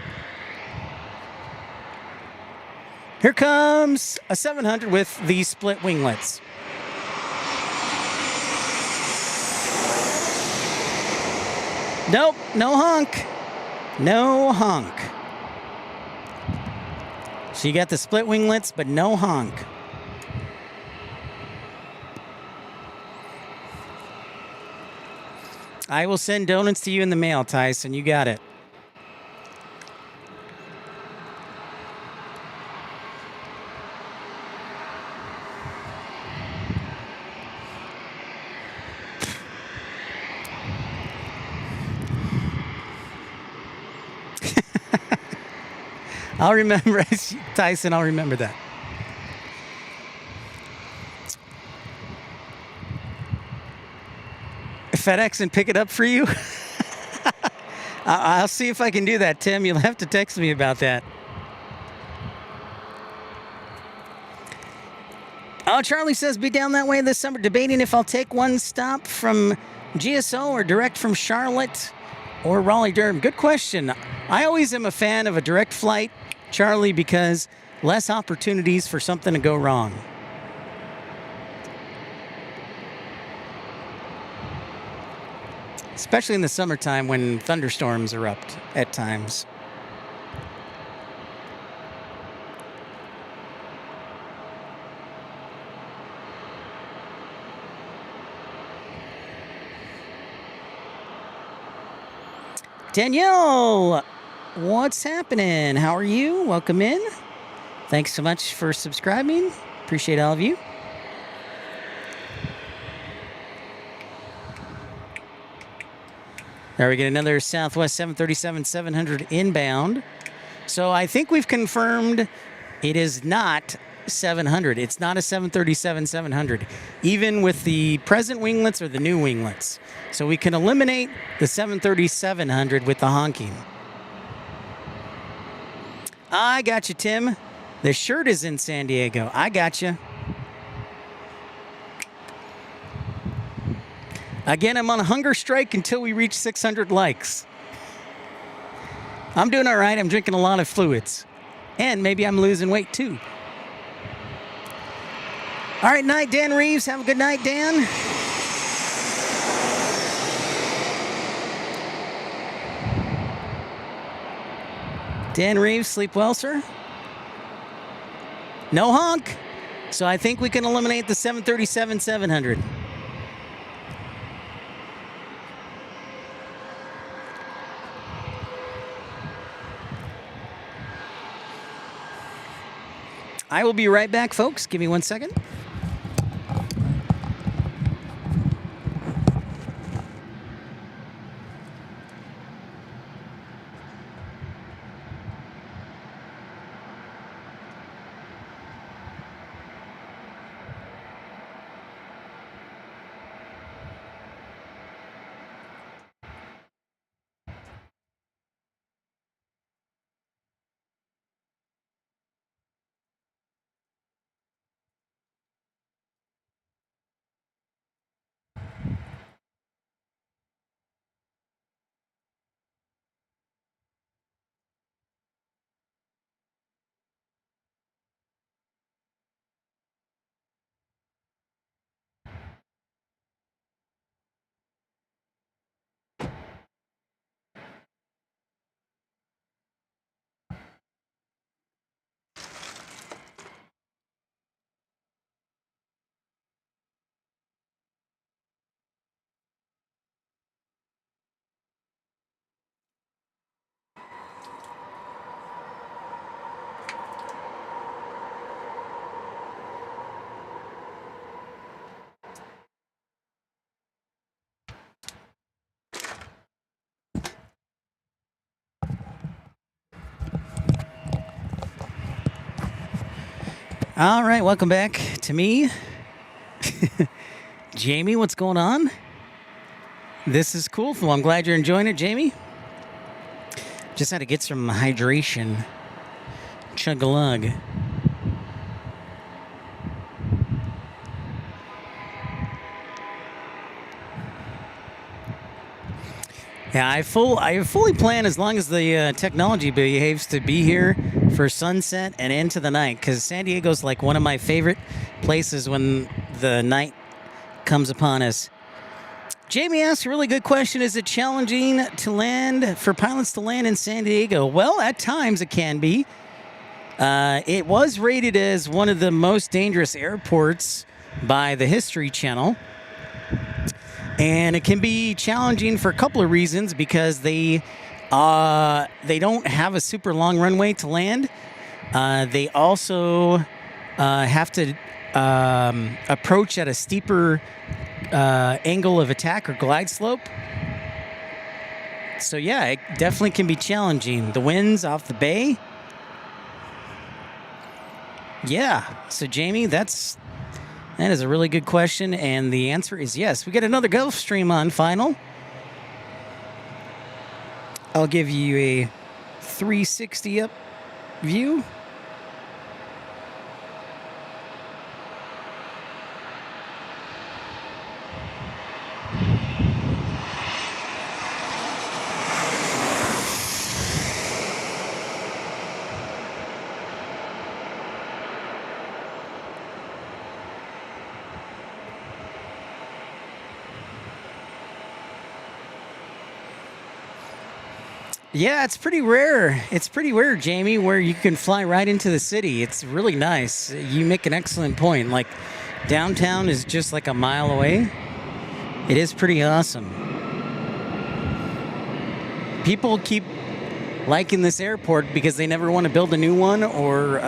S3: Here comes a 700 with the split winglets. Nope, no honk. No honk. So you got the split winglets, but no honk. I will send donuts to you in the mail, Tyson. You got it. I'll remember, Tyson, I'll remember that. FedEx and pick it up for you? I'll see if I can do that, Tim. You'll have to text me about that. Oh, Charlie says, be down that way this summer, debating if I'll take one stop from GSO or direct from Charlotte or Raleigh-Durham. Good question. I always am a fan of a direct flight, Charlie, because less opportunities for something to go wrong. Especially in the summertime when thunderstorms erupt at times. Danielle, what's happening? How are you? Welcome in. Thanks so much for subscribing. Appreciate all of you. There we get another Southwest 737-700 inbound. So I think we've confirmed it is not 700. It's not a 737-700, even with the present winglets or the new winglets. So we can eliminate the 737-700 with the honking. I got you, Tim. The shirt is in San Diego. I got you. Again, I'm on a hunger strike until we reach 600 likes. I'm doing all right. I'm drinking a lot of fluids. And maybe I'm losing weight, too. All right, night, Dan Reeves. Have a good night, Dan. Dan Reeves, sleep well, sir. No honk. So I think we can eliminate the 737-700. I will be right back, folks. Give me 1 second. All right, welcome back to me. Jamie, what's going on? This is cool. Well, I'm glad you're enjoying it, Jamie. Just had to get some hydration. Chug-a-lug. Yeah, I fully plan, as long as the technology behaves, to be here for sunset and into the night, because San Diego's like one of my favorite places when the night comes upon us. Jamie asked a really good question. Is it challenging for pilots to land in San Diego? Well, at times it can be. It was rated as one of the most dangerous airports by the History Channel. And it can be challenging for a couple of reasons, because they don't have a super long runway to land. They also have to approach at a steeper angle of attack or glide slope. So yeah, it definitely can be challenging. The winds off the bay. Yeah. So Jamie, that is a really good question, and the answer is yes. We got another Gulfstream on final. I'll give you a 360 up view. Yeah, it's pretty rare. It's pretty rare, Jamie, where you can fly right into the city. It's really nice. You make an excellent point. Like, downtown is just like a mile away. It is pretty awesome. People keep liking this airport because they never want to build a new one or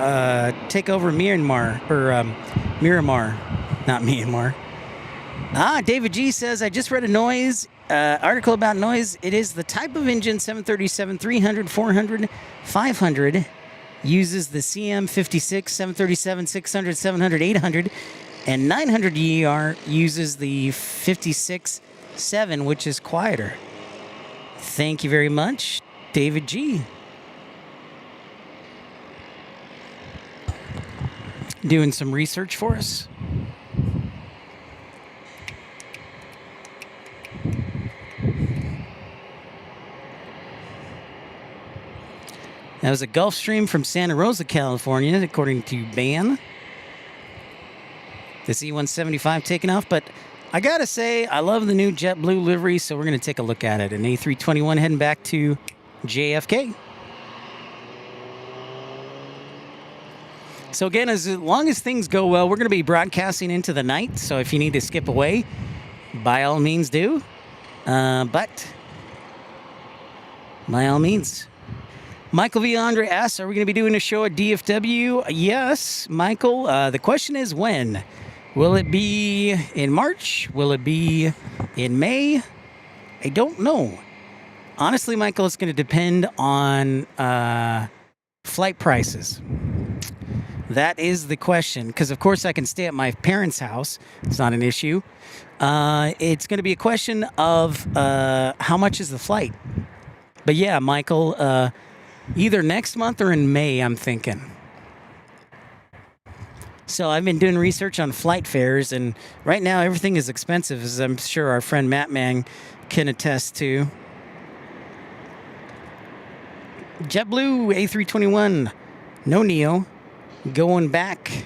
S3: take over Myanmar, or Miramar, not Myanmar. David G says, I just read a noise article about noise. It is the type of engine 737, 300, 400, 500 uses the CM56, 737, 600, 700, 800, and 900 ER uses the 56-7, which is quieter. Thank you very much, David G. Doing some research for us. That was a Gulfstream from Santa Rosa, California, according to BAN. The C-175 taking off, but I gotta say, I love the new JetBlue livery, so we're gonna take a look at it. An A321 heading back to JFK. So again, as long as things go well, we're gonna be broadcasting into the night, so if you need to skip away, by all means do. But by all means. Michael V. Andre asks, are we going to be doing a show at DFW? Yes, Michael. The question is when? Will it be in March? Will it be in May? I don't know. Honestly, Michael, it's going to depend on flight prices. That is the question. Because, of course, I can stay at my parents' house. It's not an issue. It's going to be a question of how much is the flight. But yeah, Michael, either next month or in May, I'm thinking. So I've been doing research on flight fares, and right now everything is expensive, as I'm sure our friend Matt Man can attest to. JetBlue A321, no Neo, going back.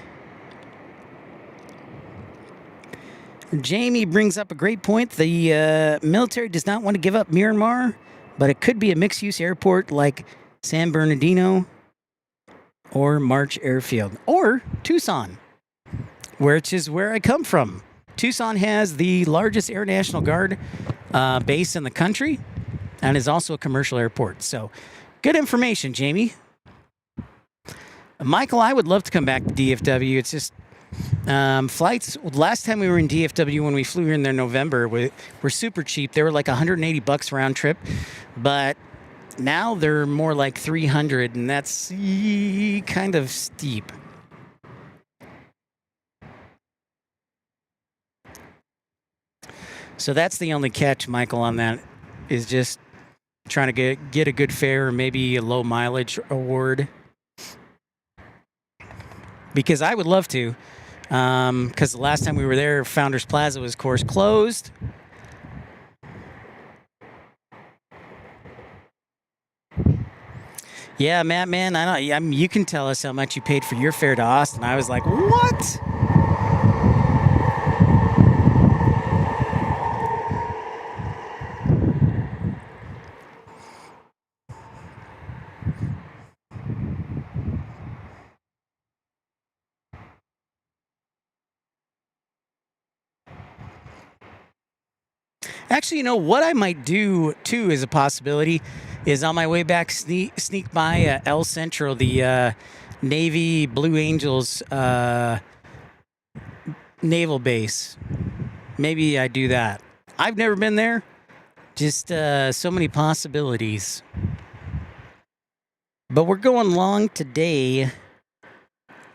S3: Jamie brings up a great point. The military does not want to give up Miramar, but it could be a mixed-use airport like San Bernardino or March Airfield or Tucson, which is where I come from. Tucson has the largest Air National Guard base in the country and is also a commercial airport. So good information, Jamie. Michael, I would love to come back to DFW. It's just flights. Last time we were in DFW, when we flew in there in November, were super cheap. They were like $180 round trip, but now they're more like $300, and that's kind of steep. So that's the only catch, Michael, on that, is just trying to get a good fare or maybe a low mileage award. Because I would love to. Because the last time we were there, Founders Plaza was, of course, closed. Yeah, Matt, man, I mean, you can tell us how much you paid for your fare to Austin. I was like, what? Actually, you know, what I might do, too, is a possibility, is on my way back, sneak by El Centro, the Navy Blue Angels naval base. Maybe I do that. I've never been there. Just so many possibilities. But we're going long today.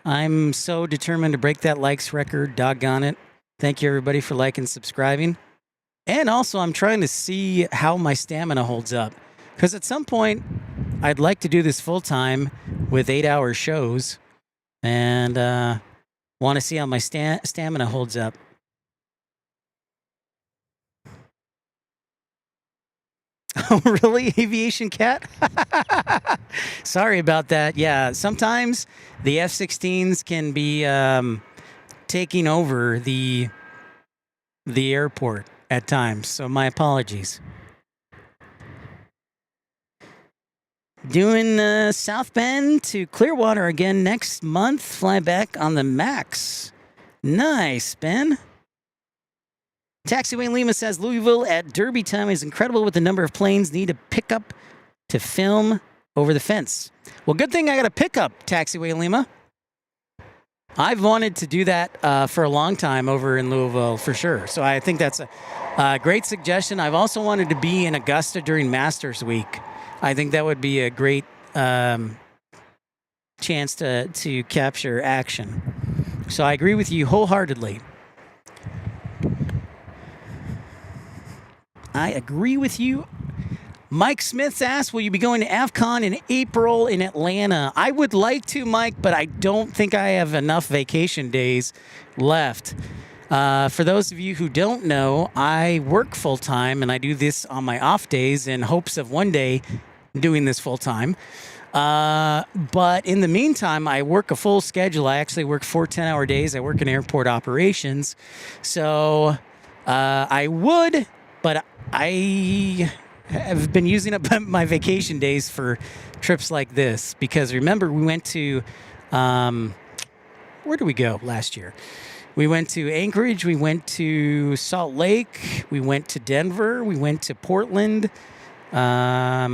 S3: I'm so determined to break that likes record. Doggone it. Thank you, everybody, for liking and subscribing. And also, I'm trying to see how my stamina holds up. Because at some point, I'd like to do this full-time with 8-hour shows. And want to see how my stamina holds up. Oh, really? Aviation Cat? Sorry about that. Yeah, sometimes the F-16s can be taking over the airport at times, so my apologies. Doing South Bend to Clearwater again next month. Fly back on the MAX. Nice, Ben. Taxiway Lima says Louisville at Derby time is incredible with the number of planes need to pick up to film over the fence. Well, good thing I got a pickup, Taxiway Lima. I've wanted to do that for a long time over in Louisville, for sure. So I think that's a great suggestion. I've also wanted to be in Augusta during Masters Week. I think that would be a great chance to capture action. So I agree with you wholeheartedly. I agree with you. Mike Smith's asked, will you be going to AVCON in April in Atlanta? I would like to, Mike, but I don't think I have enough vacation days left. For those of you who don't know, I work full-time, and I do this on my off days in hopes of one day doing this full-time. But in the meantime, I work a full schedule. I actually work 4 10-hour days. I work in airport operations. So I would, but I have been using up my vacation days for trips like this because remember we went to where did we go last year? We went to Anchorage, we went to Salt Lake, we went to Denver, we went to Portland. Yeah,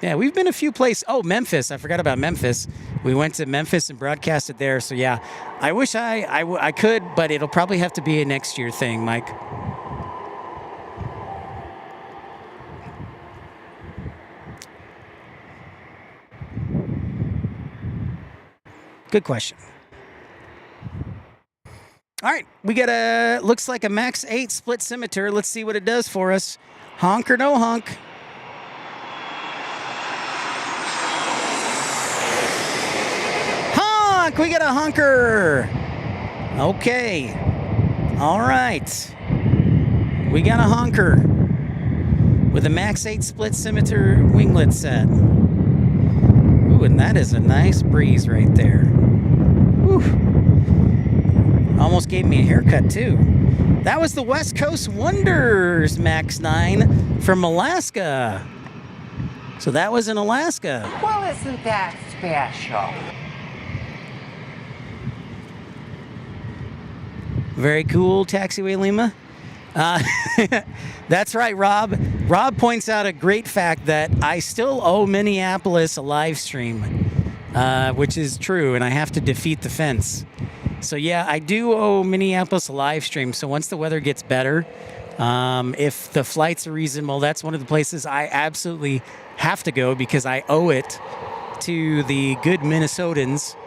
S3: we've been a few places. Oh, Memphis. I forgot about Memphis. We went to Memphis and broadcasted there. So yeah, I wish I could, but it'll probably have to be a next year thing, Mike. Good question. All right, we got looks like a Max 8 split scimitar. Let's see what it does for us. Honk or no honk? Honk! We got a honker. Okay. All right. We got a honker with a Max 8 split scimitar winglet set. Ooh, and that is a nice breeze right there. Whew. Almost gave me a haircut, too. That was the West Coast Wonders Max 9 from Alaska. So that was in Alaska.
S10: Well, isn't that special?
S3: Very cool, Taxiway Lima. That's right, Rob. Rob points out a great fact that I still owe Minneapolis a live stream, which is true, and I have to defeat the fence. So yeah, I do owe Minneapolis a live stream. So once the weather gets better, if the flights are reasonable, that's one of the places I absolutely have to go because I owe it to the good Minnesotans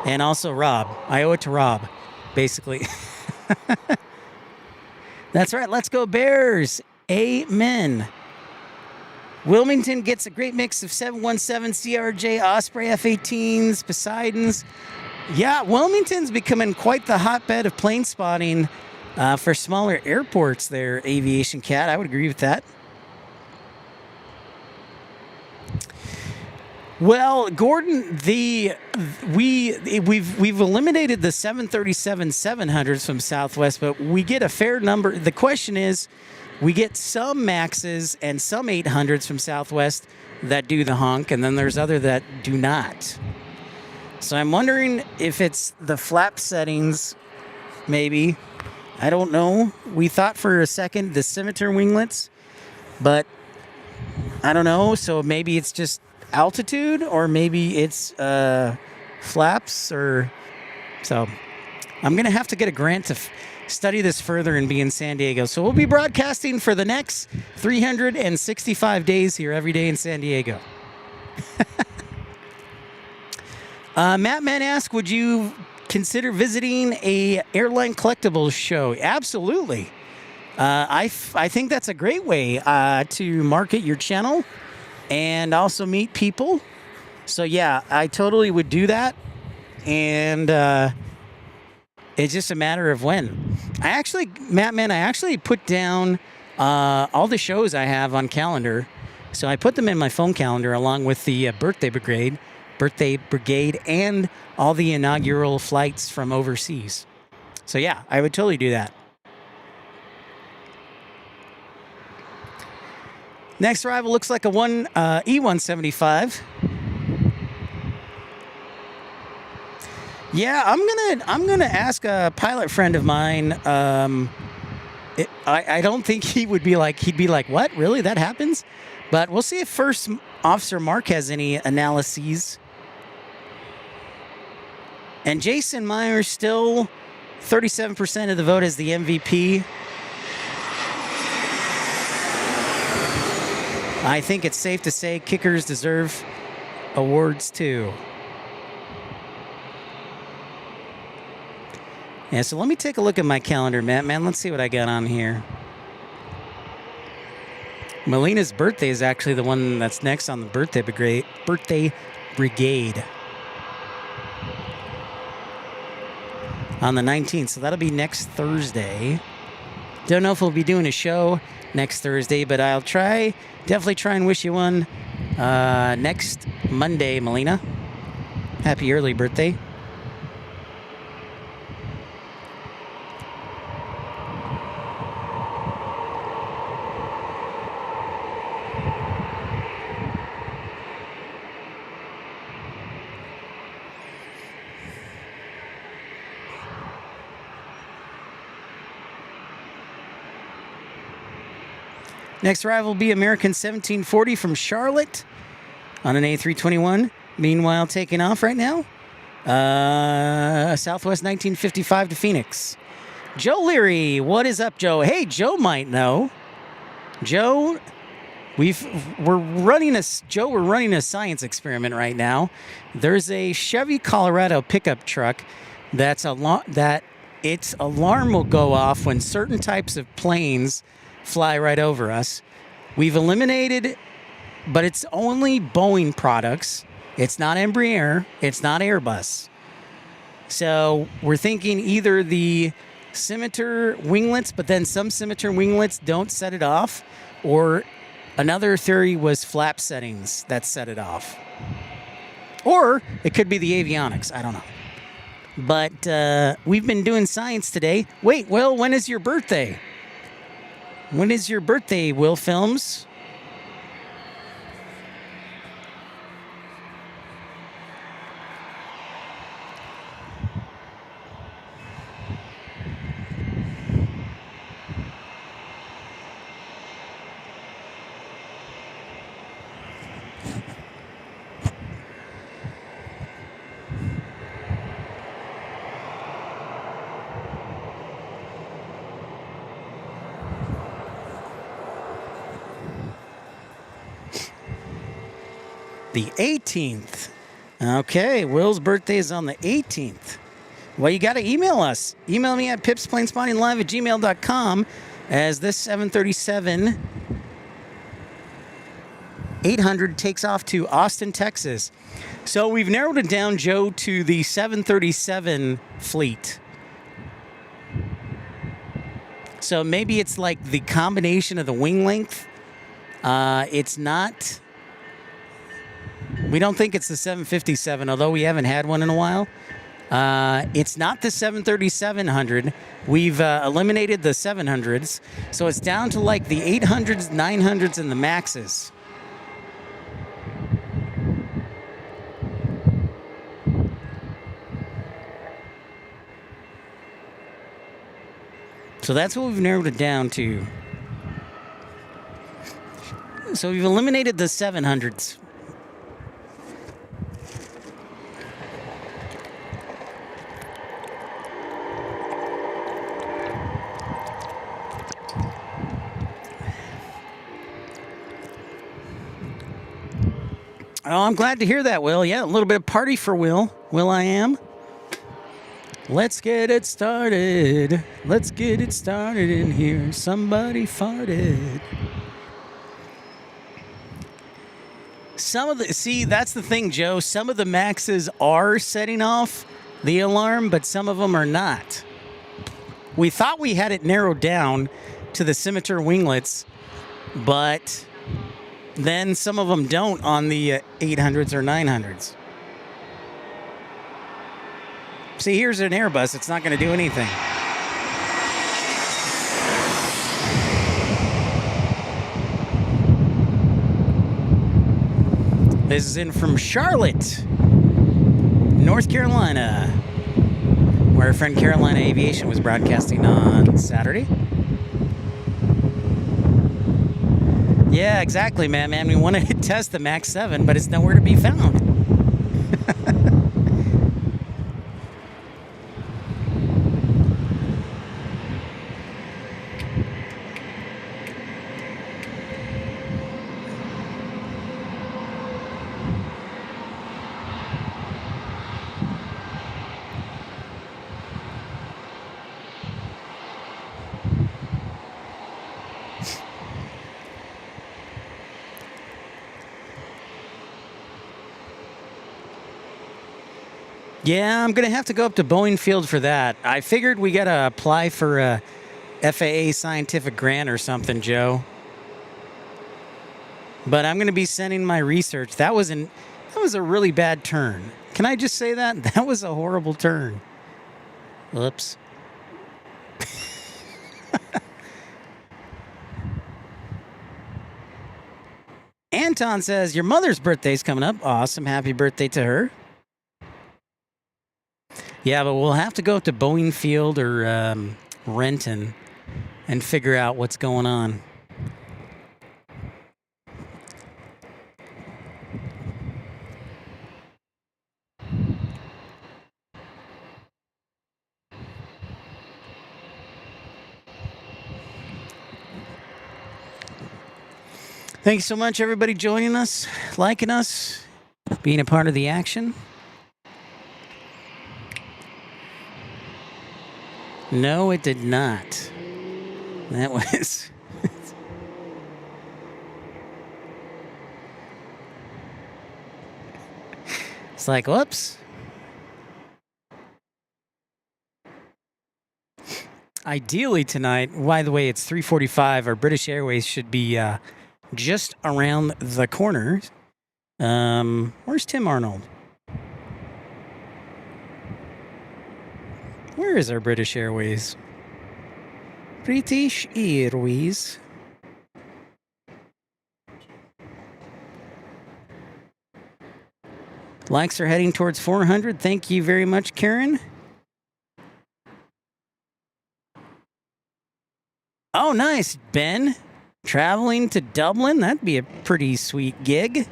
S3: and also Rob. I owe it to Rob, basically. That's right. Let's go Bears. Amen. Wilmington gets a great mix of 717 CRJ Osprey F-18s, Poseidons. Yeah, Wilmington's becoming quite the hotbed of plane spotting for smaller airports there, Aviation Cat. I would agree with that. Well, Gordon, we've eliminated the 737-700s from Southwest, but we get a fair number. The question is, we get some Maxes and some 800s from Southwest that do the honk, and then there's other that do not. So I'm wondering if it's the flap settings, maybe. I don't know. We thought for a second the scimitar winglets, but I don't know. So maybe it's just altitude, or maybe it's flaps, or so. I'm going to have to get a grant to study this further and be in San Diego. So we'll be broadcasting for the next 365 days here every day in San Diego. Matt Man asked, would you consider visiting a airline collectibles show? Absolutely. I think that's a great way to market your channel and also meet people. So yeah, I totally would do that. And it's just a matter of when. Matt Man, I actually put down all the shows I have on calendar. So I put them in my phone calendar along with the birthday brigade, and all the inaugural flights from overseas. So yeah, I would totally do that. Next arrival looks like a E175. Yeah, I'm gonna ask a pilot friend of mine. I don't think he'd be like, what? Really? That happens? But we'll see if First Officer Mark has any analyses. And Jason Myers still 37% of the vote as the MVP. I think it's safe to say kickers deserve awards too. Yeah, so let me take a look at my calendar, Matt. Man, let's see what I got on here. Melina's birthday is actually the one that's next on the birthday brigade. On the 19th, so that'll be next Thursday. Don't know if we'll be doing a show next Thursday, but I'll definitely try and wish you one next Monday, Melina. Happy early birthday. Next arrival will be American 1740 from Charlotte on an A321. Meanwhile, taking off right now. Southwest 1955 to Phoenix. Joe Leary, what is up, Joe? Hey, Joe might know. Joe, we're running a science experiment right now. There's a Chevy Colorado pickup truck that its alarm will go off when certain types of planes fly right over us. We've eliminated, but it's only Boeing products. It's not Embraer. It's not Airbus. So we're thinking either the scimitar winglets, but then some scimitar winglets don't set it off, or another theory was flap settings that set it off. Or it could be the avionics. I don't know. But we've been doing science today. Wait, Will, when is your birthday? When is your birthday, Will Films? The 18th. Okay, Will's birthday is on the 18th. Well, you got to email us. Email me at pipsplanespottinglive@gmail.com. as this 737 800 takes off to Austin, Texas. So we've narrowed it down, Joe, to the 737 fleet. So maybe it's like the combination of the wing length. It's not... We don't think it's the 757, although we haven't had one in a while. It's not the 737-100. We've eliminated the 700s. So it's down to like the 800s, 900s, and the Maxes. So that's what we've narrowed it down to. So we've eliminated the 700s. Oh, I'm glad to hear that, Will. Yeah, a little bit of party for Will. Will I am. Let's get it started. Let's get it started in here. Somebody farted. See, that's the thing, Joe. Some of the Maxes are setting off the alarm, but some of them are not. We thought we had it narrowed down to the scimitar winglets, but then some of them don't on the 800s or 900s. See, here's an Airbus. It's not going to do anything. This is in from Charlotte, North Carolina, where our friend Carolina Aviation was broadcasting on Saturday. Yeah, exactly, man. We wanted to test the Max 7, but it's nowhere to be found. Yeah, I'm going to have to go up to Boeing Field for that. I figured we got to apply for a FAA scientific grant or something, Joe. But I'm going to be sending my research. That was a really bad turn. Can I just say that? That was a horrible turn. Whoops. Anton says, your mother's birthday's coming up. Awesome. Happy birthday to her. Yeah, but we'll have to go up to Boeing Field or Renton and figure out what's going on. Thanks so much, everybody, joining us, liking us, being a part of the action. No, it did not. That was... It's like, whoops. Ideally tonight, by the way, it's 3:45. Our British Airways should be just around the corner. Where's Tim Arnold? Where is our British Airways? British Airways. Likes are heading towards 400. Thank you very much, Karen. Oh, nice, Ben. Traveling to Dublin? That'd be a pretty sweet gig.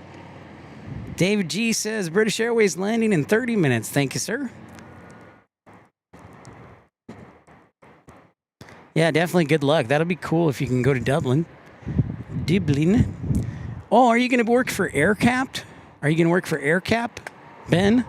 S3: David G says British Airways landing in 30 minutes. Thank you, sir. Yeah, definitely good luck. That'll be cool if you can go to Dublin. Dublin. Oh, are you going to work for AirCap? Are you going to work for AirCap, Ben?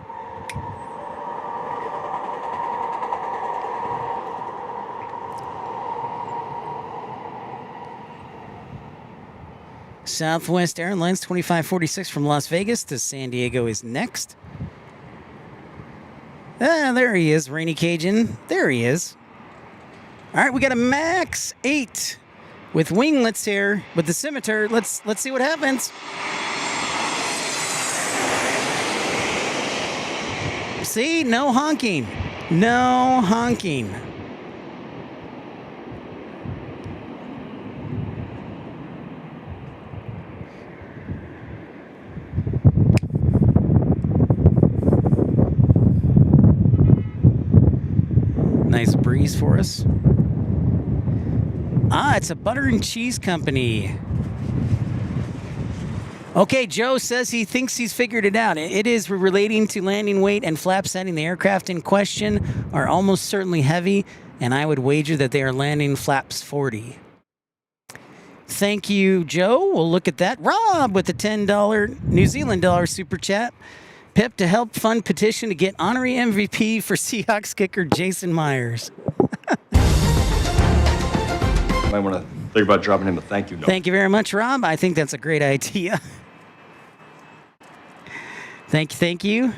S3: Southwest Airlines 2546 from Las Vegas to San Diego is next. Ah, there he is, Rainy Cajun. There he is. All right, we got a Max 8 with winglets here with the Scimitar. Let's see what happens. See, no honking. No honking. Nice breeze for us. Ah, it's a butter and cheese company. Okay, Joe says he thinks he's figured it out. It is relating to landing weight and flap setting. The aircraft in question are almost certainly heavy, and I would wager that they are landing flaps 40. Thank you, Joe. We'll look at that. Rob with the $10 New Zealand dollar super chat. Pip to help fund petition to get honorary MVP for Seahawks kicker Jason Myers.
S6: Might want to think about dropping him a thank you note.
S3: Thank you very much, Rob. I think that's a great idea. Thank you.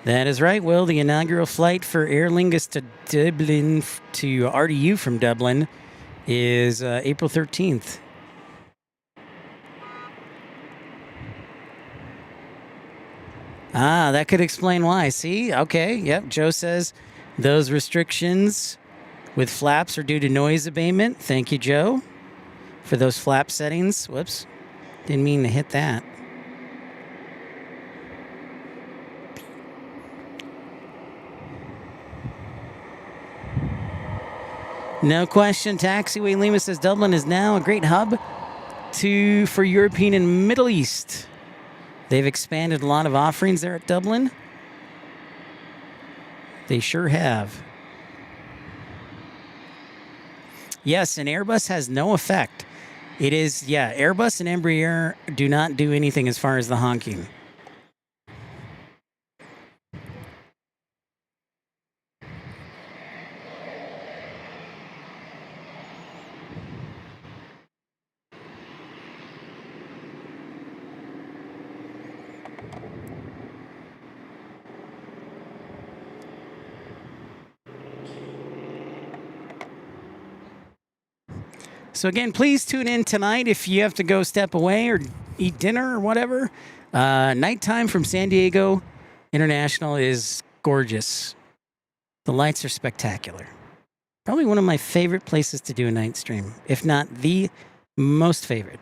S3: That is right, Will. The inaugural flight for Aer Lingus to Dublin to RDU from Dublin is April 13th. Ah, that could explain why. See? Okay, yep. Joe says those restrictions with flaps are due to noise abatement. Thank you, Joe, for those flap settings. Whoops. Didn't mean to hit that. No question. Taxiway Lima says Dublin is now a great hub for European and Middle East. They've expanded a lot of offerings there at Dublin. They sure have. Yes, and Airbus has no effect. It is, yeah, Airbus and Embraer do not do anything as far as the honking. So again, please tune in tonight if you have to go step away or eat dinner or whatever. Nighttime from San Diego International is gorgeous. The lights are spectacular. Probably one of my favorite places to do a night stream, if not the most favorite.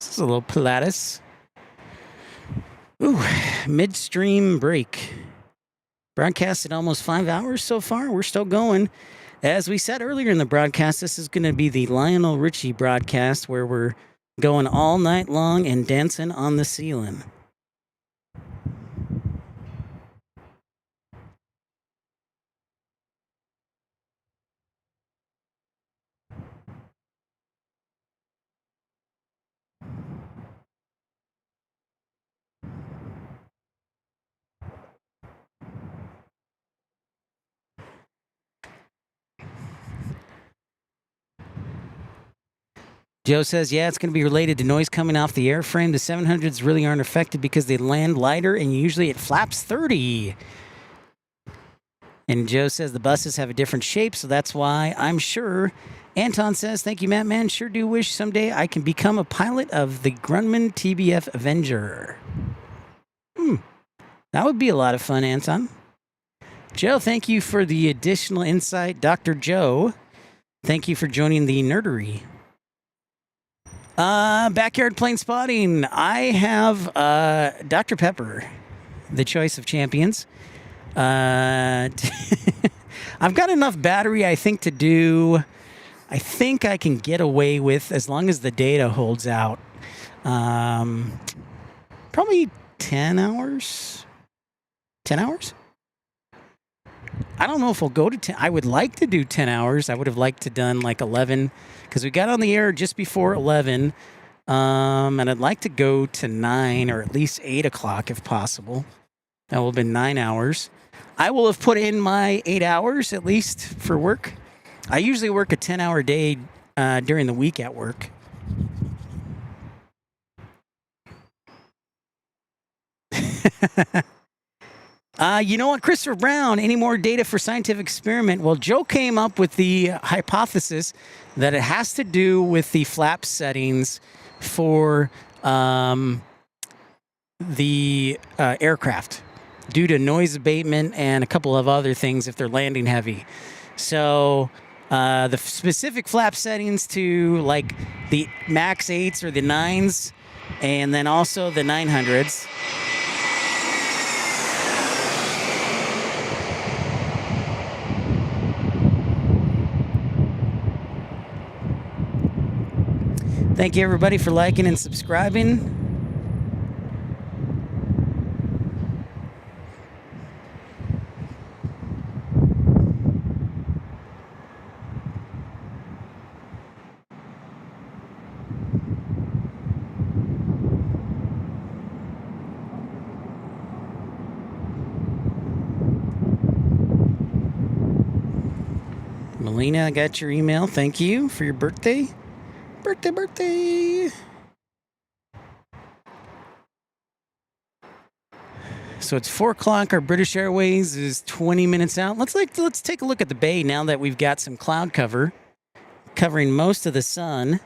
S3: This is a little Pilatus. Ooh, midstream break. Broadcasted almost 5 hours so far. We're still going. As we said earlier in the broadcast, this is going to be the Lionel Richie broadcast where we're going all night long and dancing on the ceiling. Joe says, yeah, it's going to be related to noise coming off the airframe. The 700s really aren't affected because they land lighter and usually it flaps 30. And Joe says the buses have a different shape, so that's why I'm sure. Anton says, thank you, Matt Man. Sure do wish someday I can become a pilot of the Grumman TBF Avenger. That would be a lot of fun, Anton. Joe, thank you for the additional insight. Dr. Joe, thank you for joining the nerdery. Backyard plane spotting. I have Dr. Pepper, the choice of champions. I've got enough battery, I think, to do I think I can get away with, as long as the data holds out, probably 10 hours. 10 hours? I don't know if we'll go to 10. I would like to do 10 hours. I would have liked to done like 11 because we got on the air just before 11. And I'd like to go to 9 or at least 8 o'clock if possible. That will have been 9 hours. I will have put in my 8 hours at least for work. I usually work a 10-hour day during the week at work. You know what, Christopher Brown, any more data for scientific experiment? Well, Joe came up with the hypothesis that it has to do with the flap settings for the aircraft due to noise abatement and a couple of other things if they're landing heavy. So the specific flap settings to like the max 8s or the 9s and then also the 900s. Thank you, everybody, for liking and subscribing. Melina, I got your email. Thank you for your birthday. Birthday. So it's 4 o'clock. Our British Airways is 20 minutes out. Let's take a look at the bay now that we've got some cloud cover covering most of the sun.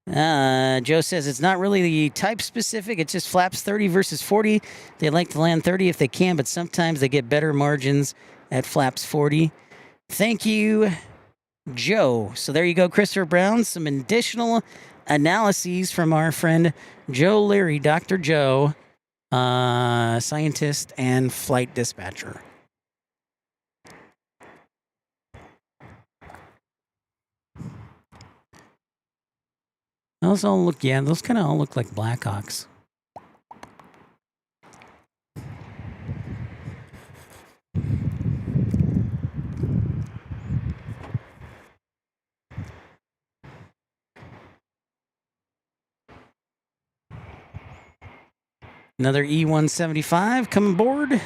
S3: Joe says it's not really the type specific. It's just flaps 30 versus 40. They like to land 30 if they can, but sometimes they get better margins at flaps 40. Thank you, Joe. So there you go, Christopher Brown. Some additional analyses from our friend Joe Leary, Dr. Joe, scientist and flight dispatcher. Those all look, yeah, those kind of all look like Blackhawks. Another E-175 coming aboard.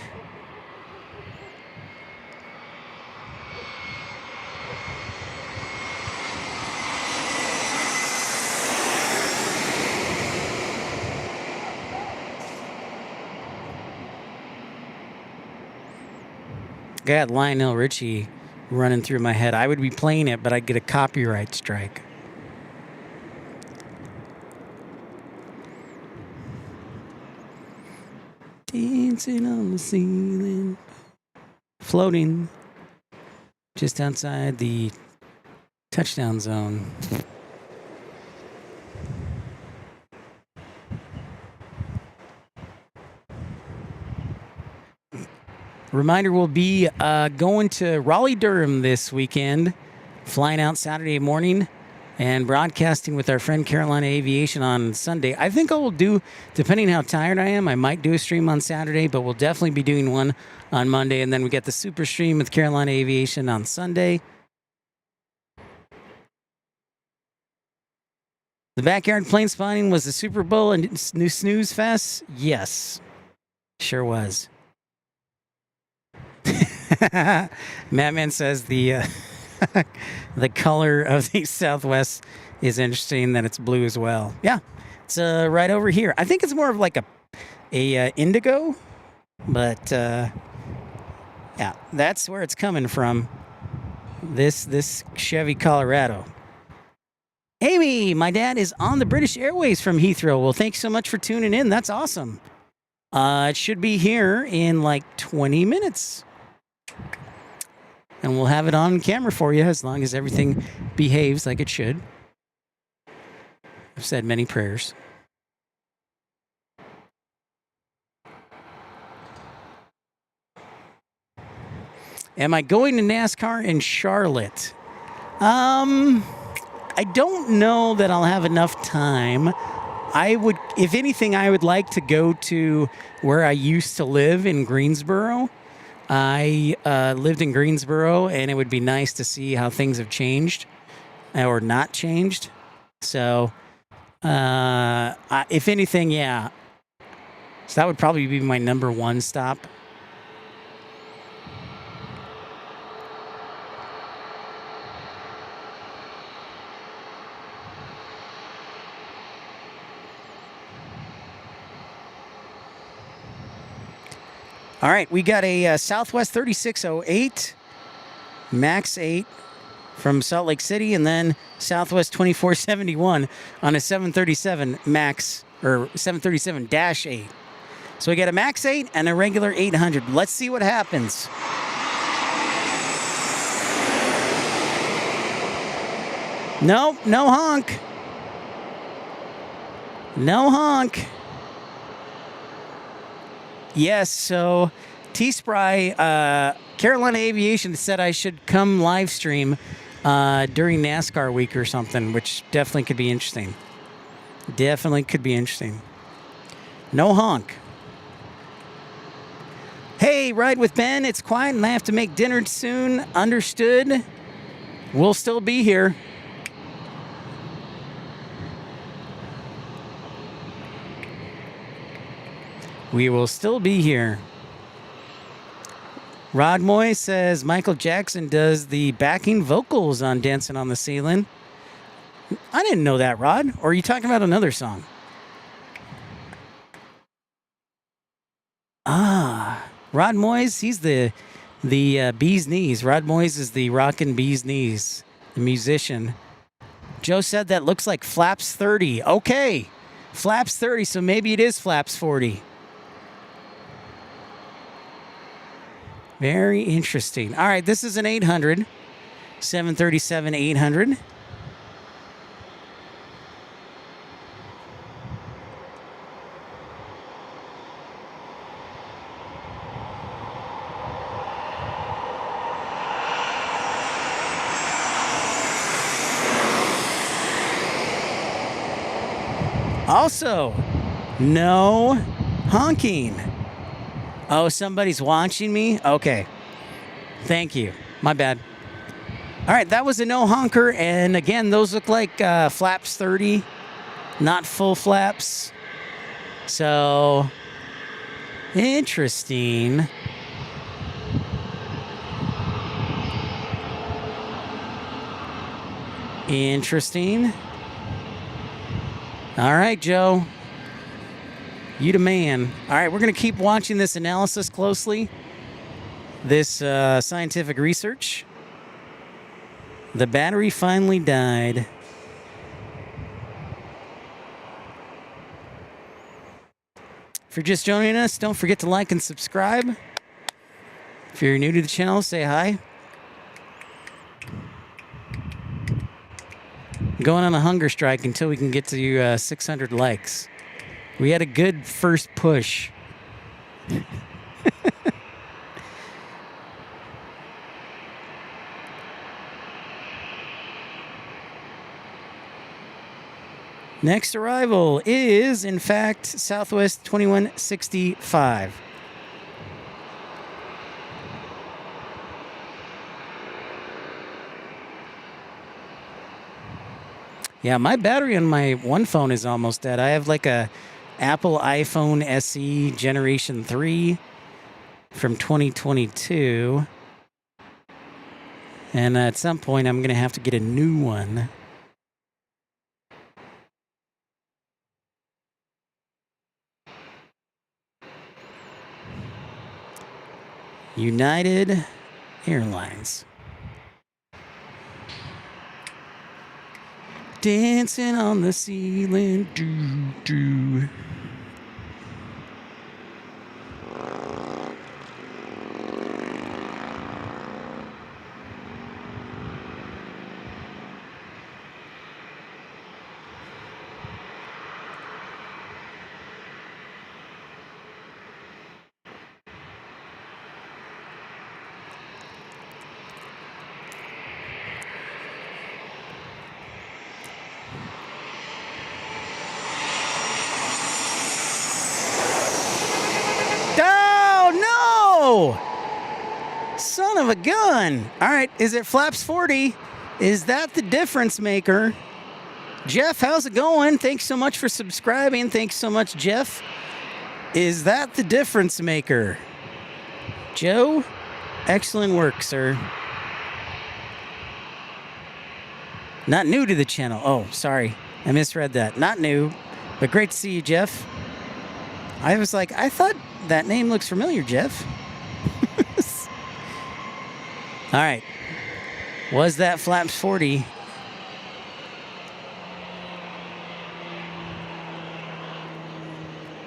S3: Got Lionel Richie running through my head. I would be playing it, but I'd get a copyright strike. Dancing on the ceiling, floating just outside the touchdown zone. Reminder, we'll be going to Raleigh-Durham this weekend, flying out Saturday morning and broadcasting with our friend Carolina Aviation on Sunday. I think I will do, depending how tired I am, I might do a stream on Saturday, but we'll definitely be doing one on Monday. And then we get the super stream with Carolina Aviation on Sunday. The backyard plane spotting was the Super Bowl and new snooze fest? Yes, sure was. Madman says the the color of the Southwest is interesting, that it's blue as well. Yeah, it's right over here. I think it's more of like a indigo, but yeah, that's where it's coming from. This Chevy Colorado. Amy, my dad is on the British Airways from Heathrow. Well, thanks so much for tuning in. That's awesome. It should be here in like 20 minutes. And we'll have it on camera for you as long as everything behaves like it should. I've said many prayers. Am I going to NASCAR in Charlotte? I don't know that I'll have enough time. I would, if anything, I would like to go to where I used to live in Greensboro. I lived in Greensboro, and it would be nice to see how things have changed or not changed. So, if anything, yeah. So that would probably be my number one stop. All right, we got a Southwest 3608, Max 8 from Salt Lake City, and then Southwest 2471 on a 737 Max, or 737-8. So we got a Max 8 and a regular 800. Let's see what happens. Nope, no honk. No honk. Yes, so T-Spry, Carolina Aviation said I should come live stream during NASCAR week or something, which definitely could be interesting. Definitely could be interesting. No honk. Hey, Ride with Ben, it's quiet and I have to make dinner soon. Understood. We'll still be here. We will still be here. Rod Moy says Michael Jackson does the backing vocals on Dancing on the Ceiling. I didn't know that, Rod. Or are you talking about another song? Ah, Rod Moyes, he's the Bee's Knees. Rod Moyes is the rockin' Bee's Knees, the musician. Joe said that looks like Flaps 30. Okay, Flaps 30, so maybe it is Flaps 40. Very interesting. All right, this is an 800, 737-800. Also, no honking. Oh, somebody's watching me? Okay. Thank you. My bad. All right, that was a no honker. And again, those look like flaps 30, not full flaps. So, interesting. Interesting. All right, Joe. You the man. All right, we're going to keep watching this analysis closely. This scientific research. The battery finally died. If you're just joining us, don't forget to like and subscribe. If you're new to the channel, say hi. Going on a hunger strike until we can get to 600 likes. We had a good first push. Next arrival is, in fact, Southwest 2165. Yeah, my battery on my one phone is almost dead. I have like a Apple iPhone SE Generation 3 from 2022. And at some point, I'm going to have to get a new one. United Airlines. Dancing on the ceiling, do. no! Son of a gun! All right, is it flaps 40? Is that the difference maker? Jeff, how's it going? Thanks so much for subscribing. Thanks so much, Jeff. Is that the difference maker? Joe, excellent work, sir. Not new to the channel. Oh, sorry. I misread that. Not new, but great to see you, Jeff. I was like, I thought that name looks familiar, Jeff. All right. Was that flaps 40?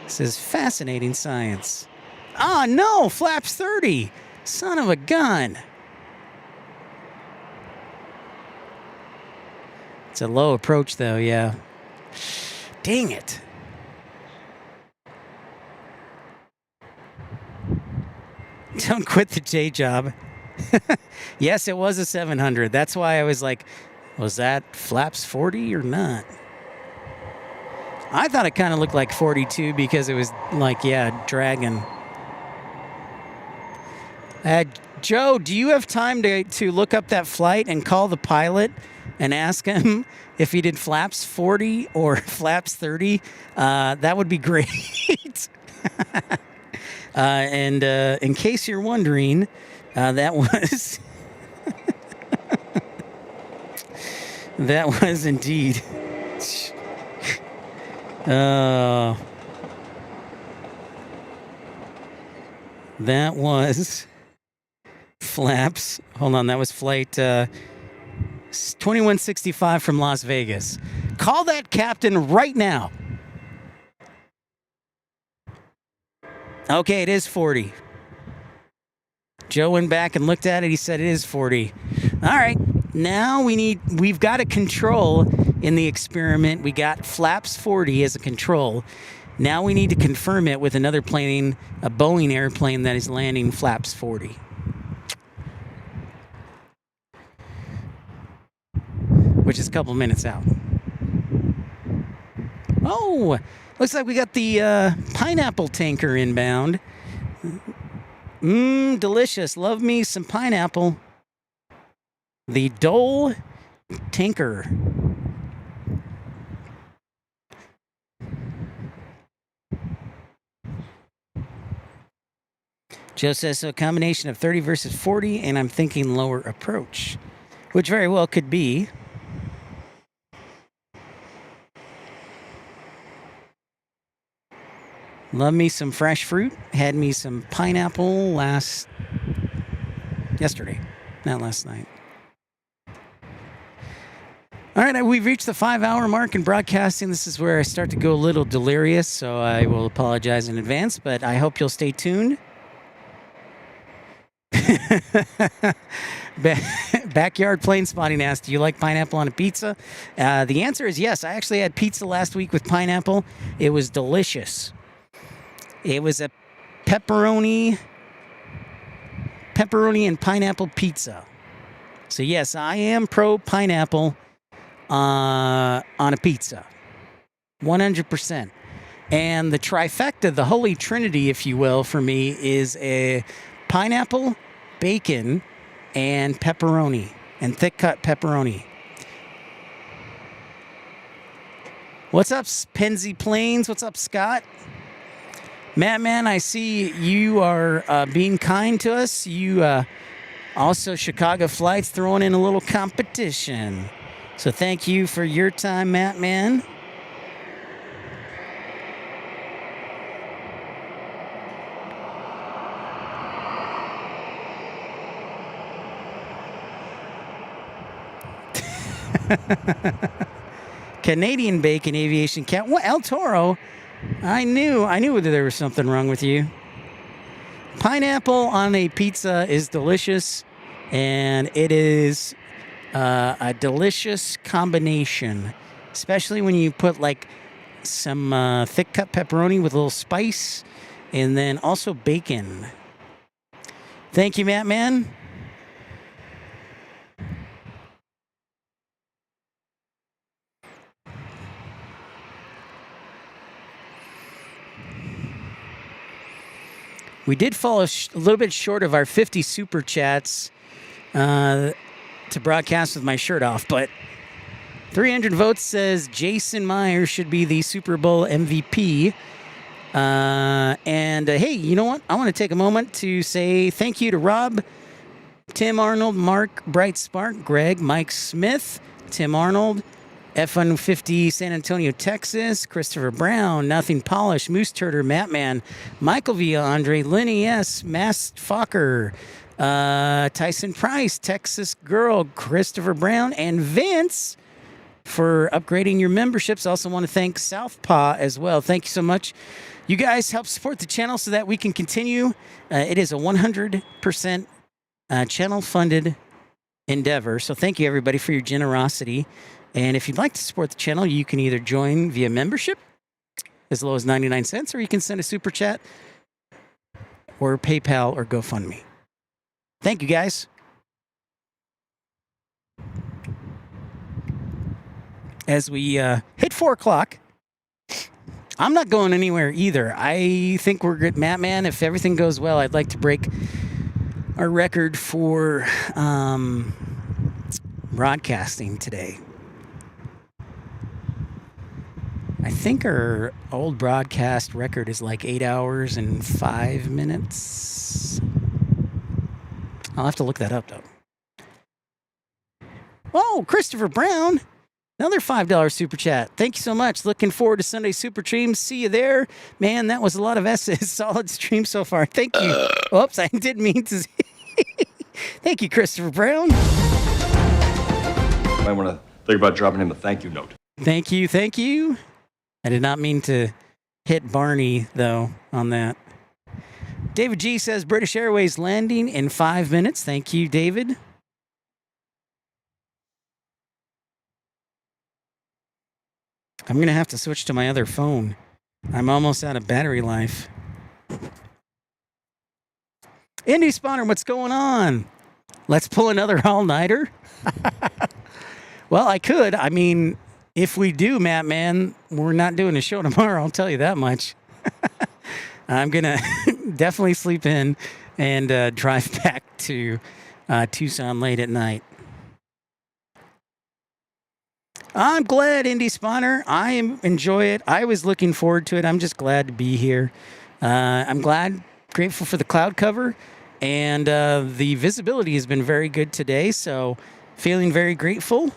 S3: This is fascinating science. Ah, no, flaps 30. Son of a gun. It's a low approach, though, yeah. Dang it. Don't quit the J job. Yes, it was a 700. That's why I was like, was that flaps 40 or not? I thought it kind of looked like 42 because it was like, yeah, dragging. Joe, do you have time to look up that flight and call the pilot and ask him if he did flaps 40 or flaps 30? That would be great. And in case you're wondering, that was that was indeed. That was flaps. Hold on, that was flight 2165 from Las Vegas. Call that captain right now. Okay, it is 40. Joe went back and looked at it. He said it is 40. All right, now we've got a control in the experiment. We got flaps 40 as a control. Now we need to confirm it with another plane, a Boeing airplane that is landing flaps 40. Which is a couple minutes out. Oh, looks like we got the pineapple tanker inbound. Delicious. Love me some pineapple. The Dole tanker. Joe says, so a combination of 30 versus 40, and I'm thinking lower approach, which very well could be. Love me some fresh fruit. Had me some pineapple yesterday, not last night. All right, we've reached the 5-hour mark in broadcasting. This is where I start to go a little delirious, so I will apologize in advance, but I hope you'll stay tuned. Backyard plane spotting asked, do you like pineapple on a pizza? The answer is yes. I actually had pizza last week with pineapple. It was delicious. It was a pepperoni and pineapple pizza. So yes, I am pro pineapple on a pizza. 100%. And the trifecta, the holy trinity, if you will, for me is a pineapple, bacon, and pepperoni, and thick cut pepperoni. What's up, Penzi Plains? What's up, Scott? Man, I see you are being kind to us. You also Chicago Flights throwing in a little competition. So thank you for your time, man. Canadian bacon aviation cat. What, El Toro? I knew there was something wrong with you. Pineapple on a pizza is delicious, and it is a delicious combination, especially when you put like some thick cut pepperoni with a little spice, and then also bacon. Thank you, man. We did fall a little bit short of our 50 super chats to broadcast with my shirt off, but 300 votes says Jason Myers should be the Super Bowl MVP. Hey, you know what? I want to take a moment to say thank you to Rob, Tim Arnold, Mark, Bright Spark, Greg, Mike Smith, Tim Arnold, F-150 San Antonio, Texas, Christopher Brown, Nothing Polished, Moose Turder, Mattman, Michael Villa, Andre, Lenny S., Mass Fokker, Tyson Price, Texas Girl, Christopher Brown, and Vince for upgrading your memberships. Also want to thank Southpaw as well. Thank you so much. You guys help support the channel so that we can continue. It is a 100% channel-funded endeavor. So thank you, everybody, for your generosity. And if you'd like to support the channel, you can either join via membership, as low as 99 cents, or you can send a super chat, or PayPal, or GoFundMe. Thank you, guys. As we hit 4 o'clock, I'm not going anywhere either. I think we're good. Mattman, if everything goes well, I'd like to break our record for broadcasting today. I think our old broadcast record is like 8 hours and 5 minutes. I'll have to look that up, though. Oh, Christopher Brown. Another $5 super chat. Thank you so much. Looking forward to Sunday Super Streams. See you there. Man, that was a lot of S's. Solid stream so far. Thank you. Oops, I didn't mean to. Thank you, Christopher Brown.
S6: Might want to think about dropping him a thank you note.
S3: Thank you. Thank you. I did not mean to hit Barney, though, on that. David G says British Airways landing in 5 minutes. Thank you, David. I'm going to have to switch to my other phone. I'm almost out of battery life. Indy Spawner, what's going on? Let's pull another all-nighter? Well, I could. I mean, if we do, Mattman, we're not doing a show tomorrow, I'll tell you that much. I'm going to definitely sleep in and drive back to Tucson late at night. I'm glad, Indy Spawner. I enjoy it. I was looking forward to it. I'm just glad to be here. I'm grateful for the cloud cover, and the visibility has been very good today, so feeling very grateful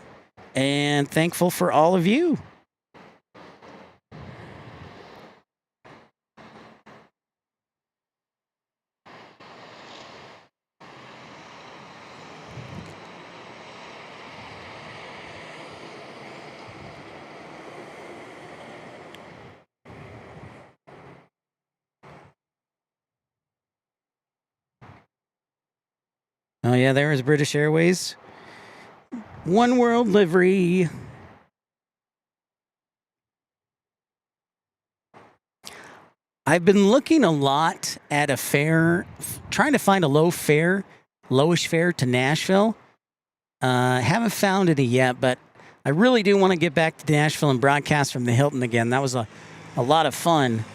S3: and thankful for all of you. Oh, yeah, there is British Airways. One World livery. I've been looking a lot at a fare, trying to find a lowish fare to Nashville. Haven't found any yet, but I really do want to get back to Nashville and broadcast from the Hilton again. That was a lot of fun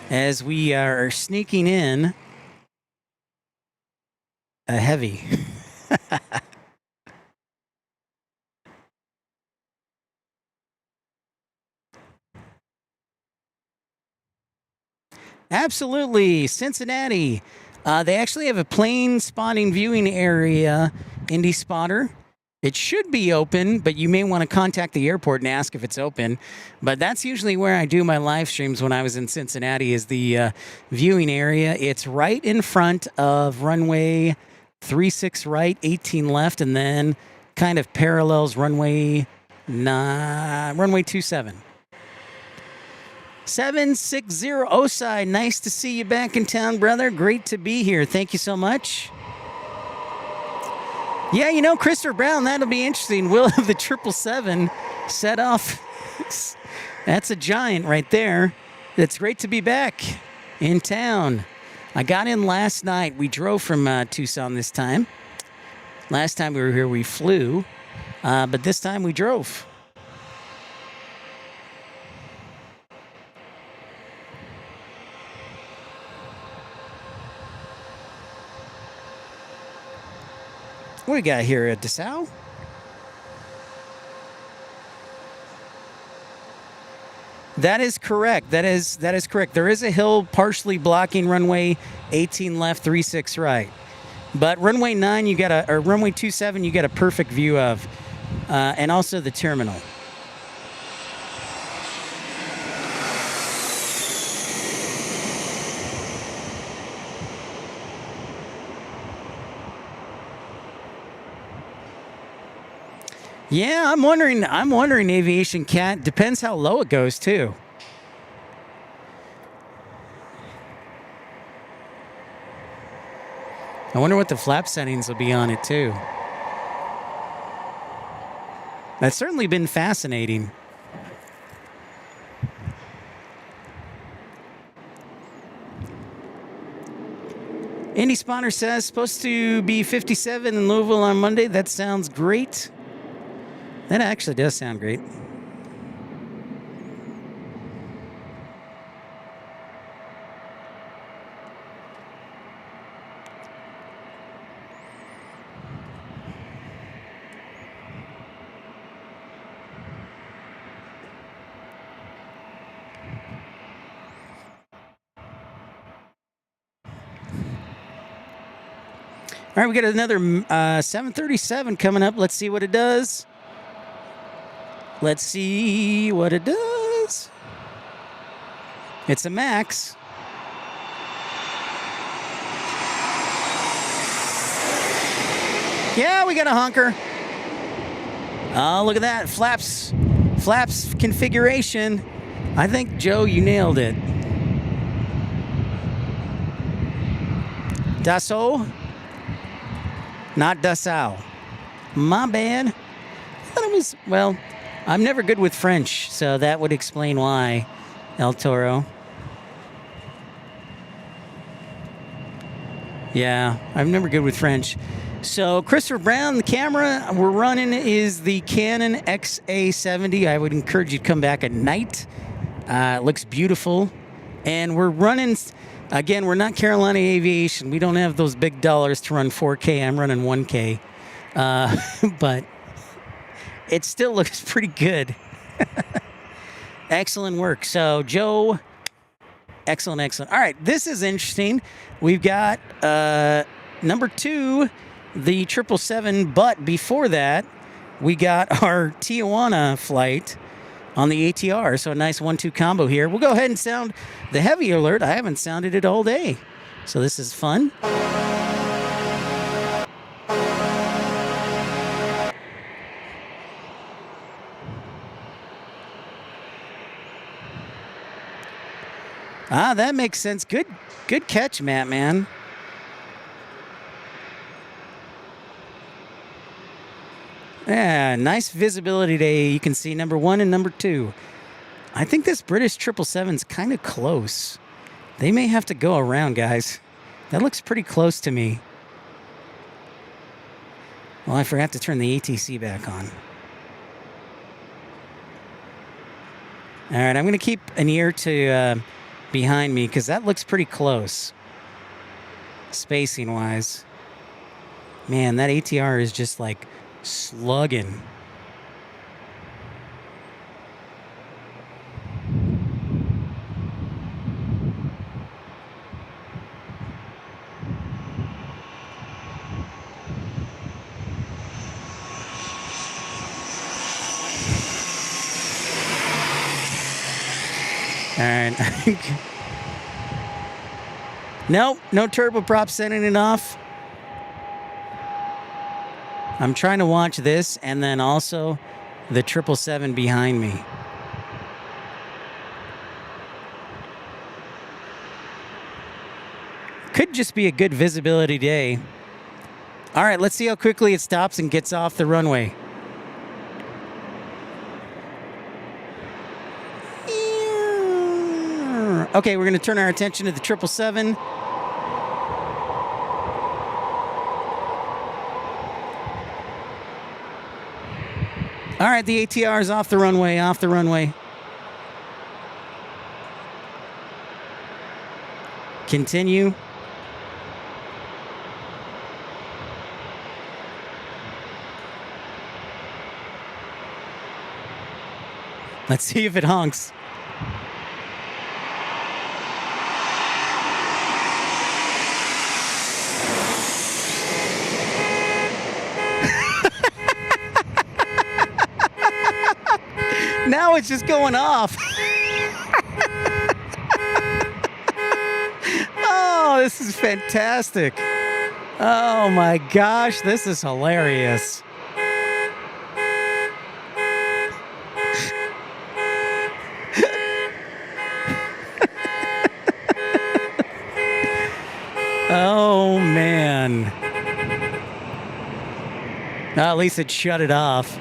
S3: as we are sneaking in a heavy. Absolutely. Cincinnati. They actually have a plane spotting viewing area, Indy Spotter. It should be open, but you may want to contact the airport and ask if it's open. But that's usually where I do my live streams when I was in Cincinnati, is the viewing area. It's right in front of runway 36 right, 18 left, and then kind of parallels runway 27. 760 Osai, nice to see you back in town, brother. Great to be here. Thank you so much. Yeah, you know, Christopher Brown, that'll be interesting. Will have the 777 set off. That's a giant right there. It's great to be back in town. I got in last night. We drove from Tucson this time. Last time we were here, we flew. But this time we drove. What do we got here at Dessau? That is correct. That is correct. There is a hill partially blocking runway 18 left, 36 right. But runway 9, you got or runway 27, you got a perfect view of, and also the terminal. Yeah, I'm wondering, Aviation Cat. Depends how low it goes, too. I wonder what the flap settings will be on it, too. That's certainly been fascinating. Andy Spawner says, supposed to be 57 in Louisville on Monday. That sounds great. That actually does sound great. All right, we got another 737 coming up. Let's see what it does. Let's see what it does. It's a Max. Yeah, we got a honker. Oh, look at that. Flaps configuration. I think, Joe, you nailed it. Dassault? Not Dessau. My bad. I thought it was, well, I'm never good with French, so that would explain why, El Toro. Yeah, I'm never good with French. So Christopher Brown, the camera we're running is the Canon XA70. I would encourage you to come back at night. It looks beautiful. And we're running, again, we're not Carolina Aviation. We don't have those big dollars to run 4K. I'm running 1K. But it still looks pretty good. Excellent work. So, Joe, excellent. All right, this is interesting. We've got number 2, the 777, but before that, we got our Tijuana flight on the ATR. So a nice 1-2 combo here. We'll go ahead and sound the heavy alert. I haven't sounded it all day, so this is fun. Ah, that makes sense. Good catch, Matt, man. Yeah, nice visibility day. You can see number 1 and number 2. I think this British 777's kind of close. They may have to go around, guys. That looks pretty close to me. Well, I forgot to turn the ATC back on. All right, I'm going to keep an ear to behind me because that looks pretty close, spacing-wise. Man, that ATR is just like slugging. All right. Nope, no turboprop sending it off. I'm trying to watch this and then also the 777 behind me. Could just be a good visibility day. All right, let's see how quickly it stops and gets off the runway. Okay, we're going to turn our attention to the 777. All right, the ATR is off the runway, Continue. Let's see if it honks. Now it's just going off. Oh, this is fantastic. Oh my gosh, this is hilarious. Oh man. At least it shut it off.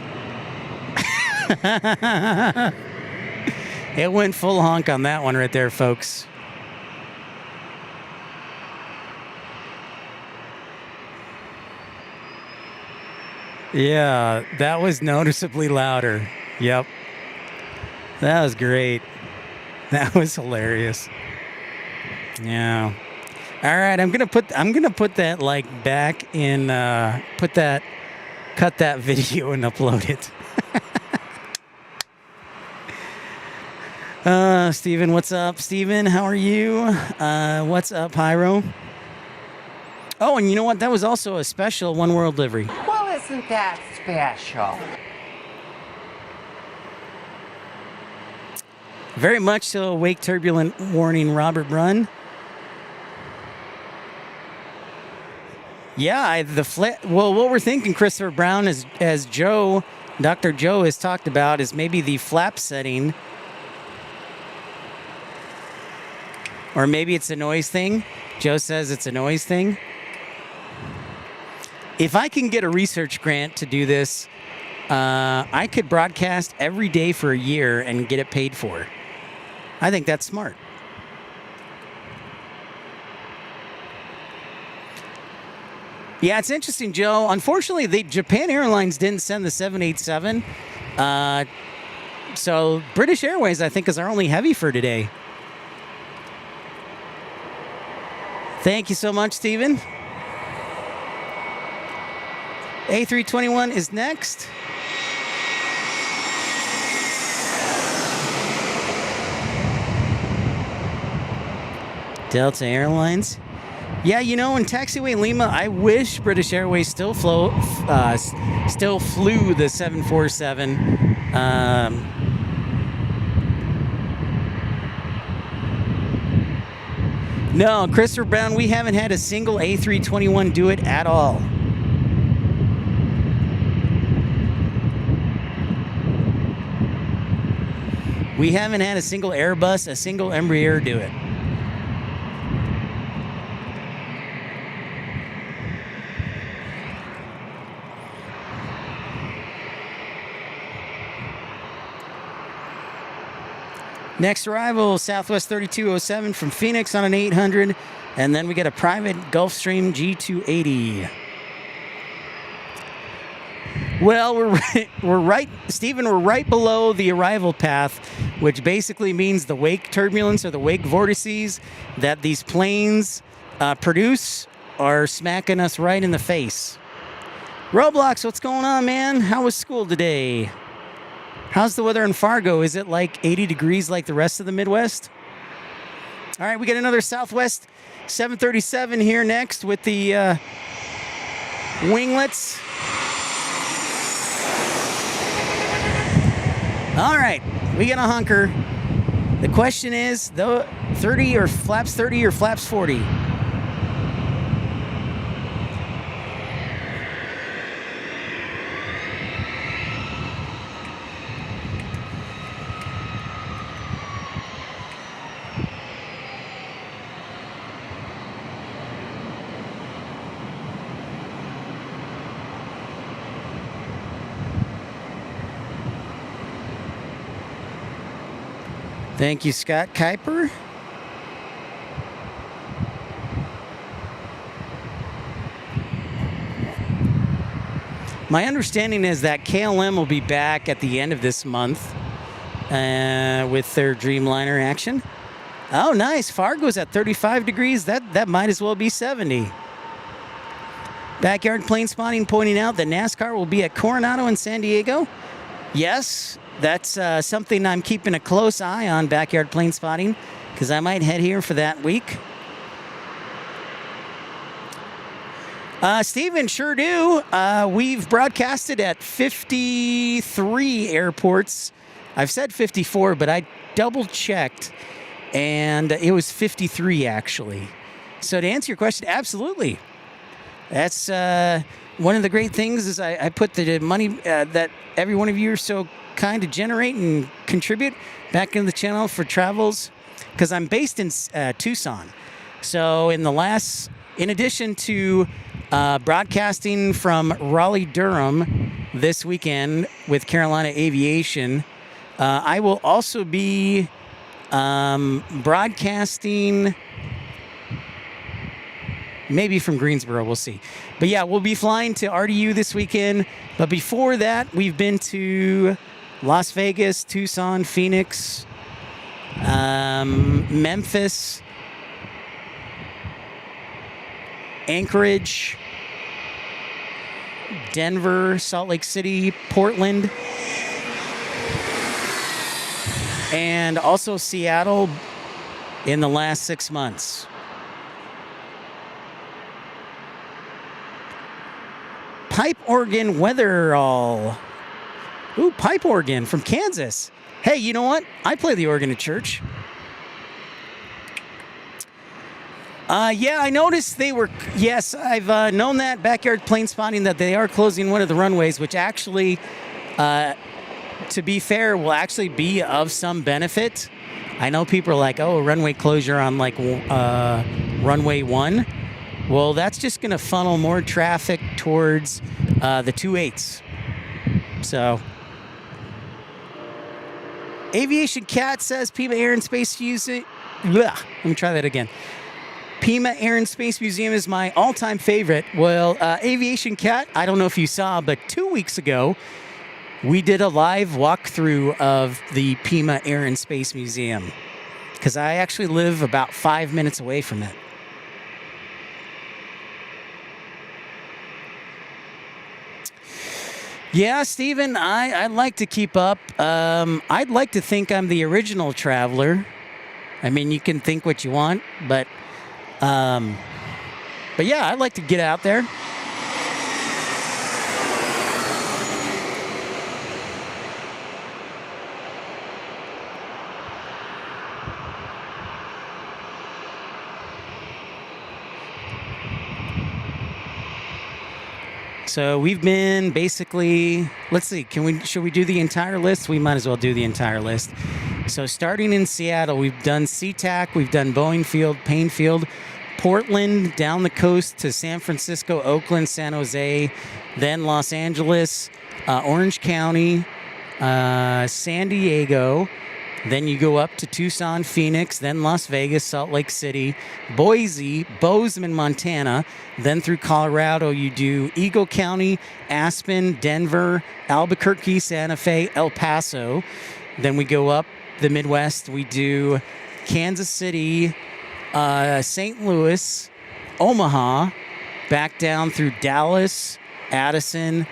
S3: It went full honk on that one right there, folks. Yeah, that was noticeably louder. Yep. That was great. That was hilarious. Yeah. All right, I'm gonna put that like back in cut that video and upload it. Steven, what's up? Steven, how are you? What's up, Pyro? Oh, and you know what? That was also a special One World livery.
S10: Well, isn't that special?
S3: Very much so. Wake turbulent warning, Robert Brunn. Yeah, well, what we're thinking, Christopher Brown, as Joe, Dr. Joe has talked about, is maybe the flap setting. Or maybe it's a noise thing. Joe says it's a noise thing. If I can get a research grant to do this, I could broadcast every day for a year and get it paid for. I think that's smart. Yeah, it's interesting, Joe. Unfortunately, Japan Airlines didn't send the 787. So British Airways, I think, is our only heavy for today. Thank you so much, Stephen. A321 is next. Delta Airlines. Yeah, you know, in Taxiway Lima, I wish British Airways still flew the 747. No, Christopher Brown, we haven't had a single A321 do it at all. We haven't had a single Airbus, a single Embraer do it. Next arrival, Southwest 3207 from Phoenix on an 800. And then we get a private Gulfstream G280. Well, we're right, Stephen, we're right below the arrival path, which basically means the wake turbulence or the wake vortices that these planes produce are smacking us right in the face. Roblox, what's going on, man? How was school today? How's the weather in Fargo? Is it like 80 degrees like the rest of the Midwest? All right, we get another Southwest 737 here next with the winglets. All right, we got a hunker. The question is, the 30 or flaps 30 or flaps 40? Thank you, Scott Kuiper. My understanding is that KLM will be back at the end of this month with their Dreamliner action. Oh, nice. Fargo's at 35 degrees. That might as well be 70. Backyard Plane Spotting pointing out that NASCAR will be at Coronado and San Diego. yes, that's something I'm keeping a close eye on, backyard plane spotting, because I might head here for that week. Stephen, sure do. We've broadcasted at 53 airports. I've said 54, but I double-checked, and it was 53, actually. So to answer your question, absolutely. That's one of the great things is I put the money that every one of you are so kind to generate and contribute back into the channel for travels, because I'm based in Tucson. So in addition to broadcasting from Raleigh-Durham this weekend with Carolina Aviation, I will also be broadcasting maybe from Greensboro, we'll see. But yeah, we'll be flying to RDU this weekend. But before that, we've been to Las Vegas, Tucson, Phoenix, Memphis, Anchorage, Denver, Salt Lake City, Portland, and also Seattle in the last 6 months. Pipe organ weatherall. Ooh, pipe organ from Kansas. Hey, you know what? I play the organ at church. Yeah, I noticed they were, yes, I've known that backyard plane spotting that they are closing one of the runways, which actually, to be fair, will actually be of some benefit. I know people are like, oh, runway closure on like runway 1. Well, that's just going to funnel more traffic towards the 28s. So, Aviation Cat says Pima Air and Space Museum. Let me try that again. Pima Air and Space Museum is my all-time favorite. Well, Aviation Cat, I don't know if you saw, but 2 weeks ago, we did a live walkthrough of the Pima Air and Space Museum, because I actually live about 5 minutes away from it. Yeah, Stephen, I'd like to keep up. I'd like to think I'm the original traveler. I mean, you can think what you want, but yeah, I'd like to get out there. So we've been basically, let's see, should we do the entire list? We might as well do the entire list. So starting in Seattle, we've done SeaTac, we've done Boeing Field, Payne Field, Portland, down the coast to San Francisco, Oakland, San Jose, then Los Angeles, Orange County, San Diego. Then you go up to Tucson, Phoenix, then Las Vegas, Salt Lake City, Boise, Bozeman, Montana. Then through Colorado, you do Eagle County, Aspen, Denver, Albuquerque, Santa Fe, El Paso. Then we go up the Midwest. We do Kansas City, St. Louis, Omaha, back down through Dallas, Addison,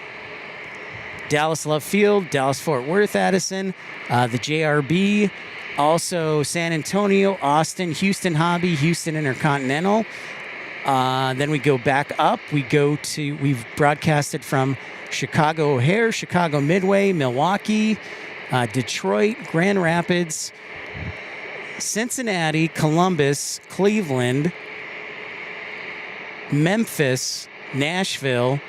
S3: Dallas Love Field, Dallas Fort Worth, Addison, the JRB, also San Antonio, Austin, Houston Hobby, Houston Intercontinental. Then we go back up. We've broadcasted from Chicago O'Hare, Chicago Midway, Milwaukee, Detroit, Grand Rapids, Cincinnati, Columbus, Cleveland, Memphis, Nashville,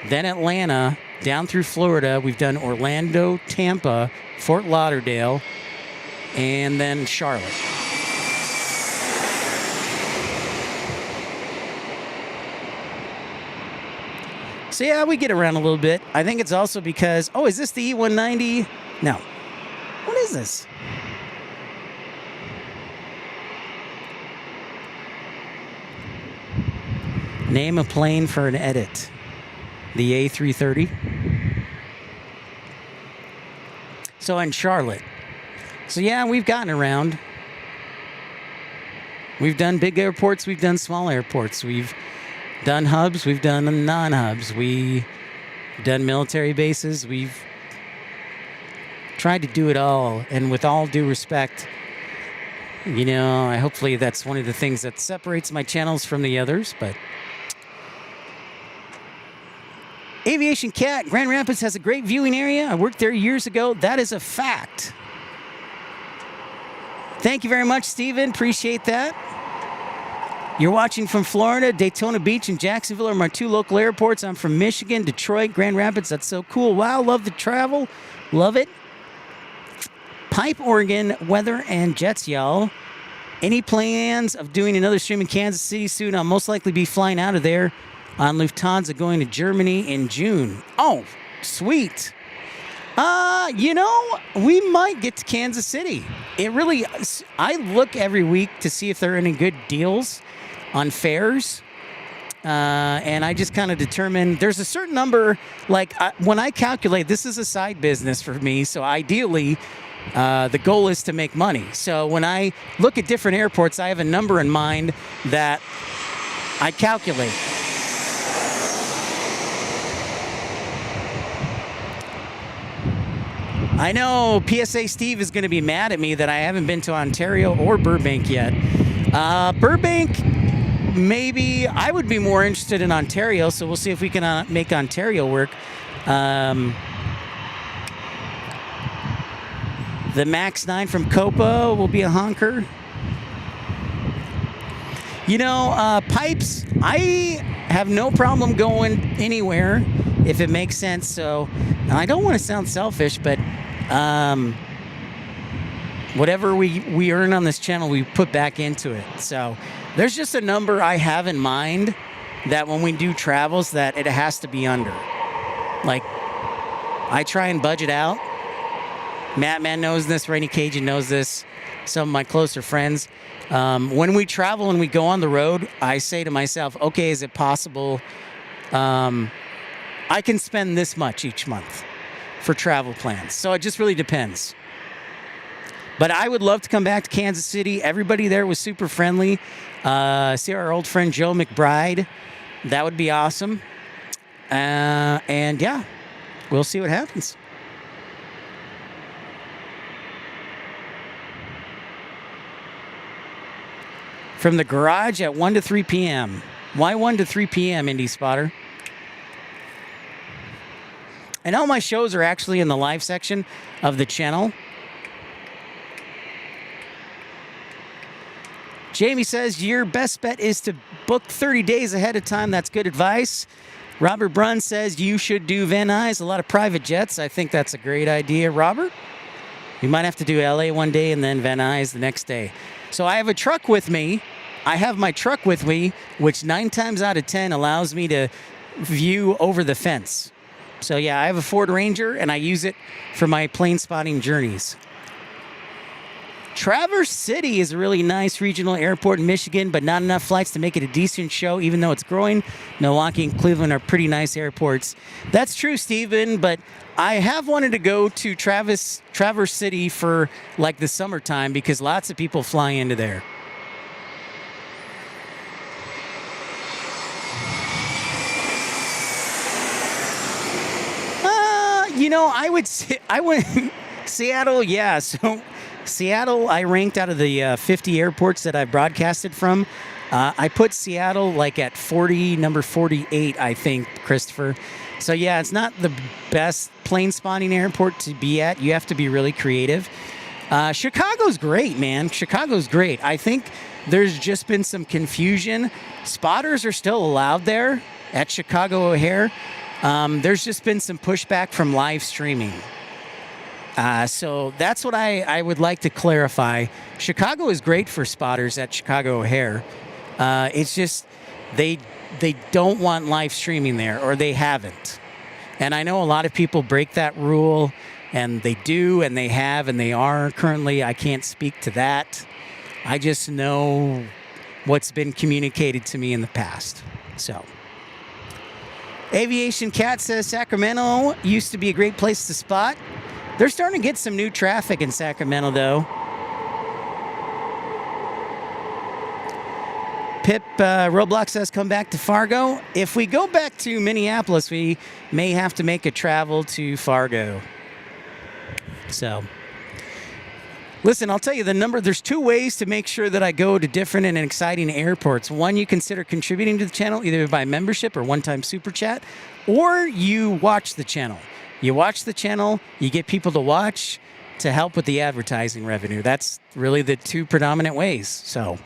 S3: then Atlanta, down through Florida. We've done Orlando, Tampa, Fort Lauderdale, and then Charlotte. So yeah, we get around a little bit. I think it's also because, oh, is this the E190? No. What is this? Name a plane for an edit. The A330. So in Charlotte. So yeah, we've gotten around. We've done big airports, we've done small airports. We've done hubs, we've done non-hubs. We've done military bases, we've tried to do it all. And with all due respect, you know, hopefully that's one of the things that separates my channels from the others. But Aviation Cat, Grand Rapids has a great viewing area. I worked there years ago. That is a fact. Thank you very much, Steven. Appreciate that. You're watching from Florida. Daytona Beach and Jacksonville are my 2 local airports. I'm from Michigan, Detroit, Grand Rapids. That's so cool. Wow, love the travel. Love it. Pipe, Oregon, weather and jets, y'all. Any plans of doing another stream in Kansas City soon? I'll most likely be flying out of there on Lufthansa going to Germany in June. Oh, sweet. You know, we might get to Kansas City. I look every week to see if there are any good deals on fares. And I just kind of determine there's a certain number, like when I calculate, this is a side business for me. So ideally, the goal is to make money. So when I look at different airports, I have a number in mind that I calculate. I know PSA Steve is going to be mad at me that I haven't been to Ontario or Burbank yet. Burbank, maybe I would be more interested in Ontario, so we'll see if we can make Ontario work. The MAX 9 from Copa will be a honker. You know, pipes, I have no problem going anywhere if it makes sense. So I don't want to sound selfish, but whatever we earn on this channel, we put back into it. So there's just a number I have in mind that when we do travels that it has to be under. Like, I try and budget out. Mattman knows this, Rainy Cajun knows this, some of my closer friends. When we travel and we go on the road, I say to myself, okay, is it possible I can spend this much each month for travel plans? So it just really depends. But I would love to come back to Kansas City. Everybody there was super friendly. See our old friend Joe McBride. That would be awesome. And yeah, we'll see what happens. From the garage at 1 to 3 p.m. Why 1 to 3 p.m., Indy Spotter? And all my shows are actually in the live section of the channel. Jamie says, your best bet is to book 30 days ahead of time. That's good advice. Robert Brunn says, you should do Van Nuys, a lot of private jets. I think that's a great idea, Robert. You might have to do LA one day and then Van Nuys the next day. So I have a truck with me. I have my truck with me, which 9 times out of 10 allows me to view over the fence. So yeah, I have a Ford Ranger and I use it for my plane spotting journeys. Traverse City is a really nice regional airport in Michigan, but not enough flights to make it a decent show, even though it's growing. Milwaukee and Cleveland are pretty nice airports. That's true, Stephen, but I have wanted to go to Traverse City for like the summertime because lots of people fly into there. You know, I went Seattle, yeah. So Seattle, I ranked out of the 50 airports that I've broadcasted from. I put Seattle like at number 48, I think, Christopher. So yeah, it's not the best plane spotting airport to be at. You have to be really creative. Chicago's great, man. Chicago's great. I think there's just been some confusion. Spotters are still allowed there at Chicago O'Hare. There's just been some pushback from live streaming. So that's what I would like to clarify. Chicago is great for spotters at Chicago O'Hare. It's just they don't want live streaming there, or they haven't. And I know a lot of people break that rule, and they do, and they have, and they are. Currently, I can't speak to that. I just know what's been communicated to me in the past. So, Aviation Cat says Sacramento used to be a great place to spot. They're starting to get some new traffic in Sacramento, though. Pip Roblox says come back to Fargo. If we go back to Minneapolis, we may have to make a travel to Fargo. So, listen, I'll tell you the number. There's two ways to make sure that I go to different and exciting airports. One, you consider contributing to the channel either by membership or one-time super chat, or you watch the channel. You watch the channel, you get people to watch to help with the advertising revenue. That's really the two predominant ways. So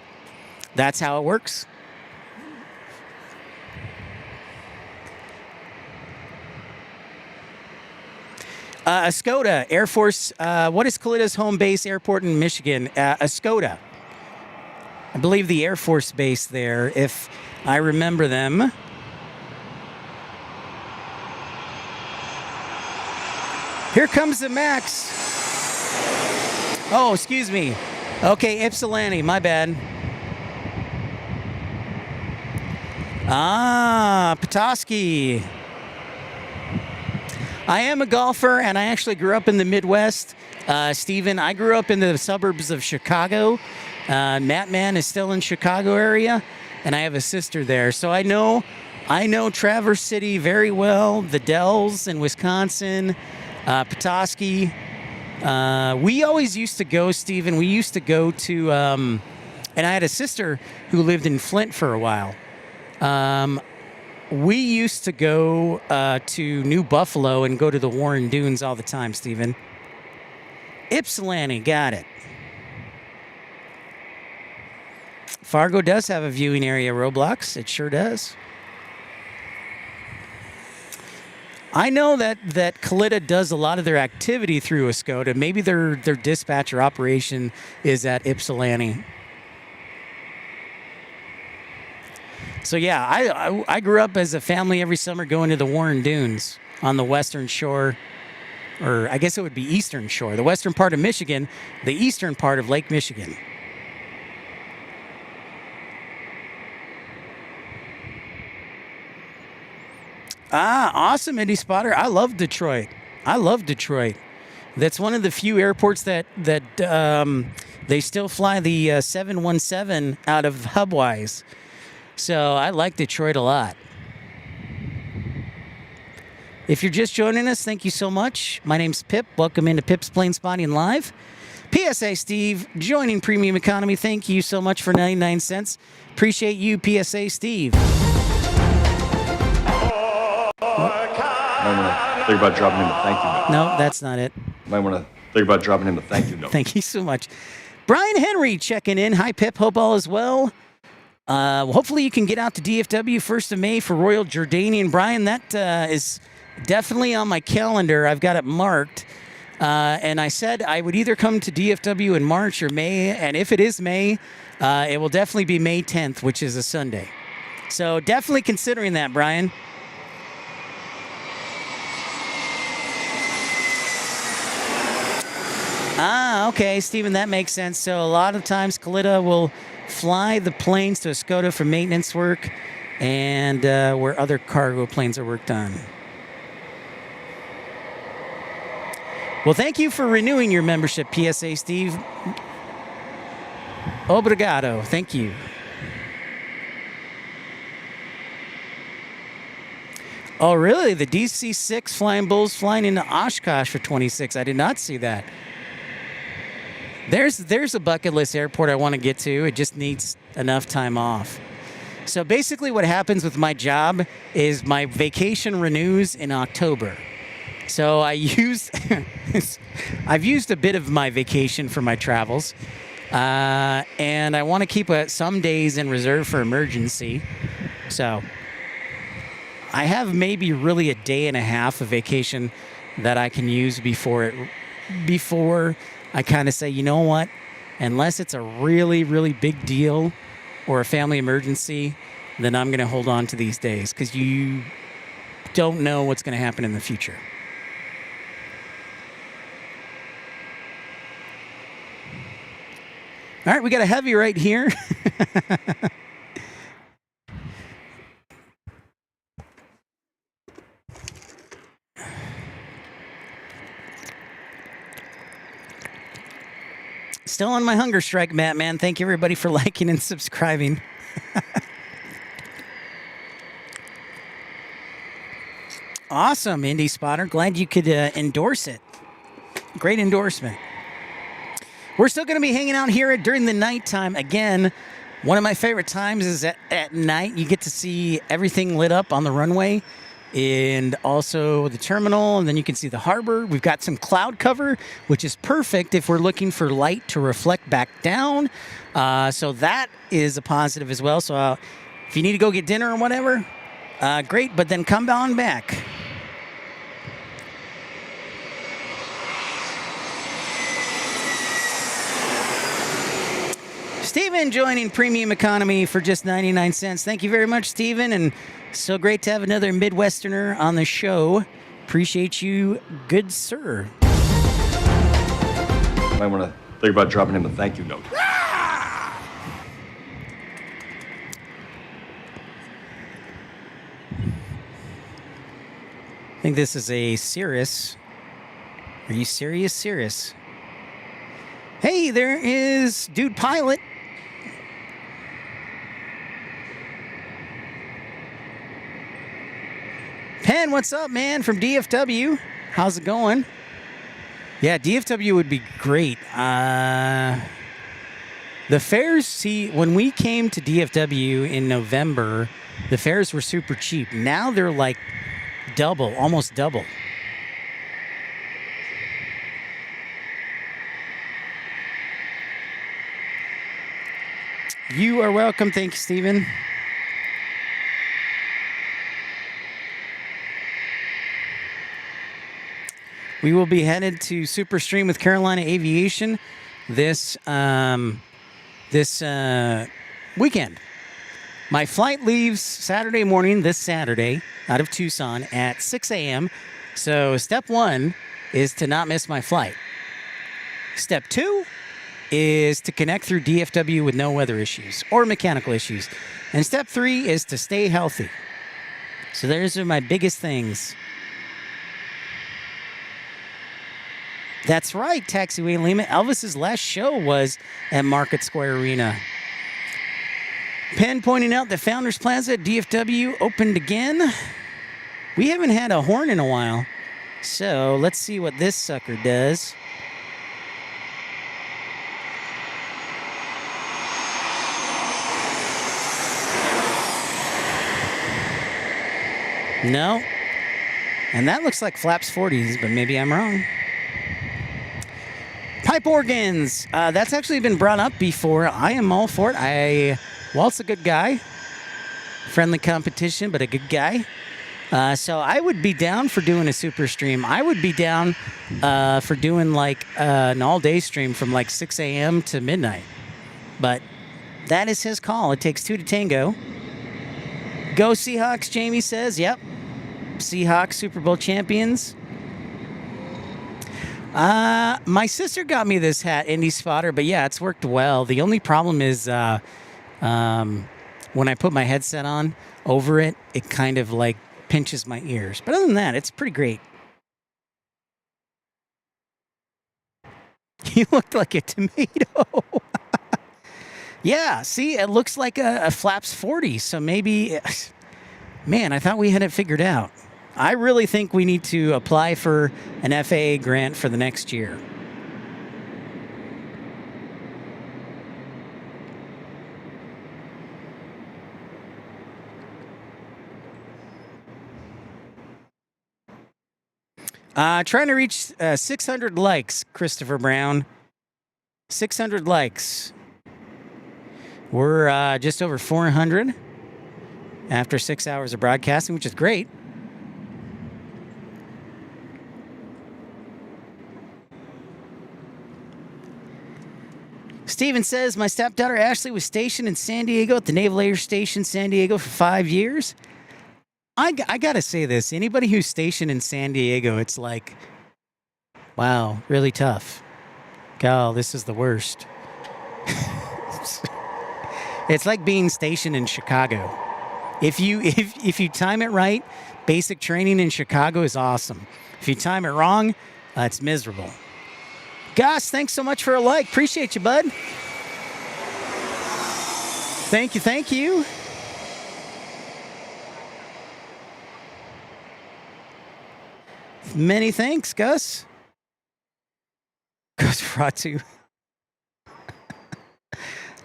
S3: that's how it works. Escoda Air Force. What is Kalitta's home base airport in Michigan? Escoda. I believe the Air Force base there, if I remember them. Here comes the Max. Oh, excuse me. Okay, Ypsilanti, my bad. Petoskey. I am a golfer, and I actually grew up in the Midwest. Stephen, I grew up in the suburbs of Chicago. Mattman is still in Chicago area, and I have a sister there. So I know Traverse City very well, the Dells in Wisconsin, Petoskey. We always used to go, Stephen, we used to go to, and I had a sister who lived in Flint for a while. We used to go to New Buffalo and go to the Warren Dunes all the time, Stephen. Ypsilanti, got it. Fargo does have a viewing area, Roblox. It sure does. I know that Kalitta does a lot of their activity through Escoda. Maybe their dispatch or operation is at Ypsilanti. So yeah, I grew up as a family every summer going to the Warren Dunes on the western shore, or I guess it would be eastern shore, the western part of Michigan, the eastern part of Lake Michigan. Awesome, Indy Spotter. I love Detroit. That's one of the few airports that they still fly the 717 out of Hubwise. So I like Detroit a lot. If you're just joining us, thank you so much. My name's Pip. Welcome into Pip's Planespotting Live. PSA Steve, joining Premium Economy. Thank you so much for 99 cents. Appreciate you, PSA Steve.
S6: Might want to think about dropping him a thank you note.
S3: No, that's not it.
S6: Might want to think about dropping him a thank you note.
S3: Thank you so much. Brian Henry checking in. Hi, Pip. Hope all is well. Hopefully you can get out to DFW 1st of May for Royal Jordanian. Brian, that is definitely on my calendar. I've got it marked. And I said I would either come to DFW in March or May. And if it is May, it will definitely be May 10th, which is a Sunday. So definitely considering that, Brian. Okay, Stephen, that makes sense. So a lot of times Kalitta will fly the planes to Escoda for maintenance work and where other cargo planes are worked on. Well, thank you for renewing your membership, PSA Steve. Obrigado. Thank you. Oh, really? The DC-6 Flying Bulls flying into Oshkosh for 26. I did not see that. There's a bucket list airport I want to get to. It just needs enough time off. So basically what happens with my job is my vacation renews in October. So I've used a bit of my vacation for my travels. And I want to keep some days in reserve for emergency. So I have maybe really a day and a half of vacation that I can use before I kind of say, you know what, unless it's a really, really big deal or a family emergency, then I'm going to hold on to these days because you don't know what's going to happen in the future. All right, we got a heavy right here. Still on my hunger strike, Matt, man. Thank you, everybody, for liking and subscribing. Awesome, Indy Spotter. Glad you could endorse it. Great endorsement. We're still going to be hanging out here during the nighttime. Again, one of my favorite times is at night. You get to see everything lit up on the runway and also the terminal, and then you can see the harbor. We've got some cloud cover, which is perfect if we're looking for light to reflect back down. So that is a positive as well. So if you need to go get dinner or whatever, great, but then come on back. Steven joining Premium Economy for just 99 cents. Thank you very much, Steven, and so great to have another Midwesterner on the show. Appreciate you, good sir.
S6: Might want to think about dropping him a thank you note.
S3: I think this is a Cirrus. Are you serious, Cirrus? Hey, there is Dude Pilot. Penn, what's up, man? From DFW. How's it going? Yeah, DFW would be great. The fares, see, when we came to DFW in November, the fares were super cheap. Now they're like double, almost double. You are welcome. Thank you, Stephen. We will be headed to Superstream with Carolina Aviation this weekend. My flight leaves Saturday morning, this Saturday, out of Tucson at 6 a.m. So step one is to not miss my flight. Step two is to connect through DFW with no weather issues or mechanical issues. And step three is to stay healthy. So those are my biggest things. That's right, Taxiway Lima. Elvis's last show was at Market Square Arena. Penn pointing out that Founders Plaza at DFW opened again. We haven't had a horn in a while. So let's see what this sucker does. No. And that looks like Flaps 40s, but maybe I'm wrong. Pipe organs. That's actually been brought up before. I am all for it. Walt's a good guy. Friendly competition, but a good guy. So I would be down for doing a super stream. I would be down for doing like an all-day stream from like 6 a.m. to midnight. But that is his call. It takes two to tango. Go Seahawks, Jamie says. Yep. Seahawks Super Bowl champions. My sister got me this hat, Indie Spotter, but yeah, it's worked well. The only problem is when I put my headset on over it, it kind of like pinches my ears. But other than that, it's pretty great. You looked like a tomato. Yeah, see, it looks like a Flaps 40, so maybe... Man, I thought we had it figured out. I really think we need to apply for an FAA grant for the next year. Trying to reach 600 likes, Christopher Brown. 600 likes. We're just over 400 after 6 hours of broadcasting, which is great. Steven says, my stepdaughter Ashley was stationed in San Diego at the Naval Air Station San Diego for 5 years. I got to say this. Anybody who's stationed in San Diego, it's like, wow, really tough. God, this is the worst. It's like being stationed in Chicago. If you time it right, basic training in Chicago is awesome. If you time it wrong, it's miserable. Gus, thanks so much for a like. Appreciate you, bud. Thank you, thank you. Many thanks, Gus. Goes Ratu.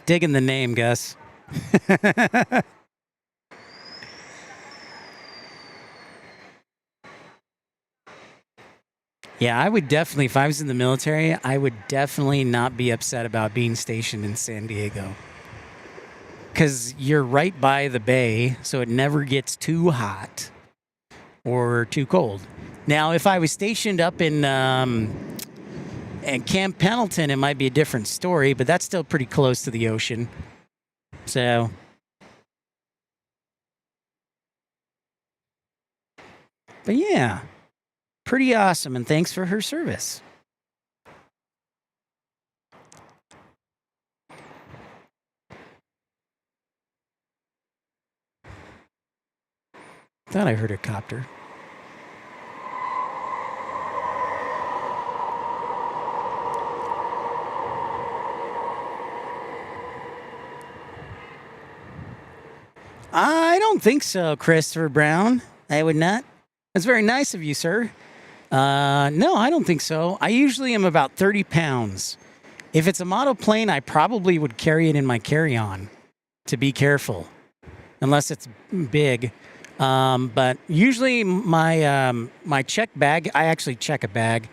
S3: Digging the name, Gus. Yeah, I would definitely, if I was in the military, I would definitely not be upset about being stationed in San Diego. Because you're right by the bay, so it never gets too hot or too cold. Now, if I was stationed up in Camp Pendleton, it might be a different story, but that's still pretty close to the ocean. So, but yeah, pretty awesome, and thanks for her service. Thought I heard a copter. I don't think so, Christopher Brown. I would not. That's very nice of you, sir. No, I don't think so. I usually am about 30 pounds. If it's a model plane, I probably would carry it in my carry-on to be careful, unless it's big. But usually my check bag, I actually check a bag.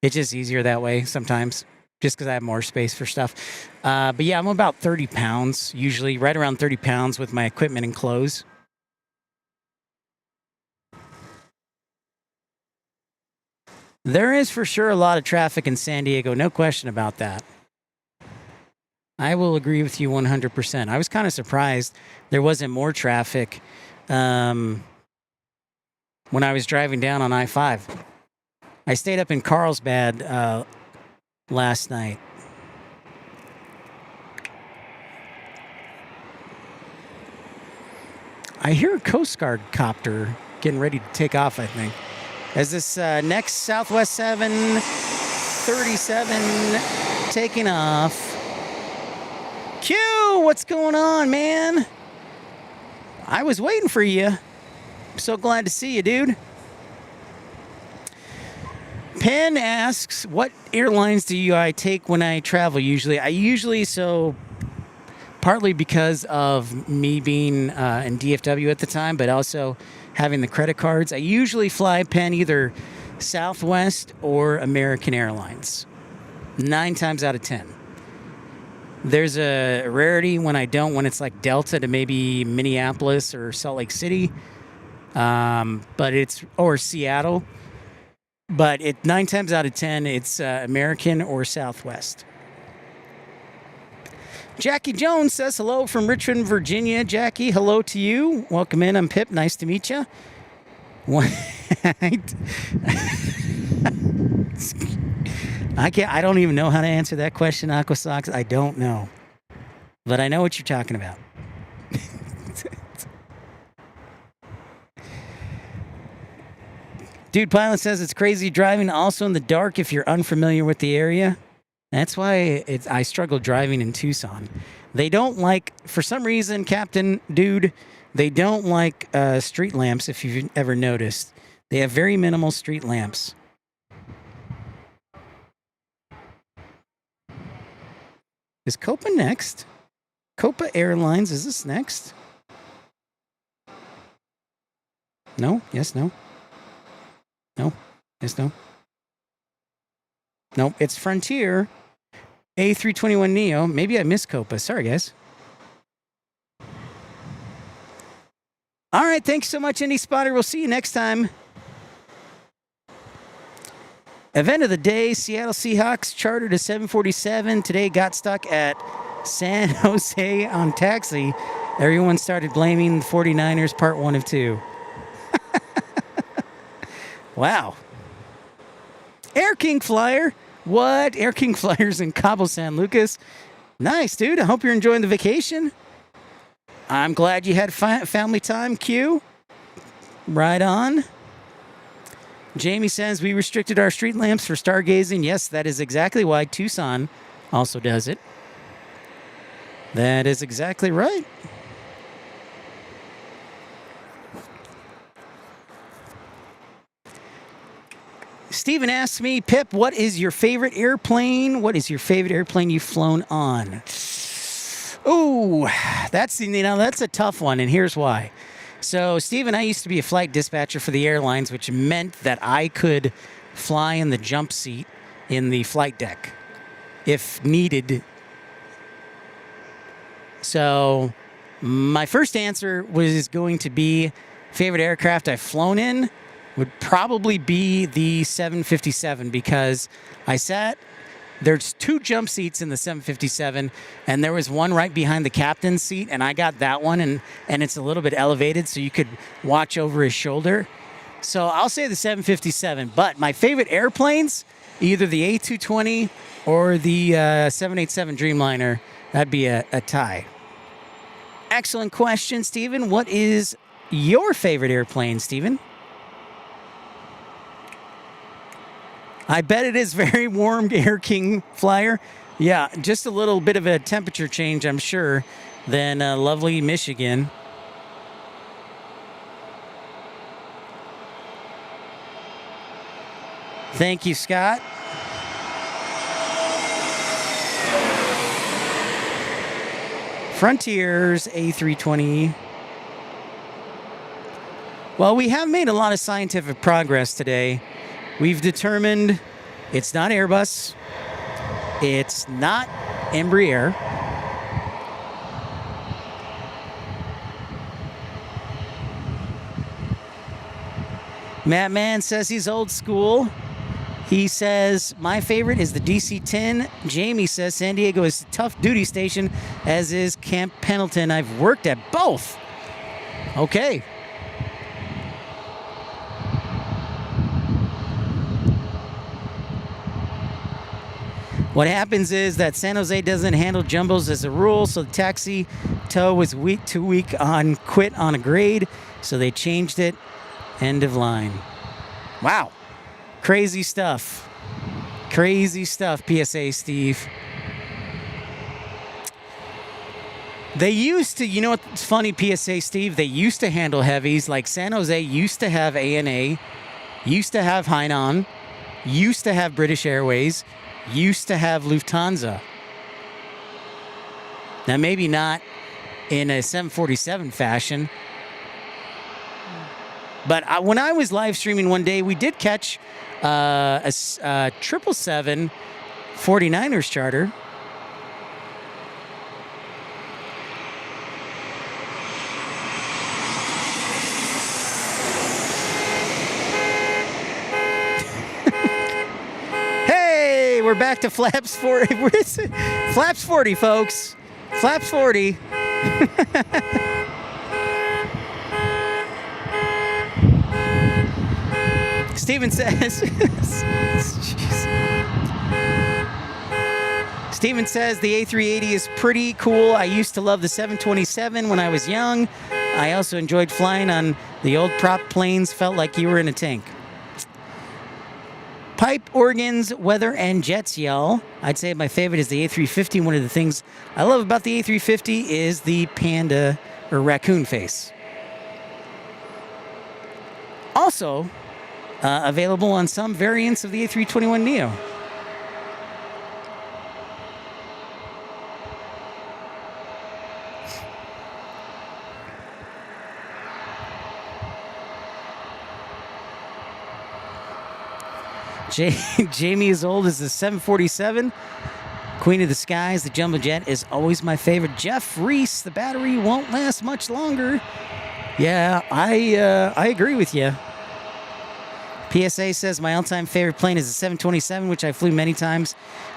S3: It's just easier that way sometimes, just because I have more space for stuff. But yeah, I'm about 30 pounds, usually right around 30 pounds with my equipment and clothes. There is for sure a lot of traffic in San Diego, no question about that. I will agree with you 100%. I was kind of surprised there wasn't more traffic when I was driving down on I-5. I stayed up in Carlsbad last night. I hear a Coast Guard copter getting ready to take off, I think. As this next Southwest 737 taking off. Q, what's going on, man? I was waiting for you. I'm so glad to see you, dude. Penn asks, what airlines do I take when I travel usually? Partly because of me being in DFW at the time, but also having the credit cards, I usually fly Penn either Southwest or American Airlines. 9 times out of 10. There's a rarity when I don't, when it's like Delta to maybe Minneapolis or Salt Lake City, or Seattle. But 9 times out of 10, it's American or Southwest. Jackie Jones says hello from Richmond, Virginia. Jackie, hello to you. Welcome in. I'm Pip. Nice to meet you. I don't even know how to answer that question, Aquasox. I don't know. But I know what you're talking about. Dude Pilot says it's crazy driving also in the dark if you're unfamiliar with the area. That's why I struggle driving in Tucson. They don't like, for some reason, Captain Dude, they don't like street lamps, if you've ever noticed. They have very minimal street lamps. Is Copa next? Copa Airlines, is this next? No? Yes, no? No? Yes, no? Nope, it's Frontier A321neo. Maybe I missed Copa. Sorry, guys. All right, thanks so much, Indy Spotter. We'll see you next time. Event of the day, Seattle Seahawks chartered a 747. Today got stuck at San Jose on taxi. Everyone started blaming the 49ers, part 1 of 2. Wow. Air King Flyer. What? Air King Flyer's in Cabo San Lucas. Nice, dude. I hope you're enjoying the vacation. I'm glad you had family time, Q. Right on. Jamie says we restricted our street lamps for stargazing. Yes, that is exactly why Tucson also does it. That is exactly right. Steven asks me, Pip, what is your favorite airplane? What is your favorite airplane you've flown on? Ooh, that's a tough one, and here's why. So, Steven, I used to be a flight dispatcher for the airlines, which meant that I could fly in the jump seat in the flight deck if needed. So, my first answer was going to be favorite aircraft I've flown in would probably be the 757 because there's 2 jump seats in the 757 and there was one right behind the captain's seat and I got that one and it's a little bit elevated so you could watch over his shoulder. So I'll say the 757, but my favorite airplanes, either the A220 or the 787 Dreamliner, that'd be a tie. Excellent question, Stephen. What is your favorite airplane, Stephen? I bet it is very warm, Air King Flyer. Yeah, just a little bit of a temperature change, I'm sure, than lovely Michigan. Thank you, Scott. Frontiers A320. Well, we have made a lot of scientific progress today. We've determined it's not Airbus, it's not Embraer. Matt Mann says he's old school. He says, my favorite is the DC-10. Jamie says San Diego is a tough duty station, as is Camp Pendleton. I've worked at both. Okay. What happens is that San Jose doesn't handle jumbos as a rule, so the taxi tow was too weak on quit on a grade, so they changed it. End of line. Wow. Crazy stuff. Crazy stuff, PSA Steve. They used to, you know what's funny, PSA Steve? They used to handle heavies, like San Jose used to have ANA, used to have Hainan, used to have British Airways, used to have Lufthansa. Now, maybe not in a 747 fashion, but when I was live streaming one day, we did catch a 777 49ers charter. Hey, we're back to Flaps 40. Flaps 40, folks. Flaps 40. Steven says, Steven says the A380 is pretty cool. I used to love the 727 when I was young. I also enjoyed flying on the old prop planes. Felt like you were in a tank. Pipe, organs, weather, and jets, y'all. I'd say my favorite is the A350. One of the things I love about the A350 is the panda or raccoon face. Also, available on some variants of the A321neo. Jamie is old as the 747. Queen of the Skies, the jumbo jet is always my favorite. Jeff Reese, the battery won't last much longer. Yeah, I agree with you. PSA says my all-time favorite plane is the 727, which I flew many times.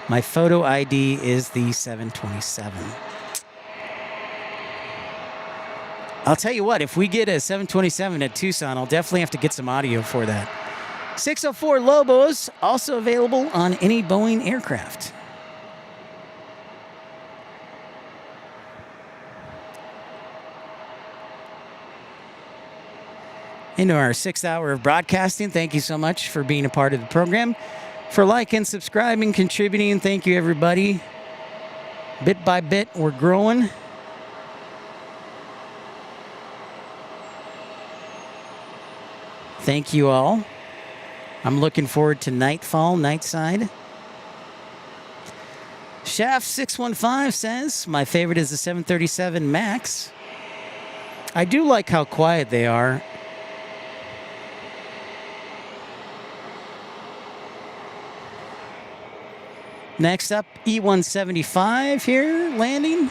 S3: My photo ID is the 727. I'll tell you what, if we get a 727 at Tucson, I'll definitely have to get some audio for that. 604 Lobos, also available on any Boeing aircraft. Into our 6th hour of broadcasting. Thank you so much for being a part of the program. For liking, subscribing, contributing, thank you, everybody. Bit by bit, we're growing. Thank you all. I'm looking forward to nightfall, night side. Shaft 615 says, my favorite is the 737 MAX. I do like how quiet they are. Next up, E175 here, landing.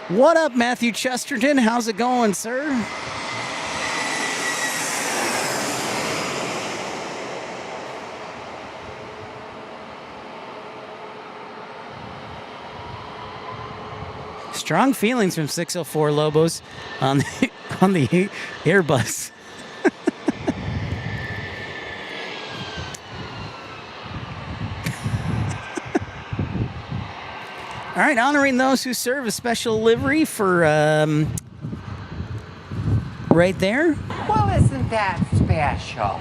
S3: What up, Matthew Chesterton? How's it going, sir? Strong feelings from 604 Lobos on the Airbus. All right, honoring those who serve a special livery for right there.
S10: Well, isn't that special?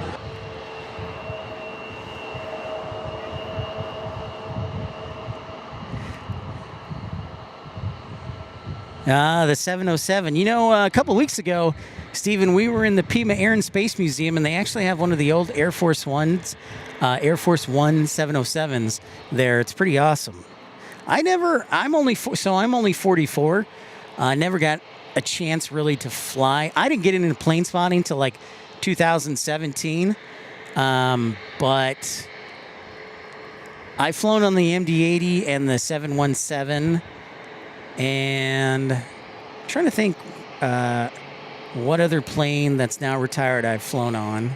S3: The 707. You know, a couple weeks ago, Stephen, we were in the Pima Air and Space Museum, and they actually have one of the old Air Force Ones, Air Force One 707s there. It's pretty awesome. I'm only 44. Never got a chance really to fly. I didn't get into plane spotting until like 2017. But I've flown on the MD-80 and the 717. And I'm trying to think what other plane that's now retired I've flown on.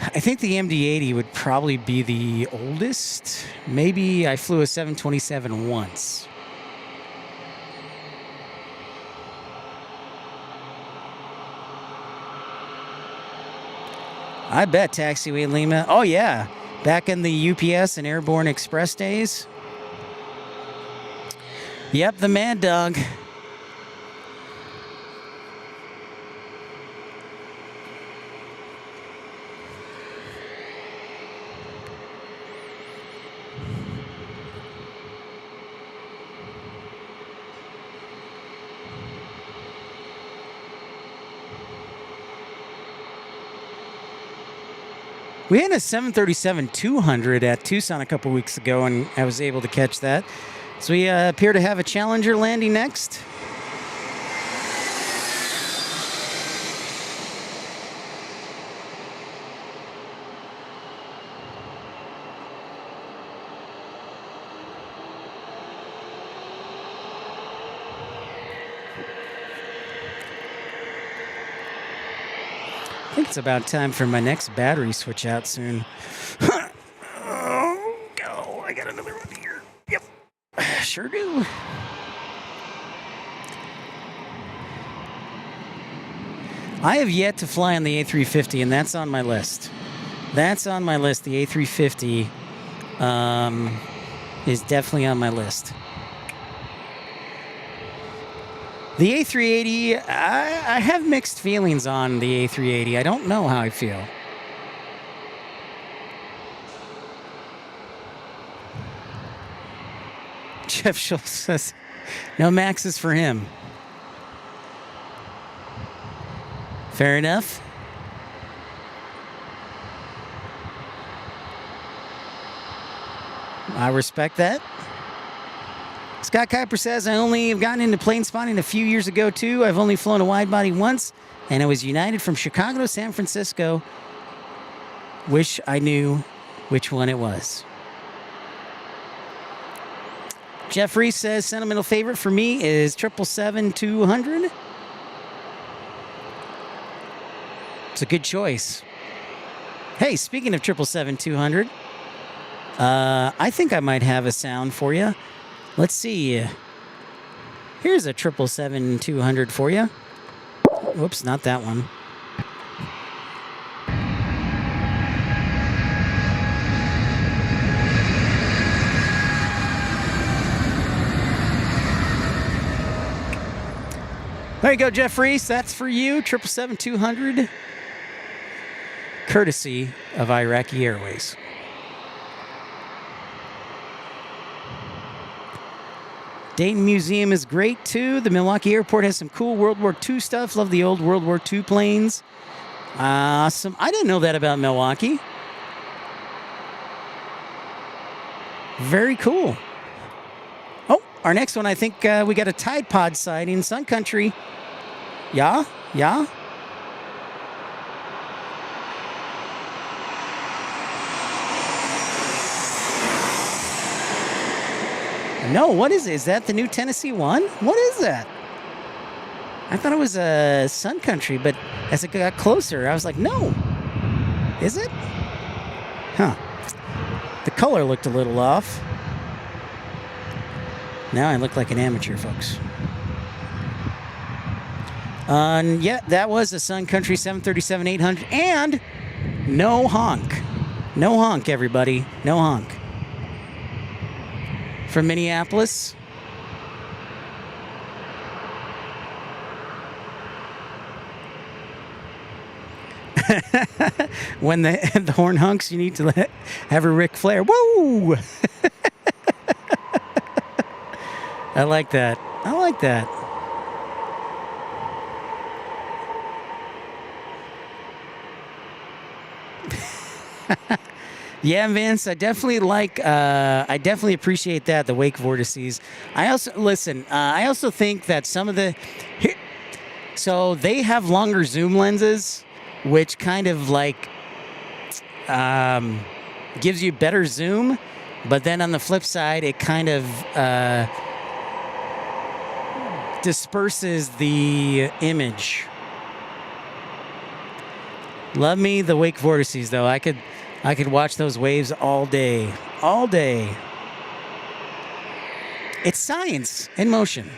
S3: I think the MD-80 would probably be the oldest. Maybe I flew a 727 once. I bet, Taxiway Lima. Oh, yeah. Back in the UPS and Airborne Express days. Yep, the Mad Dog. We had a 737-200 at Tucson a couple weeks ago, and I was able to catch that. So we appear to have a Challenger landing next. I think it's about time for my next battery switch out soon. Oh, I got another one here. Yep, sure do. I have yet to fly on the A350, and that's on my list. That's on my list. The A350 is definitely on my list. The A380, I have mixed feelings on the A380. I don't know how I feel. Jeff Schultz says, no Maxes for him. Fair enough. I respect that. Scott Kuiper says, I only have gotten into plane spotting a few years ago, too. I've only flown a wide body once, and it was United from Chicago to San Francisco. Wish I knew which one it was. Jeffrey says, sentimental favorite for me is 777-200. It's a good choice. Hey, speaking of 777-200, I think I might have a sound for you. Let's see. Here's a 777-200 for you. Whoops, not that one. There you go, Jeff Reese. That's for you. 777-200. Courtesy of Iraqi Airways. Dayton Museum is great, too. The Milwaukee Airport has some cool World War II stuff. Love the old World War II planes. Awesome. I didn't know that about Milwaukee. Very cool. Oh, our next one, I think we got a Tide Pod sighting, Sun Country. Yeah? Yeah? No, what is it? Is that the new Tennessee one? What is that? I thought it was a Sun Country, but as it got closer, I was like, no. Is it? Huh. The color looked a little off. Now I look like an amateur, folks. Yeah, that was a Sun Country 737-800, and no honk. No honk, everybody. No honk. From Minneapolis. When the horn honks, you need to have a Ric Flair. Woo! I like that. I like that. Yeah, Vince, I definitely I definitely appreciate that, the wake vortices. I also think that some of so they have longer zoom lenses, which kind of gives you better zoom, but then on the flip side, it kind of disperses the image. Love me the wake vortices, though. I could watch those waves all day. All day. It's science in motion.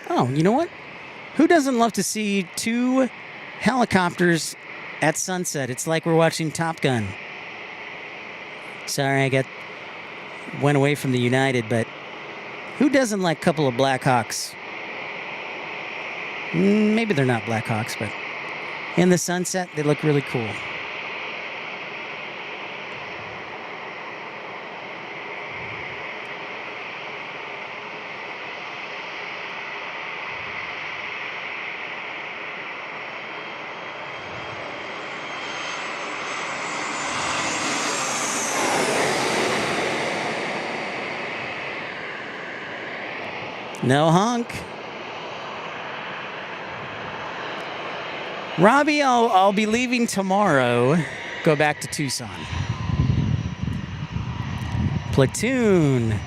S3: Oh, you know what? Who doesn't love to see two helicopters at sunset? It's like we're watching Top Gun. Sorry, I went away from the United, but who doesn't like a couple of Black Hawks? Maybe they're not Black Hawks, but in the sunset, they look really cool. No honk. Robbie, I'll be leaving tomorrow. Go back to Tucson. Platoon.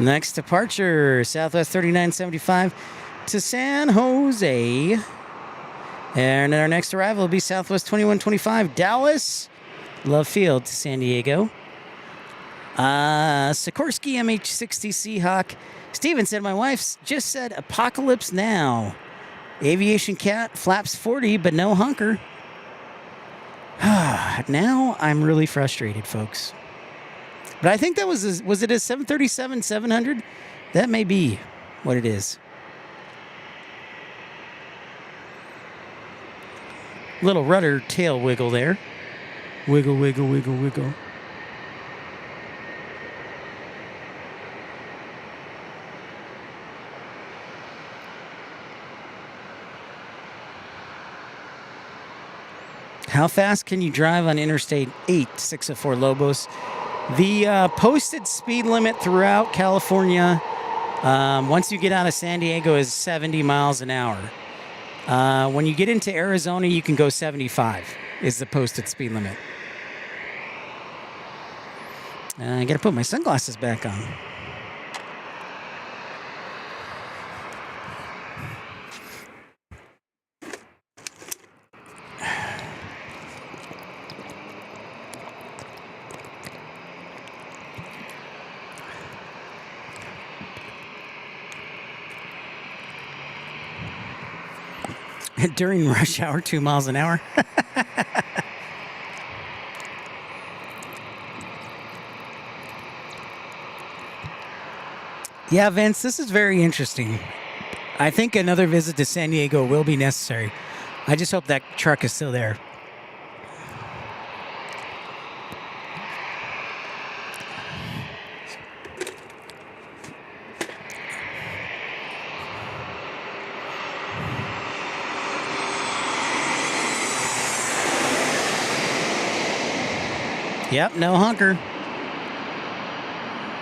S3: Next departure, Southwest 3975 to San Jose. And our next arrival will be Southwest 2125, Dallas Love Field to San Diego. Sikorsky MH-60 Seahawk. Steven said, my wife just said apocalypse now. Aviation Cat, flaps 40, but no hunker. Now I'm really frustrated, folks. But I think that was it a 737-700? That may be what it is. Little rudder tail wiggle there. Wiggle, wiggle, wiggle, wiggle. How fast can you drive on Interstate 8, 604 Lobos? The posted speed limit throughout California, once you get out of San Diego, is 70 miles an hour. When you get into Arizona, you can go 75 is the posted speed limit. I got to put my sunglasses back on. During rush hour, 2 miles an hour. Yeah, Vince, this is very interesting. I think another visit to San Diego will be necessary. I just hope that truck is still there. Yep, no hunker.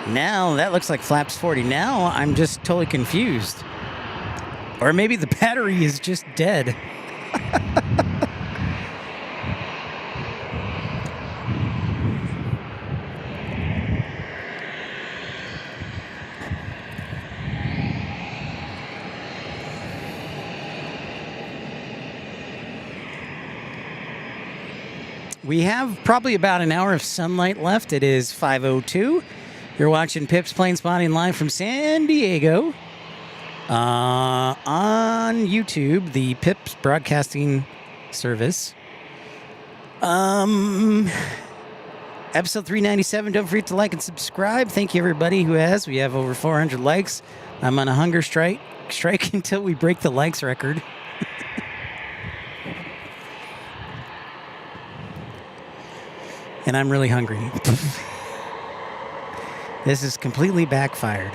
S3: Now that looks like flaps 40. Now I'm just totally confused. Or maybe the battery is just dead. We have probably about an hour of sunlight left. It is 5:02. You're watching Pip's Planespotting live from San Diego on YouTube, the Pip's broadcasting service. Episode 397. Don't forget to like and subscribe. Thank you, everybody who has. We have over 400 likes. I'm on a hunger strike until we break the likes record. And I'm really hungry. This is completely backfired.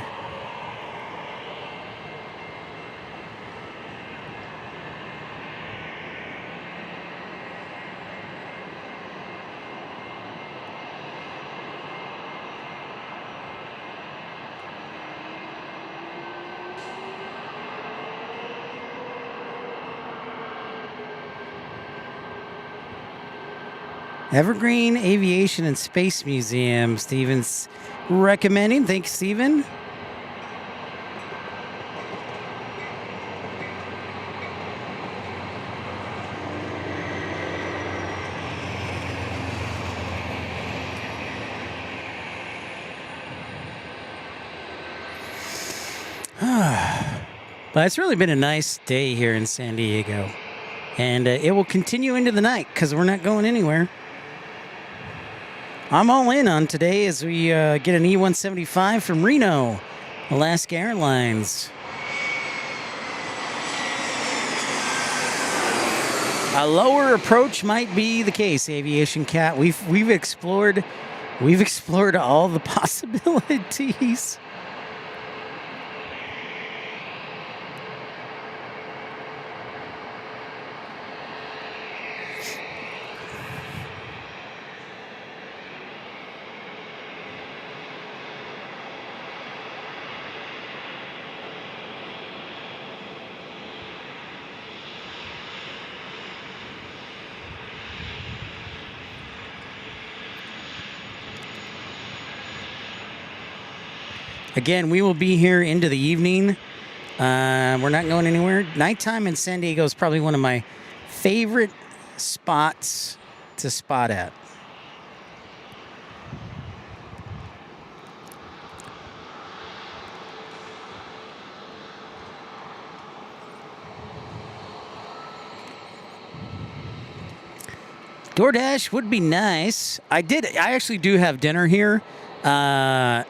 S3: Evergreen Aviation and Space Museum, Steven's recommending. Thanks, Steven. But it's really been a nice day here in San Diego. And it will continue into the night because we're not going anywhere. I'm all in on today as we get an E-175 from Reno, Alaska Airlines. A lower approach might be the case, Aviation Cat. We've explored all the possibilities. Again, we will be here into the evening. We're not going anywhere. Nighttime in San Diego is probably one of my favorite spots to spot at. DoorDash would be nice. I actually do have dinner here.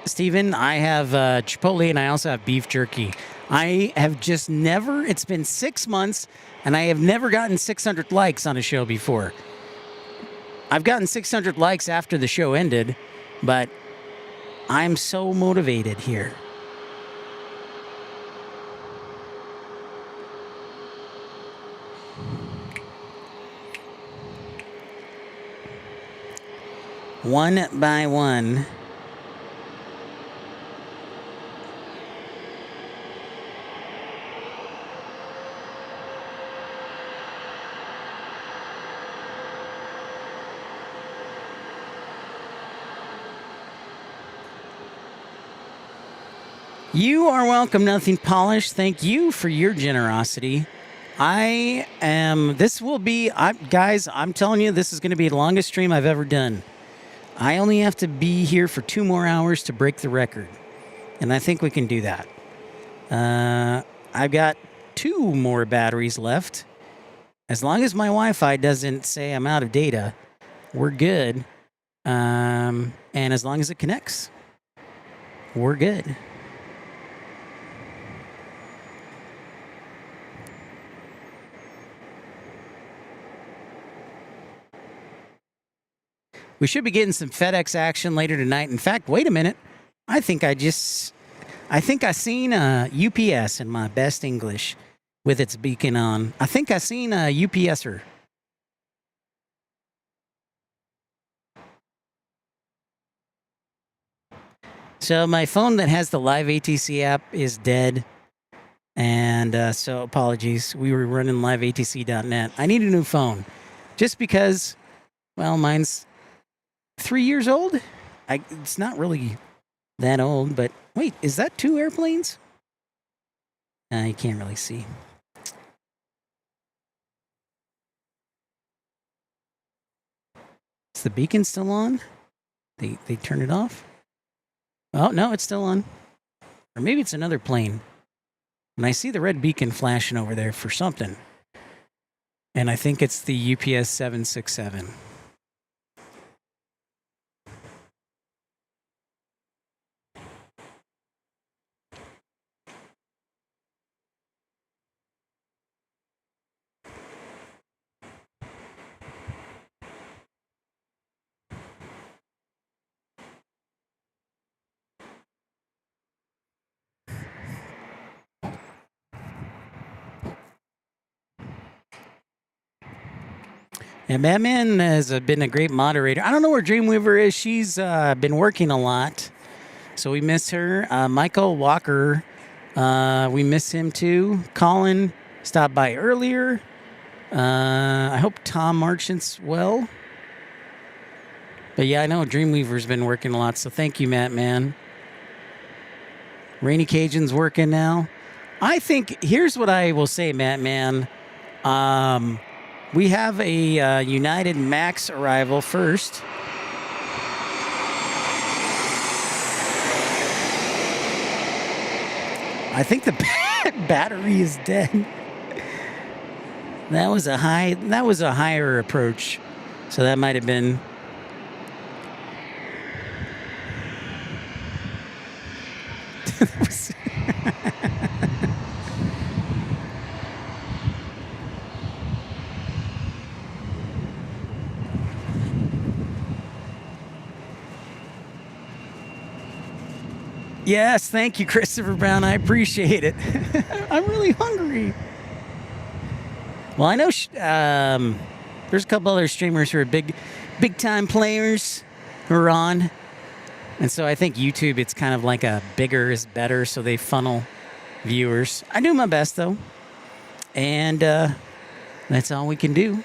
S3: Steven, I have Chipotle and I also have beef jerky. I have just never, it's been 6 months and I have never gotten 600 likes on a show before. I've gotten 600 likes after the show ended, but I'm so motivated here. One by one. You are welcome, Nothing Polished. Thank you for your generosity. This will be, guys, I'm telling you, this is going to be the longest stream I've ever done. I only have to be here for 2 more hours to break the record. And I think we can do that. I've got 2 more batteries left. As long as my Wi-Fi doesn't say I'm out of data, we're good. And as long as it connects, we're good. We should be getting some FedEx action later tonight. In fact, wait a minute. I think I seen a UPS in my best English with its beacon on. I think I seen a UPSer. So my phone that has the live ATC app is dead. And so apologies. We were running liveatc.net. I need a new phone just because, well, mine's 3 years old. It's not really that old, but wait, is that 2 airplanes? You can't really see. Is the beacon still on? They turned it off? Oh, no, it's still on. Or maybe it's another plane. And I see the red beacon flashing over there for something. And I think it's the UPS 767. And Batman has been a great moderator. I don't know where Dreamweaver is. She's been working a lot, so we miss her. Michael Walker, we miss him too. Colin stopped by earlier. I hope Tom Marchant's well. But yeah, I know Dreamweaver's been working a lot, so thank you, Matt, man. Rainy Cajun's working now. I think, here's what I will say, Matt, man. We have a United Max arrival first. I think the battery is dead. That was a higher approach. So that might have been. Yes, thank you, Christopher Brown. I appreciate it. I'm really hungry. Well, I know there's a couple other streamers who are big time players who are on. And so I think YouTube, it's kind of like a bigger is better, so they funnel viewers. I do my best, though. And that's all we can do.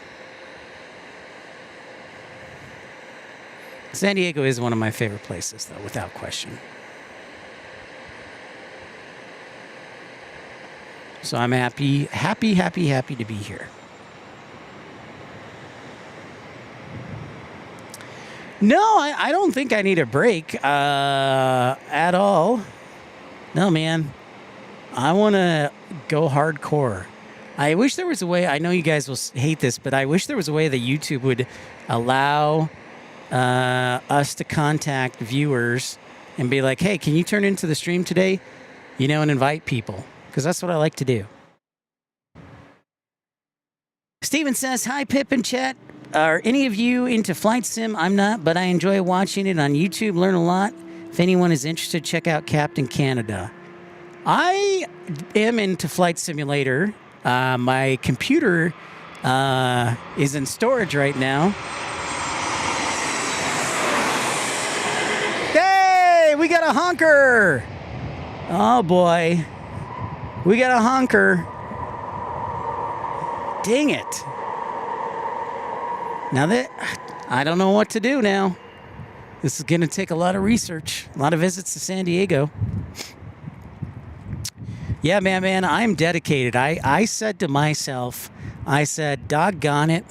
S3: San Diego is one of my favorite places, though, without question. So I'm happy to be here. No, I don't think I need a break at all. No, man. I want to go hardcore. I wish there was a way, I know you guys will hate this, but I wish there was a way that YouTube would allow us to contact viewers and be like, hey, can you turn into the stream today? You know, and invite people. Because that's what I like to do. Steven says, hi, Pip and chat. Are any of you into flight sim? I'm not, but I enjoy watching it on YouTube, learn a lot. If anyone is interested, check out Captain Canada. I am into Flight Simulator. My computer is in storage right now. Hey, we got a honker. Oh, boy. We got a honker. Dang it. Now that I don't know what to do now. This is going to take a lot of research, a lot of visits to San Diego. Yeah, man, I'm dedicated. I said to myself, doggone it,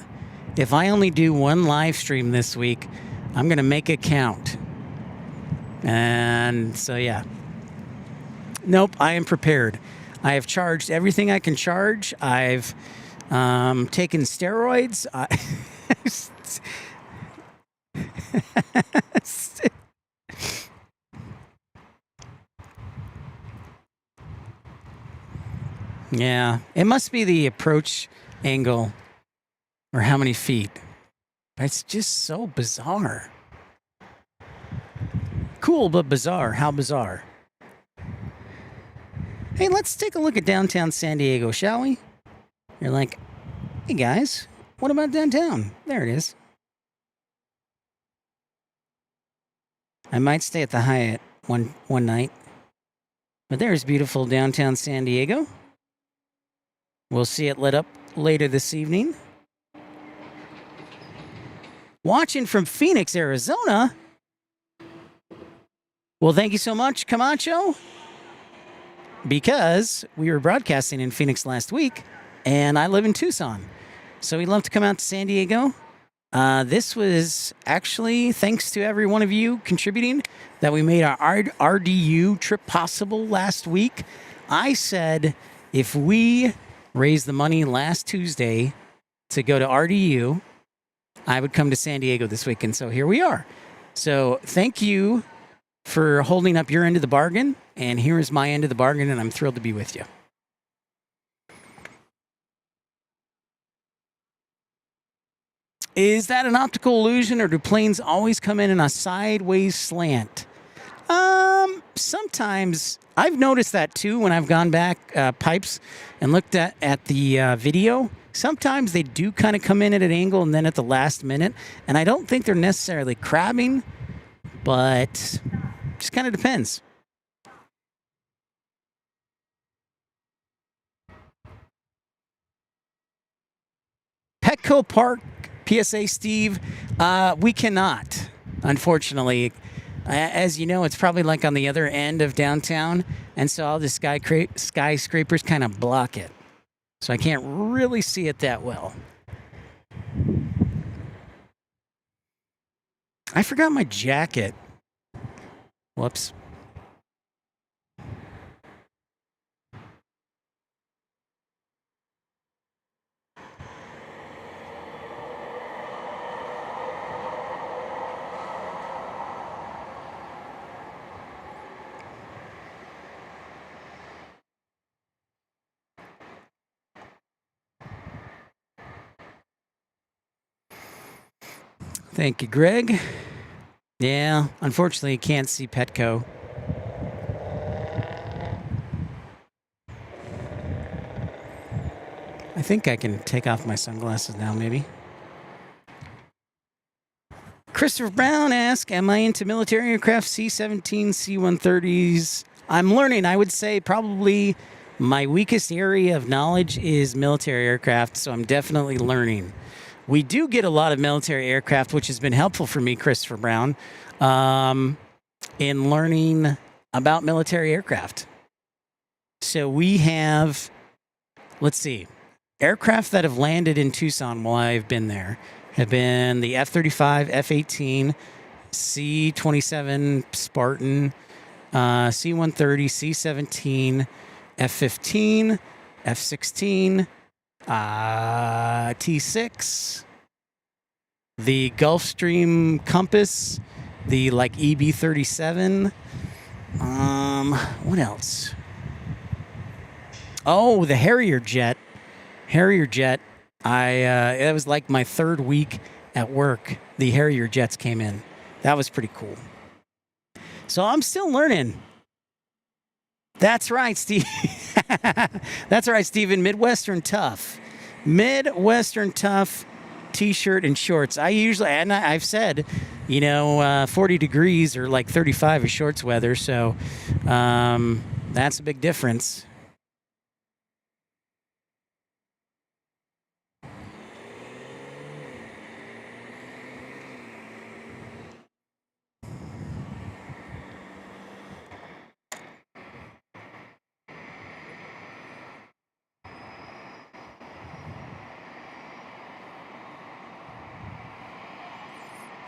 S3: if I only do one live stream this week, I'm going to make it count. And so, yeah. Nope, I am prepared. I have charged everything I can charge. I've taken steroids. Yeah, it must be the approach angle or how many feet. It's just so bizarre. Cool, but bizarre. How bizarre. Hey, let's take a look at downtown San Diego, shall we? You're like, hey guys, what about downtown? There it is. I might stay at the Hyatt one night. But there's beautiful downtown San Diego. We'll see it lit up later this evening. Watching from Phoenix, Arizona. Well, thank you so much, Camacho. Because we were broadcasting in Phoenix last week, and I live in Tucson. So we'd love to come out to San Diego. This was actually thanks to every one of you contributing that we made our RDU trip possible last week. I said if we raised the money last Tuesday to go to RDU, I would come to San Diego this week. And so here we are. So thank you for holding up your end of the bargain. And here is my end of the bargain, and I'm thrilled to be with you. Is that an optical illusion, or do planes always come in a sideways slant? Sometimes I've noticed that too when I've gone back pipes and looked at the video. Sometimes they do kind of come in at an angle and then at the last minute. And I don't think they're necessarily crabbing, but just kind of depends. Petco Park, PSA Steve, we cannot, unfortunately. As you know, it's probably like on the other end of downtown, and so all the skyscrapers kind of block it. So I can't really see it that well. I forgot my jacket. Whoops. Thank you, Greg. Yeah, unfortunately, you can't see Petco. I think I can take off my sunglasses now, maybe. Christopher Brown asks, am I into military aircraft, C-17, C-130s? I'm learning. I would say probably my weakest area of knowledge is military aircraft, so I'm definitely learning. We do get a lot of military aircraft, which has been helpful for me, Christopher Brown, in learning about military aircraft. So we have, let's see, aircraft that have landed in Tucson while I've been there have been the F-35, F-18, C-27 Spartan, C-130, C-17, F-15, F-16, T6, the Gulfstream Compass, the EB-37. What else? Oh, the Harrier jet. It was like my third week at work. The Harrier jets came in. That was pretty cool. So I'm still learning. That's right, Steve. That's right, Steven. Midwestern Tough. Midwestern Tough t-shirt and shorts. I've said, 40 degrees or like 35 is shorts weather. So that's a big difference.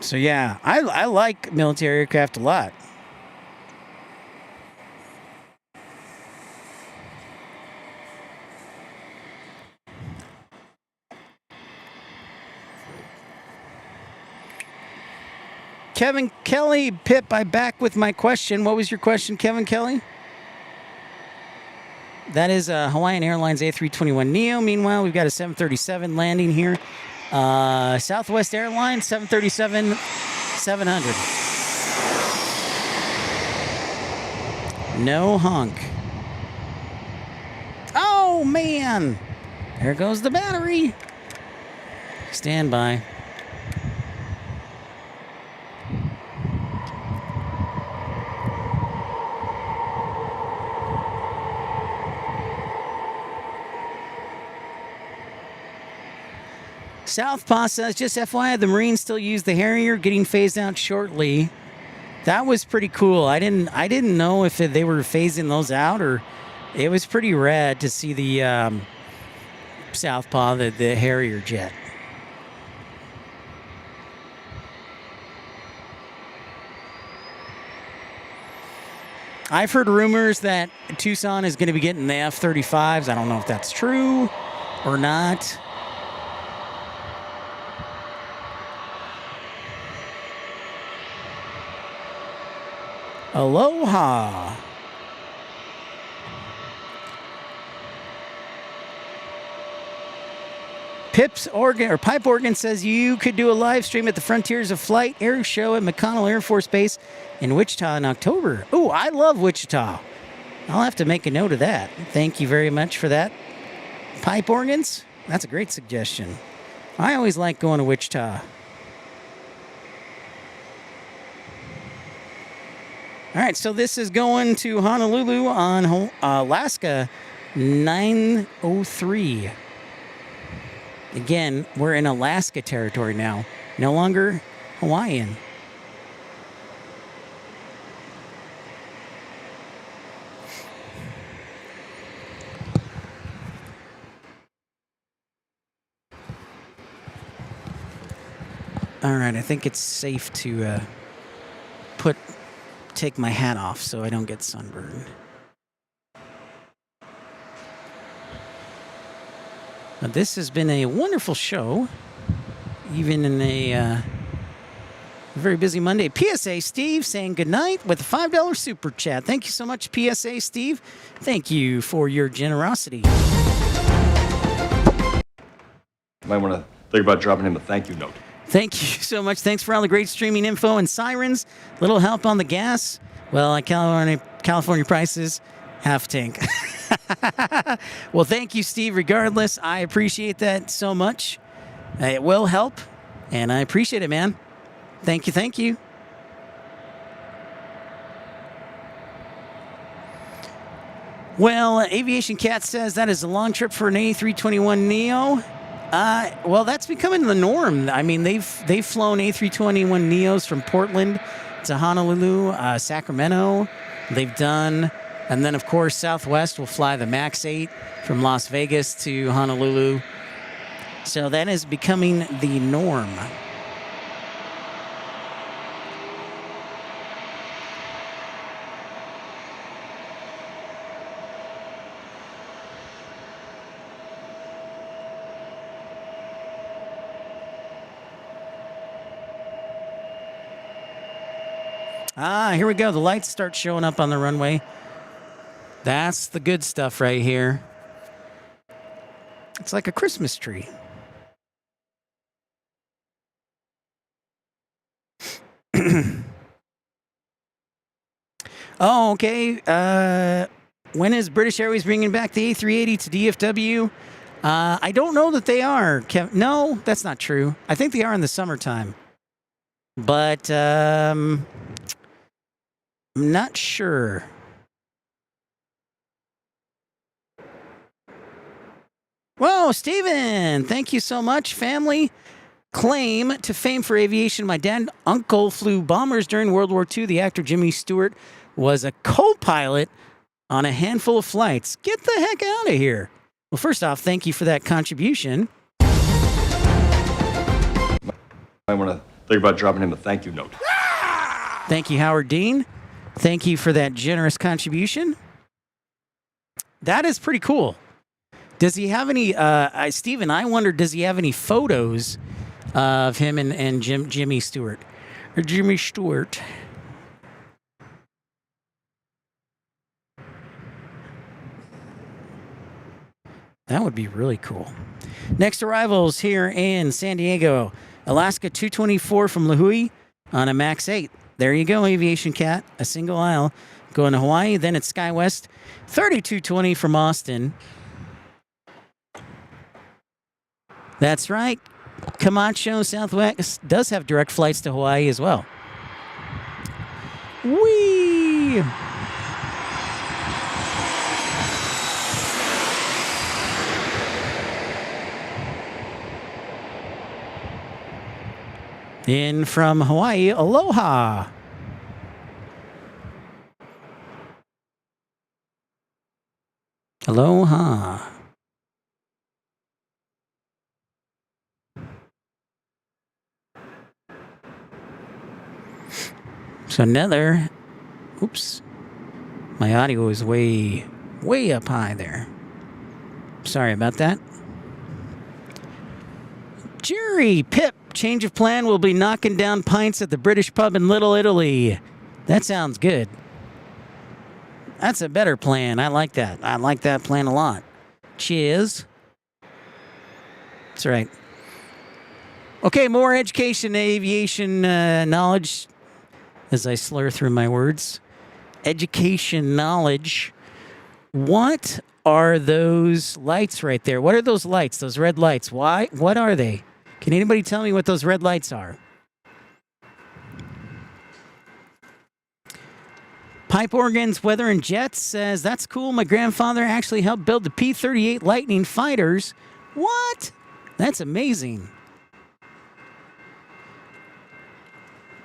S3: So yeah, I like military aircraft a lot. Kevin Kelly, Pip, I'm back with my question. What was your question, Kevin Kelly? That is a Hawaiian Airlines A321neo. Meanwhile, we've got a 737 landing here Southwest Airlines 737 700. No honk. Oh, man. There goes the battery. Stand by. Southpaw says, just FYI, the Marines still use the Harrier, getting phased out shortly. That was pretty cool. I didn't know if they were phasing those out, or it was pretty rad to see the Southpaw, the Harrier jet. I've heard rumors that Tucson is going to be getting the F-35s. I don't know if that's true or not. Aloha. Pipe Organ says you could do a live stream at the Frontiers of Flight Air Show at McConnell Air Force Base in Wichita in October. Oh, I love Wichita. I'll have to make a note of that. Thank you very much for that. Pipe Organs? That's a great suggestion. I always like going to Wichita. All right, so this is going to Honolulu on Alaska 903. Again, we're in Alaska territory now, no longer Hawaiian. All right, I think it's safe to take my hat off so I don't get sunburned. Now, this has been a wonderful show, even in a very busy Monday. PSA Steve saying goodnight with a $5 super chat. Thank you so much, PSA Steve. Thank you for your generosity.
S6: You might want to think about dropping him a thank you note.
S3: Thank you so much. Thanks for all the great streaming info and sirens. Little help on the gas. Well, at California prices, half tank. Well, thank you, Steve. Regardless, I appreciate that so much. It will help, and I appreciate it, man. Thank you, thank you. Well, Aviation Cat says that is a long trip for an A321neo. Well, that's becoming the norm. I mean, they've flown A321neos from Portland to Honolulu, Sacramento. They've done, and then of course Southwest will fly the MAX 8 from Las Vegas to Honolulu. So that is becoming the norm. Here we go. The lights start showing up on the runway. That's the good stuff right here. It's like a Christmas tree. Oh, okay. When is British Airways bringing back the A380 to DFW? I don't know that they are. No, that's not true. I think they are in the summertime. But I'm not sure. Whoa, Steven! Thank you so much, family. Claim to fame for aviation. My dad and uncle flew bombers during World War II. The actor Jimmy Stewart was a co-pilot on a handful of flights. Get the heck out of here. Well, first off, thank you for that contribution.
S6: I want to think about dropping him a thank you note.
S3: Thank you, Howard Dean. Thank you for that generous contribution. That is pretty cool. Does he have any, Steven, I wonder, does he have any photos of him and Jimmy Stewart? Or Jimmy Stewart. That would be really cool. Next arrivals here in San Diego, Alaska 224 from La Hui on a MAX 8. There you go, Aviation Cat, a single aisle going to Hawaii. Then it's SkyWest 3220 from Austin. That's right. Camacho Southwest does have direct flights to Hawaii as well. Whee! In from Hawaii, aloha. Aloha. So another, oops, my audio is way up high there. Sorry about that. Jerry, Pip, change of plan. We'll be knocking down pints at the British pub in Little Italy. That sounds good. That's a better plan. I like that. I like that plan a lot. Cheers. That's right. Okay, more education, aviation knowledge. As I slur through my words. Education knowledge. What are those lights right there? What are those lights? Those red lights? Why? What are they? Can anybody tell me what those red lights are? Pipe Organs, Weather and Jets says, that's cool. My grandfather actually helped build the P-38 Lightning fighters. What? That's amazing.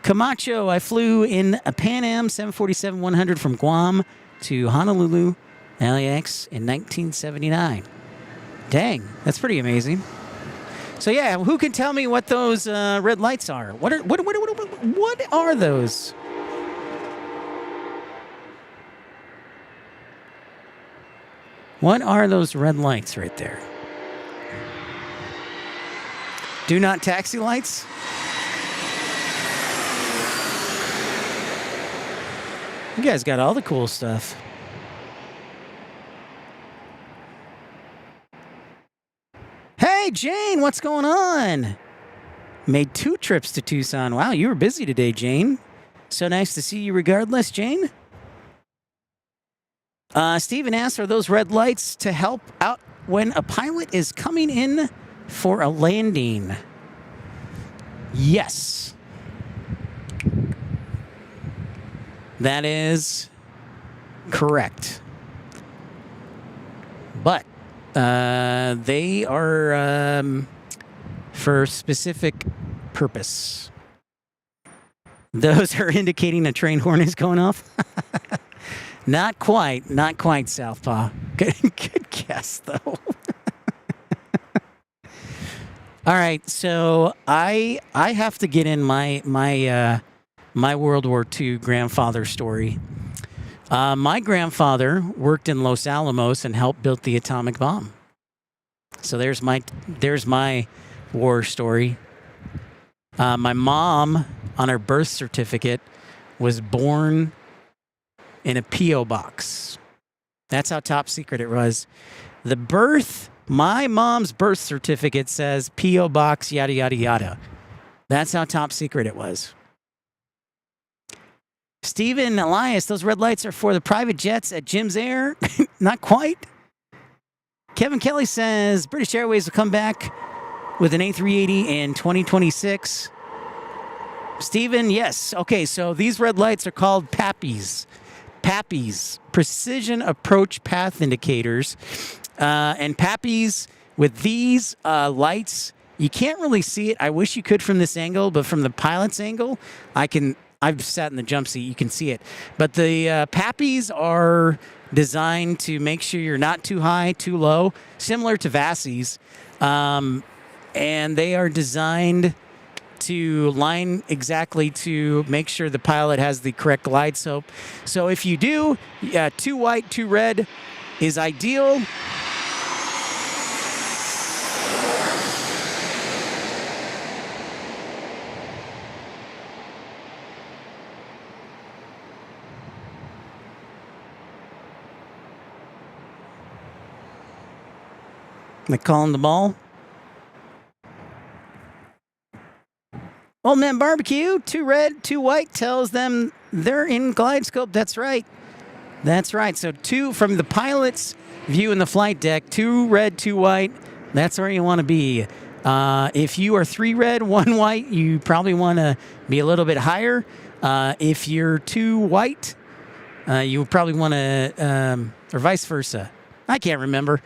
S3: Camacho, I flew in a Pan Am 747-100 from Guam to Honolulu, LAX in 1979. Dang, that's pretty amazing. So yeah, who can tell me what those red lights are? What are those? What are those red lights right there? Do not taxi lights? You guys got all the cool stuff. Hey, Jane, what's going on? Made 2 trips to Tucson. Wow, you were busy today, Jane. So nice to see you regardless, Jane. Steven asks, are those red lights to help out when a pilot is coming in for a landing? Yes. That is correct. But they are for specific purpose. Those are indicating a train horn is going off. Not quite, Southpaw. Good guess, though. All right, so I have to get in my World War II grandfather story. My grandfather worked in Los Alamos and helped build the atomic bomb. So there's my war story. My mom, on her birth certificate, was born in a P.O. box. That's how top secret it was. My mom's birth certificate says P.O. box, yada, yada, yada. That's how top secret it was. Stephen Elias, those red lights are for the private jets at Jim's Air. Not quite. Kevin Kelly says British Airways will come back with an A380 in 2026. Stephen, yes. Okay, so these red lights are called PAPIs. PAPIs, Precision Approach Path Indicators. And PAPIs, with these lights, you can't really see it. I wish you could from this angle, but from the pilot's angle, I've sat in the jump seat, you can see it. But the PAPIs are designed to make sure you're not too high, too low, similar to VASIs. And they are designed to line exactly to make sure the pilot has the correct glide slope. So if you do, 2 white, 2 red is ideal. Am I calling the ball? Old Man Barbecue, 2 red, 2 white, tells them they're in glide scope. That's right. That's right. So 2 from the pilot's view in the flight deck, 2 red, 2 white. That's where you want to be. If you are 3 red, 1 white, you probably want to be a little bit higher. If you're 2 white, you would probably want to, or vice versa. I can't remember.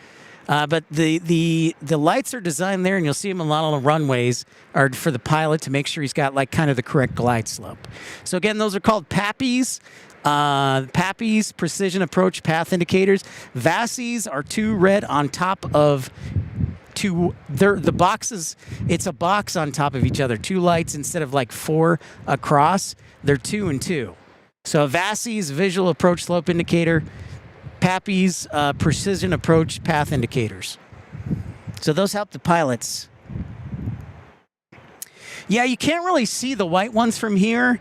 S3: But the lights are designed there, and you'll see them a lot on the runways, are for the pilot to make sure he's got like kind of the correct glide slope. So again, those are called PAPIs. PAPIs, precision approach path indicators. VASIs are 2 red on top of 2. They're the boxes. It's a box on top of each other. 2 lights instead of like 4 across. They're 2 and 2. So VASIs, visual approach slope indicator. PAPIs, precision approach path indicators. So those help the pilots. Yeah, you can't really see the white ones from here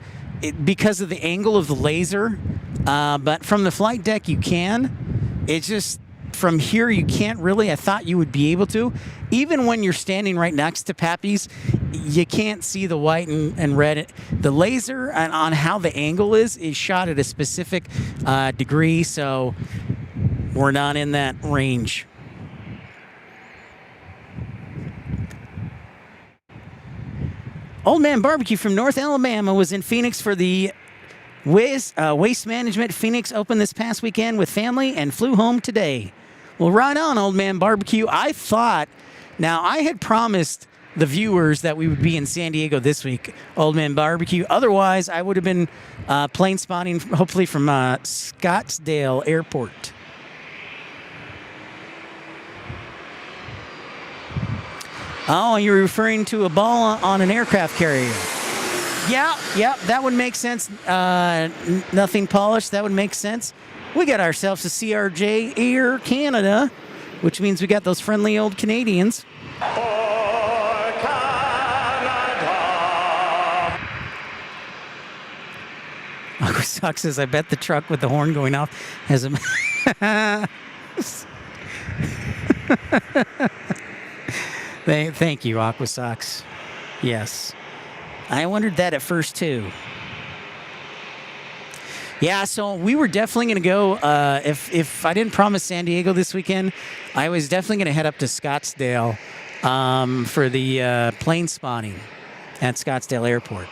S3: because of the angle of the laser. But from the flight deck, you can. It's just from here, you can't really. I thought you would be able to. Even when you're standing right next to PAPIs, you can't see the white and red. The laser on how the angle is shot at a specific degree, so we're not in that range. Old Man Barbecue from North Alabama was in Phoenix for the Waste Management Phoenix Open this past weekend with family and flew home today. Well, right on, Old Man Barbecue. I had promised the viewers that we would be in San Diego this week, Old Man Barbecue. Otherwise, I would have been plane spotting, hopefully from Scottsdale Airport. Oh, you're referring to a ball on an aircraft carrier. Yeah, that would make sense. Nothing polished, that would make sense. We got ourselves a CRJ Air Canada, which means we got those friendly old Canadians. Uncle Sock says, I bet the truck with the horn going off has a... Thank you, Aqua Sox. Yes. I wondered that at first, too. Yeah, so we were definitely going to go, if I didn't promise San Diego this weekend, I was definitely going to head up to Scottsdale for the plane spotting at Scottsdale Airport.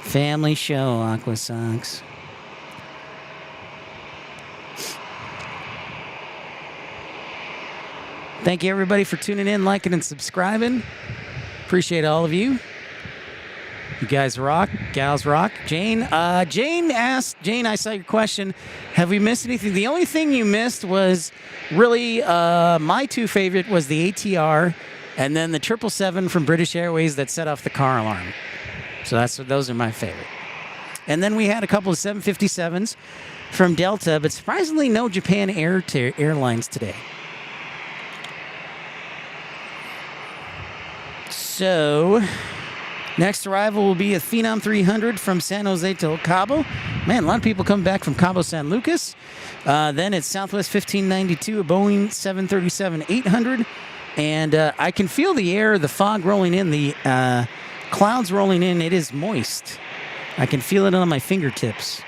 S3: Family show, Aqua Sox. Thank you, everybody, for tuning in, liking, and subscribing. Appreciate all of you. You guys rock. Gals rock. Jane asked, I saw your question. Have we missed anything? The only thing you missed was really my 2 favorite was the ATR and then the 777 from British Airways that set off the car alarm. So those are my favorite. And then we had a couple of 757s from Delta, but surprisingly no Japan Airlines today. So, next arrival will be a Phenom 300 from San Jose to Cabo. Man, a lot of people come back from Cabo San Lucas. Then it's Southwest 1592, a Boeing 737-800. And I can feel the air, the fog rolling in, the clouds rolling in. It is moist. I can feel it on my fingertips.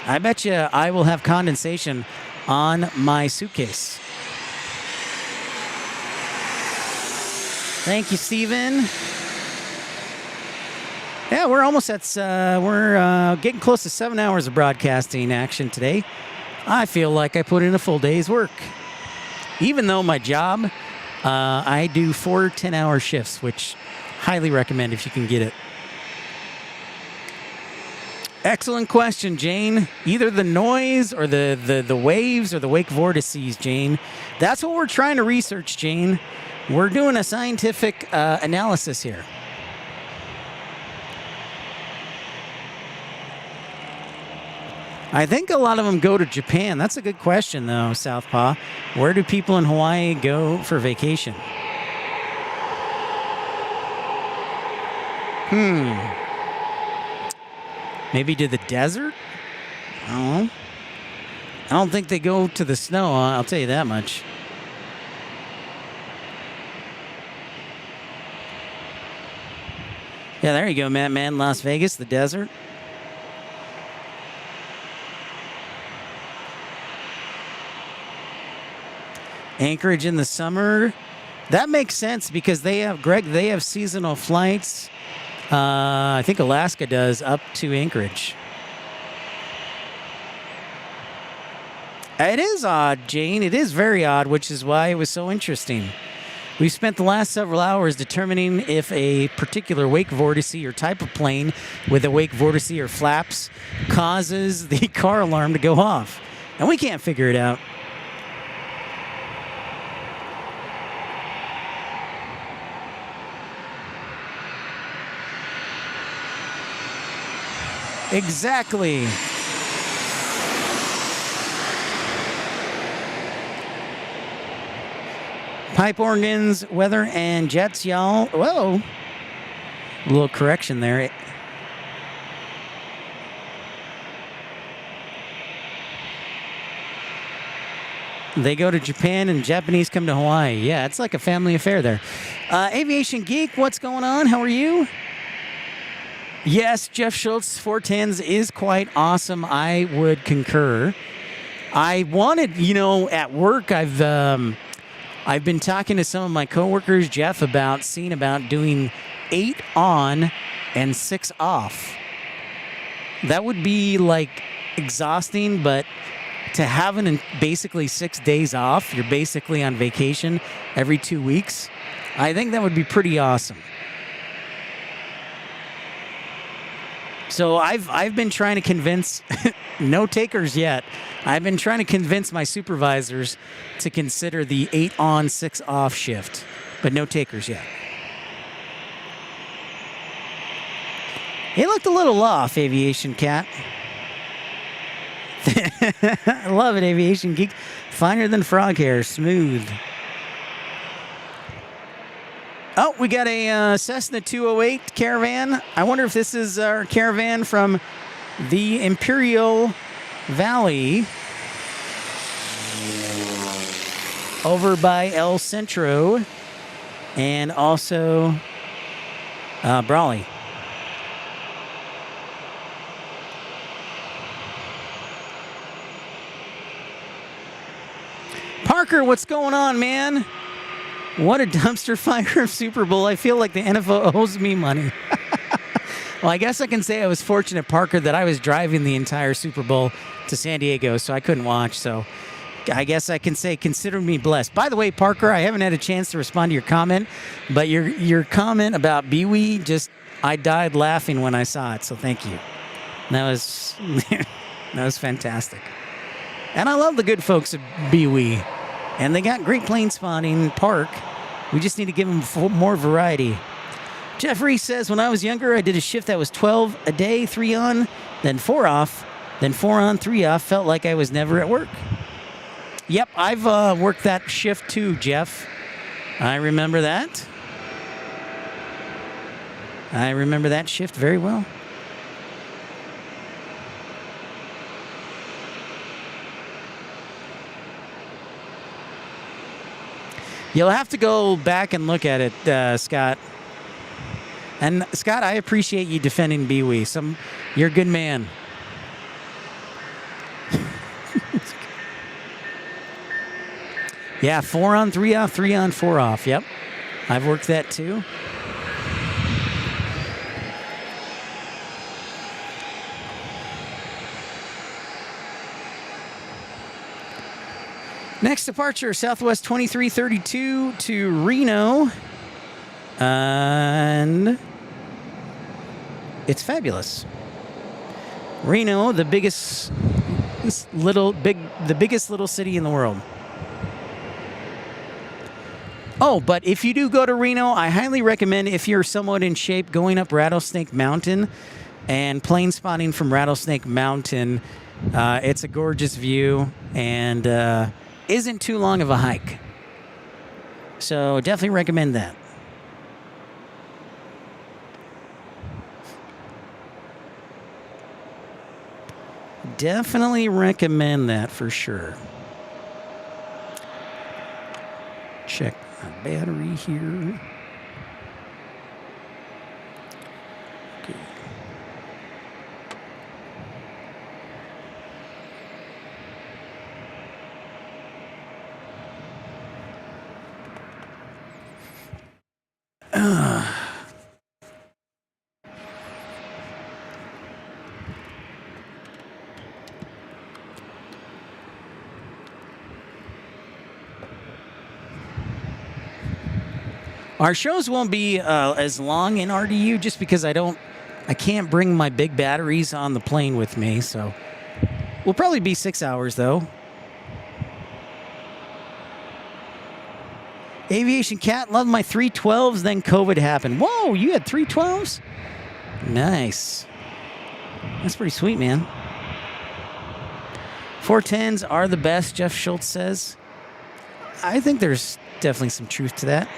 S3: I bet you I will have condensation on my suitcase. Thank you, Steven. Yeah, we're almost at, we're getting close to 7 hours of broadcasting action today. I feel like I put in a full day's work. Even though my job, I do 4 10-hour shifts, which highly recommend if you can get it. Excellent question, Jane. Either the noise or the waves or the wake vortices, Jane. That's what we're trying to research, Jane. We're doing a scientific analysis here. I think a lot of them go to Japan. That's a good question, though, Southpaw. Where do people in Hawaii go for vacation? Maybe to the desert? I don't know. I don't think they go to the snow, I'll tell you that much. Yeah, there you go, man. Las Vegas, the desert. Anchorage in the summer. That makes sense because they have seasonal flights. I think Alaska does up to Anchorage. It is odd, Jane. It is very odd, which is why it was so interesting. We've spent the last several hours determining if a particular wake vortice or type of plane with a wake vortice or flaps causes the car alarm to go off. And we can't figure it out. Exactly. Pipe organs, weather, and jets, y'all. Whoa. A little correction there. They go to Japan and Japanese come to Hawaii. Yeah, it's like a family affair there. Aviation Geek, what's going on? How are you? Yes, Jeff Schultz 410s is quite awesome. I would concur. I wanted, at work, I've been talking to some of my coworkers, Jeff, about doing 8 on and 6 off. That would be like exhausting, but to having basically 6 days off, you're basically on vacation every 2 weeks. I think that would be pretty awesome. So I've been trying to convince, no takers yet. I've been trying to convince my supervisors to consider the 8 on, 6 off shift, but no takers yet. It looked a little off, Aviation Cat. I love it, Aviation Geek. Finer than frog hair, smooth. Oh, we got a Cessna 208 Caravan. I wonder if this is our Caravan from the Imperial Valley over by El Centro and also Brawley. Parker, what's going on, man? What a dumpster fire of Super Bowl. I feel like the NFL owes me money. Well, I guess I can say I was fortunate, Parker, that I was driving the entire Super Bowl to San Diego, so I couldn't watch. So I guess I can say consider me blessed. By the way, Parker, I haven't had a chance to respond to your comment, but your comment about Biwi, I died laughing when I saw it, so thank you. That was fantastic. And I love the good folks at Biwi. And they got great plane spotting park. We just need to give them more variety. Jeffrey says, when I was younger, I did a shift that was 12 a day, 3 on, then 4 off, then 4 on, 3 off. Felt like I was never at work. Yep, I've worked that shift too, Jeff. I remember that. I remember that shift very well. You'll have to go back and look at it, Scott. And Scott, I appreciate you defending Biwi. You're a good man. Yeah, 4 on, 3 off, 3 on, 4 off. Yep, I've worked that too. Next departure, Southwest 2332 to Reno. And it's fabulous. Reno, the biggest little city in the world. Oh, but if you do go to Reno, I highly recommend, if you're somewhat in shape, going up Rattlesnake Mountain and plane spotting from Rattlesnake Mountain. It's a gorgeous view and isn't too long of a hike. So definitely recommend that. Definitely recommend that for sure. Check my battery here. Our shows won't be as long in RDU just because I can't bring my big batteries on the plane with me. So we'll probably be 6 hours though. Aviation Cat, loved my 312s, then COVID happened. Whoa, you had 312s? Nice. That's pretty sweet, man. 410s are the best, Jeff Schultz says. I think there's definitely some truth to that.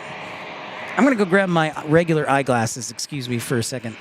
S3: I'm going to go grab my regular eyeglasses. Excuse me for a second.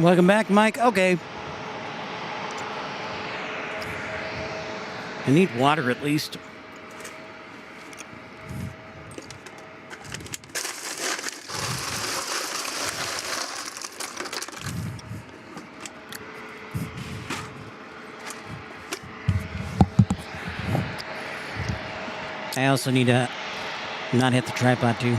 S3: Welcome back, Mike. Okay. I need water at least. I also need to not hit the tripod too.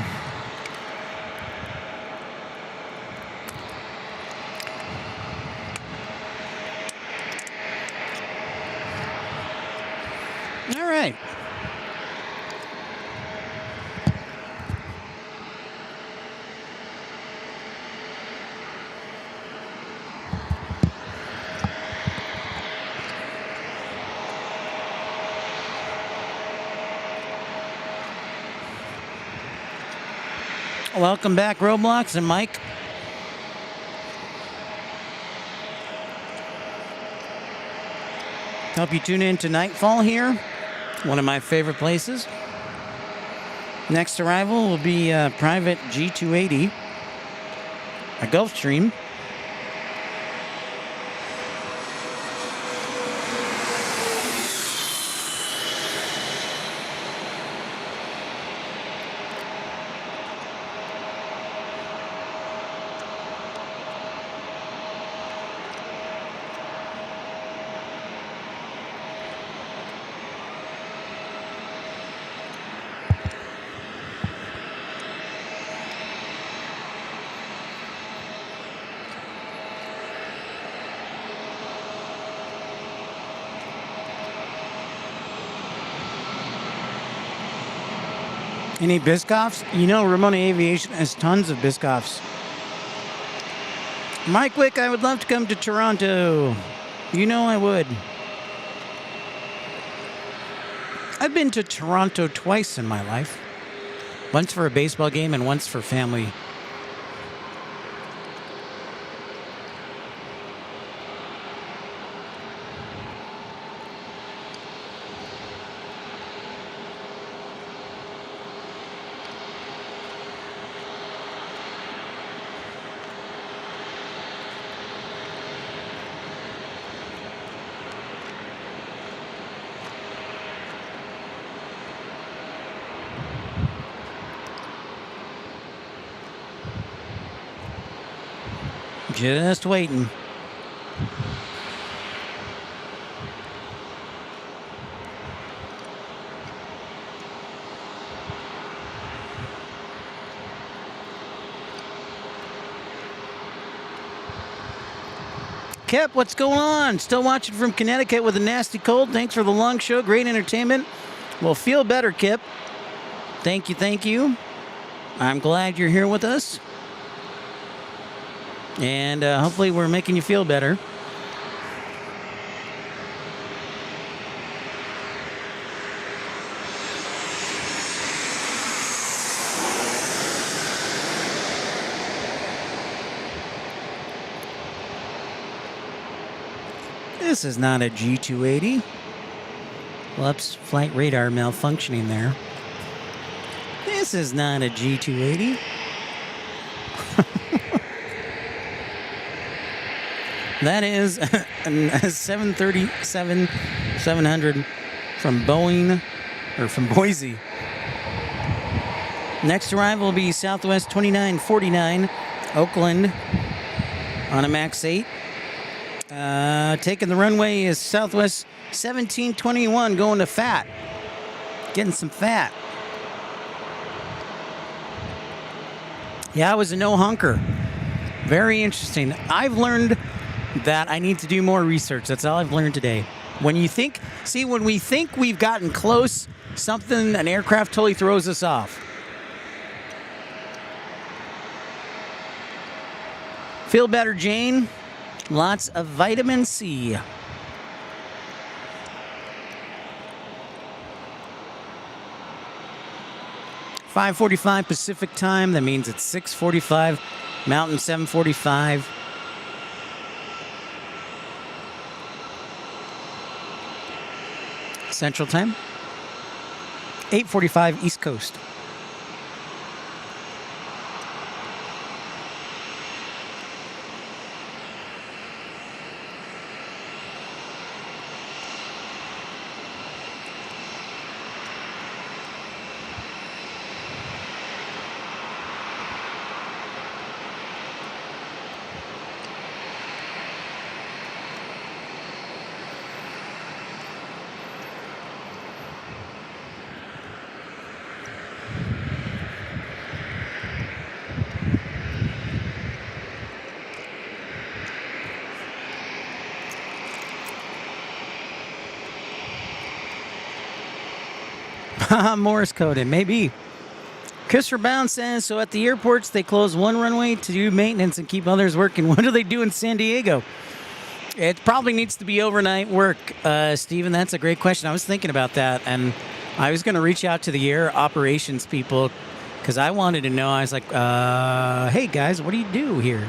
S3: All right. Welcome back, Roblox and Mike. Hope you tune in to Nightfall here. One of my favorite places. Next arrival will be private G280, a Gulfstream. Any Biscoffs? You know, Ramona Aviation has tons of Biscoffs. Mike Wick, I would love to come to Toronto. You know I would. I've been to Toronto twice in my life. Once for a baseball game and once for family. Just waiting. Kip, what's going on? Still watching from Connecticut with a nasty cold. Thanks for the long show. Great entertainment. Well, feel better, Kip. Thank you, thank you. I'm glad you're here with us. And hopefully we're making you feel better. This is not a G280. Whoops, flight radar malfunctioning there. This is not a G280. That is a 737-700 from Boeing, or from Boise. Next arrival will be Southwest 2949, Oakland, on a MAX 8. Taking the runway is Southwest 1721, going to fat. Getting some fat. Yeah, it was a no honker. Very interesting. I've learned that I need to do more research. That's all I've learned today. When we think we've gotten close, an aircraft totally throws us off. Feel better, Jane. Lots of vitamin C. (5:45) Pacific time. That means it's 6:45 Mountain, 7:45. Central time. 8:45 East Coast. Morse coded, maybe. Christopher Bound says, so at the airports, they close one runway to do maintenance and keep others working. What do they do in San Diego? It probably needs to be overnight work, Stephen. That's a great question. I was thinking about that, and I was going to reach out to the air operations people because I wanted to know. I was like, hey, guys, what do you do here?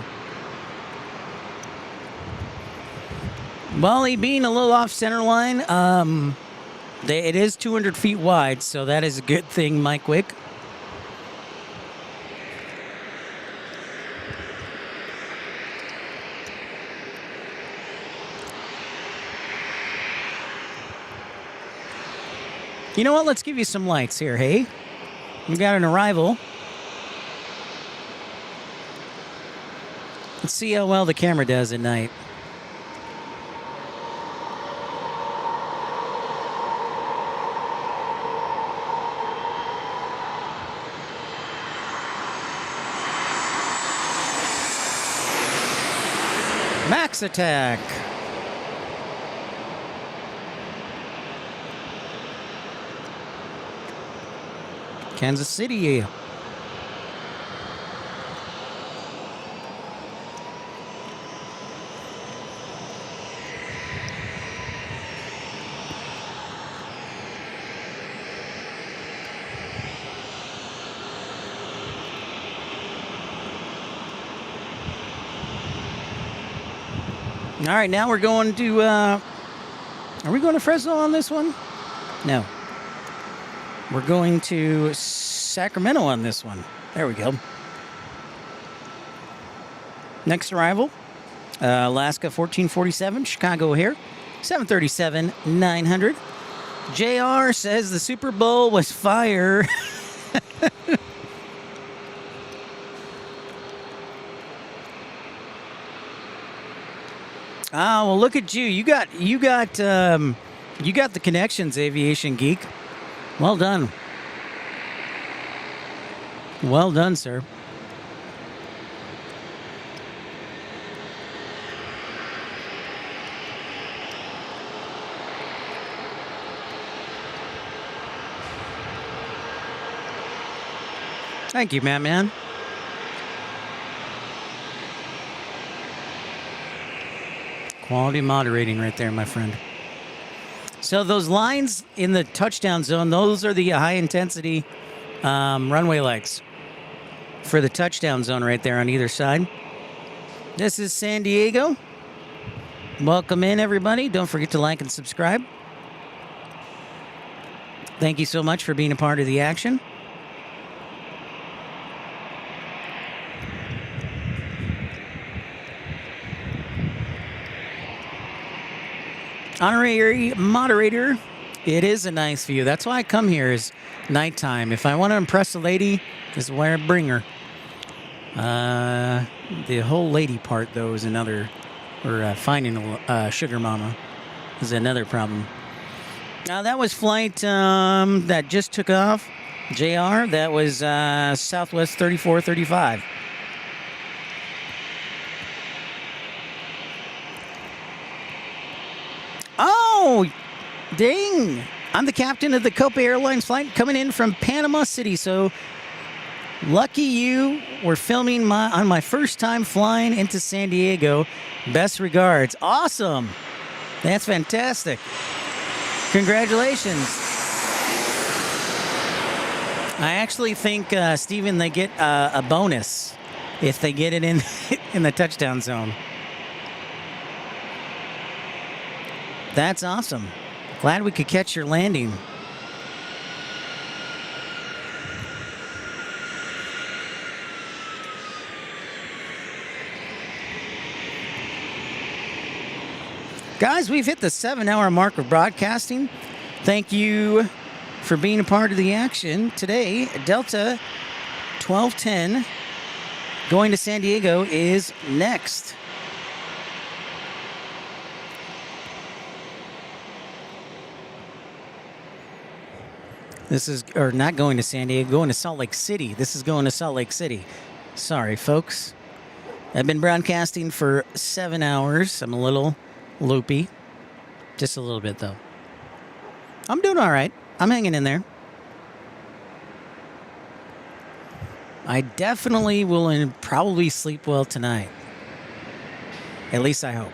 S3: Well, being a little off center line, it is 200 feet wide, so that is a good thing, Mike Wick. You know what? Let's give you some lights here, hey? We got an arrival. Let's see how well the camera does at night. Max attack. Kansas City. All right, now we're going to, are we going to Fresno on this one? No. We're going to Sacramento on this one. There we go. Next arrival, Alaska 1447, Chicago here, 737-900. JR says the Super Bowl was fire. Ah, well, look at you. You got the connections, Aviation Geek. Well done. Well done, sir. Thank you, man. Quality moderating right there, my friend. So those lines in the touchdown zone, those are the high-intensity runway legs for the touchdown zone right there on either side. This is San Diego. Welcome in, everybody. Don't forget to like and subscribe. Thank you so much for being a part of the action. Honorary moderator, it is a nice view. That's why I come here is nighttime. If I want to impress a lady, this is where I bring her. The whole lady part, though, is another, or finding a sugar mama is another problem. Now, that was flight that just took off, JR. That was Southwest 3435. Oh, dang. I'm the captain of the Copa Airlines flight coming in from Panama City. So lucky you. We're filming on my first time flying into San Diego. Best regards. Awesome. That's fantastic. Congratulations. I actually think, Steven, they get a bonus if they get it in the touchdown zone. That's awesome. Glad we could catch your landing. Guys, we've hit the 7-hour mark of broadcasting. Thank you for being a part of the action. Today, Delta 1210 going to San Diego is next. This is, or not going to San Diego, going to Salt Lake City. This is going to Salt Lake City. Sorry, folks. I've been broadcasting for 7 hours. I'm a little loopy. Just a little bit, though. I'm doing all right. I'm hanging in there. I definitely will probably sleep well tonight. At least I hope.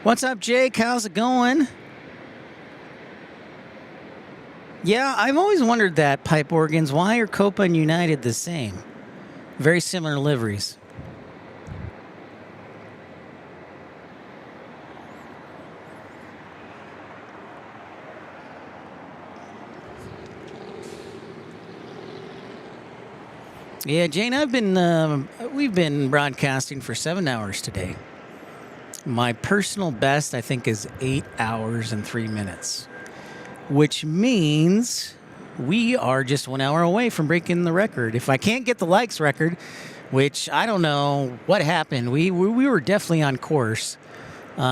S3: What's up, Jake? How's it going? Yeah, I've always wondered that, Pipe Organs. Why are Copa and United the same? Very similar liveries. Yeah, Jane, we've been broadcasting for 7 hours today. My personal best, I think, is 8 hours and 3 minutes, which means we are just 1 hour away from breaking the record. If I can't get the likes record, which I don't know what happened, we were definitely on course. We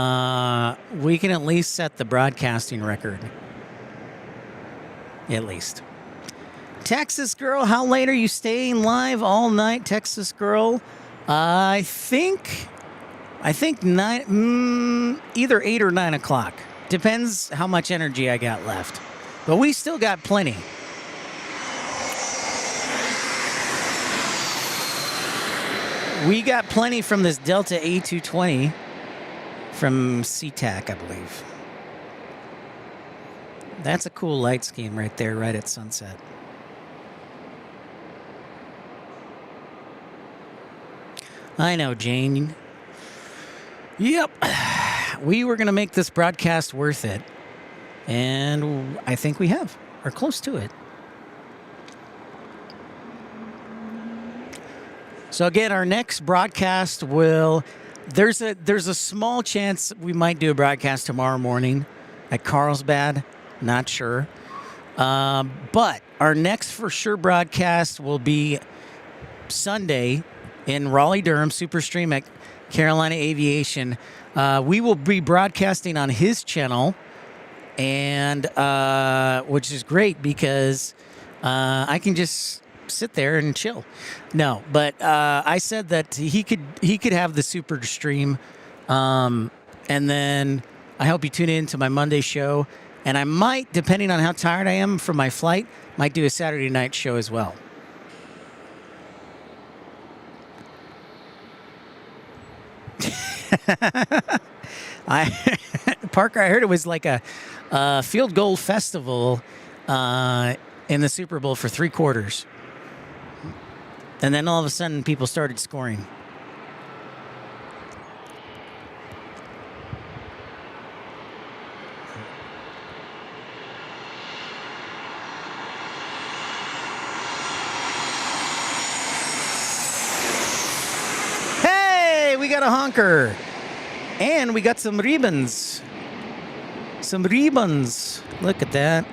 S3: can at least set the broadcasting record. At least. Texas girl, how late are you staying live all night, Texas girl? I think 9, either 8 or 9 o'clock. Depends how much energy I got left. But we still got plenty. We got plenty from this Delta A220 from SeaTac, I believe. That's a cool light scheme right there, right at sunset. I know, Jane. Yep. We were going to make this broadcast worth it. And I think we have, or close to it. So again, our next broadcast there's a small chance we might do a broadcast tomorrow morning at Carlsbad. Not sure. But our next for sure broadcast will be Sunday in Raleigh-Durham, Superstream at Carolina Aviation. We will be broadcasting on his channel, and which is great because I can just sit there and chill. No, but I said that he could have the Superstream, and then I hope you tune in to my Monday show, and I might, depending on how tired I am from my flight, might do a Saturday night show as well. Parker, I heard it was like a field goal festival in the Super Bowl for 3 quarters. And then all of a sudden people started scoring. We got a honker, and we got some ribbons. Look at that.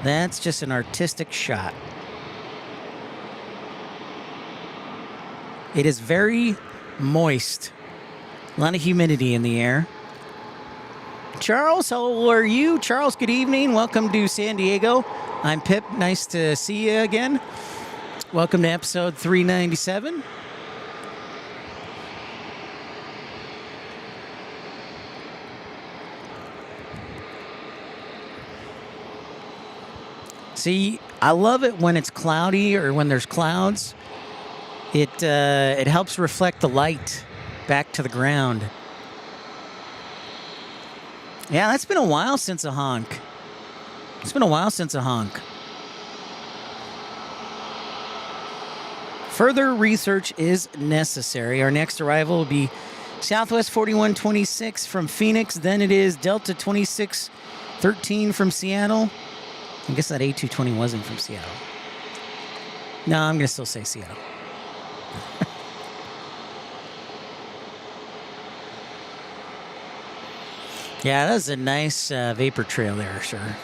S3: That's just an artistic shot. It is very moist. A lot of humidity in the air. Charles, how are you? Charles, good evening. Welcome to San Diego. I'm Pip. Nice to see you again. Welcome to episode 397. See, I love it when it's cloudy or when there's clouds. It helps reflect the light back to the ground. Yeah, that's been a while since a honk. Further research is necessary. Our next arrival will be Southwest 4126 from Phoenix. Then it is Delta 2613 from Seattle. I guess that A220 wasn't from Seattle. No, I'm going to still say Seattle. Yeah, that was a nice vapor trail there, sir.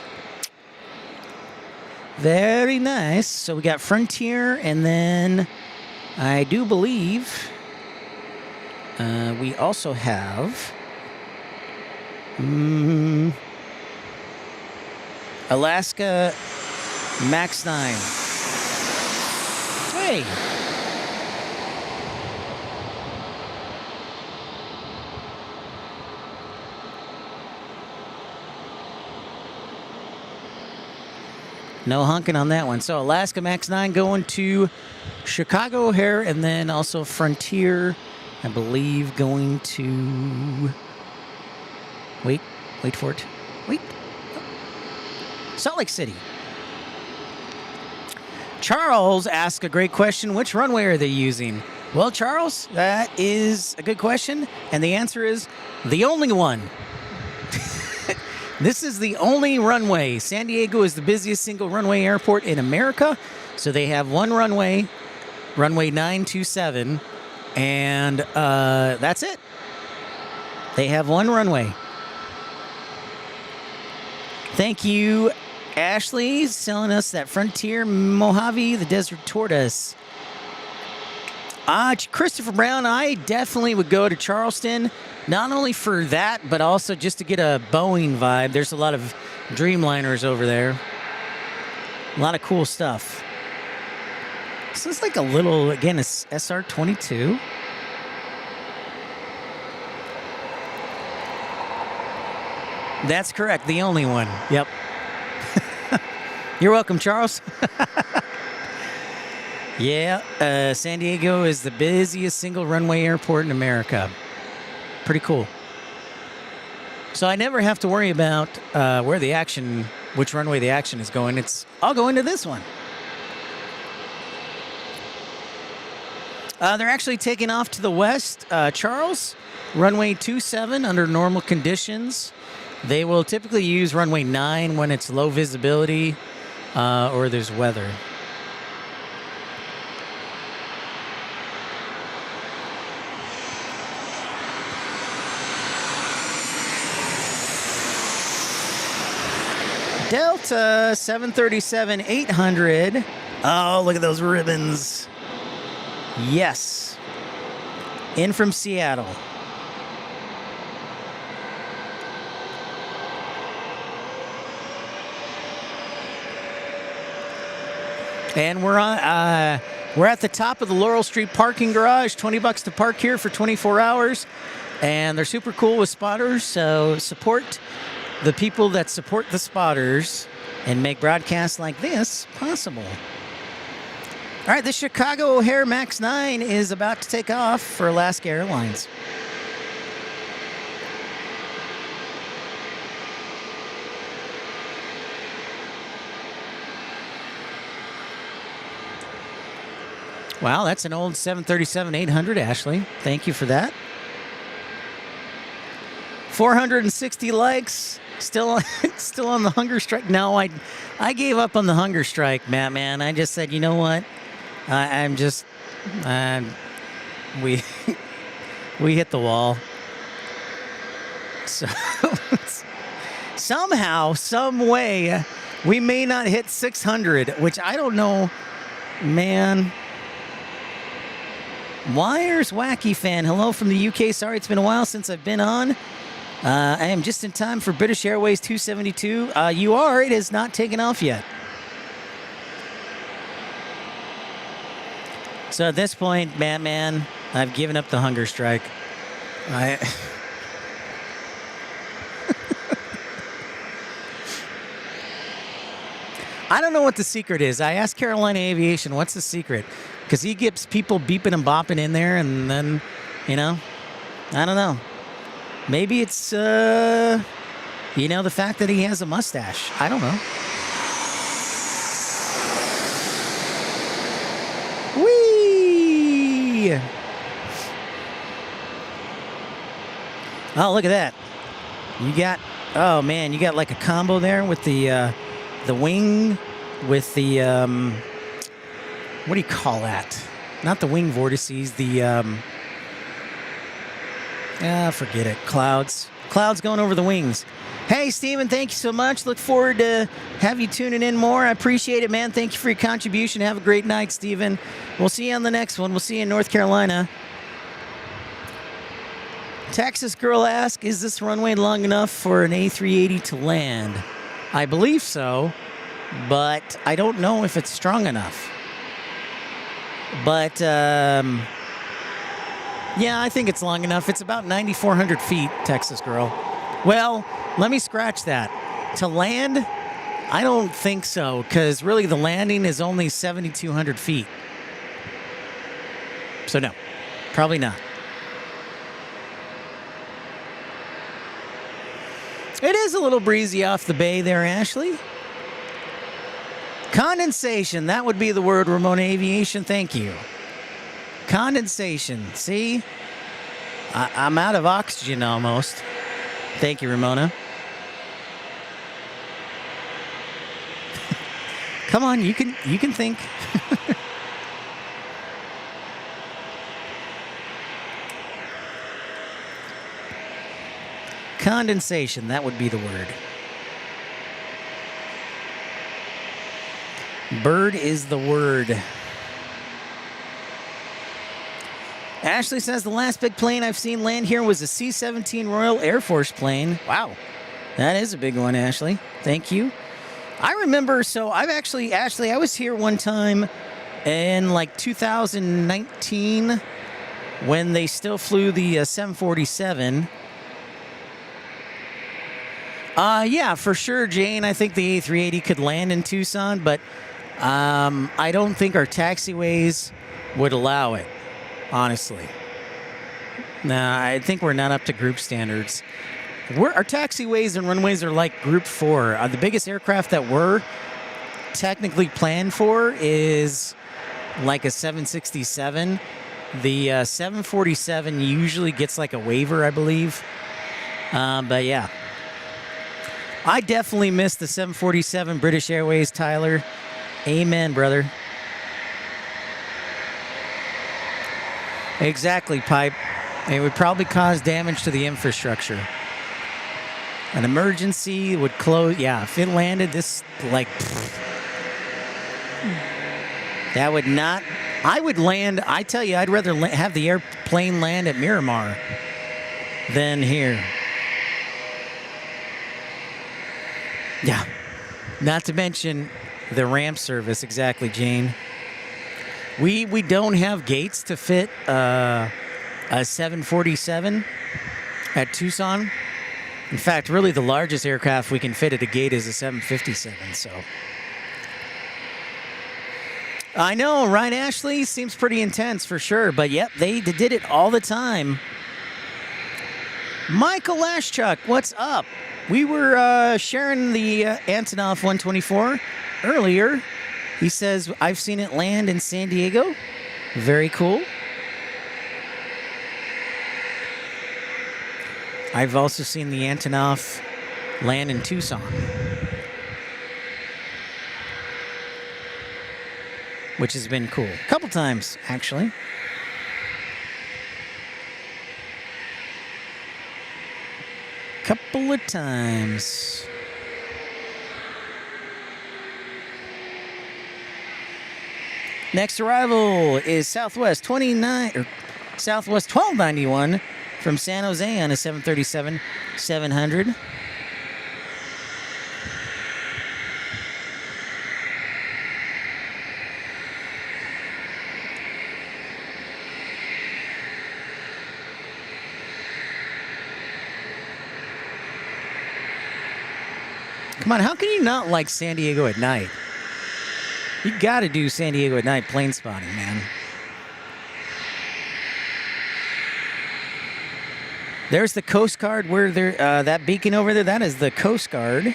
S3: Very nice. So we got Frontier, and then I do believe we also have Alaska Max 9. Hey. No honking on that one. So Alaska Max 9 going to Chicago O'Hare, and then also Frontier, I believe, going to... Wait for it. Salt Lake City. Charles asked a great question. Which runway are they using? Well, Charles, that is a good question. And the answer is the only one. This is the only runway. San Diego is the busiest single runway airport in America. So they have one runway runway 927, and that's it. They have one runway. Thank you, Ashley, selling us that Frontier Mojave, the Desert Tortoise. Christopher Brown, I definitely would go to Charleston, not only for that, but also just to get a Boeing vibe. There's a lot of Dreamliners over there. A lot of cool stuff. This is like a little, again, it's SR-22. That's correct, the only one. Yep. You're welcome, Charles. Yeah, San Diego is the busiest single runway airport in America. Pretty cool. So I never have to worry about which runway the action is going. I'll go into this one. They're actually taking off to the west. Charles, runway 27 under normal conditions. They will typically use runway 9 when it's low visibility or there's weather. Delta 737-800. Oh, look at those ribbons. Yes. In from Seattle. And we're at the top of the Laurel Street parking garage. $20 to park here for 24 hours. And they're super cool with spotters, so support the people that support the spotters and make broadcasts like this possible. All right, the Chicago O'Hare MAX 9 is about to take off for Alaska Airlines. Wow, that's an old 737-800, Ashley. Thank you for that. 460 likes. Still on the hunger strike. No, I gave up on the hunger strike, Matt. Man, I just said, you know what? We hit the wall. So somehow, some way, we may not hit 600, which I don't know, man. Wires Wacky Fan, hello from the UK. Sorry, it's been a while since I've been on. I am just in time for British Airways 272. You are. It has not taken off yet. So at this point, Batman, I've given up the hunger strike. I don't know what the secret is. I asked Carolina Aviation, what's the secret? Because he gets people beeping and bopping in there, and then, I don't know. Maybe it's, the fact that he has a mustache. I don't know. Whee! Oh, look at that. You got like a combo there with the wing, with the, what do you call that? Not the wing vortices, forget it. Clouds going over the wings. Hey, Steven, thank you so much. Look forward to have you tuning in more. I appreciate it, man. Thank you for your contribution. Have a great night, Steven. We'll see you on the next one. We'll see you in North Carolina. Texas girl asks, is this runway long enough for an A380 to land? I believe so, but I don't know if it's strong enough. But, yeah, I think it's long enough. It's about 9,400 feet, Texas girl. Well, let me scratch that. To land, I don't think so, because really the landing is only 7,200 feet. So no, probably not. It is a little breezy off the bay there, Ashley. Condensation, that would be the word, Ramona Aviation. Thank you. Condensation. See? I'm out of oxygen almost. Thank you, Ramona. Come on, you can think. Condensation, that would be the word. Bird is the word. Ashley says the last big plane I've seen land here was a C-17 Royal Air Force plane. Wow. That is a big one, Ashley. Thank you. I remember, so I've actually, Ashley, I was here one time in like 2019 when they still flew the 747. Yeah, for sure, Jane. I think the A380 could land in Tucson, but I don't think our taxiways would allow it, honestly. Nah, I think we're not up to group standards. Our taxiways and runways are like Group 4. The biggest aircraft that we're technically planned for is like a 767. The 747 usually gets like a waiver, I believe. But yeah. I definitely miss the 747 British Airways, Tyler. Amen, brother. Exactly, Pipe. It would probably cause damage to the infrastructure. An emergency would close. Yeah, if it landed this, like, that would not. I would land. I tell you, I'd rather have the airplane land at Miramar than here. Yeah. Not to mention the ramp service. Exactly, Jane. We don't have gates to fit a 747 at Tucson. In fact, really the largest aircraft we can fit at a gate is a 757, so. I know, right, Ashley? Seems pretty intense for sure, but yep, they did it all the time. Michael Lashchuk, what's up? We were sharing the Antonov 124 earlier. He says, I've seen it land in San Diego. Very cool. I've also seen the Antonov land in Tucson, which has been cool. A couple times, actually. Couple of times. Next arrival is Southwest 1291 from San Jose on a 737-700. Come on, how can you not like San Diego at night? You gotta do San Diego at night plane spotting, man. There's the Coast Guard where they're, that beacon over there, that is the Coast Guard.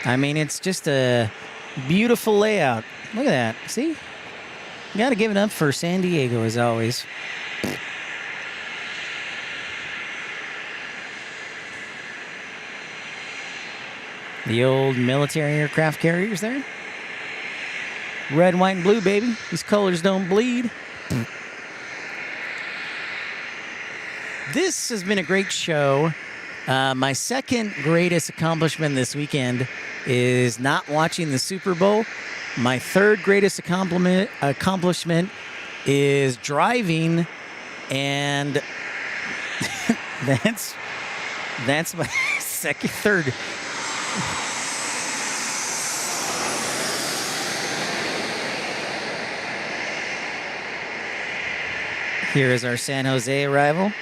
S3: I mean, it's just a beautiful layout. Look at that, see? You gotta give it up for San Diego as always. The old military aircraft carriers there. Red, white, and blue, baby. These colors don't bleed. This has been a great show. My second greatest accomplishment this weekend is not watching the Super Bowl. My third greatest accomplishment is driving, and that's my third. Here is our San Jose arrival.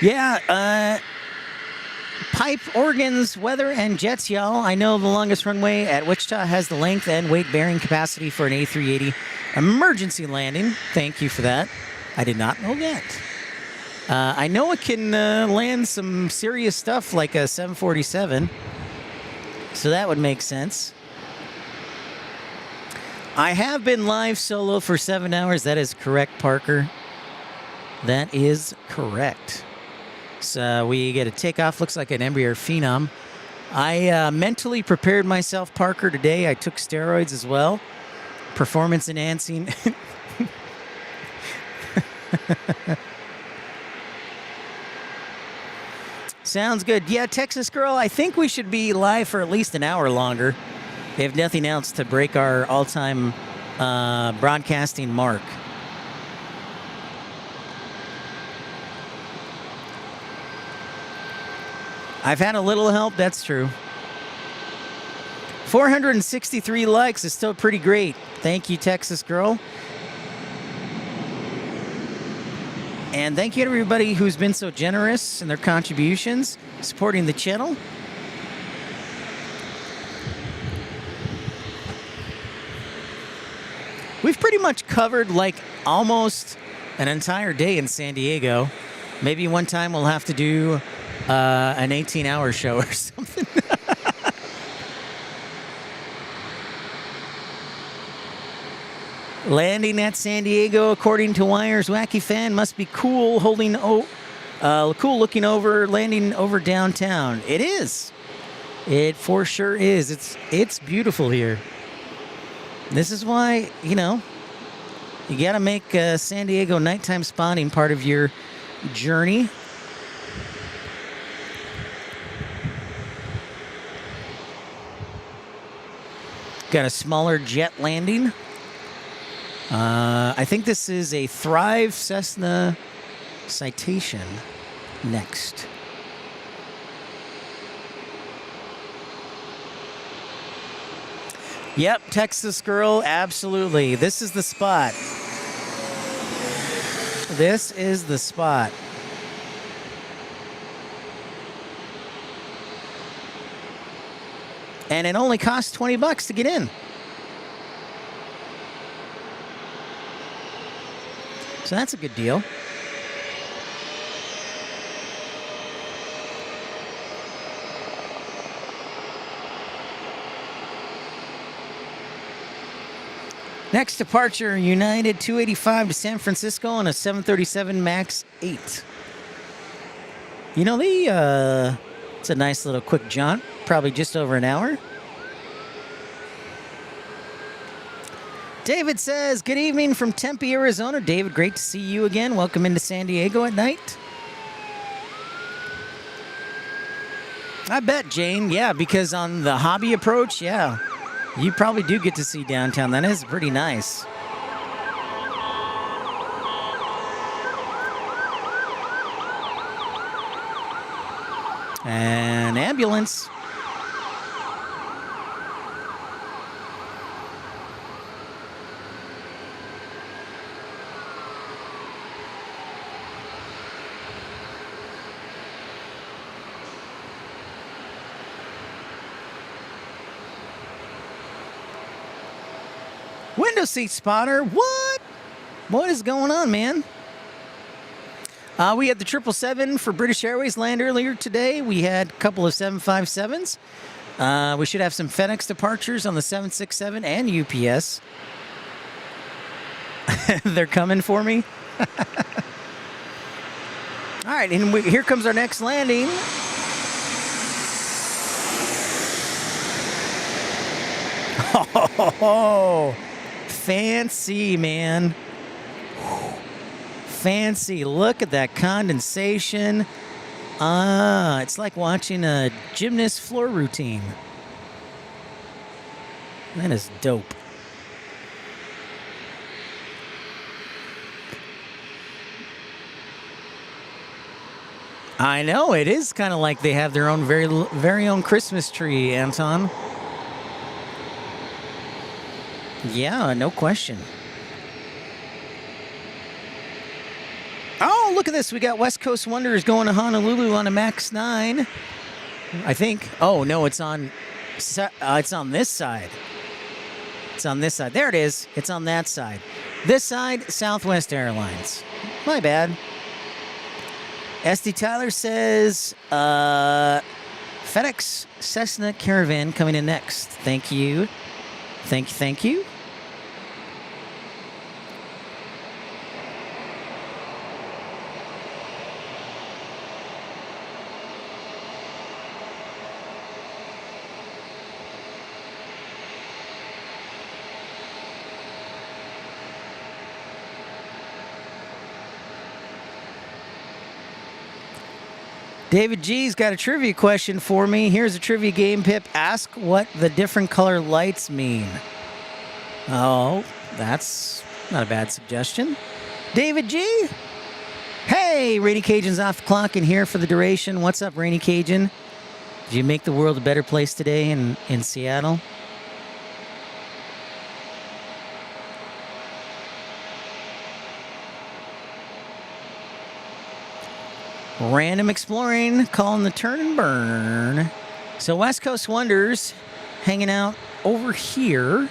S3: Yeah, pipe, organs, weather, and jets, y'all. I know the longest runway at Wichita has the length and weight bearing capacity for an A380 emergency landing. Thank you for that. I did not know that. I know it can land some serious stuff like a 747. So that would make sense. I have been live solo for 7 hours. That is correct, Parker. That is correct. So we get a takeoff. Looks like an Embraer Phenom. I mentally prepared myself, Parker, today. I took steroids as well. Performance enhancing. Sounds good. Yeah, Texas Girl, I think we should be live for at least an hour longer, if nothing else, to break our all-time broadcasting mark. I've had a little help, that's true. 463 likes is still pretty great. Thank you, Texas Girl. And thank you to everybody who's been so generous in their contributions, supporting the channel. We've pretty much covered like almost an entire day in San Diego. Maybe one time we'll have to do an 18-hour show or something. Landing at San Diego, according to Wire's Wacky Fan, must be cool. Cool looking over, landing over downtown. It is. It for sure is. It's beautiful here. This is why, you know, you got to make San Diego nighttime spotting part of your journey. Got a smaller jet landing. I think this is a Thrive Cessna Citation next. Yep, Texas Girl, absolutely. This is the spot. This is the spot. And it only costs $20 to get in. So that's a good deal. Next departure, United 285 to San Francisco on a 737 MAX 8. You know, it's a nice little quick jaunt, probably just over an hour. David says, good evening from Tempe, Arizona. David, great to see you again. Welcome into San Diego at night. I bet, Jane. Yeah, because on the hobby approach, yeah, you probably do get to see downtown. That is pretty nice. An ambulance. Window seat spotter, what? What is going on, man? We had the 777 for British Airways land earlier today. We had a couple of 757s. We should have some FedEx departures on the 767 and UPS. They're coming for me. All right, and here comes our next landing. Oh, fancy, man. Fancy. Look at that condensation. It's like watching a gymnast floor routine. That is dope. I know, it is kind of like they have their own very own Christmas tree, Anton. Yeah, no question. Oh, look at this. We got West Coast Wonders going to Honolulu on a MAX 9. I think. Oh, no, it's on this side. It's on this side. There it is. It's on that side. This side, Southwest Airlines. My bad. SD Tyler says, FedEx Cessna Caravan coming in next. Thank you. Thank you. David G's got a trivia question for me. Here's a trivia game, Pip. Ask what the different color lights mean. Oh, that's not a bad suggestion. David G? Hey, Rainy Cajun's off the clock and here for the duration. What's up, Rainy Cajun? Did you make the world a better place today in Seattle? Random exploring, calling the turn and burn. So West Coast Wonders hanging out over here.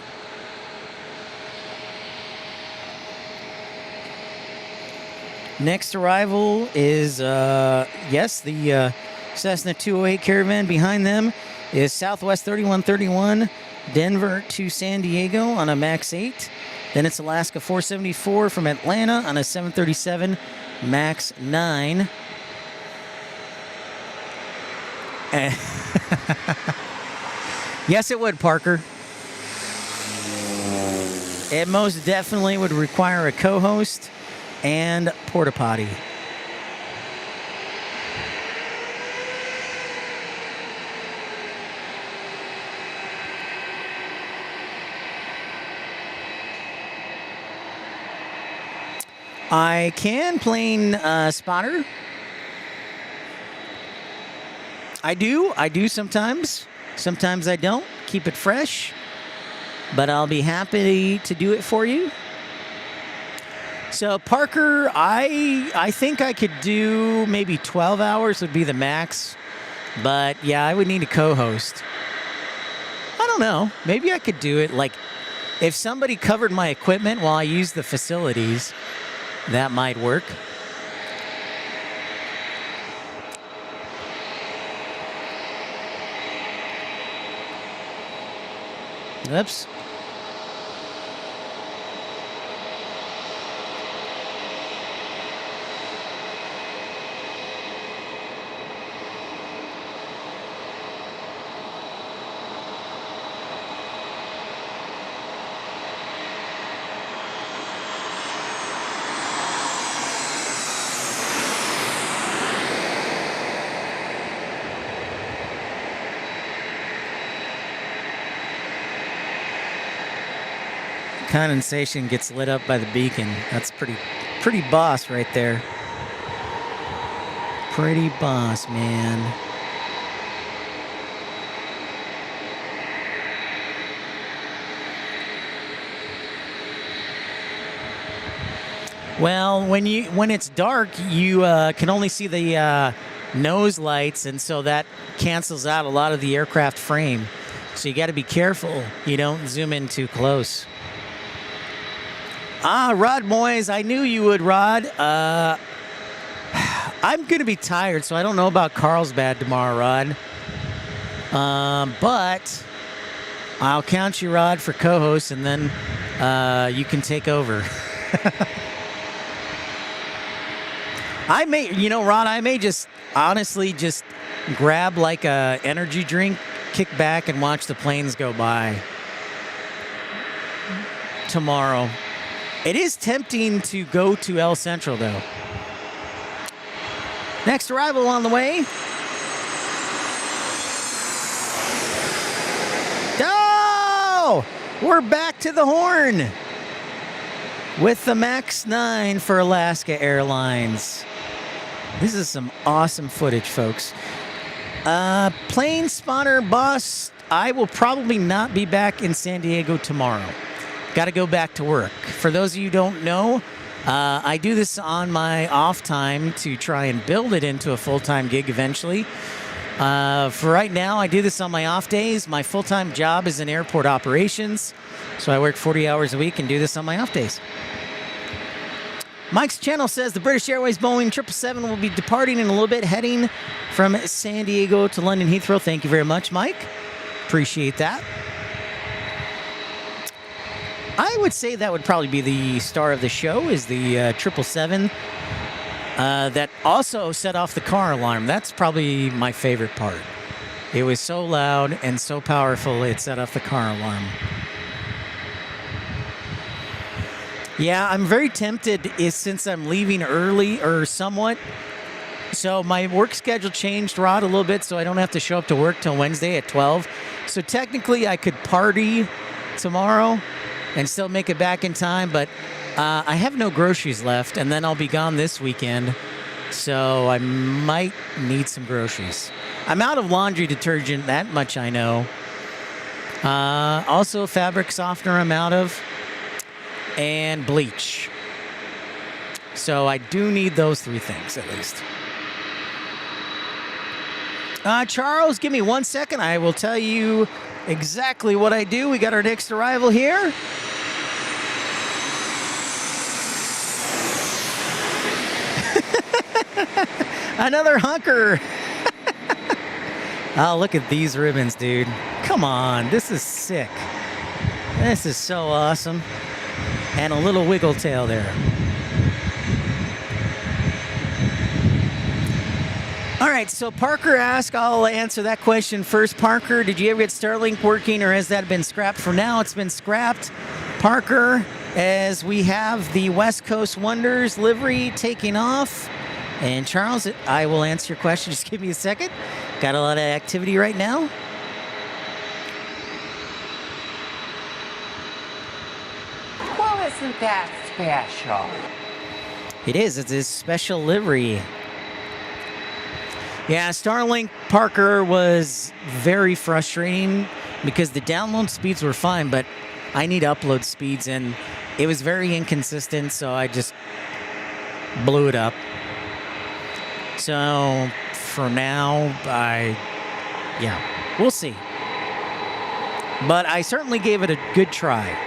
S3: Next arrival is, yes, the Cessna 208 Caravan. Behind them is Southwest 3131, Denver to San Diego on a MAX 8. Then it's Alaska 474 from Atlanta on a 737 MAX 9. Yes, it would, Parker. It most definitely would require a co-host and porta potty. I can plane spotter. I do sometimes. Sometimes I don't. Keep it fresh. But I'll be happy to do it for you. So Parker, I think I could do maybe 12 hours would be the max. But yeah, I would need a co-host. I don't know. Maybe I could do it like if somebody covered my equipment while I used the facilities, that might work. Oops. Condensation gets lit up by the beacon. That's pretty boss right there. Pretty boss, man. Well, when it's dark, you can only see the nose lights, and so that cancels out a lot of the aircraft frame. So you got to be careful you don't zoom in too close. Rod Moyes, I knew you would, Rod. I'm going to be tired, so I don't know about Carlsbad tomorrow, Rod. But I'll count you, Rod, for co-host, and then you can take over. I may, Rod, I may just honestly just grab like a energy drink, kick back, and watch the planes go by tomorrow. It is tempting to go to El Central, though. Next arrival on the way. Oh! We're back to the horn with the MAX 9 for Alaska Airlines. This is some awesome footage, folks. Plane spotter boss, I will probably not be back in San Diego tomorrow. Got to go back to work. For those of you who don't know, I do this on my off time to try and build it into a full-time gig eventually. For right now, I do this on my off days. My full-time job is in airport operations, so I work 40 hours a week and do this on my off days. Mike's channel says the British Airways Boeing 777 will be departing in a little bit, heading from San Diego to London Heathrow. Thank you very much, Mike. Appreciate that. I would say that would probably be the star of the show, is the 777 that also set off the car alarm. That's probably my favorite part. It was so loud and so powerful, it set off the car alarm. Yeah, I'm very tempted, since I'm leaving early or somewhat, So my work schedule changed, Rod, a little bit, so I don't have to show up to work till Wednesday at 12. So technically I could party tomorrow and still make it back in time, but I have no groceries left, and then I'll be gone this weekend, so I might need some groceries. I'm out of laundry detergent, that much I know. Also fabric softener I'm out of, and bleach. So I do need those 3 things at least. Charles, give me 1 second. I will tell you exactly what I do. We got our next arrival here. Another hunker. Oh, look at these ribbons, dude. Come on, this is sick. This is so awesome. And a little wiggle tail there. All right, so Parker asked, I'll answer that question first. Parker, did you ever get Starlink working, or has that been scrapped? For now, it's been scrapped. Parker, as we have the West Coast Wonders livery taking off. And Charles, I will answer your question. Just give me a second. Got a lot of activity right now.
S10: Well, isn't that special?
S3: It is. It's a special livery. Yeah, Starlink, Parker, was very frustrating because the download speeds were fine, but I need upload speeds, and it was very inconsistent, so I just blew it up. So for now, we'll see. But I certainly gave it a good try.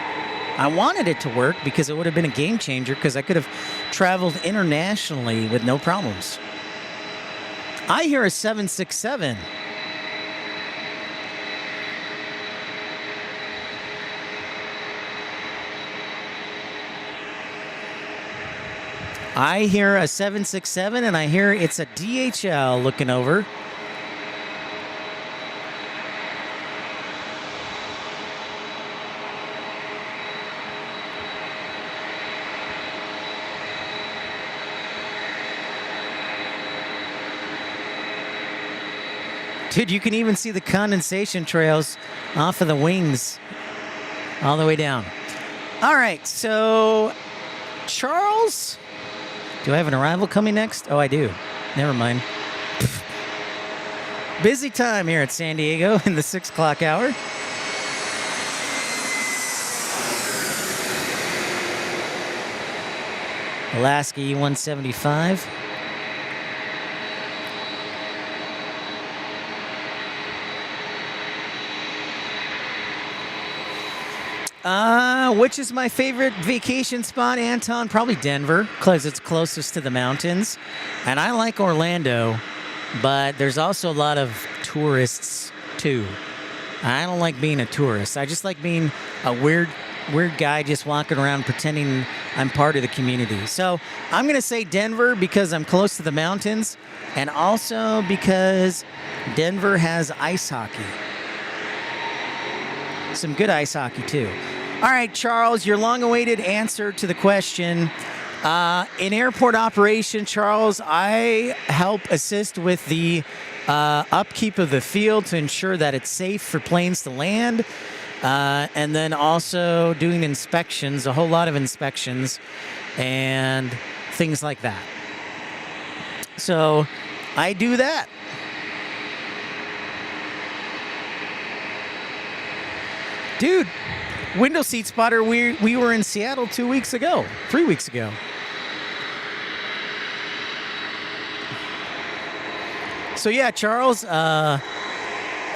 S3: I wanted it to work because it would have been a game changer, because I could have traveled internationally with no problems. I hear a 767. I hear a 767, and I hear it's a DHL looking over. Dude, you can even see the condensation trails off of the wings all the way down. All right, so Charles, do I have an arrival coming next? Oh, I do. Never mind. Busy time here at San Diego in the 6 o'clock hour. Alaska E-175. Which is my favorite vacation spot, Anton? Probably Denver, because it's closest to the mountains. And I like Orlando, but there's also a lot of tourists, too. I don't like being a tourist. I just like being a weird guy just walking around pretending I'm part of the community. So I'm going to say Denver because I'm close to the mountains, and also because Denver has ice hockey. Some good ice hockey, too. All right, Charles, your long-awaited answer to the question. In airport operation, Charles, I help assist with the upkeep of the field to ensure that it's safe for planes to land, and then also doing inspections, a whole lot of inspections, and things like that. So I do that. Dude, window seat spotter, we were in Seattle 3 weeks ago. So yeah, Charles, a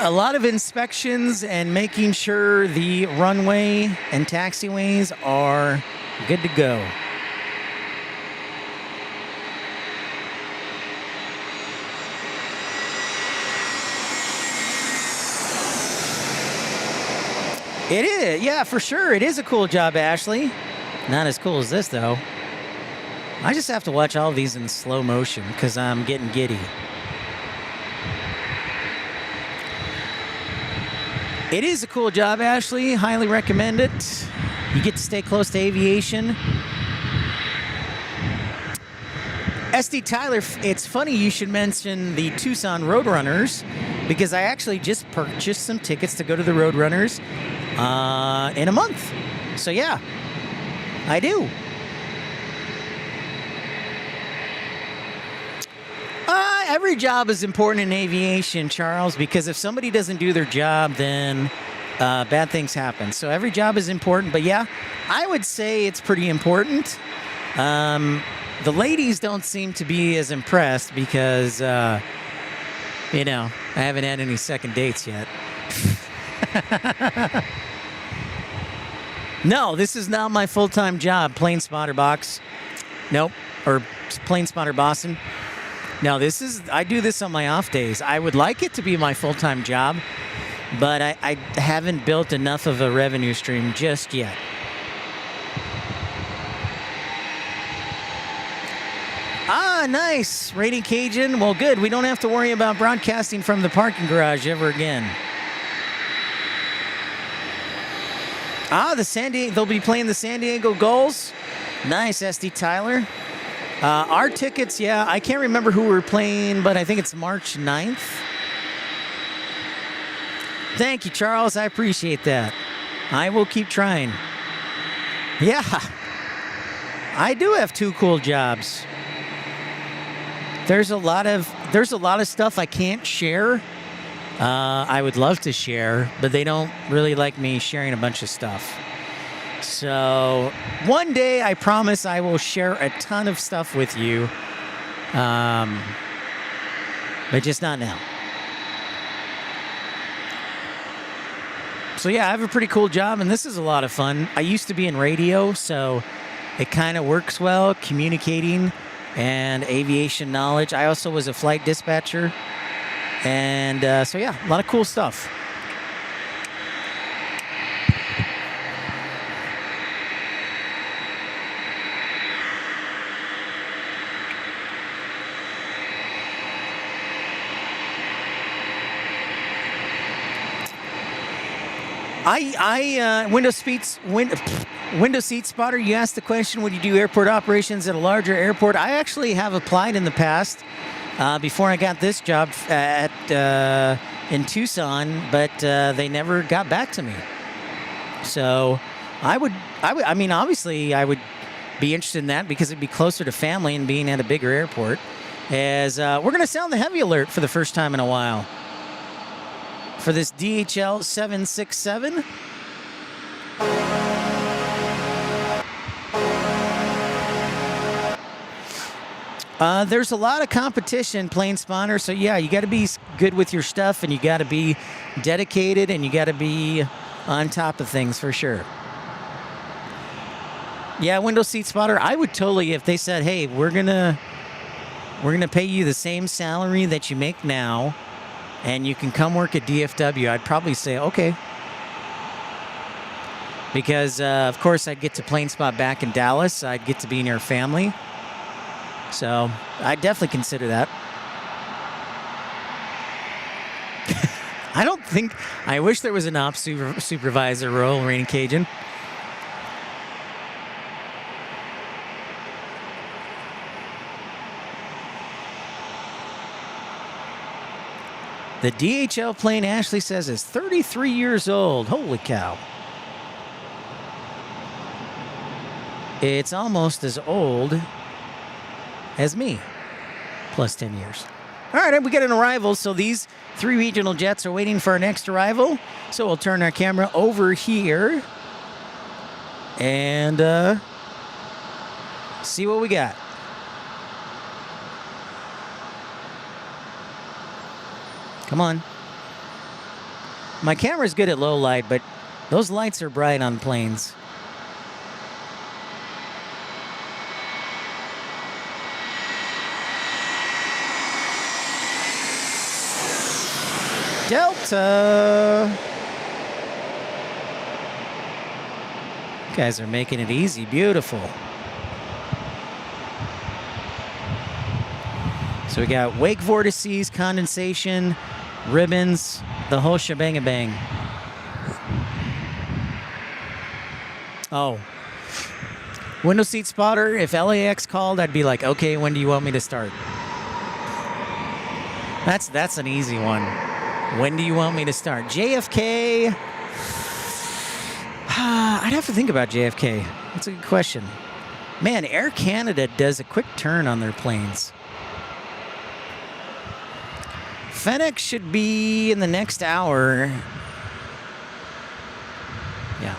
S3: lot of inspections and making sure the runway and taxiways are good to go. It is, yeah, for sure. It is a cool job, Ashley. Not as cool as this, though. I just have to watch all of these in slow motion because I'm getting giddy. It is a cool job, Ashley. Highly recommend it. You get to stay close to aviation. SD Tyler, it's funny you should mention the Tucson Roadrunners because I actually just purchased some tickets to go to the Roadrunners in a month. So yeah, I do. Every job is important in aviation, Charles, because if somebody doesn't do their job, then bad things happen. So every job is important, but yeah, I would say it's pretty important. The ladies don't seem to be as impressed because, you know, I haven't had any second dates yet. No, this is not my full-time job, Plane Spotter Box. Nope, or Plane Spotter Boston. No, I do this on my off days. I would like it to be my full-time job, but I haven't built enough of a revenue stream just yet. Ah, nice. Rating Cajun. Well, good. We don't have to worry about broadcasting from the parking garage ever again. Ah, they'll be playing the San Diego Gulls. Nice, SD Tyler. Our tickets, yeah, I can't remember who we're playing, but I think it's March 9th. Thank you, Charles. I appreciate that. I will keep trying. Yeah, I do have 2 cool jobs. There's a lot of stuff I can't share. I would love to share, but they don't really like me sharing a bunch of stuff. So one day, I promise I will share a ton of stuff with you, but just not now. So yeah, I have a pretty cool job, and this is a lot of fun. I used to be in radio, so it kind of works well, communicating and aviation knowledge. I also was a flight dispatcher, and so yeah, a lot of cool stuff. Window seat spotter, you asked the question, would you do airport operations at a larger airport? I actually have applied in the past before I got this job in Tucson, but they never got back to me. So I mean, obviously I would be interested in that because it'd be closer to family and being at a bigger airport. As we're going to sound the heavy alert for the first time in a while. For this DHL 767. There's a lot of competition, Plane Spotter, so yeah, you got to be good with your stuff, and you got to be dedicated, and you got to be on top of things for sure. Yeah, window seat spotter, I would totally, if they said, hey, we're gonna pay you the same salary that you make now, and you can come work at DFW, I'd probably say, okay. Because, of course, I'd get to plane spot back in Dallas. I'd get to be near family. So, I'd definitely consider that. I wish there was an ops supervisor role, Rainy Cajun. The DHL plane, Ashley says, is 33 years old. Holy cow. It's almost as old as me, plus 10 years. All right, we got an arrival. So these 3 regional jets are waiting for our next arrival. So we'll turn our camera over here and see what we got. Come on. My camera's good at low light, but those lights are bright on planes. Delta. You guys are making it easy. Beautiful. So we got wake vortices, condensation, ribbons, the whole shebang-a-bang. Window seat spotter, if LAX called, I'd be like, okay, when do you want me to start? That's an easy one. When do you want me to start? JFK. I'd have to think about JFK. That's a good question. Man, Air Canada does a quick turn on their planes. FedEx should be in the next hour. Yeah.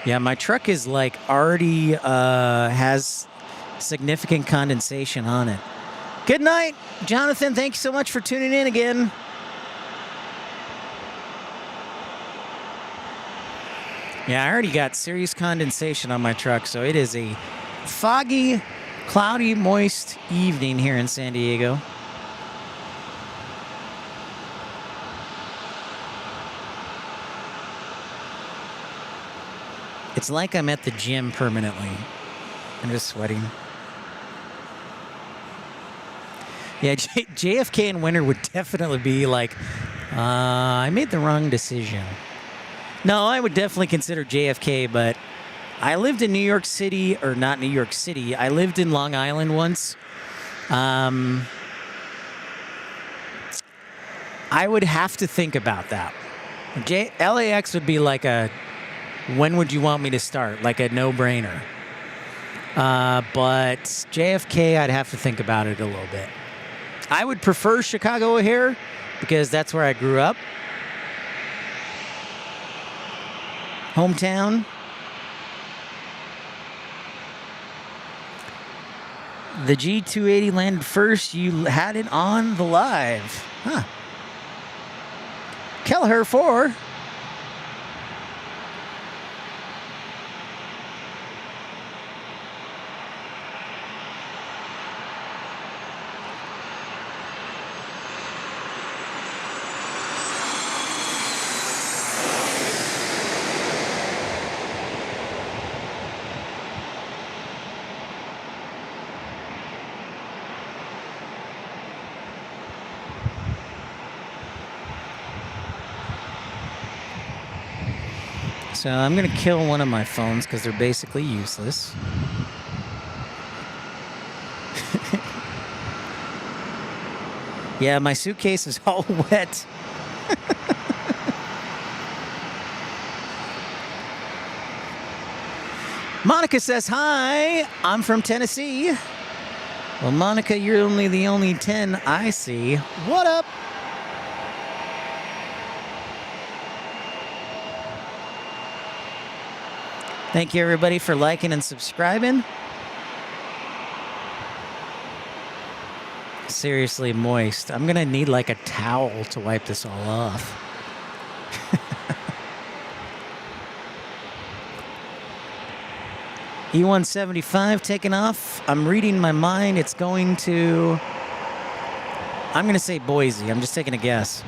S3: Yeah, my truck is like already has significant condensation on it. Good night, Jonathan. Thank you so much for tuning in again. Yeah, I already got serious condensation on my truck, so it is a foggy, cloudy, moist evening here in San Diego. It's like I'm at the gym permanently. I'm just sweating. Yeah, JFK in winter would definitely be like, I made the wrong decision. No, I would definitely consider JFK, but I lived in New York City, or not New York City. I lived in Long Island once. I would have to think about that. LAX would be like a, when would you want me to start? Like a no-brainer. But JFK, I'd have to think about it a little bit. I would prefer Chicago O'Hare because that's where I grew up. Hometown. The G280 landed first. You had it on the live. Huh. Kelleher 4. So I'm going to kill one of my phones because they're basically useless. Yeah, my suitcase is all wet. Monica says, hi, I'm from Tennessee. Well, Monica, you're only the only 10 I see. What up? Thank you, everybody, for liking and subscribing. Seriously moist. I'm going to need like a towel to wipe this all off. E175 taking off. I'm reading my mind. It's going to... I'm going to say Boise. I'm just taking a guess.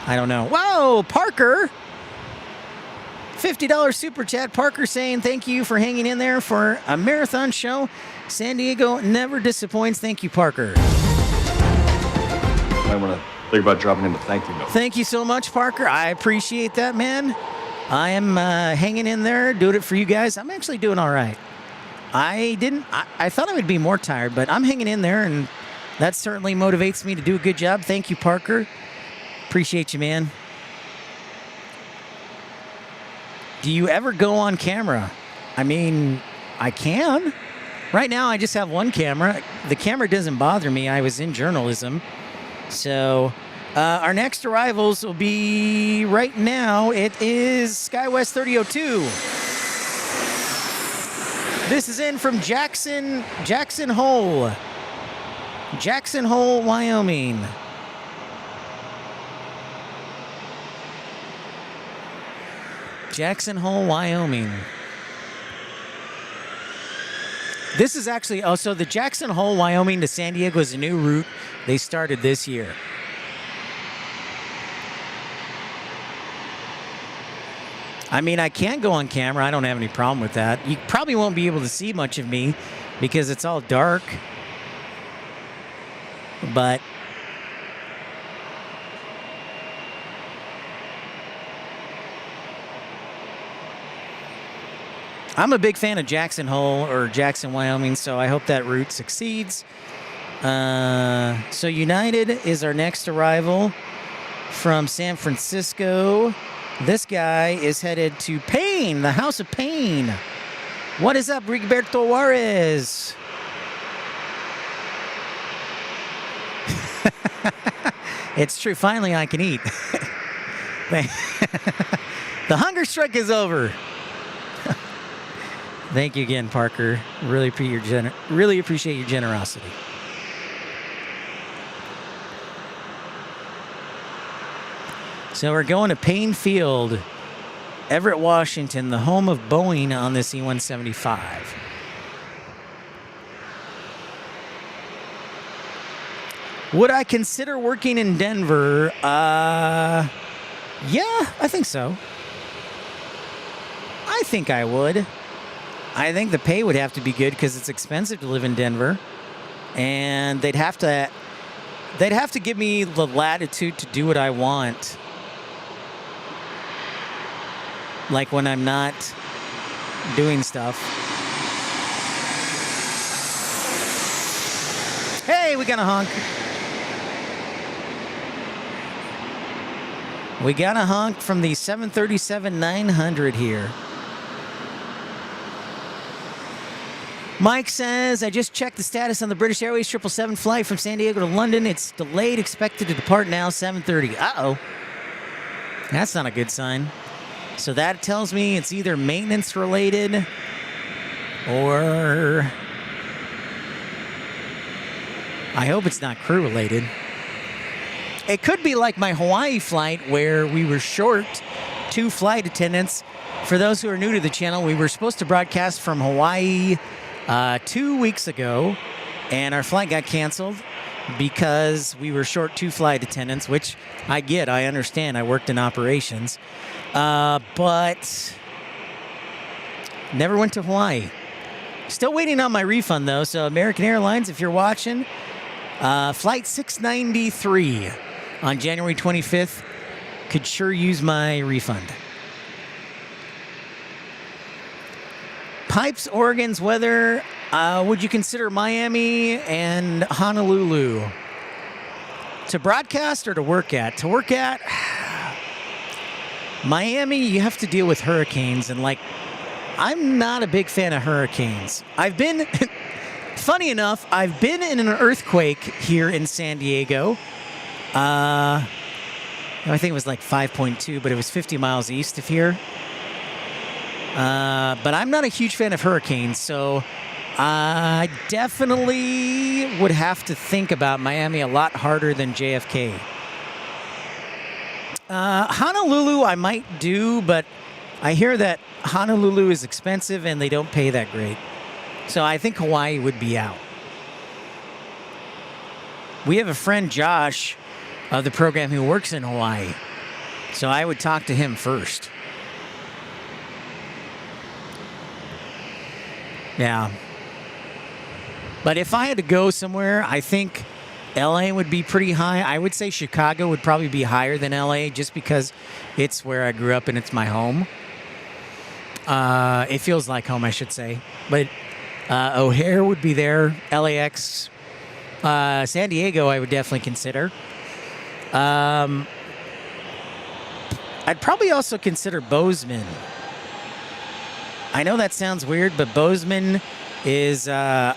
S3: I don't know. Whoa, Parker! $50 super chat. Parker saying thank you for hanging in there for a marathon show. San Diego never disappoints. Thank you, Parker.
S6: I want to think about dropping him a thank you note.
S3: Thank you so much, Parker. I appreciate that, man. I am hanging in there, doing it for you guys. I'm actually doing all right. I thought I would be more tired, but I'm hanging in there, and that certainly motivates me to do a good job. Thank you, Parker. Appreciate you, man. Do you ever go on camera? I mean, I can. Right now, I just have one camera. The camera doesn't bother me. I was in journalism. So, our next arrivals will be right now. It is SkyWest 3002. This is in from Jackson Hole. Jackson Hole, Wyoming. Jackson Hole, Wyoming. This is actually, so the Jackson Hole, Wyoming to San Diego is a new route they started this year. I mean, I can go on camera. I don't have any problem with that. You probably won't be able to see much of me because it's all dark. But I'm a big fan of Jackson Hole or Jackson, Wyoming, so I hope that route succeeds. So United is our next arrival from San Francisco. This guy is headed to Paine, the House of Paine. What is up, Rigoberto Juarez? It's true. Finally, I can eat. The hunger strike is over. Thank you again, Parker. Really appreciate your generosity. So we're going to Payne Field, Everett, Washington, the home of Boeing on this E-175. Would I consider working in Denver? Yeah, I think so. I think I would. I think the pay would have to be good because it's expensive to live in Denver, and they'd have to give me the latitude to do what I want. Like when I'm not doing stuff. Hey, we got a honk. We got a honk from the 737-900 here. Mike says, I just checked the status on the British Airways 777 flight from San Diego to London. It's delayed, expected to depart now, 7:30. Uh-oh. That's not a good sign. So that tells me it's either maintenance related or I hope it's not crew related. It could be like my Hawaii flight where we were short 2 flight attendants. For those who are new to the channel, we were supposed to broadcast from Hawaii 2 weeks ago, and our flight got canceled because we were short 2 flight attendants, which I get, I understand, I worked in operations. But never went to Hawaii. Still waiting on my refund, though. So American Airlines, if you're watching, flight 693 on January 25th could sure use my refund. Pipes, Oregon's weather. Would you consider Miami and Honolulu to broadcast or to work at? To work at... Miami, you have to deal with hurricanes, and I'm not a big fan of hurricanes. I've been, funny enough, I've been in an earthquake here in San Diego. I think it was like 5.2, but it was 50 miles east of here. But I'm not a huge fan of hurricanes, so I definitely would have to think about Miami a lot harder than JFK. Honolulu I might do, but I hear that Honolulu is expensive and they don't pay that great. So I think Hawaii would be out. We have a friend, Josh, of the program who works in Hawaii. So I would talk to him first. Yeah. But if I had to go somewhere, I think LA would be pretty high. I would say Chicago would probably be higher than LA just because it's where I grew up and it's my home. It feels like home, I should say. But O'Hare would be there. LAX. San Diego I would definitely consider. I'd probably also consider Bozeman. I know that sounds weird, but Bozeman is a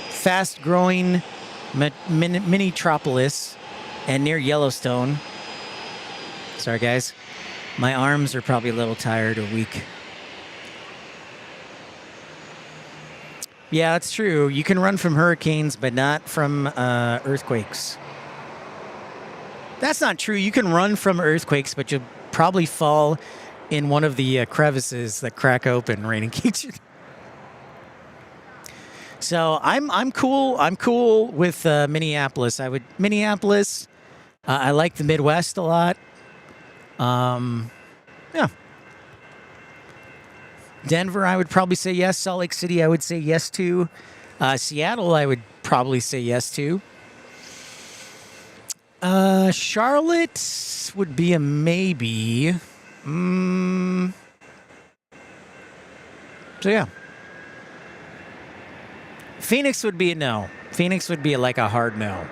S3: fast-growing mini-tropolis and near Yellowstone. Sorry, guys. My arms are probably a little tired or weak. Yeah, that's true. You can run from hurricanes, but not from earthquakes. That's not true. You can run from earthquakes, but you'll probably fall in one of the crevices that crack open right in case. So I'm cool. I'm cool with Minneapolis. Minneapolis. I like the Midwest a lot. Yeah. Denver, I would probably say yes. Salt Lake City, I would say yes to. Seattle, I would probably say yes to. Charlotte would be a maybe. So yeah. Phoenix would be a no. Phoenix would be like a hard no.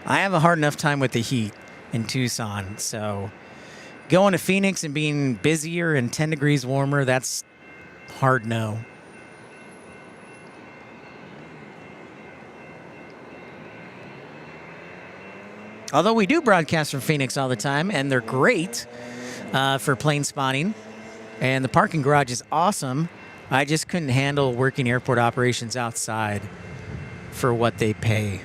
S3: I have a hard enough time with the heat in Tucson, so going to Phoenix and being busier and 10 degrees warmer, that's hard no. Although we do broadcast from Phoenix all the time, and they're great for plane spotting, and the parking garage is awesome. I just couldn't handle working airport operations outside for what they pay.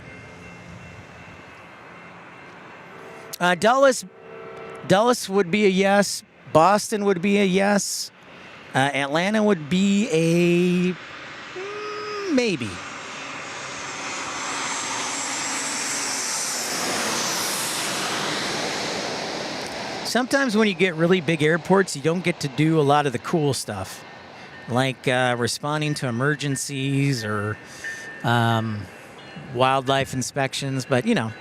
S3: Dulles would be a yes. Boston would be a yes. Atlanta would be a maybe. Sometimes when you get really big airports, you don't get to do a lot of the cool stuff, like responding to emergencies or wildlife inspections. But, you know,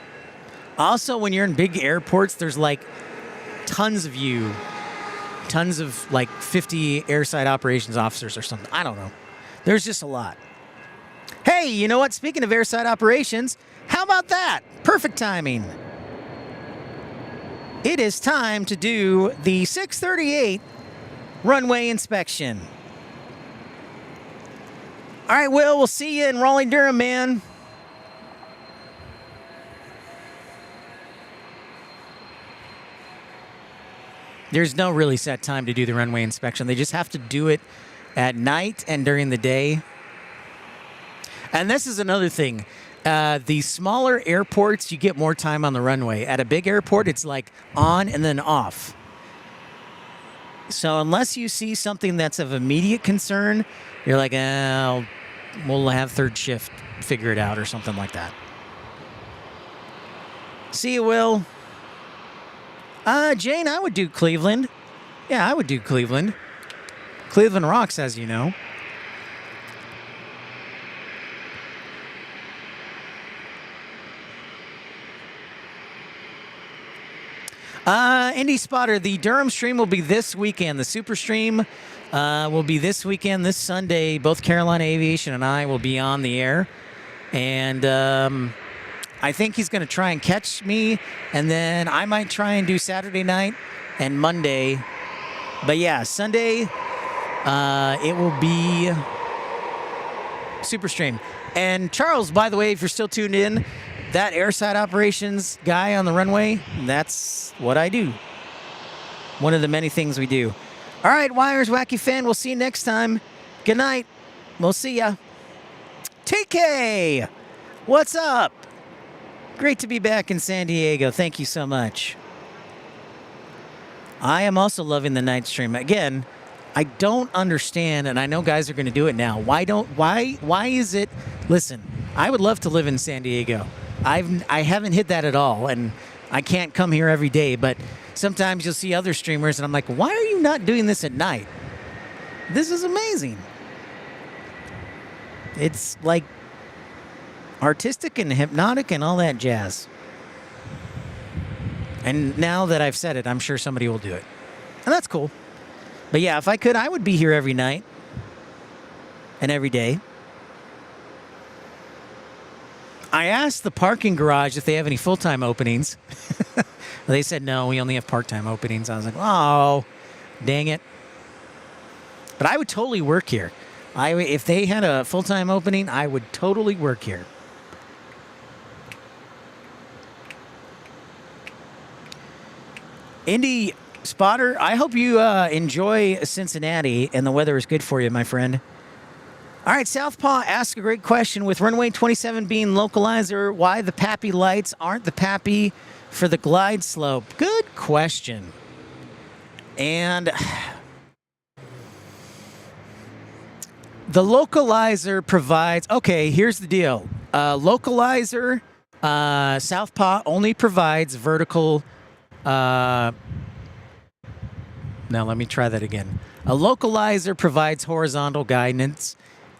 S3: also when you're in big airports, there's like tons of you, tons of like 50 airside operations officers or something. I don't know. There's just a lot. Hey, you know what? Speaking of airside operations, how about that? Perfect timing. It is time to do the 638 runway inspection. All right, Will, we'll see you in Raleigh-Durham, man. There's no really set time to do the runway inspection. They just have to do it at night and during the day. And this is another thing. The smaller airports, you get more time on the runway. At a big airport, it's like on and then off. So unless you see something that's of immediate concern, you're like, we'll have third shift figure it out or something like that. See you, Will. Jane, I would do Cleveland. Yeah, I would do Cleveland. Cleveland rocks, as you know. Indy Spotter, the Durham stream will be this weekend. The Super Stream will be this weekend, this Sunday. Both Carolina Aviation and I will be on the air. And I think he's going to try and catch me. And then I might try and do Saturday night and Monday. But yeah, Sunday, it will be Super Stream. And Charles, by the way, if you're still tuned in, that airside operations guy on the runway, that's what I do. One of the many things we do. All right, Wires Wacky Fan, we'll see you next time. Good night. We'll see ya. TK, what's up? Great to be back in San Diego. Thank you so much. I am also loving the night stream. Again, I don't understand, and I know guys are going to do it now. Why is it? Listen, I would love to live in San Diego. I haven't hit that at all, and I can't come here every day, but sometimes you'll see other streamers, and I'm like, why are you not doing this at night? This is amazing. It's like artistic and hypnotic and all that jazz. And now that I've said it, I'm sure somebody will do it. And that's cool. But yeah, if I could, I would be here every night and every day. I asked the parking garage if they have any full-time openings. They said, no, we only have part-time openings. I was like, oh, dang it. But I would totally work here. If they had a full-time opening, I would totally work here. Indy Spotter, I hope you enjoy Cincinnati and the weather is good for you, my friend. All right, Southpaw asked a great question. With runway 27 being localizer, why the PAPI lights aren't the PAPI for the glide slope? Good question. And the localizer provides, okay, here's the deal. Localizer, Southpaw only provides vertical, now let me try that again. A localizer provides horizontal guidance.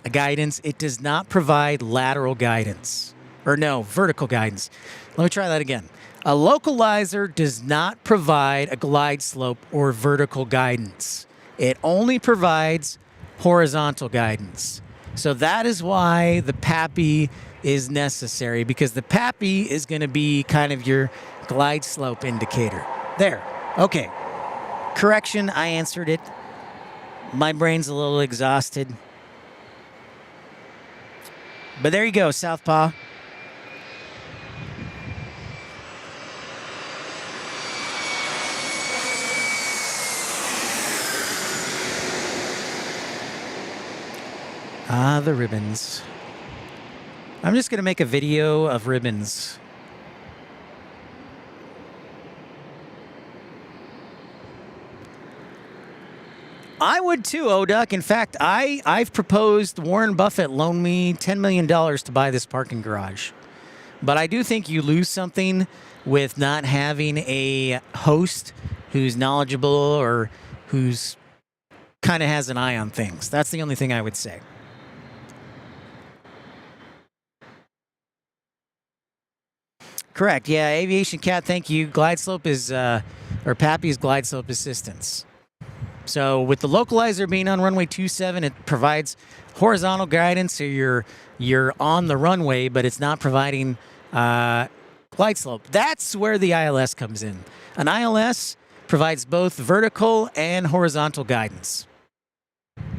S3: It does not provide lateral guidance. Or no, vertical guidance. Let me try that again. A localizer does not provide a glide slope or vertical guidance. It only provides horizontal guidance. So that is why the PAPI is necessary, because the PAPI is going to be kind of your glide slope indicator. There. Okay. Correction, I answered it. My brain's a little exhausted. But there you go, Southpaw. Ah, the ribbons. I'm just going to make a video of ribbons. I would too, Oduck. In fact, I've proposed Warren Buffett loan me $10 million to buy this parking garage. But I do think you lose something with not having a host who's knowledgeable or who's kind of has an eye on things. That's the only thing I would say. Correct. Yeah, Aviation Cat, thank you. Glide slope is, or PAPI's glide slope assistance. So with the localizer being on runway 27, it provides horizontal guidance, so you're on the runway, but it's not providing glide slope. That's where the ILS comes in. An ILS provides both vertical and horizontal guidance.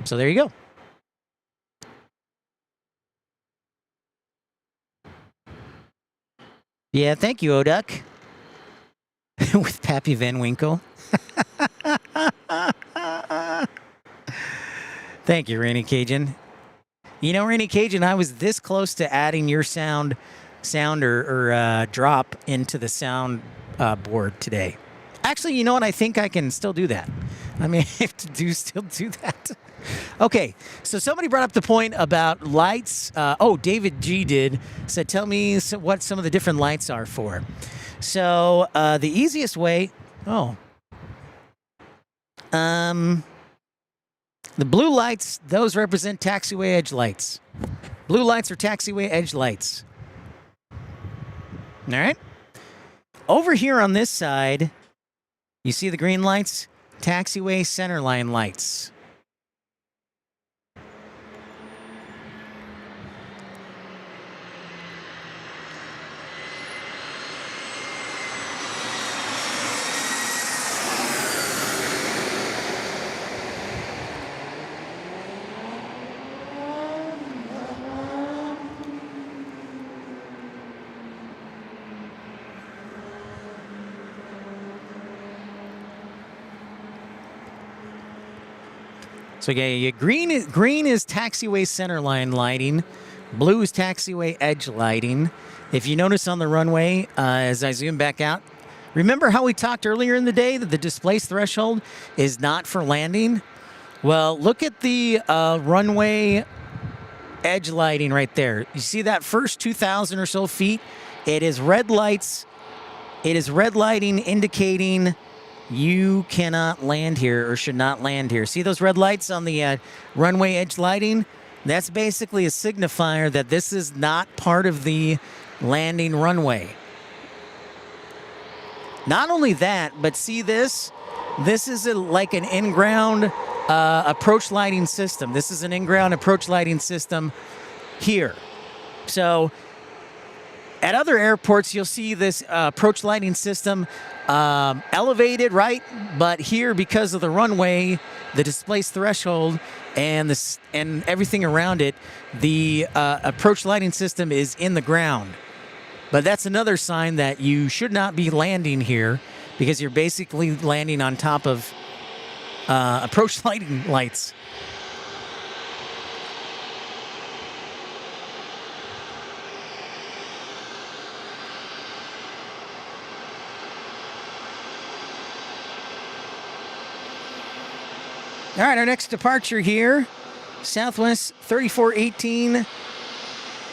S3: So there you go. Yeah, thank you, Oduck. With Pappy Van Winkle. Thank you, Rainy Cajun. You know, Rainy Cajun, I was this close to adding your sound or drop into the sound board today. Actually, you know what? I think I can still do that. I mean, I have to still do that. Okay, so somebody brought up the point about lights. David G said, tell me what some of the different lights are for. So the easiest way, the blue lights, those represent taxiway edge lights. Blue lights are taxiway edge lights. All right. Over here on this side, you see the green lights? Taxiway centerline lights. So yeah, green is taxiway centerline lighting. Blue is taxiway edge lighting. If you notice on the runway, as I zoom back out, remember how we talked earlier in the day that the displaced threshold is not for landing? Well, look at the runway edge lighting right there. You see that first 2,000 or so feet? It is red lights. It is red lighting indicating you cannot land here or should not land here. See those red lights on the runway edge lighting? That's basically a signifier that this is not part of the landing runway. Not only that, but see this? This is like an in-ground approach lighting system. This is an in-ground approach lighting system here. So at other airports, you'll see this approach lighting system elevated, right? But here, because of the runway, the displaced threshold, and everything around it, the approach lighting system is in the ground. But that's another sign that you should not be landing here, because you're basically landing on top of approach lighting lights. All right, our next departure here, Southwest 3418,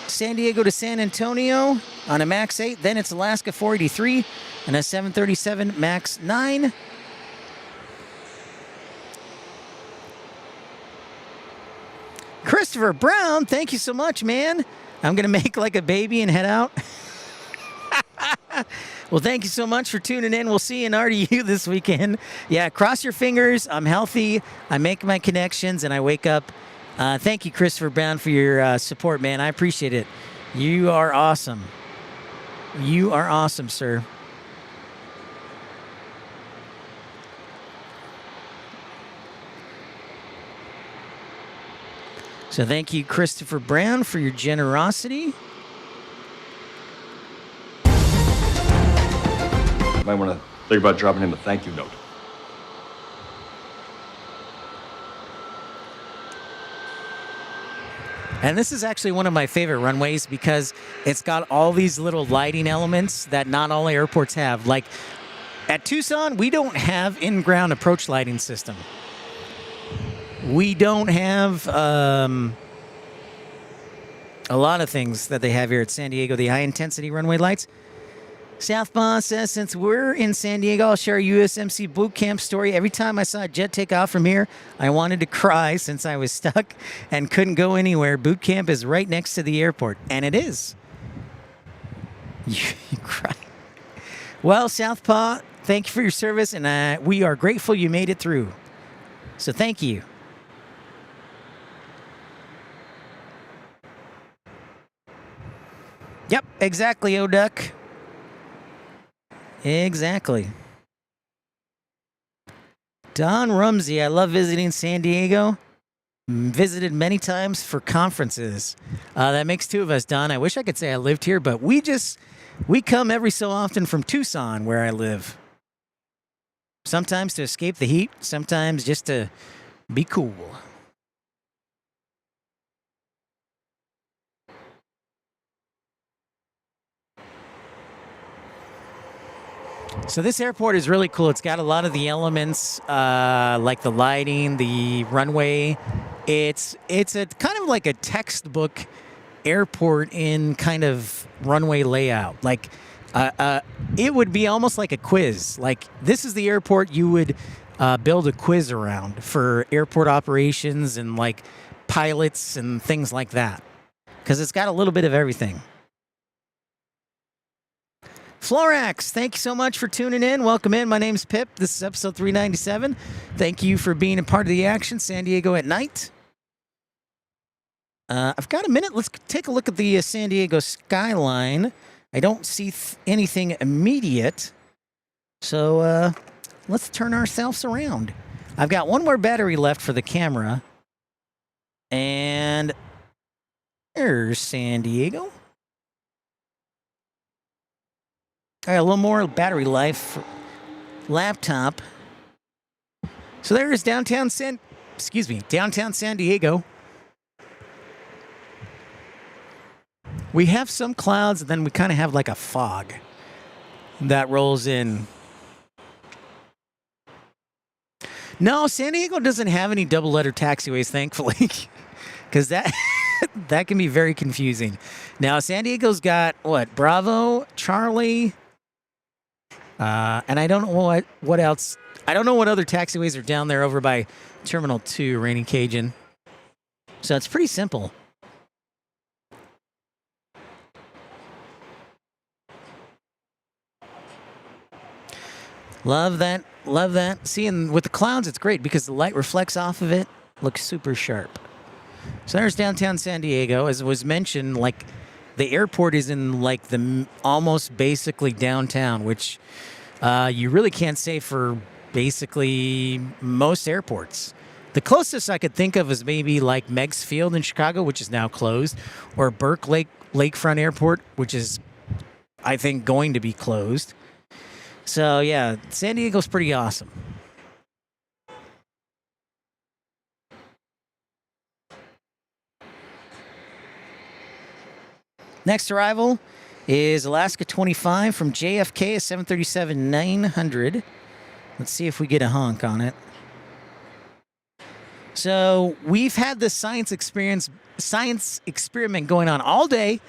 S3: San Diego to San Antonio on a MAX 8. Then it's Alaska 483 and a 737 MAX 9. Christopher Brown, thank you so much, man. I'm going to make like a baby and head out. Well, thank you so much for tuning in. We'll see you in RDU this weekend. Yeah, cross your fingers. I'm healthy. I make my connections, and I wake up. Thank you, Christopher Brown, for your support, man. I appreciate it. You are awesome. You are awesome, sir. So thank you, Christopher Brown, for your generosity.
S6: Might want to think about dropping him a thank you note.
S3: And this is actually one of my favorite runways because it's got all these little lighting elements that not all airports have. Like at Tucson, we don't have in-ground approach lighting system. We don't have a lot of things that they have here at San Diego, the high-intensity runway lights. Southpaw says, since we're in San Diego, I'll share a USMC boot camp story. Every time I saw a jet take off from here, I wanted to cry since I was stuck and couldn't go anywhere. Boot camp is right next to the airport, and it is. You cry. Well, Southpaw, thank you for your service, and we are grateful you made it through. So thank you. Yep, exactly, O-Duck. Exactly. Don Rumsey, I love visiting San Diego. Visited many times for conferences. That makes two of us, Don. I wish I could say I lived here, but we come every so often from Tucson, where I live. Sometimes to escape the heat, sometimes just to be cool. So this airport is really cool. It's got a lot of the elements, like the lighting, the runway. It's a kind of like a textbook airport in kind of runway layout. Like it would be almost like a quiz. Like this is the airport you would build a quiz around for airport operations and like pilots and things like that. Because it's got a little bit of everything. Florax, thank you so much for tuning in. Welcome in. My name's Pip. This is episode 397. Thank you for being a part of the action. San Diego at night. I've got a minute. Let's take a look at the San Diego skyline. I don't see anything immediate. So let's turn ourselves around. I've got one more battery left for the camera. And there's San Diego. I got a little more battery life for laptop. So there is downtown San Diego. We have some clouds, and then we kind of have like a fog that rolls in. No, San Diego doesn't have any double-letter taxiways, thankfully, because that can be very confusing. Now, San Diego's got what? Bravo, Charlie. And I don't know what else. I don't know what other taxiways are down there over by Terminal 2, Raining Cajun. So it's pretty simple. Love that. Love that. See, and with the clouds, it's great because the light reflects off of it. Looks super sharp. So there's downtown San Diego. As was mentioned, like the airport is in like the almost basically downtown, which you really can't say for basically most airports. The closest I could think of is maybe like Meigs Field in Chicago, which is now closed, or Burke Lakefront Airport, which is, I think, going to be closed. So yeah, San Diego's pretty awesome. Next arrival is Alaska 25 from JFK, a 737-900. Let's see if we get a honk on it. So we've had this science experiment going on all day.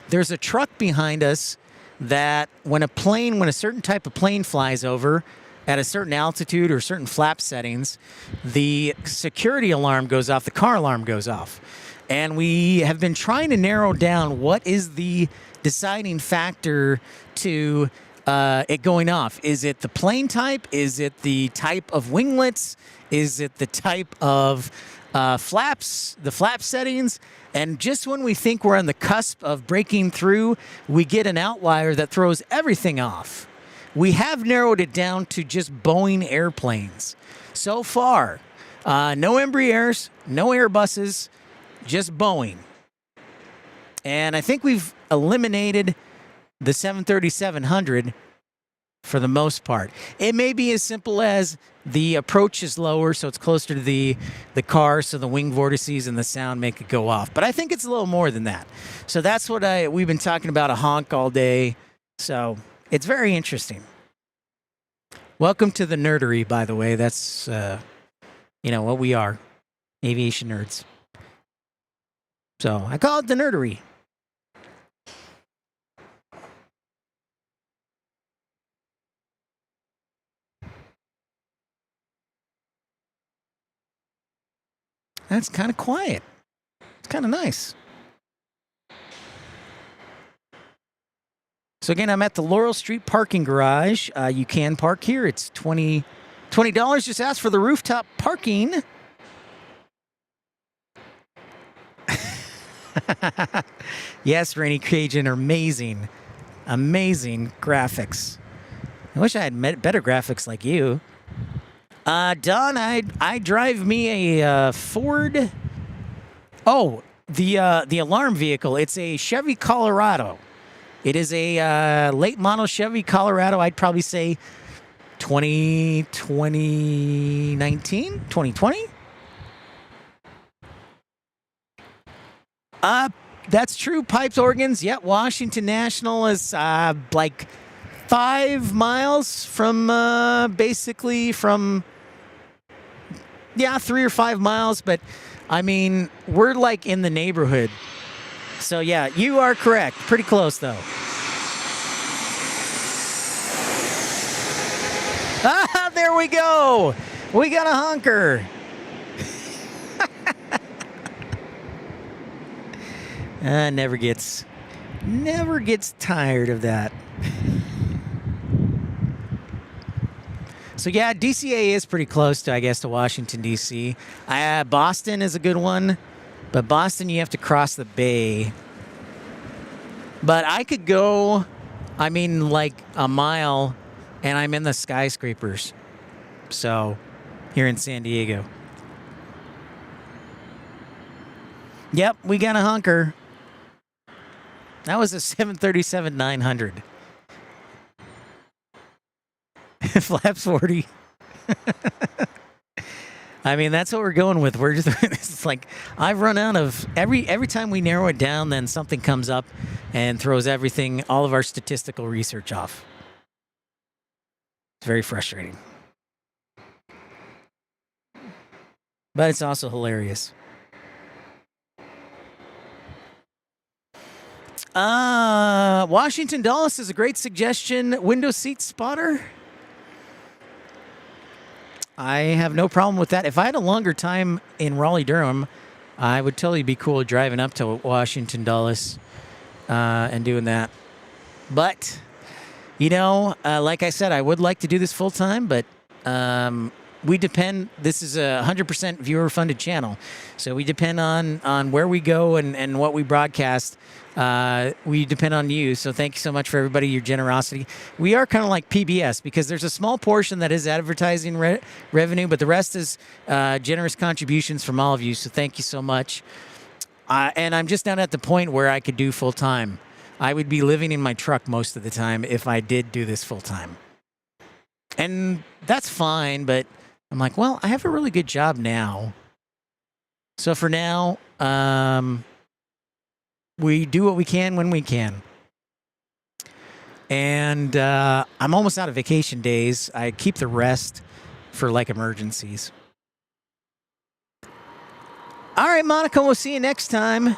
S3: There's a truck behind us that when a certain type of plane flies over at a certain altitude or certain flap settings, the security alarm goes off, the car alarm goes off. And we have been trying to narrow down what is the deciding factor to it going off. Is it the plane type? Is it the type of winglets? Is it the type of flaps, the flap settings? And just when we think we're on the cusp of breaking through, we get an outlier that throws everything off. We have narrowed it down to just Boeing airplanes. So far, no Embraers, no Airbuses, just Boeing. And I think we've eliminated the 737-800 for the most part. It may be as simple as the approach is lower, so it's closer to the car, so the wing vortices and the sound make it go off. But I think it's a little more than that. So that's what we've been talking about, a honk all day. So it's very interesting. Welcome to the nerdery, by the way. That's, what we are, aviation nerds. So I call it the nerdery. That's kind of quiet. It's kind of nice. So again, I'm at the Laurel Street parking garage. You can park here. It's $20. Just ask for the rooftop parking. Yes, Rainy Cajun, amazing graphics. I wish I had better graphics like you. Don, I drive me a Ford. Oh, the alarm vehicle. It's a Chevy Colorado. It is a late model Chevy Colorado. I'd probably say 2019, 2020. That's true. Pipes, organs. Yeah, Washington National is like 5 miles from 3 or 5 miles. But I mean, we're like in the neighborhood. So yeah, you are correct. Pretty close though. Ah, there we go. We got a honker. Never gets tired of that. So yeah, DCA is pretty close to, I guess, to Washington, D.C. Boston is a good one, but Boston you have to cross the bay. But I could go, like a mile, and I'm in the skyscrapers. So, here in San Diego. Yep, we got a honker. That was a 737-900. Flaps 40. That's what we're going with. We're just, it's like, I've run out of, every time we narrow it down, then something comes up and throws all of our statistical research off. It's very frustrating. But it's also hilarious. Washington Dulles is a great suggestion. Window seat spotter. I have no problem with that. If I had a longer time in Raleigh-Durham, I would totally be cool driving up to Washington Dulles and doing that. But, like I said, I would like to do this full time, but we depend. This is a 100% viewer-funded channel, so we depend on where we go and what we broadcast. We depend on you, so thank you so much for everybody, your generosity. We are kind of like PBS because there's a small portion that is advertising revenue, but the rest is generous contributions from all of you, so thank you so much. And I'm just not at the point where I could do full-time. I would be living in my truck most of the time if I did do this full-time. And that's fine, but I'm like, well, I have a really good job now. So for now, we do what we can when we can. And I'm almost out of vacation days. I keep the rest for like emergencies. All right, Monica, we'll see you next time.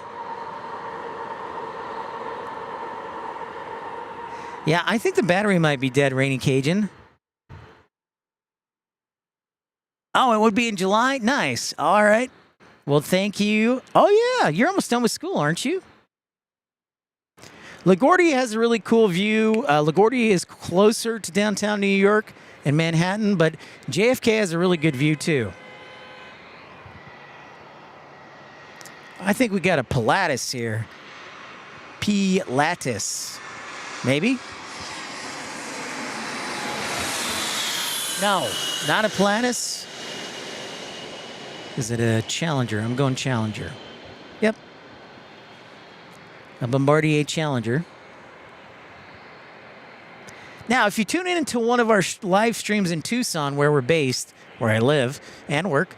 S3: Yeah, I think the battery might be dead, Rainy Cajun. Oh, it would be in July? Nice. All right. Well, thank you. Oh, yeah. You're almost done with school, aren't you? LaGuardia has a really cool view. LaGuardia is closer to downtown New York and Manhattan, but JFK has a really good view, too. I think we got a Pilatus here. Pilatus. Maybe? No, not a Pilatus. Is it a Challenger? I'm going Challenger. Yep. A Bombardier Challenger. Now, if you tune in into one of our live streams in Tucson, where we're based, where I live and work,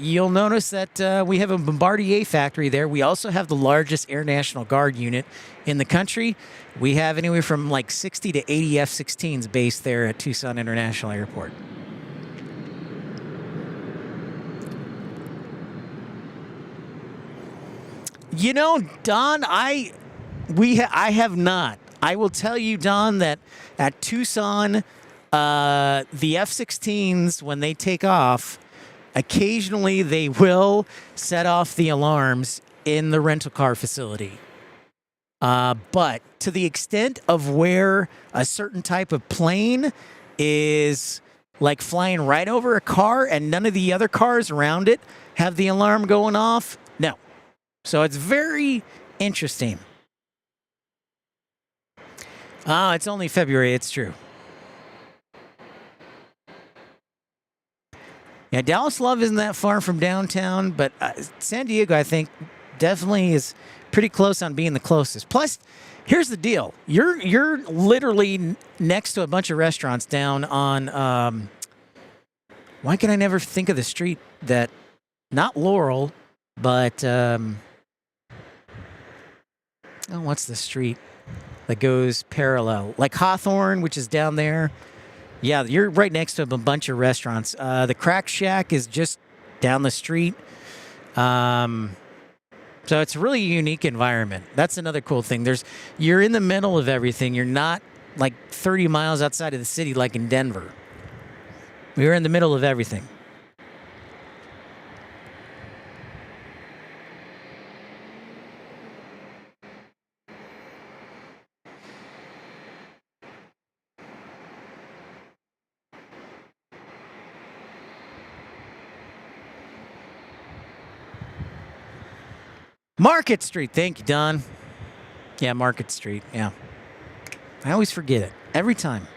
S3: you'll notice that we have a Bombardier factory there. We also have the largest Air National Guard unit in the country. We have anywhere from like 60 to 80 F-16s based there at Tucson International Airport. You know, Don, I have not. I will tell you, Don, that at Tucson, the F-16s, when they take off, occasionally they will set off the alarms in the rental car facility. But to the extent of where a certain type of plane is like flying right over a car and none of the other cars around it have the alarm going off, no. So it's very interesting. It's only February, it's true. Yeah, Dallas Love isn't that far from downtown, but San Diego, I think, definitely is pretty close on being the closest. Plus, here's the deal. You're literally next to a bunch of restaurants down on, why can I never think of the street that, not Laurel, but, what's the street that goes parallel? Like Hawthorne, which is down there. Yeah, you're right next to a bunch of restaurants. The Crack Shack is just down the street. So it's a really unique environment. That's another cool thing. You're in the middle of everything. You're not like 30 miles outside of the city like in Denver. We're in the middle of everything. Market Street. Thank you, Don. Yeah, Market Street. Yeah. I always forget it. Every time.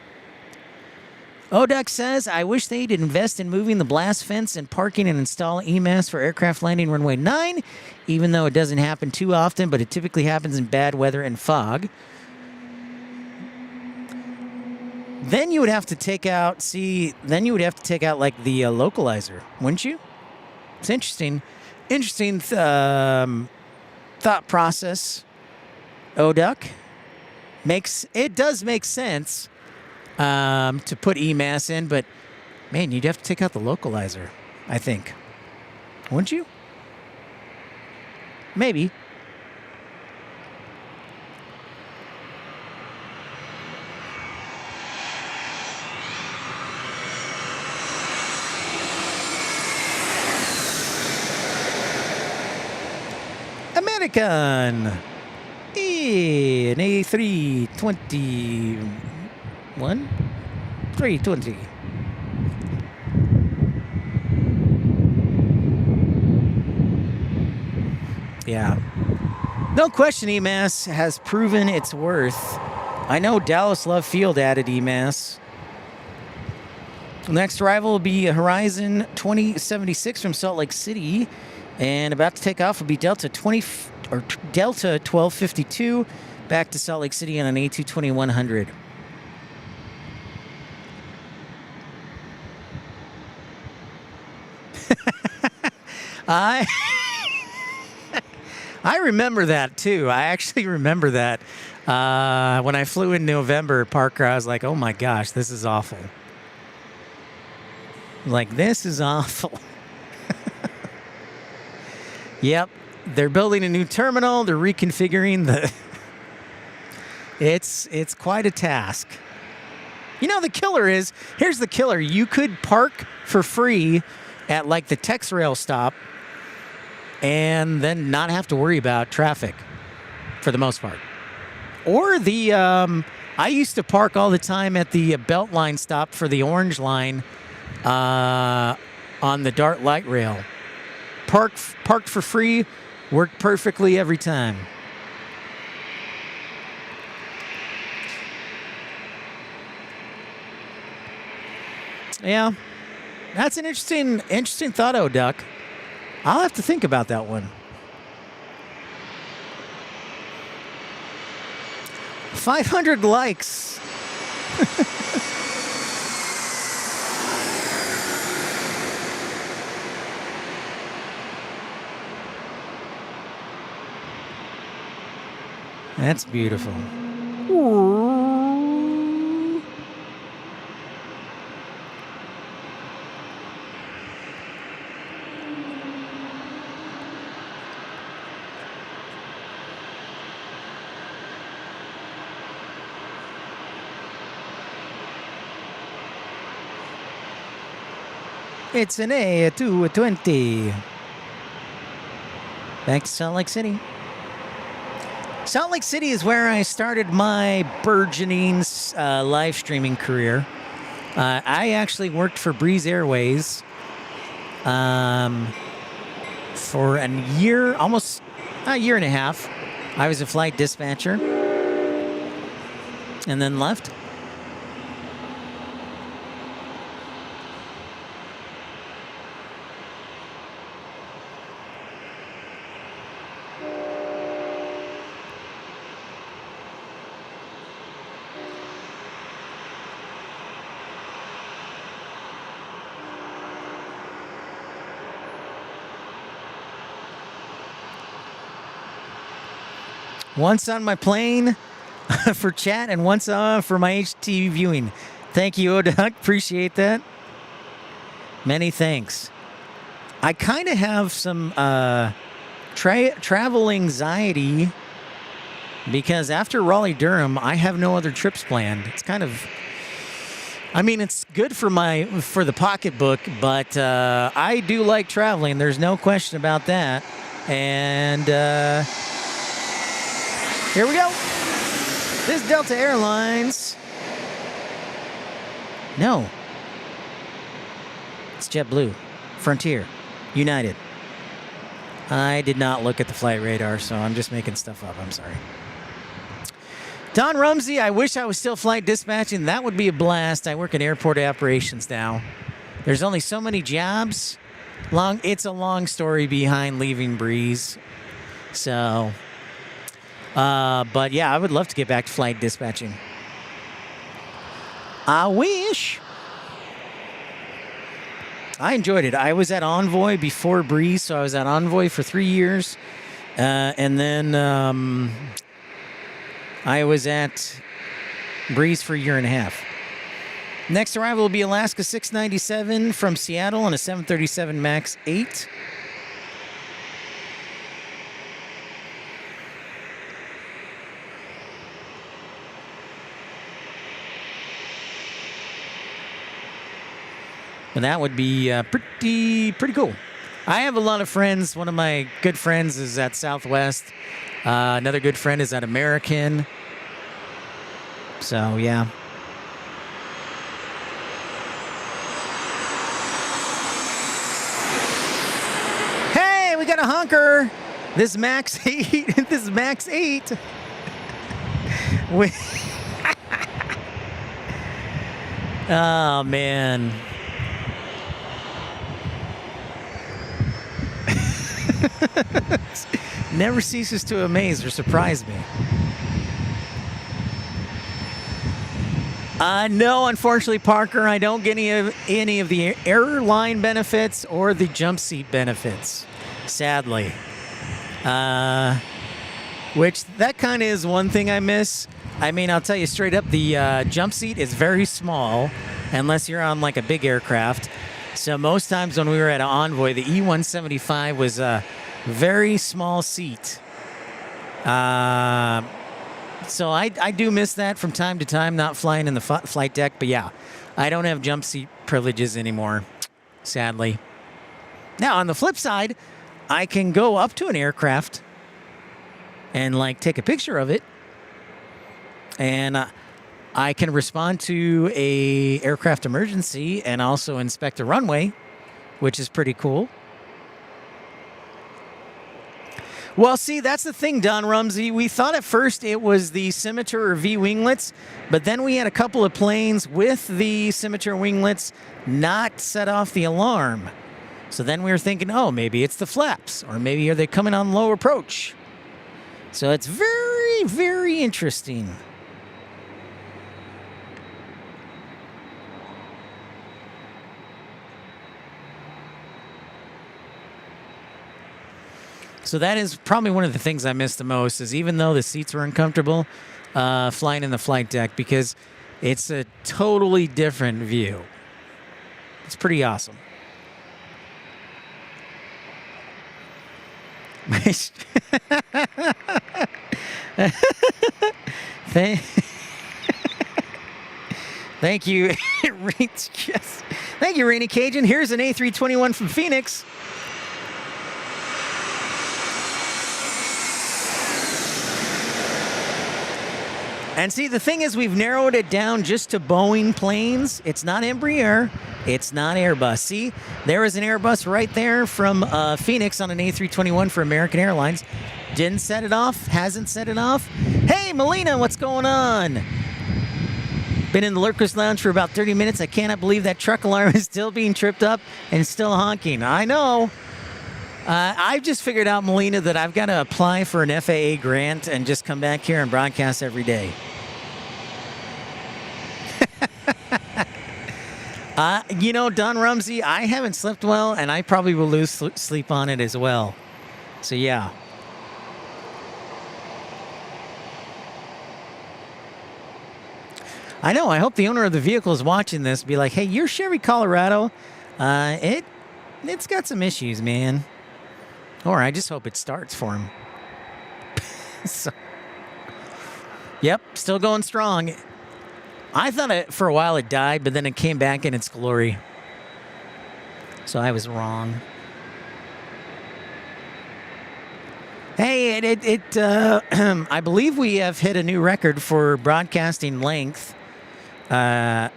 S3: ODUC says, I wish they'd invest in moving the blast fence and parking and install EMAS for aircraft landing runway 9, even though it doesn't happen too often, but it typically happens in bad weather and fog. Then you would have to take out, like the localizer, wouldn't you? It's interesting. Interesting thought process, ODUC. It does make sense to put EMAS in, but man, you'd have to take out the localizer, I think. Wouldn't you? Maybe. American. An A321. 320. Yeah. No question EMAS has proven its worth. I know Dallas Love Field added EMAS. Next arrival will be Horizon 2076 from Salt Lake City. And about to take off will be Delta 1252 back to Salt Lake City on an A220-100. I remember that too. I actually remember that. When I flew in November, Parker, I was like, oh my gosh, this is awful. Like, this is awful. Yep. They're building a new terminal. They're reconfiguring the... It's quite a task. You know, the killer is... Here's the killer. You could park for free at, like, the TexRail stop and then not have to worry about traffic for the most part. Or the, I used to park all the time at the Beltline stop for the Orange Line on the Dart Light Rail. Parked for free, worked perfectly every time. Yeah, that's an interesting thought, O'Duck. I'll have to think about that one. 500 likes. That's beautiful. It's an A220. Back to Salt Lake City. Salt Lake City is where I started my burgeoning live streaming career. I actually worked for Breeze Airways for a year, almost a year and a half. I was a flight dispatcher and then left. Once on my plane for chat and once for my HT viewing. Thank you, Oduck. Appreciate that. Many thanks. I kind of have some travel anxiety because after Raleigh-Durham, I have no other trips planned. It's kind of... I mean, it's good for the pocketbook, but I do like traveling. There's no question about that. And... here we go. This is Delta Airlines. No. It's JetBlue. Frontier. United. I did not look at the flight radar, so I'm just making stuff up. I'm sorry. Don Rumsey, I wish I was still flight dispatching. That would be a blast. I work in airport operations now. There's only so many jobs. It's a long story behind leaving Breeze. So... but yeah, I would love to get back to flight dispatching. I wish. I enjoyed it. I was at Envoy before Breeze, so I was at Envoy for 3 years. And then I was at Breeze for a year and a half. Next arrival will be Alaska 697 from Seattle on a 737 MAX 8. And that would be pretty cool. I have a lot of friends. One of my good friends is at Southwest. Another good friend is at American. So, yeah. Hey, we got a honker. This Max 8. This Max 8. Oh, man. Never ceases to amaze or surprise me. No, unfortunately, Parker, I don't get any of the airline benefits or the jump seat benefits, sadly. Which, that kind of is one thing I miss. I mean, I'll tell you straight up, the jump seat is very small, unless you're on like a big aircraft. So most times when we were at an Envoy, the E-175 was a very small seat. So I do miss that from time to time, not flying in the flight deck. But yeah, I don't have jump seat privileges anymore, sadly. Now, on the flip side, I can go up to an aircraft and like take a picture of it, and I can respond to a aircraft emergency and also inspect a runway, which is pretty cool. Well, see, that's the thing, Don Rumsey. We thought at first it was the Scimitar or V winglets, but then we had a couple of planes with the Scimitar winglets not set off the alarm. So then we were thinking, oh, maybe it's the flaps, or maybe are they coming on low approach? So it's very, very interesting. So that is probably one of the things I miss the most, is even though the seats were uncomfortable, flying in the flight deck, because it's a totally different view. It's pretty awesome. Thank you. Thank you, Rainy Cajun. Here's an A321 from Phoenix. And see, the thing is, we've narrowed it down just to Boeing planes. It's not Embraer. It's not Airbus. See, there is an Airbus right there from Phoenix on an A321 for American Airlines. Didn't set it off. Hasn't set it off. Hey, Melina, what's going on? Been in the Lurkers Lounge for about 30 minutes. I cannot believe that truck alarm is still being tripped up and still honking. I know. I've just figured out, Melina, that I've got to apply for an FAA grant and just come back here and broadcast every day. You know, Don Rumsey, I haven't slept well, and I probably will lose sleep on it as well. So, yeah. I know. I hope the owner of the vehicle is watching this. Be like, hey, your Chevy Colorado, it's got some issues, man. Or I just hope it starts for him. So, yep, still going strong. I thought for a while it died, but then it came back in its glory. So I was wrong. Hey, I believe we have hit a new record for broadcasting length. Our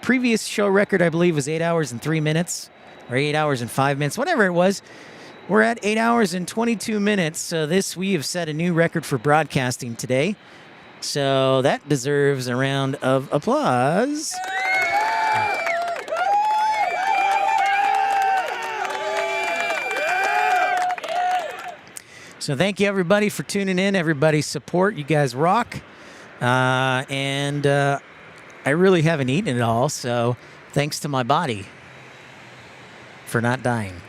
S3: previous show record, I believe, was 8 hours and 3 minutes, or 8 hours and 5 minutes, whatever it was. We're at 8 hours and 22 minutes. So we have set a new record for broadcasting today. So that deserves a round of applause. So thank you, everybody, for tuning in. Everybody's support. You guys rock. And I really haven't eaten it all. So thanks to my body for not dying.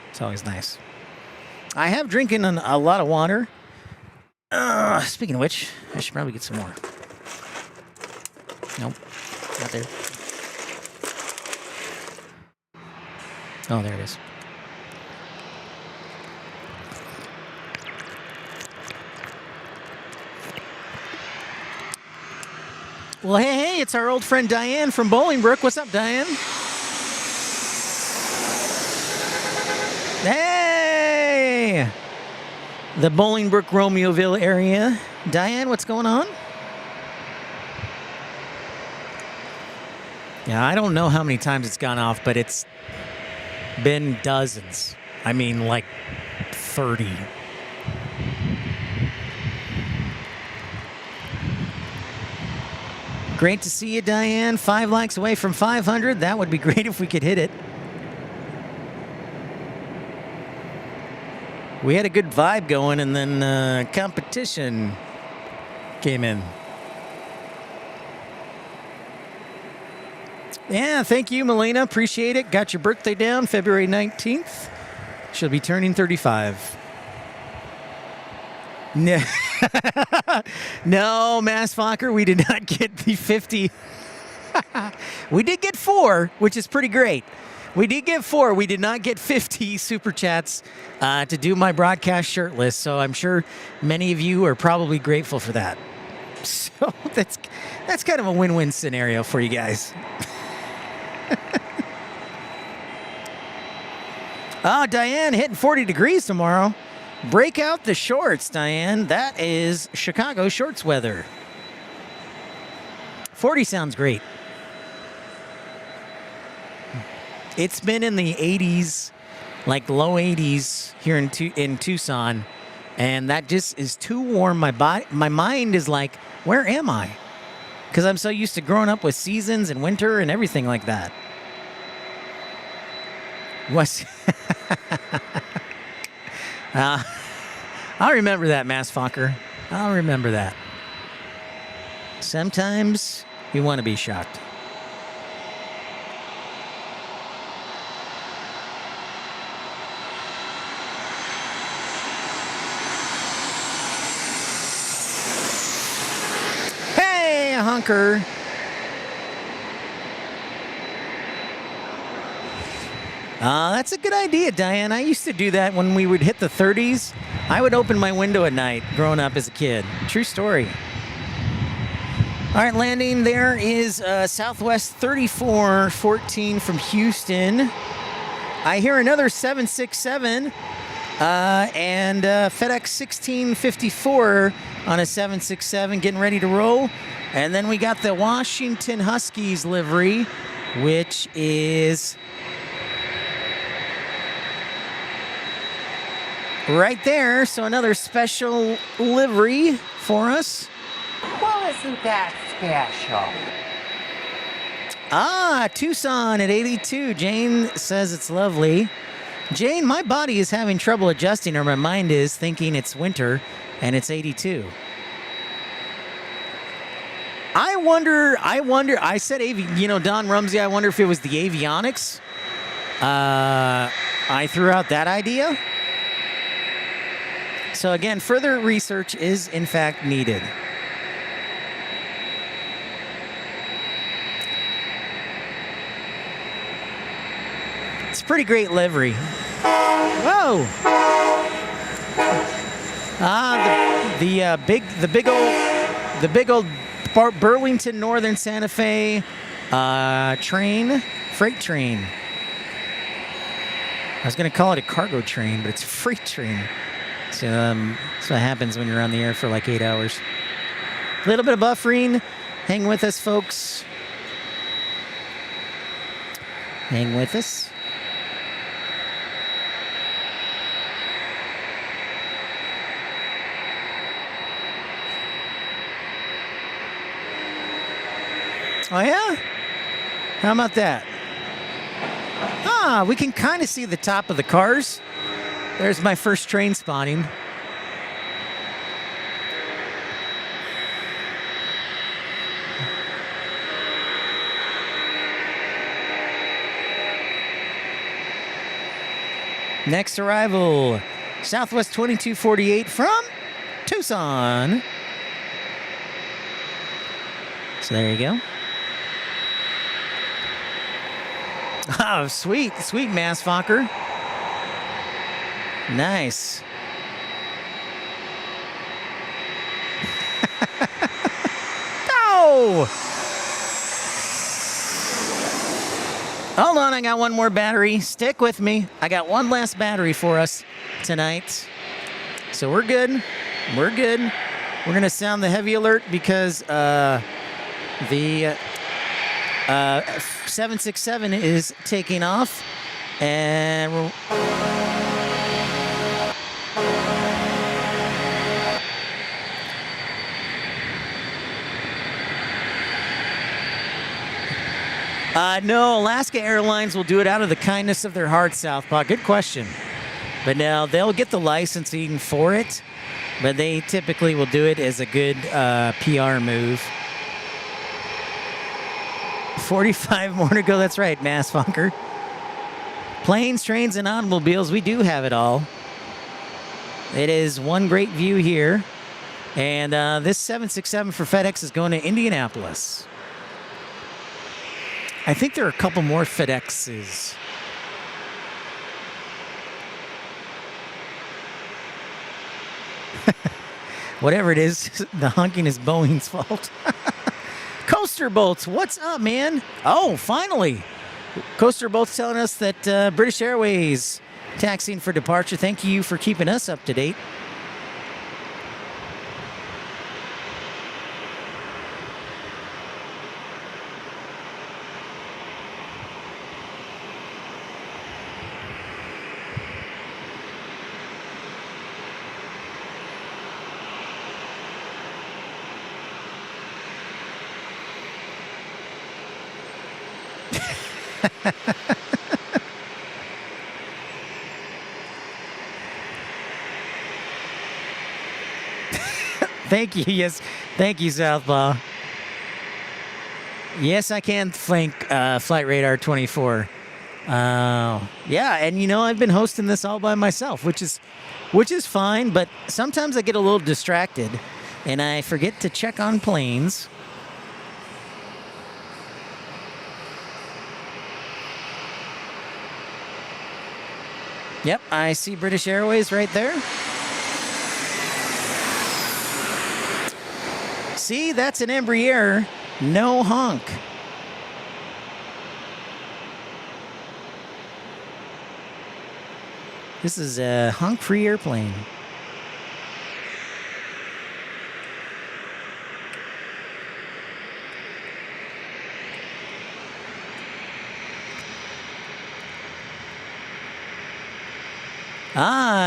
S3: It's always nice. I have drinking a lot of water. Speaking of which, I should probably get some more. Nope, not there. Oh, there it is. Well, hey, it's our old friend Diane from Bolingbrook. What's up, Diane? Hey! The Bolingbrook, Romeoville area. Diane, what's going on? Yeah, I don't know how many times it's gone off, but it's been dozens. I mean, like 30. Great to see you, Diane. 5 likes away from 500. That would be great if we could hit it. We had a good vibe going, and then competition came in. Yeah, thank you, Melina. Appreciate it. Got your birthday down, February 19th. She'll be turning 35. No, no, Mass Fokker, we did not get the 50. We did get 4, which is pretty great. We did get 4. We did not get 50 super chats to do my broadcast shirtless. So I'm sure many of you are probably grateful for that. So that's kind of a win-win scenario for you guys. Oh, Diane, hitting 40 degrees tomorrow. Break out the shorts, Diane. That is Chicago shorts weather. 40 sounds great. It's been in the 80s, like low 80s here in Tucson, and that just is too warm. My mind is like, where am I? Because I'm so used to growing up with seasons and winter and everything like that. What's I'll remember that, Mass Fokker. I'll remember that. Sometimes you want to be shocked. Hey, hunker. That's a good idea, Diane. I used to do that when we would hit the 30s. I would open my window at night growing up as a kid. True story. All right, landing. There is Southwest 3414 from Houston. I hear another 767 and FedEx 1654 on a 767 getting ready to roll. And then we got the Washington Huskies livery, which is right there. So another special livery for us.
S10: Well, isn't that special?
S3: Tucson at 82. Jane says it's lovely. Jane, my body is having trouble adjusting, or my mind is thinking it's winter and it's 82. I wonder, I said, Don Rumsey, I wonder if it was the avionics. I threw out that idea. So again, further research is in fact needed. It's a pretty great livery. Whoa! The big old Burlington Northern Santa Fe freight train. I was gonna call it a cargo train, but it's a freight train. So that's what happens when you're on the air for like 8 hours. A little bit of buffering. Hang with us, folks. Hang with us. Oh, yeah? How about that? We can kind of see the top of the cars. There's my first train spotting. Next arrival, Southwest 2248 from Tucson. So there you go. Oh, sweet, Mass Fokker. Nice. Go! Hold on, I got one more battery. Stick with me. I got one last battery for us tonight. So we're good. We're good. We're going to sound the heavy alert because the 767 is taking off. And we're... No, Alaska Airlines will do it out of the kindness of their heart, Southpaw. Good question. But now they'll get the licensing for it, but they typically will do it as a good PR move. 45 more to go. That's right, Mass Funker. Planes, trains, and automobiles. We do have it all. It is one great view here. And this 767 for FedEx is going to Indianapolis. I think there are a couple more FedExes. Whatever it is, the honking is Boeing's fault. Coaster Bolts, what's up, man? Oh, finally. Coaster Bolts telling us that British Airways Taxiing for departure. Thank you for keeping us up to date. Thank you. Yes. Thank you, Southpaw. Yes, I can thank Flight Radar 24. Yeah, and you know, I've been hosting this all by myself, which is fine, but sometimes I get a little distracted and I forget to check on planes. Yep, I see British Airways right there. See, that's an Embraer, no honk. This is a honk-free airplane.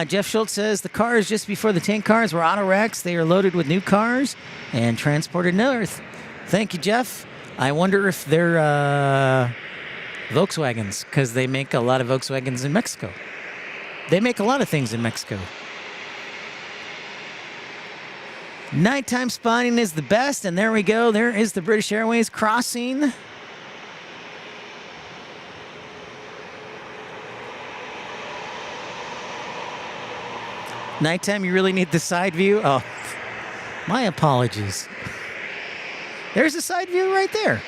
S3: Jeff Schultz says the cars just before the tank cars were auto wrecks. They are loaded with new cars and transported north. Thank you, Jeff. I wonder if they're Volkswagens, because they make a lot of Volkswagens in Mexico. They make a lot of things in Mexico. Nighttime spotting is the best, and there we go. There is the British Airways crossing. Nighttime, you really need the side view? Oh, my apologies. There's a side view right there.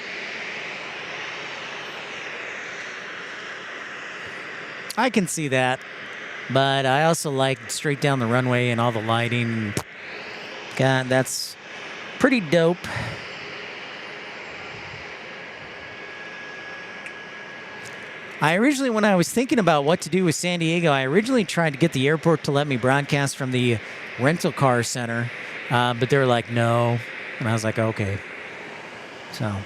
S3: I can see that, but I also like straight down the runway and all the lighting. God, that's pretty dope. I originally, when I was thinking about what to do with San Diego, I originally tried to get the airport to let me broadcast from the rental car center, but they were like, no. And I was like, okay. So.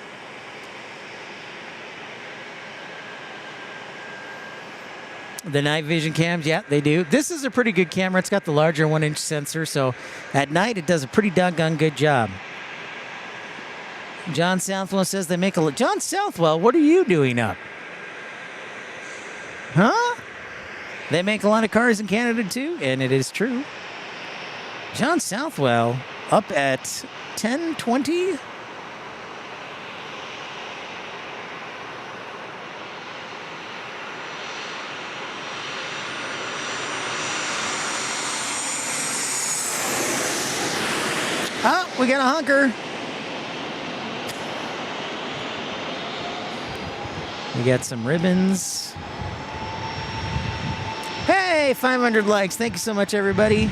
S3: The night vision cams, yeah, they do. This is a pretty good camera. It's got the larger 1-inch sensor, so at night it does a pretty doggone good job. John Southwell says they make a... John Southwell, what are you doing up? Huh? They make a lot of cars in Canada too, and it is true. John Southwell up at 10:20. Oh, we got a honker. We got some ribbons. Hey, 500 likes. Thank you so much, everybody.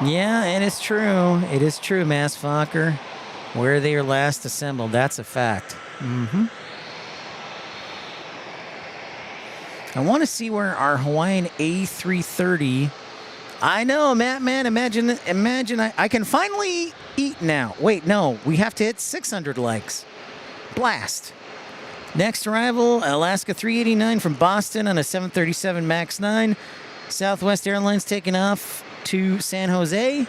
S3: Yeah, and it's true. It is true, Mass Fokker. Where they are last assembled, that's a fact. I want to see where our Hawaiian A330... I know, Matt, man, imagine I can finally eat now. Wait, no, we have to hit 600 likes. Blast. Next arrival, Alaska 389 from Boston on a 737 MAX 9. Southwest Airlines taking off to San Jose.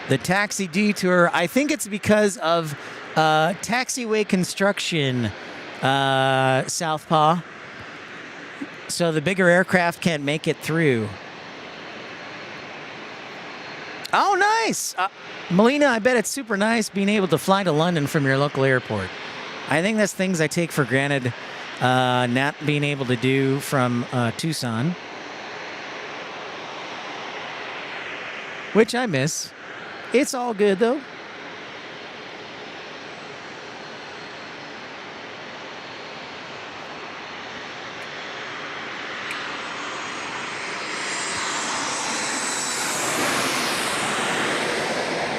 S3: The taxi detour, I think it's because of taxiway construction, Southpaw. So the bigger aircraft can't make it through. Oh, nice. Melina, I bet it's super nice being able to fly to London from your local airport. I think that's things I take for granted, not being able to do from Tucson, which I miss. It's all good though.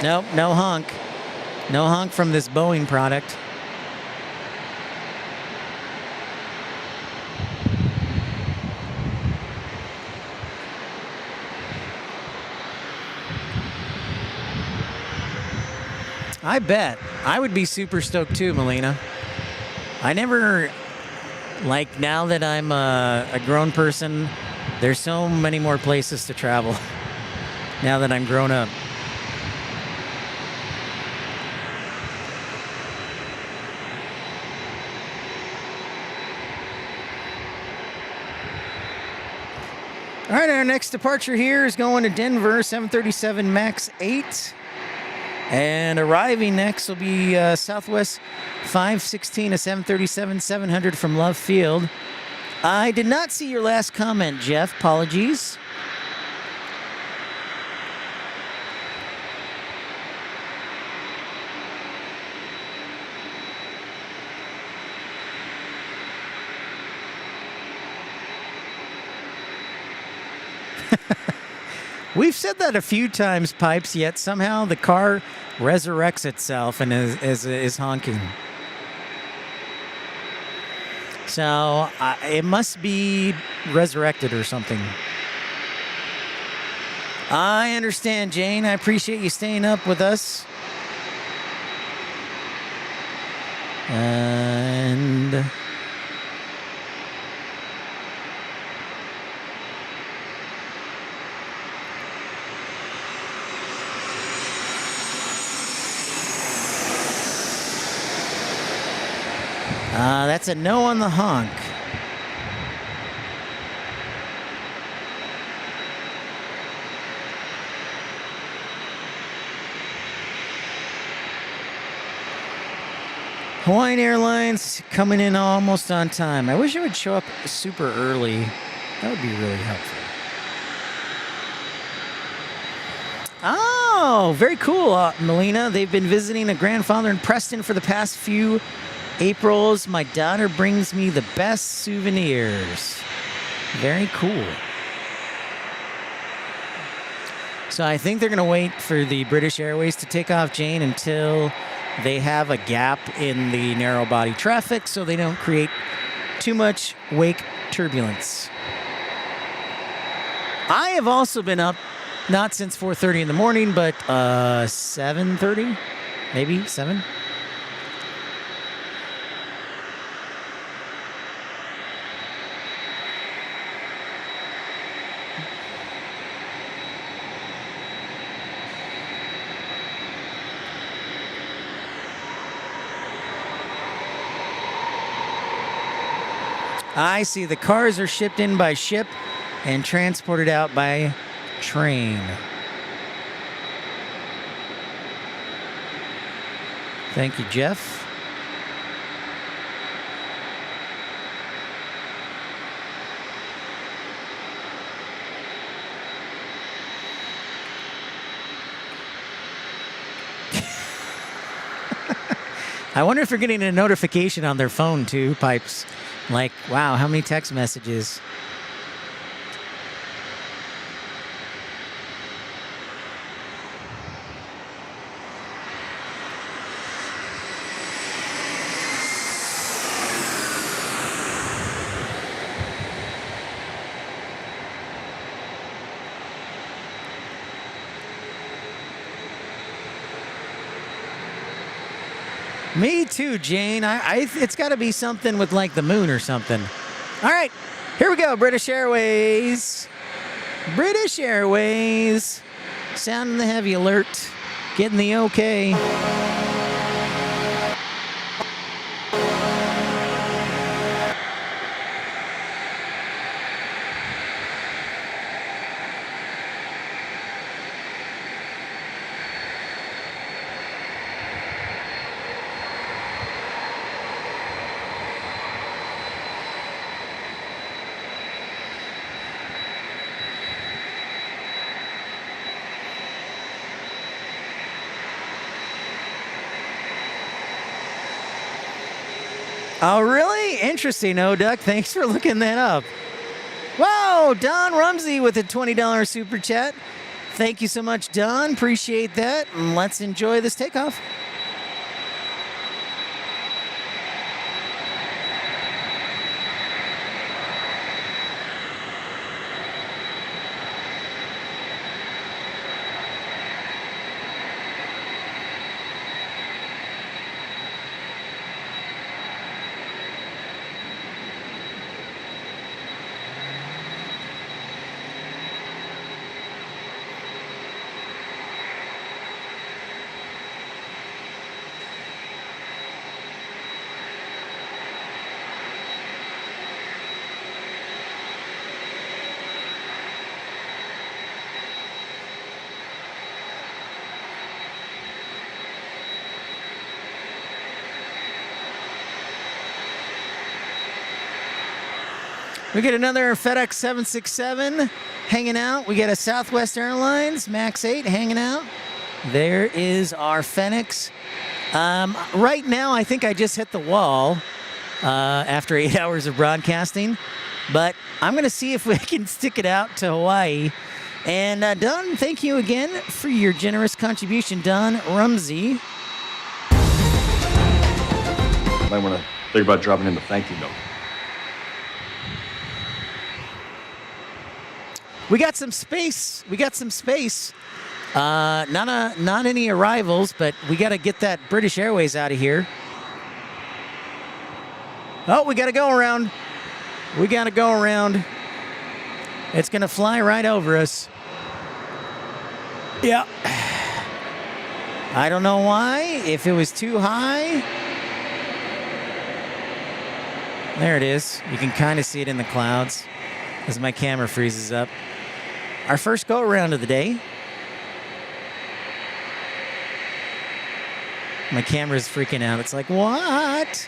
S3: Nope, no honk. No honk from this Boeing product. I bet. I would be super stoked too, Melina. I never, like, now that I'm a grown person, there's so many more places to travel now that I'm grown up. All right, our next departure here is going to Denver, 737 MAX 8. And arriving next will be Southwest 516, a 737-700 from Love Field. I did not see your last comment, Jeff. Apologies. We've said that a few times, Pipes, yet somehow the car resurrects itself and is honking. So it must be resurrected or something. I understand, Jane. I appreciate you staying up with us. And that's a no on the honk. Hawaiian Airlines coming in almost on time. I wish it would show up super early. That would be really helpful. Oh, very cool, Melina. They've been visiting a grandfather in Preston for the past few Aprils. My daughter brings me the best souvenirs. Very cool. So I think they're going to wait for the British Airways to take off, Jane, until they have a gap in the narrow body traffic so they don't create too much wake turbulence. I have also been up, not since 4:30 in the morning, but 7:30, maybe 7. I see. The cars are shipped in by ship and transported out by train. Thank you, Jeff. I wonder if they're getting a notification on their phone too, Pipes. Like, wow, how many text messages? Me too, Jane. It's got to be something with like the moon or something. All right, here we go. British Airways. British Airways. Sounding the heavy alert. Getting the okay. Oh, really? Interesting, O-Duck. Thanks for looking that up. Wow, Don Rumsey with a $20 super chat. Thank you so much, Don. Appreciate that. And let's enjoy this takeoff. We get another FedEx 767 hanging out. We get a Southwest Airlines MAX 8 hanging out. There is our Phoenix. Right now, I think I just hit the wall after 8 hours of broadcasting. But I'm going to see if we can stick it out to Hawaii. And Don, thank you again for your generous contribution, Don Rumsey.
S6: Might want to think about dropping in the thank you note.
S3: We got some space. Not any arrivals, but we got to get that British Airways out of here. Oh, we got to go around. It's going to fly right over us. Yeah. I don't know why, if it was too high. There it is. You can kind of see it in the clouds as my camera freezes up. Our first go around of the day. My camera's freaking out. It's like, what?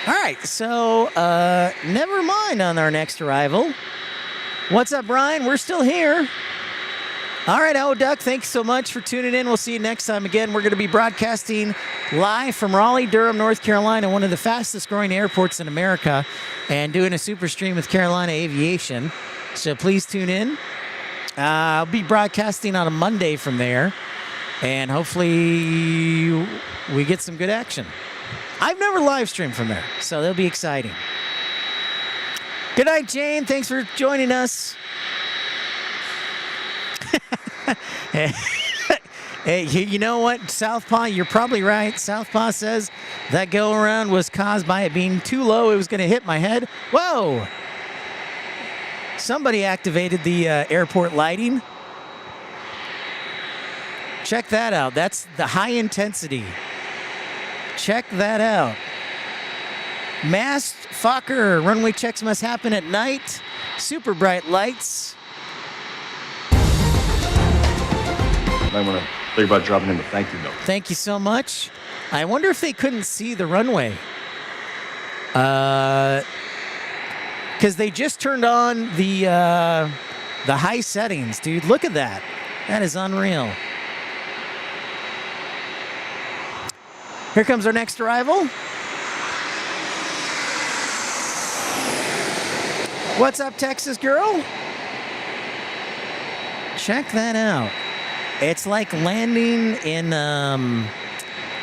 S3: All right, so never mind on our next arrival. What's up, Brian? We're still here. All right, O-Duck, thanks so much for tuning in. We'll see you next time. Again, we're going to be broadcasting live from Raleigh-Durham, North Carolina, one of the fastest-growing airports in America, and doing a super stream with Carolina Aviation. So please tune in. I'll be broadcasting on a Monday from there, and hopefully we get some good action. I've never live streamed from there, so that'll be exciting. Good night, Jane. Thanks for joining us. Hey, you know what, Southpaw, you're probably right. Southpaw says that go-around was caused by it being too low. It was going to hit my head. Whoa! Somebody activated the airport lighting. Check that out. That's the high intensity. Check that out. Masked fucker. Runway checks must happen at night. Super bright lights.
S6: Might want to think about dropping in the thank you note.
S3: Thank you so much. I wonder if they couldn't see the runway. Because they just turned on the high settings, dude. Look at that. That is unreal. Here comes our next arrival. What's up, Texas girl? Check that out. It's like landing in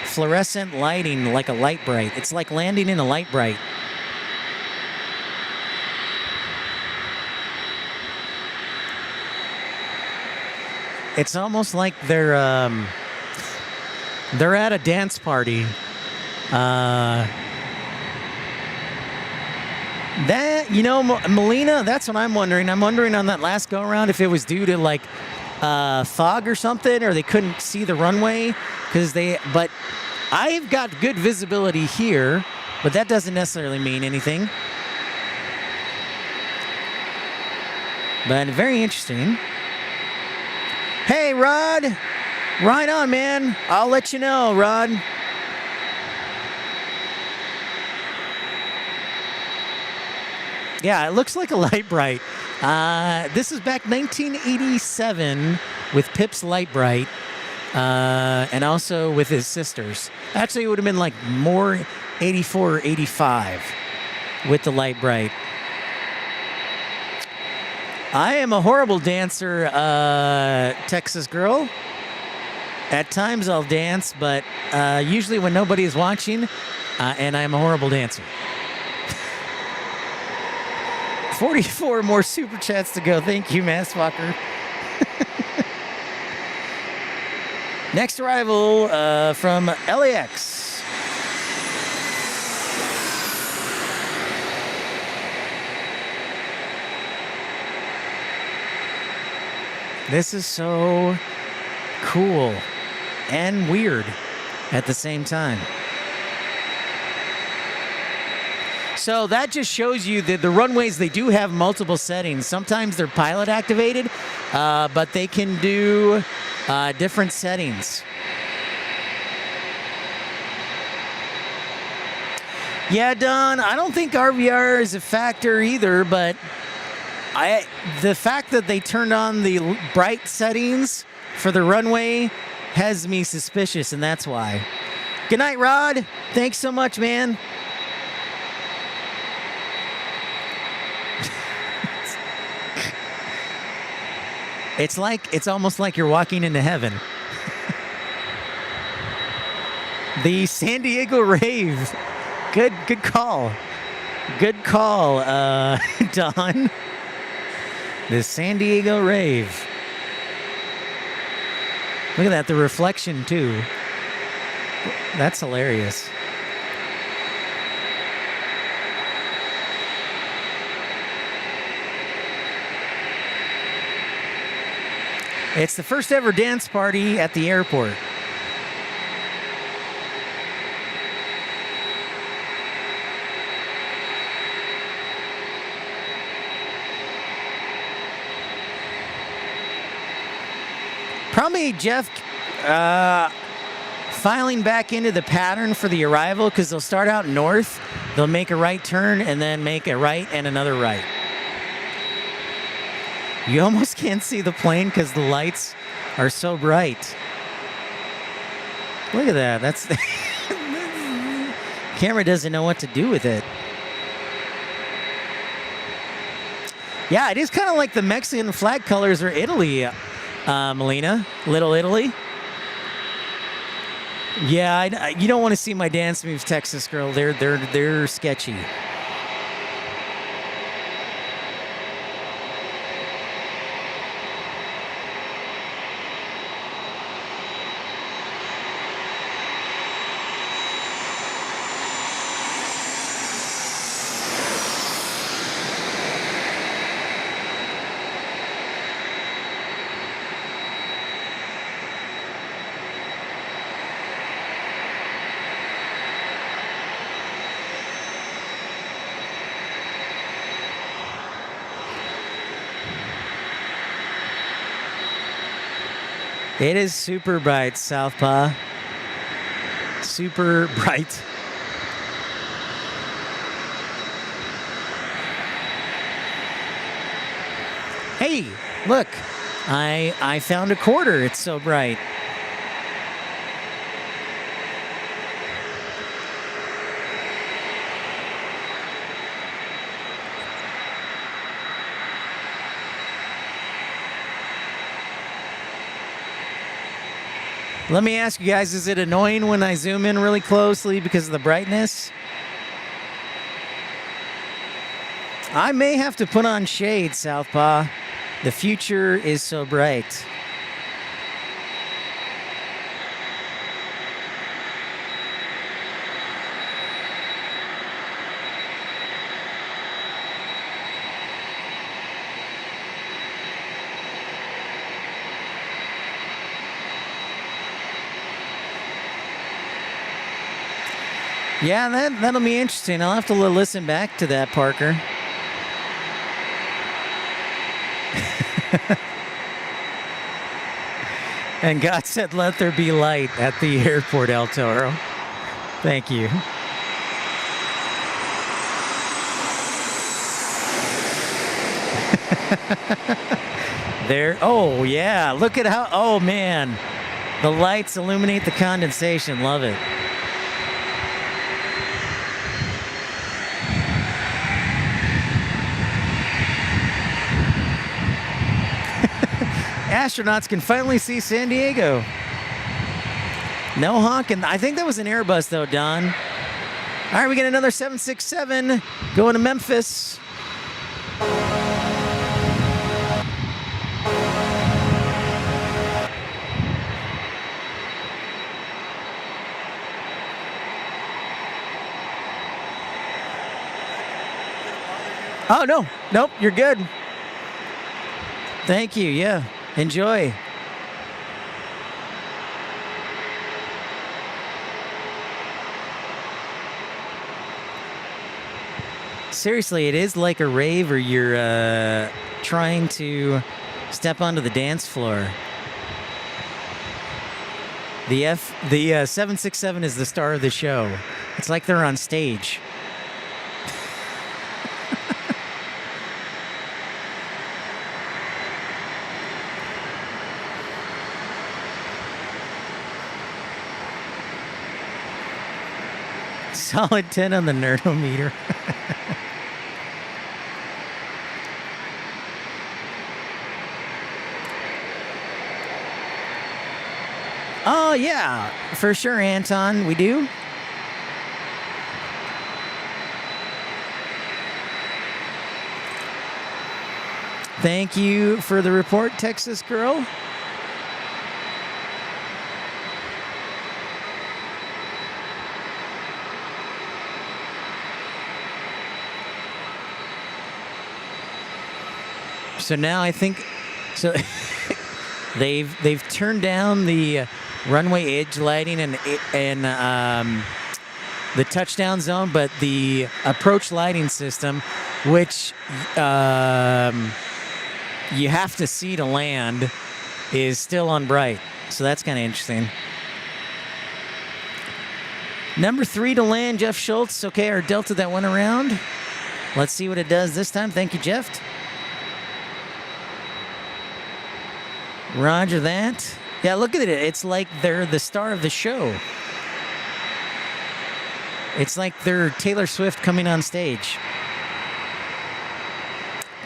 S3: fluorescent lighting, like a light bright. It's like landing in a light bright. It's almost like they're at a dance party. That, you know, Melina, that's what I'm wondering. I'm wondering on that last go around if it was due to like fog or something, or they couldn't see the runway but I've got good visibility here, but that doesn't necessarily mean anything. But very interesting. Hey, Rod. Right on, man. I'll let you know, Rod. Yeah, it looks like a light bright. This is back 1987 with Pip's Light Bright. and also with his sisters. Actually, it would have been like more 84 or 85 with the light bright. I am a horrible dancer, Texas girl. At times I'll dance, but usually when nobody is watching, and I'm a horrible dancer. 44 more super chats to go. Thank you, Masswalker. Next arrival from LAX. This is so cool and weird at the same time. So that just shows you that the runways, they do have multiple settings. Sometimes they're pilot activated, but they can do different settings. Yeah, Don, I don't think RVR is a factor either, but the fact that they turned on the bright settings for the runway has me suspicious, and that's why. Good night, Rod. Thanks so much, man. It's almost like you're walking into heaven. The San Diego Rave. Good call. Good call, Don. The San Diego Rave. Look at that, the reflection too. That's hilarious. It's the first ever dance party at the airport. Probably Jeff filing back into the pattern for the arrival, because they'll start out north, they'll make a right turn, and then make a right and another right. You almost can't see the plane because the lights are so bright. Look at that. That's camera doesn't know what to do with it. Yeah, it is kind of like the Mexican flag colors or Italy, Melina. Little Italy. Yeah, you don't want to see my dance moves, Texas girl. They're sketchy. It is super bright, Southpaw. Super bright. Hey, look. I found a quarter. It's so bright. Let me ask you guys, is it annoying when I zoom in really closely because of the brightness? I may have to put on shade, Southpaw. The future is so bright. Yeah, that'll be interesting. I'll have to listen back to that, Parker. And God said, let there be light at the airport, El Toro. Thank you. There. Oh, yeah. Look at how. Oh, man. The lights illuminate the condensation. Love it. Astronauts can finally see San Diego. No honking. I think that was an Airbus, though, Don. All right, we get another 767 going to Memphis. Oh, no. Nope, you're good. Thank you. Yeah. Enjoy. Seriously, it is like a rave or you're trying to step onto the dance floor. The 767 is the star of the show. It's like they're on stage. Solid 10 on the nerdometer. Oh, yeah, for sure, Anton, we do. Thank you for the report, Texas girl. So now I think, so they've turned down the runway edge lighting and the touchdown zone, but the approach lighting system, which you have to see to land, is still on bright. So that's kind of interesting. Number 3 to land, Jeff Schultz. Okay, our Delta that went around. Let's see what it does this time. Thank you, Jeff. Roger that. Yeah, look at it. It's like they're the star of the show. It's like they're Taylor Swift coming on stage.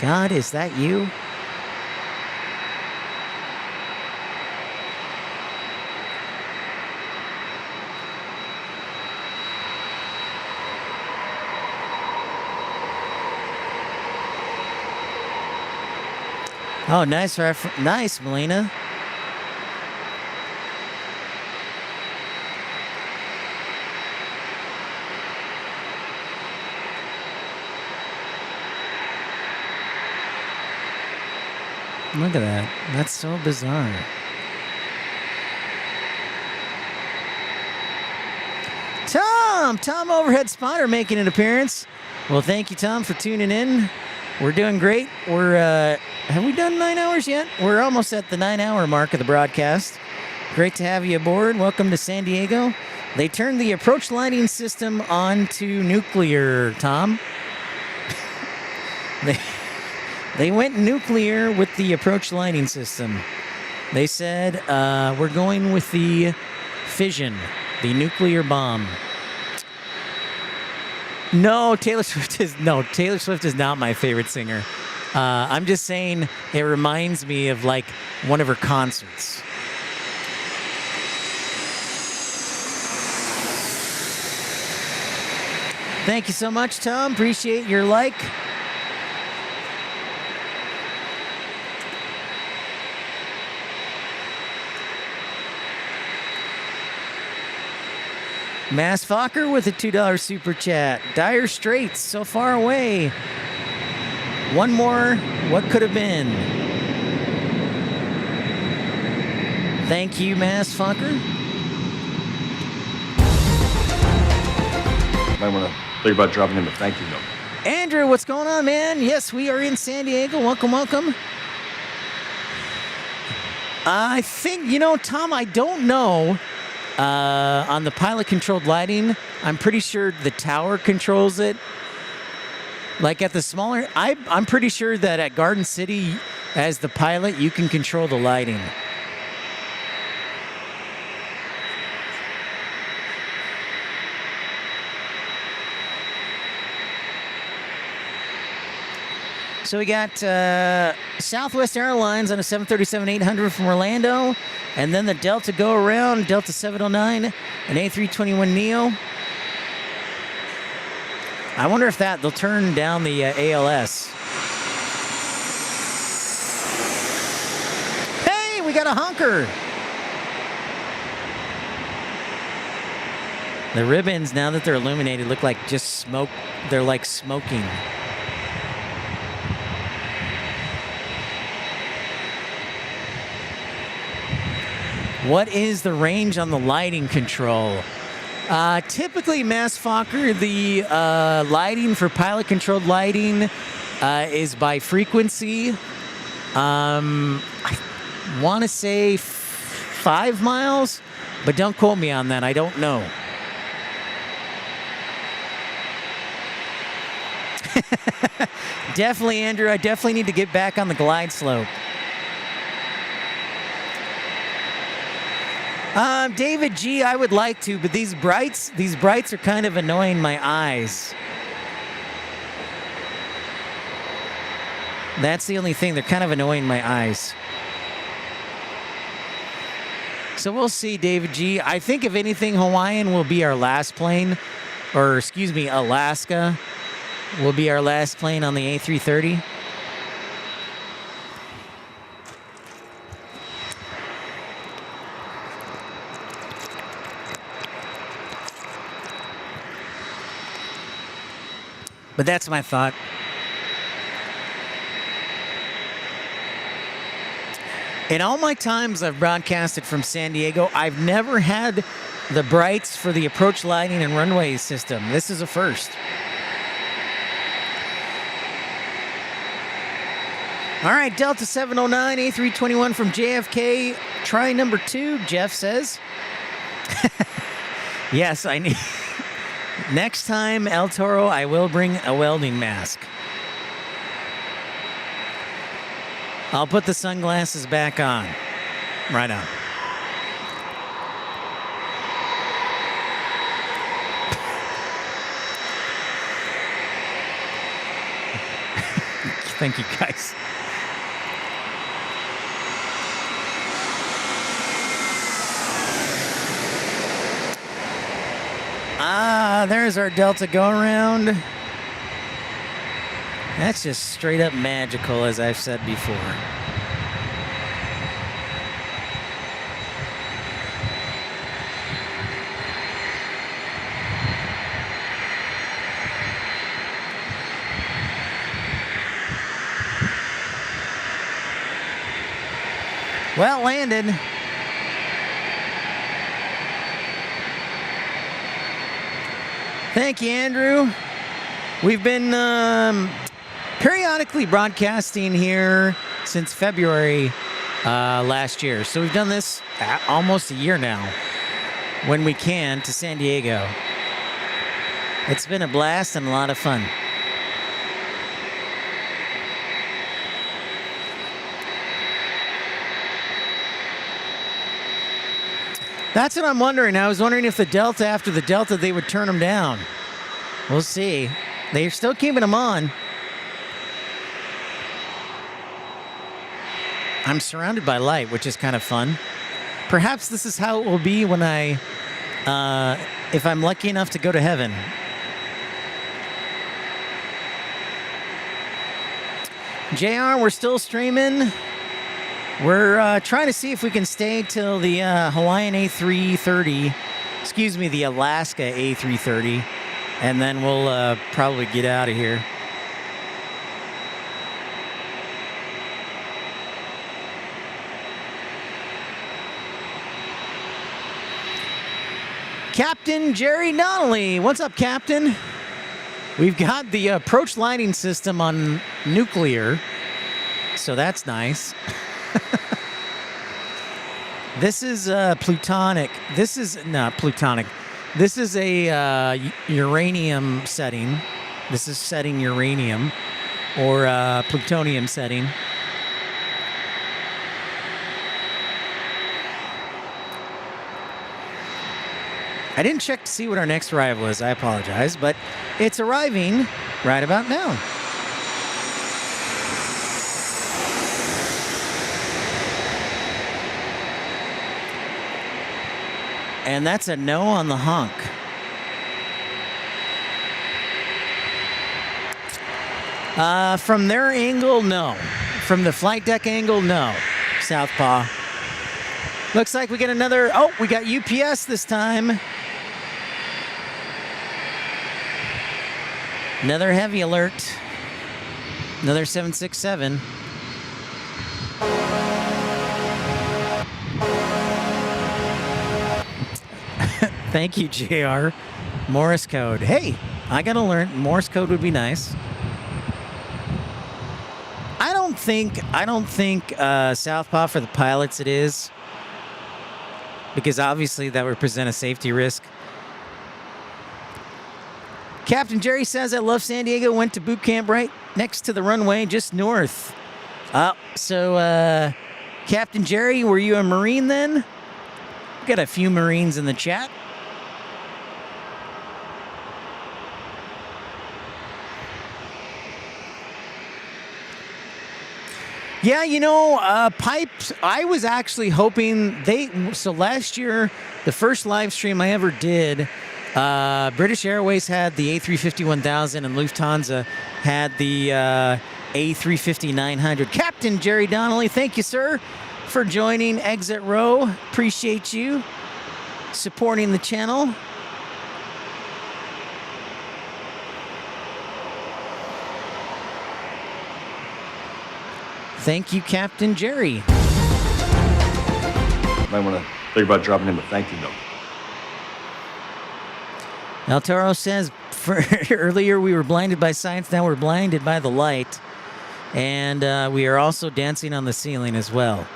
S3: God, is that you? Oh, nice nice, Melina. Look at that. That's so bizarre. Tom Overhead Spotter making an appearance. Well, thank you, Tom, for tuning in. We're doing great. We're, have we done 9 hours yet? We're almost at the 9-hour mark of the broadcast. Great to have you aboard. Welcome to San Diego. They turned the approach lighting system on to nuclear, Tom. They went nuclear with the approach lighting system. They said, we're going with the fission, the nuclear bomb. No, Taylor Swift is not my favorite singer. I'm just saying it reminds me of like one of her concerts. Thank you so much, Tom. Appreciate your like. Mass Fokker with a $2 super chat. Dire Straits, so far away. One more, what could have been? Thank you, Mass Fokker.
S6: Might want to think about dropping him a thank you note.
S3: Andrew, what's going on, man? Yes, we are in San Diego. Welcome, welcome. I think, Tom, I don't know. On the pilot-controlled lighting, I'm pretty sure the tower controls it. Like at the smaller, I'm pretty sure that at Garden City, as the pilot, you can control the lighting. So we got Southwest Airlines on a 737-800 from Orlando, and then the Delta go around, Delta 709, an A321neo. I wonder if they'll turn down the ALS. Hey, we got a honker. The ribbons, now that they're illuminated, look like just smoke. They're like smoking. What is the range on the lighting control? Typically, Mass Fokker, the lighting for pilot-controlled lighting is by frequency. I want to say 5 miles, but don't quote me on that. I don't know. Definitely, Andrew. I definitely need to get back on the glide slope. David G, I would like to, but these brights are kind of annoying my eyes. That's the only thing. They're kind of annoying my eyes. So we'll see, David G. I think if anything, Hawaiian will be our last plane, or excuse me, Alaska will be our last plane on the A330. But that's my thought. In all my times I've broadcasted from San Diego, I've never had the brights for the approach lighting and runway system. This is a first. All right, Delta 709, A321 from JFK. Try number 2, Jeff says. Yes, I need... Next time, El Toro, I will bring a welding mask. I'll put the sunglasses back on. Right on. Thank you, guys. There's our Delta go-around. That's just straight up magical, as I've said before. Well, landed. Thank you, Andrew. We've been periodically broadcasting here since February last year. So we've done this almost a year now, when we can, to San Diego. It's been a blast and a lot of fun. That's what I'm wondering. I was wondering if the Delta, after the Delta, they would turn them down. We'll see. They're still keeping them on. I'm surrounded by light, which is kind of fun. Perhaps this is how it will be when if I'm lucky enough to go to heaven. JR, we're still streaming. We're trying to see if we can stay till the Hawaiian A330, excuse me, the Alaska A330, and then we'll probably get out of here. Captain Jerry Donnelly. What's up, Captain? We've got the approach lighting system on nuclear, so that's nice. This is plutonic. This is not plutonic. This is a uranium setting. This is setting uranium or plutonium setting. I didn't check to see what our next arrival is. I apologize, but it's arriving right about now. And that's a no on the honk. From their angle, no. From the flight deck angle, no. Southpaw. Looks like we get another... Oh, we got UPS this time. Another heavy alert. Another 767. Thank you, JR. Morse code. Hey, I gotta learn. Morse code would be nice. I don't think Southpaw for the pilots it is. Because obviously that would present a safety risk. Captain Jerry says, I love San Diego. Went to boot camp right next to the runway, just north. So Captain Jerry, were you a Marine then? We got a few Marines in the chat. Yeah, you know, pipes, I was actually hoping so last year, the first live stream I ever did, British Airways had the A350-1000 and Lufthansa had the A350-900. Captain Jerry Donnelly, thank you, sir, for joining Exit Row. Appreciate you supporting the channel. Thank you, Captain Jerry.
S6: Might want to think about dropping him a thank you note.
S3: El Toro says, earlier we were blinded by science, now we're blinded by the light. And we are also dancing on the ceiling as well.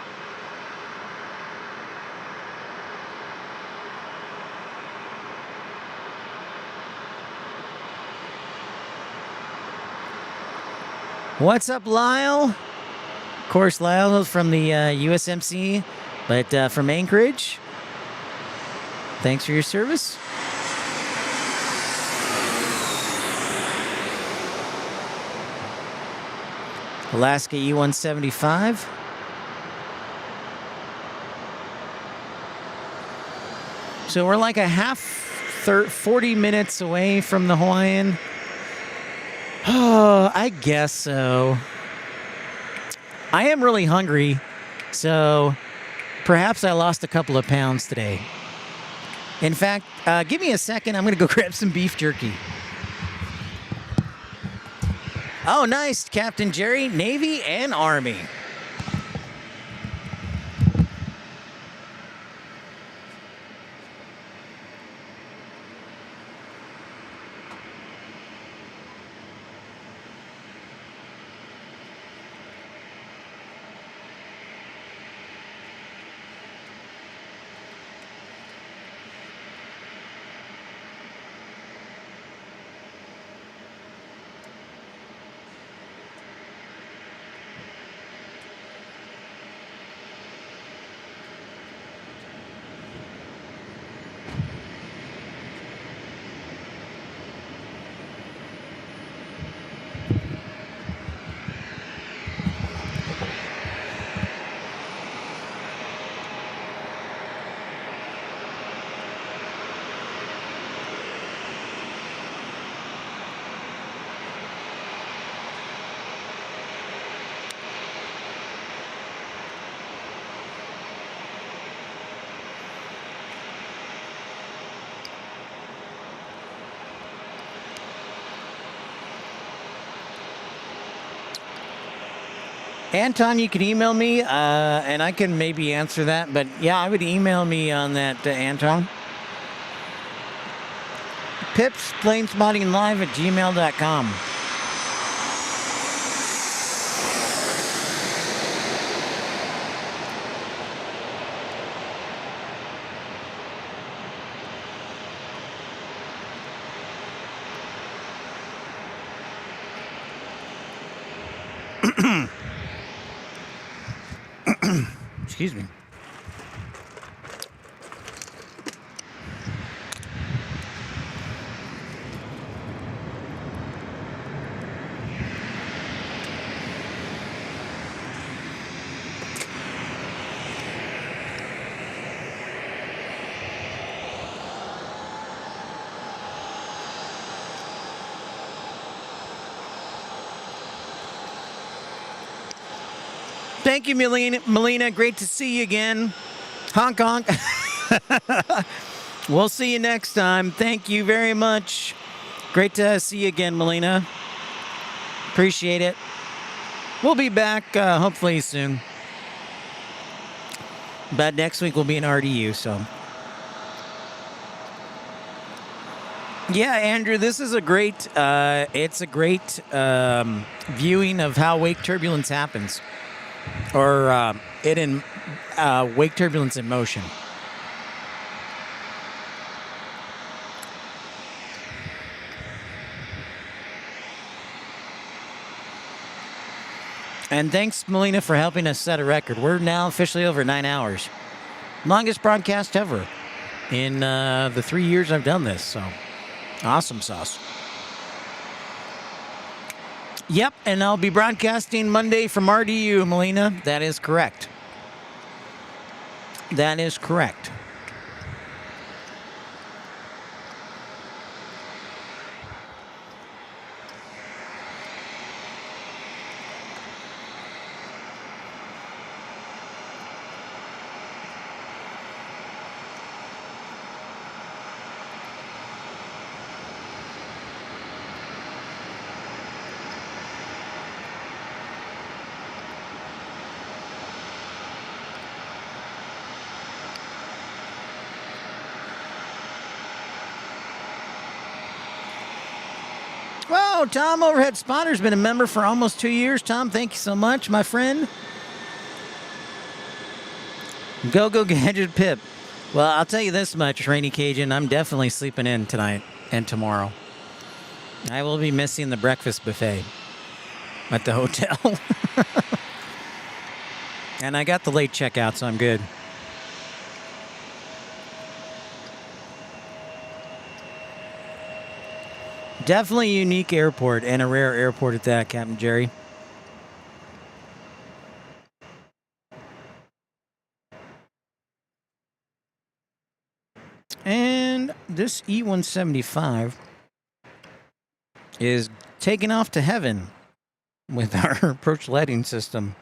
S3: What's up, Lyle? Of course, Lyle is from the USMC, but from Anchorage. Thanks for your service. Alaska E-175. So we're like a 40 minutes away from the Hawaiian. Oh, I guess so. I am really hungry, so perhaps I lost a couple of pounds today. In fact, give me a second. I'm going to go grab some beef jerky. Oh, nice, Captain Jerry, Navy and Army. Anton, you can email me, and I can maybe answer that. But yeah, I would email me on that, Anton. pipsplanespottinglive@gmail.com. Excuse me. Thank you, Melina. Great to see you again. Honk, honk. We'll see you next time. Thank you very much. Great to see you again, Melina. Appreciate it. We'll be back hopefully soon. But next week we'll be in RDU, so. Yeah, Andrew, this is a great, it's a great viewing of how wake turbulence happens. Or wake turbulence in motion. And thanks, Melina, for helping us set a record. We're now officially over 9 hours. Longest broadcast ever in the 3 years I've done this. So, awesome sauce. Yep, and I'll be broadcasting Monday from RDU, Melina. That is correct. That is correct. Whoa, Tom Overhead Spotter's been a member for almost 2 years. Tom, thank you so much, my friend. Go Gadget Pip. Well, I'll tell you this much, Rainy Cajun. I'm definitely sleeping in tonight and tomorrow. I will be missing the breakfast buffet at the hotel. And I got the late checkout, so I'm good. Definitely a unique airport, and a rare airport at that, Captain Jerry. And this E-175 is taking off to heaven with our approach lighting system.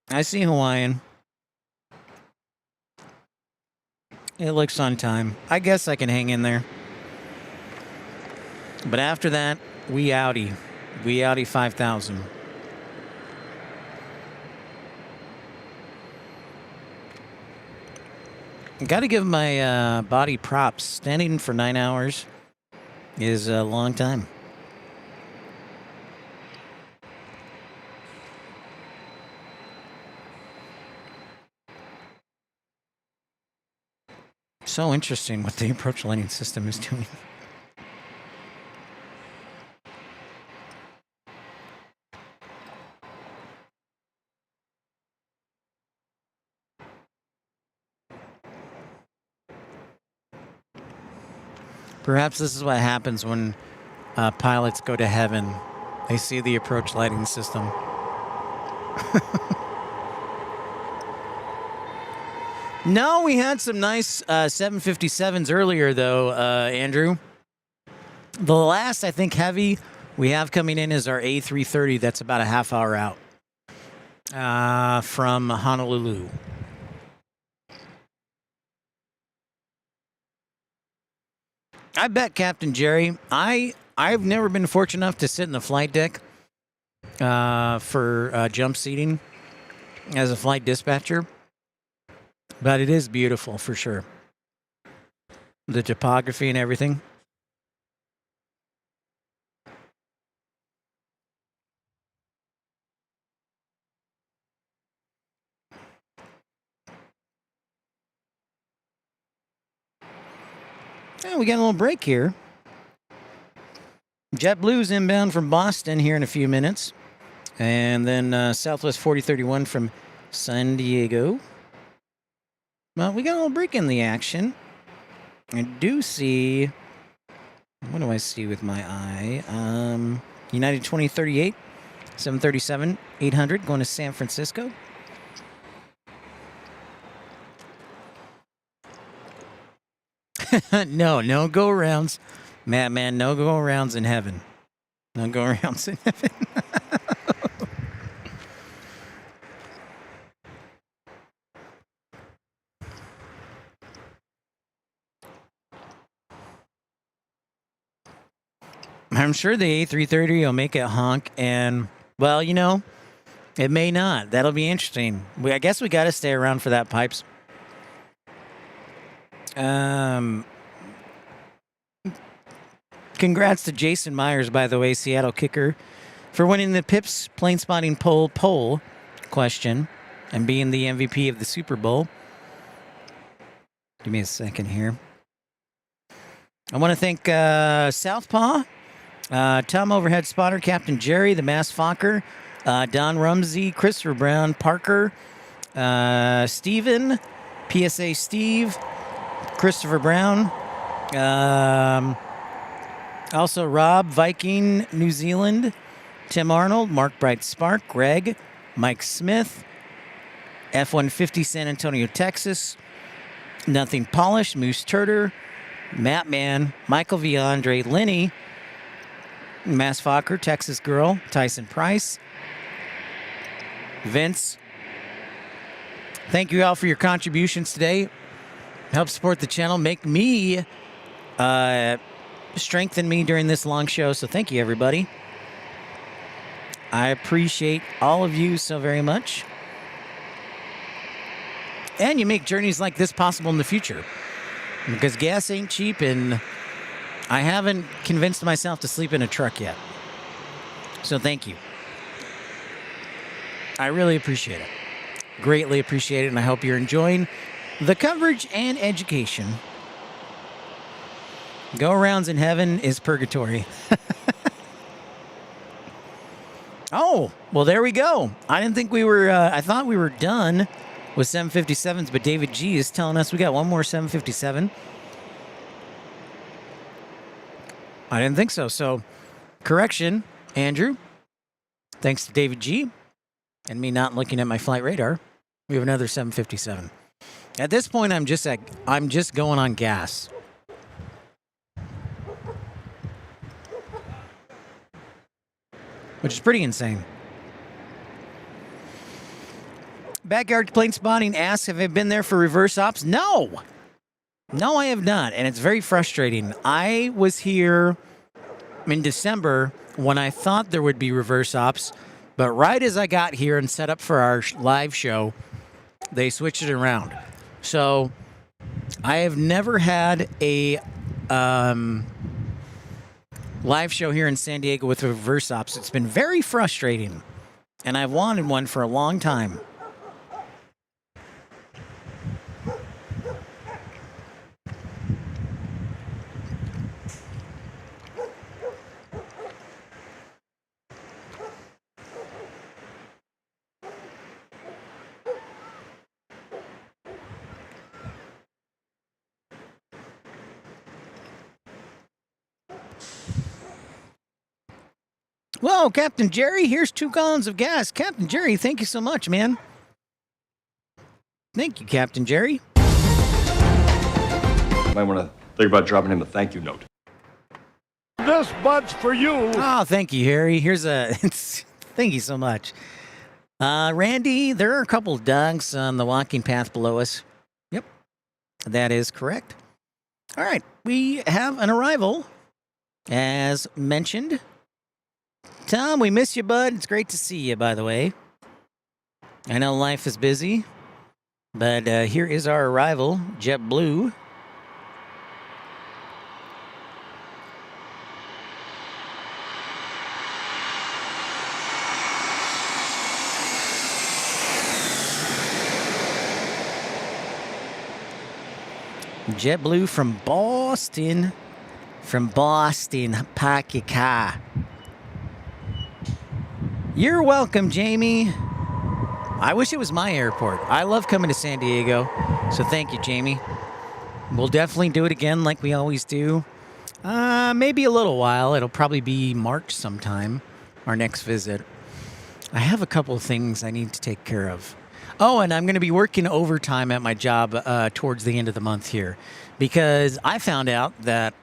S3: I see Hawaiian. It looks on time. I guess I can hang in there. But after that, we outie 5,000. Got to give my body props. Standing for 9 hours is a long time. So interesting what the approach lighting system is doing. Perhaps this is what happens when pilots go to heaven. They see the approach lighting system. No, we had some nice 757s earlier, though, Andrew. The last, I think, heavy we have coming in is our A330. That's about a half hour out from Honolulu. I bet, Captain Jerry. I've never been fortunate enough to sit in the flight deck for jump seating as a flight dispatcher, but it is beautiful for sure. The topography and everything. Oh, we got a little break here. JetBlue's inbound from Boston here in a few minutes. And then Southwest 4031 from San Diego. Well, we got a little break in the action. I do see... What do I see with my eye? United 2038, 737, 800 going to San Francisco. No go-arounds. Man, no go-arounds in heaven. No go-arounds in heaven. I'm sure the A330 will make it honk, and, well, you know, it may not. That'll be interesting. I guess we got to stay around for that, Pipes. Congrats to Jason Myers, by the way, Seattle kicker, for winning the Pips plane spotting poll question and being the MVP of the Super Bowl. Give me a second here. I want to thank Southpaw, Tom Overhead Spotter, Captain Jerry, the Mass Fokker, Don Rumsey, Christopher Brown, Parker, Steven, PSA Steve, Christopher Brown, also Rob, Viking, New Zealand, Tim Arnold, Mark Bright Spark, Greg, Mike Smith, F-150 San Antonio, Texas, Nothing Polished, Moose Turter, Matt Mann, Michael V. Andre, Lenny, Mass Fokker, Texas Girl, Tyson Price, Vince. Thank you all for your contributions today. Help support the channel, make me, strengthen me during this long show. So thank you, everybody. I appreciate all of you so very much. And you make journeys like this possible in the future. Because gas ain't cheap, and I haven't convinced myself to sleep in a truck yet. So thank you. I really appreciate it. Greatly appreciate it, and I hope you're enjoying the coverage and education. Go-arounds in heaven is purgatory. Oh, well, there we go. I didn't think we were, I thought we were done with 757s, but David G is telling us we got one more 757. I didn't think so. So, correction, Andrew. Thanks to David G and me not looking at my flight radar, we have another 757. At this point, I'm just going on gas. Which is pretty insane. Backyard Plane Spotting asks, have I been there for reverse ops? No! No, I have not, and it's very frustrating. I was here in December when I thought there would be reverse ops, but right as I got here and set up for our live show, they switched it around. So, I have never had a live show here in San Diego with reverse ops. It's been very frustrating, and I've wanted one for a long time. Whoa, Captain Jerry, here's 2 gallons of gas. Captain Jerry, thank you so much, man. Thank you, Captain Jerry.
S6: Might want to think about dropping him a thank you note.
S5: This bud's for you.
S3: Oh, thank you, Harry. Here's a... thank you so much. Randy, there are a couple of dogs on the walking path below us. Yep, that is correct. All right, we have an arrival, as mentioned. Tom, we miss you, bud. It's great to see you, by the way. I know life is busy, but here is our arrival, JetBlue. JetBlue from Boston. Park your car. You're welcome, Jamie. I wish it was my airport. I love coming to San Diego, so thank you, Jamie. We'll definitely do it again like we always do. Maybe a little while. It'll probably be March sometime, our next visit. I have a couple of things I need to take care of. Oh, and I'm going to be working overtime at my job towards the end of the month here because I found out that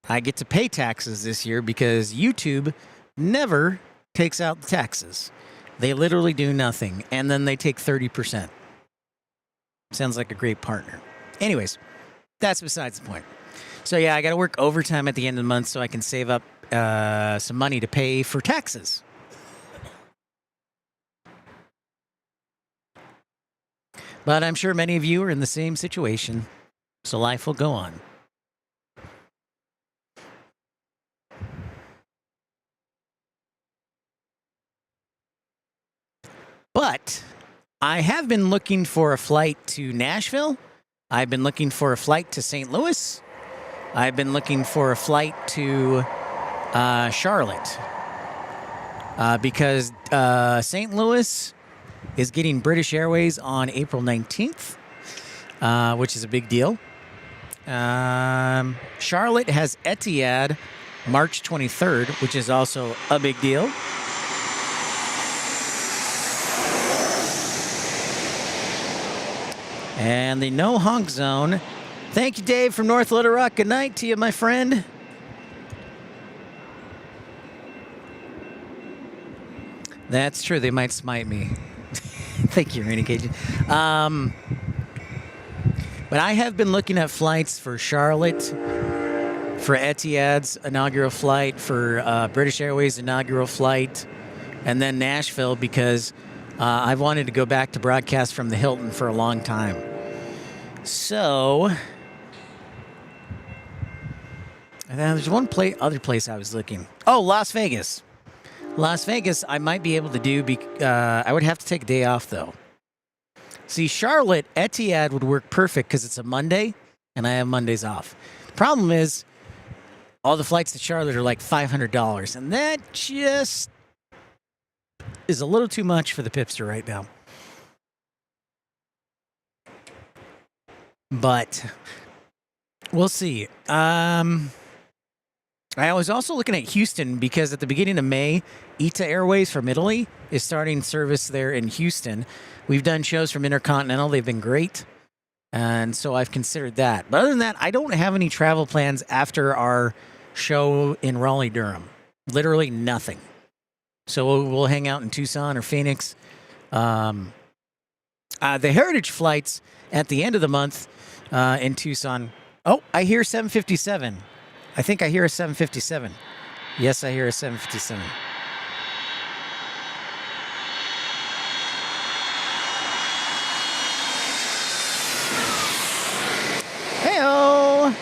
S3: I get to pay taxes this year because YouTube never takes out the taxes. They literally do nothing, and then they take 30%. Sounds like a great partner. Anyways, that's besides the point. So yeah, I got to work overtime at the end of the month so I can save up some money to pay for taxes. But I'm sure many of you are in the same situation, so life will go on. But I have been looking for a flight to Nashville. I've been looking for a flight to St. Louis. I've been looking for a flight to Charlotte because St. Louis is getting British Airways on April 19th, which is a big deal. Charlotte has Etihad March 23rd, which is also a big deal. And the no honk zone. Thank you, Dave, from North Little Rock. Good night to you, my friend. That's true. They might smite me. Thank you, Rainy Cajun. But I have been looking at flights for Charlotte, for Etihad's inaugural flight, for British Airways' inaugural flight, and then Nashville because I've wanted to go back to broadcast from the Hilton for a long time. So, and then there's one other place I was looking. Oh, Las Vegas. Las Vegas, I might be able to do. I would have to take a day off, though. See, Charlotte, Etihad would work perfect because it's a Monday, and I have Mondays off. The problem is, all the flights to Charlotte are like $500, and that just is a little too much for the Pipster right now. But we'll see. I was also looking at Houston because at the beginning of May, ITA Airways from Italy is starting service there in Houston. We've done shows from Intercontinental. They've been great. And so I've considered that. But other than that, I don't have any travel plans after our show in Raleigh-Durham. Literally nothing. So we'll hang out in Tucson or Phoenix. The Heritage flights at the end of the month in Tucson. Oh, I hear 757. I think I hear a 757. Yes, I hear a 757. Hey-o!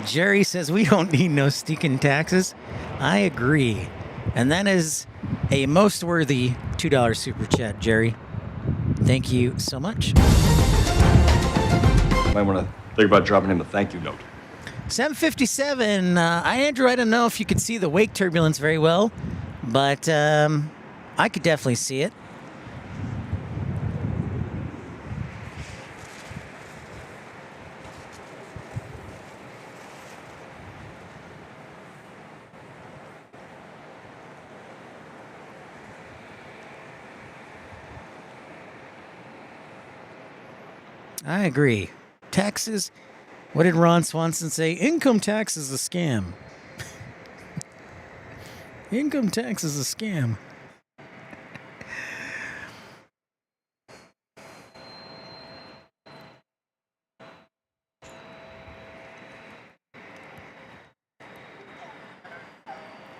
S3: Jerry says we don't need no stinking taxes. I agree. And that is a most worthy $2 super chat, Jerry. Thank you so much.
S6: Might want to think about dropping him a thank you note.
S3: 757. Andrew, I don't know if you could see the wake turbulence very well, but I could definitely see it. I agree. Taxes. What did Ron Swanson say? Income tax is a scam. Income tax is a scam.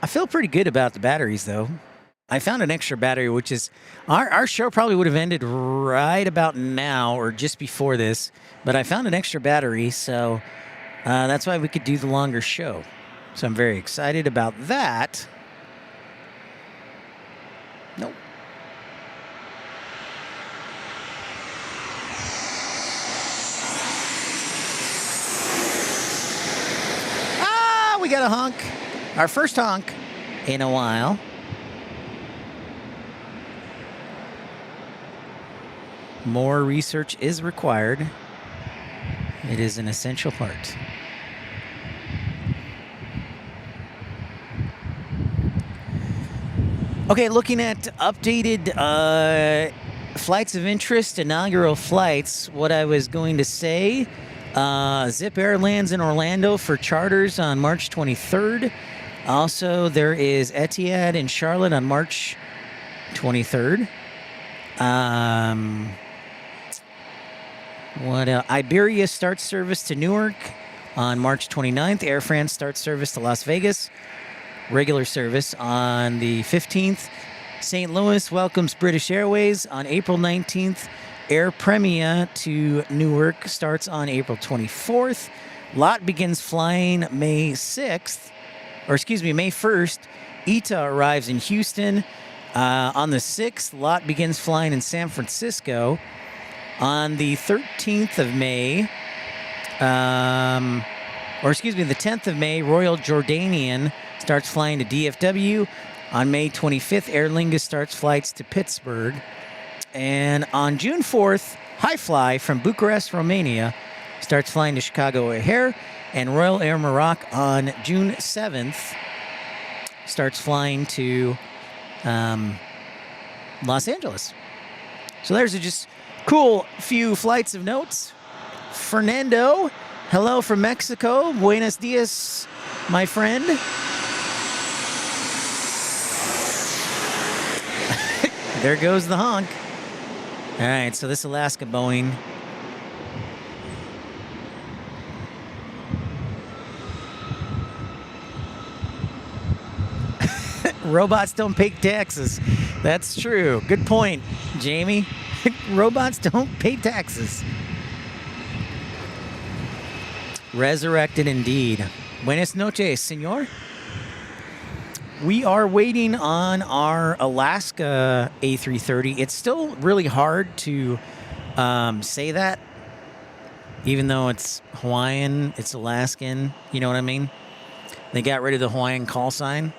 S3: I feel pretty good about the batteries, though. I found an extra battery, which is... Our show probably would have ended right about now or just before this, but I found an extra battery, so that's why we could do the longer show. So I'm very excited about that. Nope. Ah, we got a honk. Our first honk in a while. More research is required. It is an essential part. Okay, looking at updated flights of interest, inaugural flights, what I was going to say, Zip Air lands in Orlando for charters on March 23rd. Also, there is Etihad in Charlotte on March 23rd. What else? Iberia starts service to Newark on March 29th. Air France starts service to Las Vegas. Regular service on the 15th. St. Louis welcomes British Airways on April 19th. Air Premia to Newark starts on April 24th. LOT begins flying May 6th, or excuse me, May 1st. ITA arrives in Houston. On the 6th, LOT begins flying in San Francisco. On the 13th of May, the 10th of May, Royal Jordanian starts flying to DFW. On May 25th, Aer Lingus starts flights to Pittsburgh. And on June 4th, High Fly from Bucharest, Romania, starts flying to Chicago O'Hare. And Royal Air Maroc on June 7th starts flying to Los Angeles. So there's just cool few flights of notes. Fernando, hello from Mexico. Buenos dias, my friend. There goes the honk. All right, so this Alaska Boeing. Robots don't pay taxes. That's true. Good point, Jamie. Robots don't pay taxes. Resurrected indeed. Buenas noches, senor. We are waiting on our Alaska A330. It's still really hard to say that, even though it's Hawaiian, it's Alaskan. You know what I mean? They got rid of the Hawaiian call sign.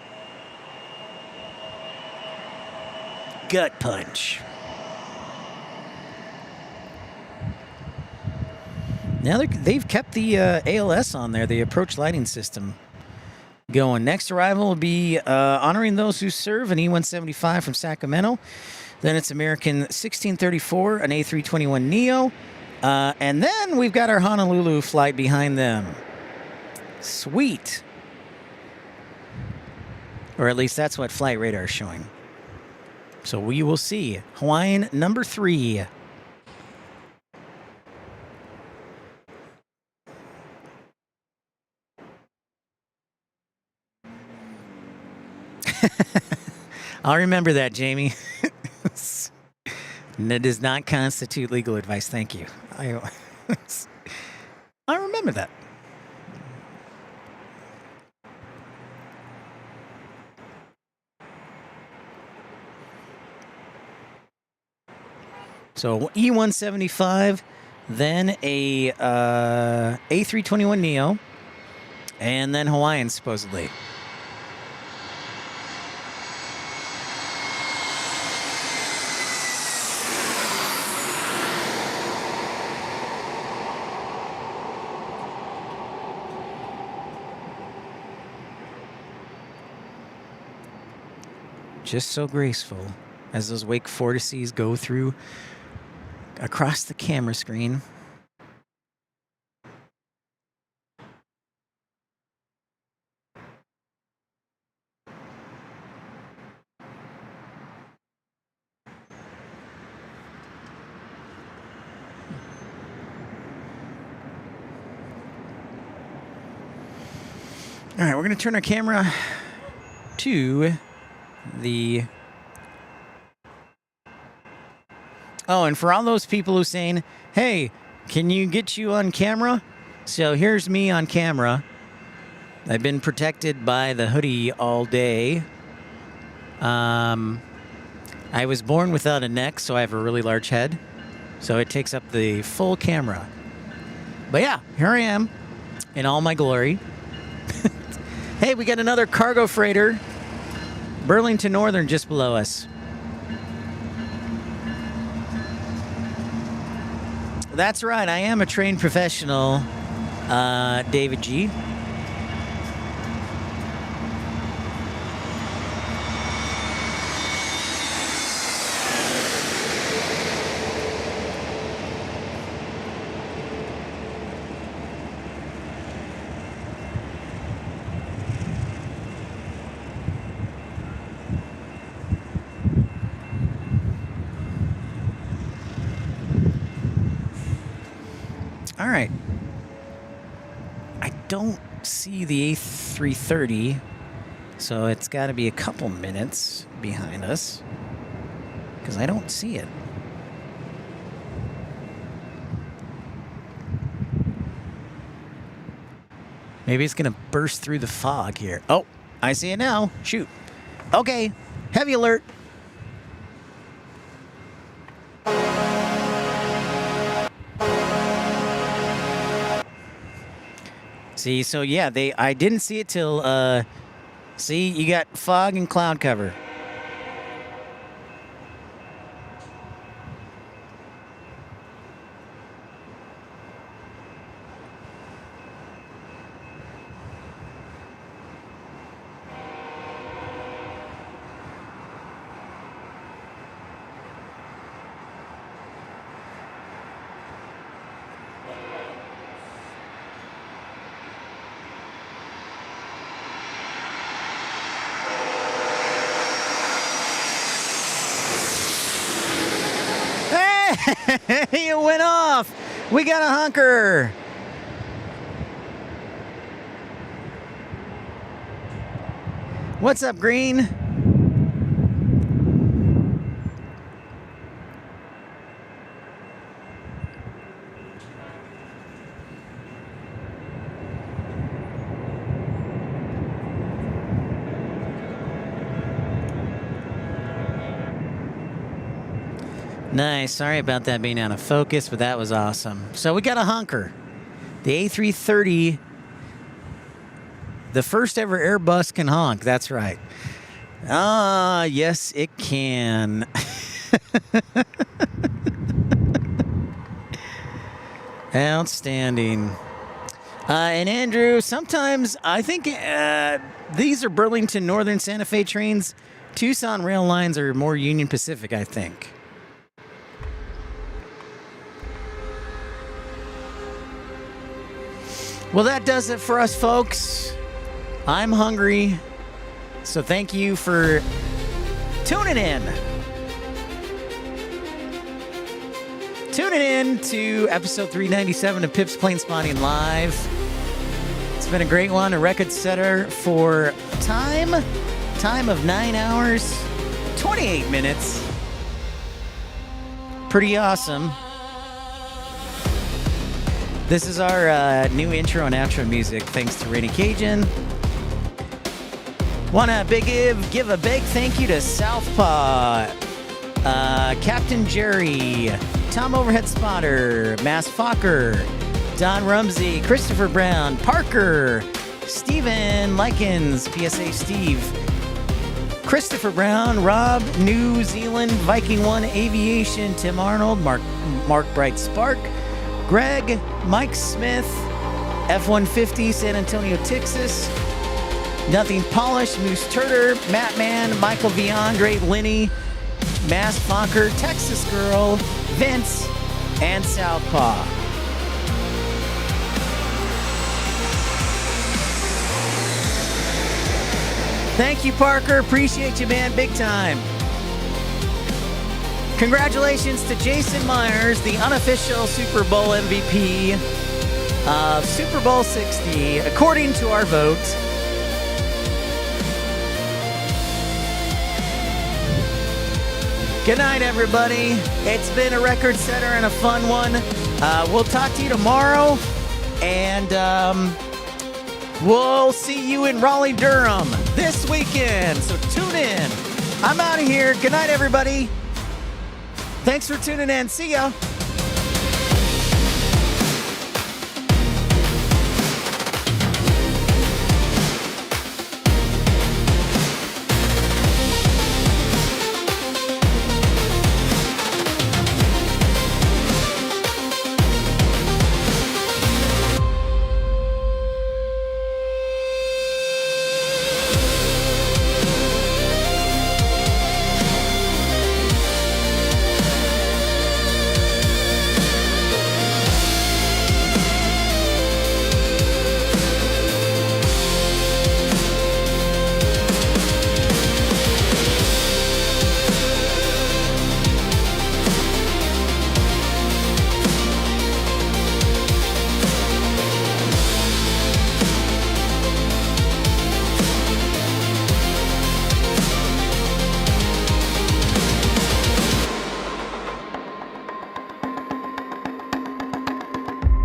S3: Gut punch. Now they've kept the ALS on there, the approach lighting system, going. Next arrival will be honoring those who serve, an E-175 from Sacramento. Then it's American 1634, an A321neo. And then we've got our Honolulu flight behind them. Sweet. Or at least that's what flight radar is showing. So we will see. Hawaiian number 3. I'll remember that, Jamie. That does not constitute legal advice. Thank you. I remember that. So E-175, then a A321neo, and then Hawaiian, supposedly. Just so graceful as those Wake Fortices go through across the camera screen. All right, we're going to turn our camera to the... Oh, and for all those people who are saying, hey, can you get you on camera? So here's me on camera. I've been protected by the hoodie all day. I was born without a neck, so I have a really large head. So it takes up the full camera. But yeah, here I am in all my glory. Hey, we got another cargo freighter. Burlington Northern just below us. That's right, I am a trained professional, David G. All right. I don't see the A330, so it's got to be a couple minutes behind us because I don't see it. Maybe it's going to burst through the fog here. Oh, I see it now. Shoot. Okay. Heavy alert. See, so yeah, I didn't see it till, see, you got fog and cloud cover. It went off. We got a hunker. What's up, Green? Nice. Sorry about that being out of focus, but that was awesome. So we got a hunker. The A330, the first ever Airbus can honk. That's right. Ah, yes, it can. Outstanding. And Andrew, sometimes I think these are Burlington Northern Santa Fe trains. Tucson rail lines are more Union Pacific, I think. Well, that does it for us, folks. I'm hungry, so thank you for tuning in. Tuning in to episode 397 of Pip's Planespotting Live. It's been a great one, a record setter for time of 9 hours, 28 minutes. Pretty awesome. This is our new intro and outro music, thanks to Rainy Cajun. Want to give a big thank you to Southpaw, Captain Jerry, Tom Overhead Spotter, Mass Fokker, Don Rumsey, Christopher Brown, Parker, Steven Likens, PSA Steve, Christopher Brown, Rob, New Zealand, Viking One Aviation, Tim Arnold, Mark Bright Spark, Greg, Mike Smith, F-150, San Antonio, Texas, Nothing Polished, Moose Turner, Matt Man, Michael Viandre, Lenny, Mass Fokker, Texas Girl, Vince, and Southpaw. Thank you, Parker. Appreciate you, man. Big time. Congratulations to Jason Myers, the unofficial Super Bowl MVP of Super Bowl 60, according to our vote. Good night, everybody. It's been a record setter and a fun one. We'll talk to you tomorrow, and we'll see you in Raleigh-Durham this weekend, so tune in. I'm out of here. Good night, everybody. Thanks for tuning in. See ya.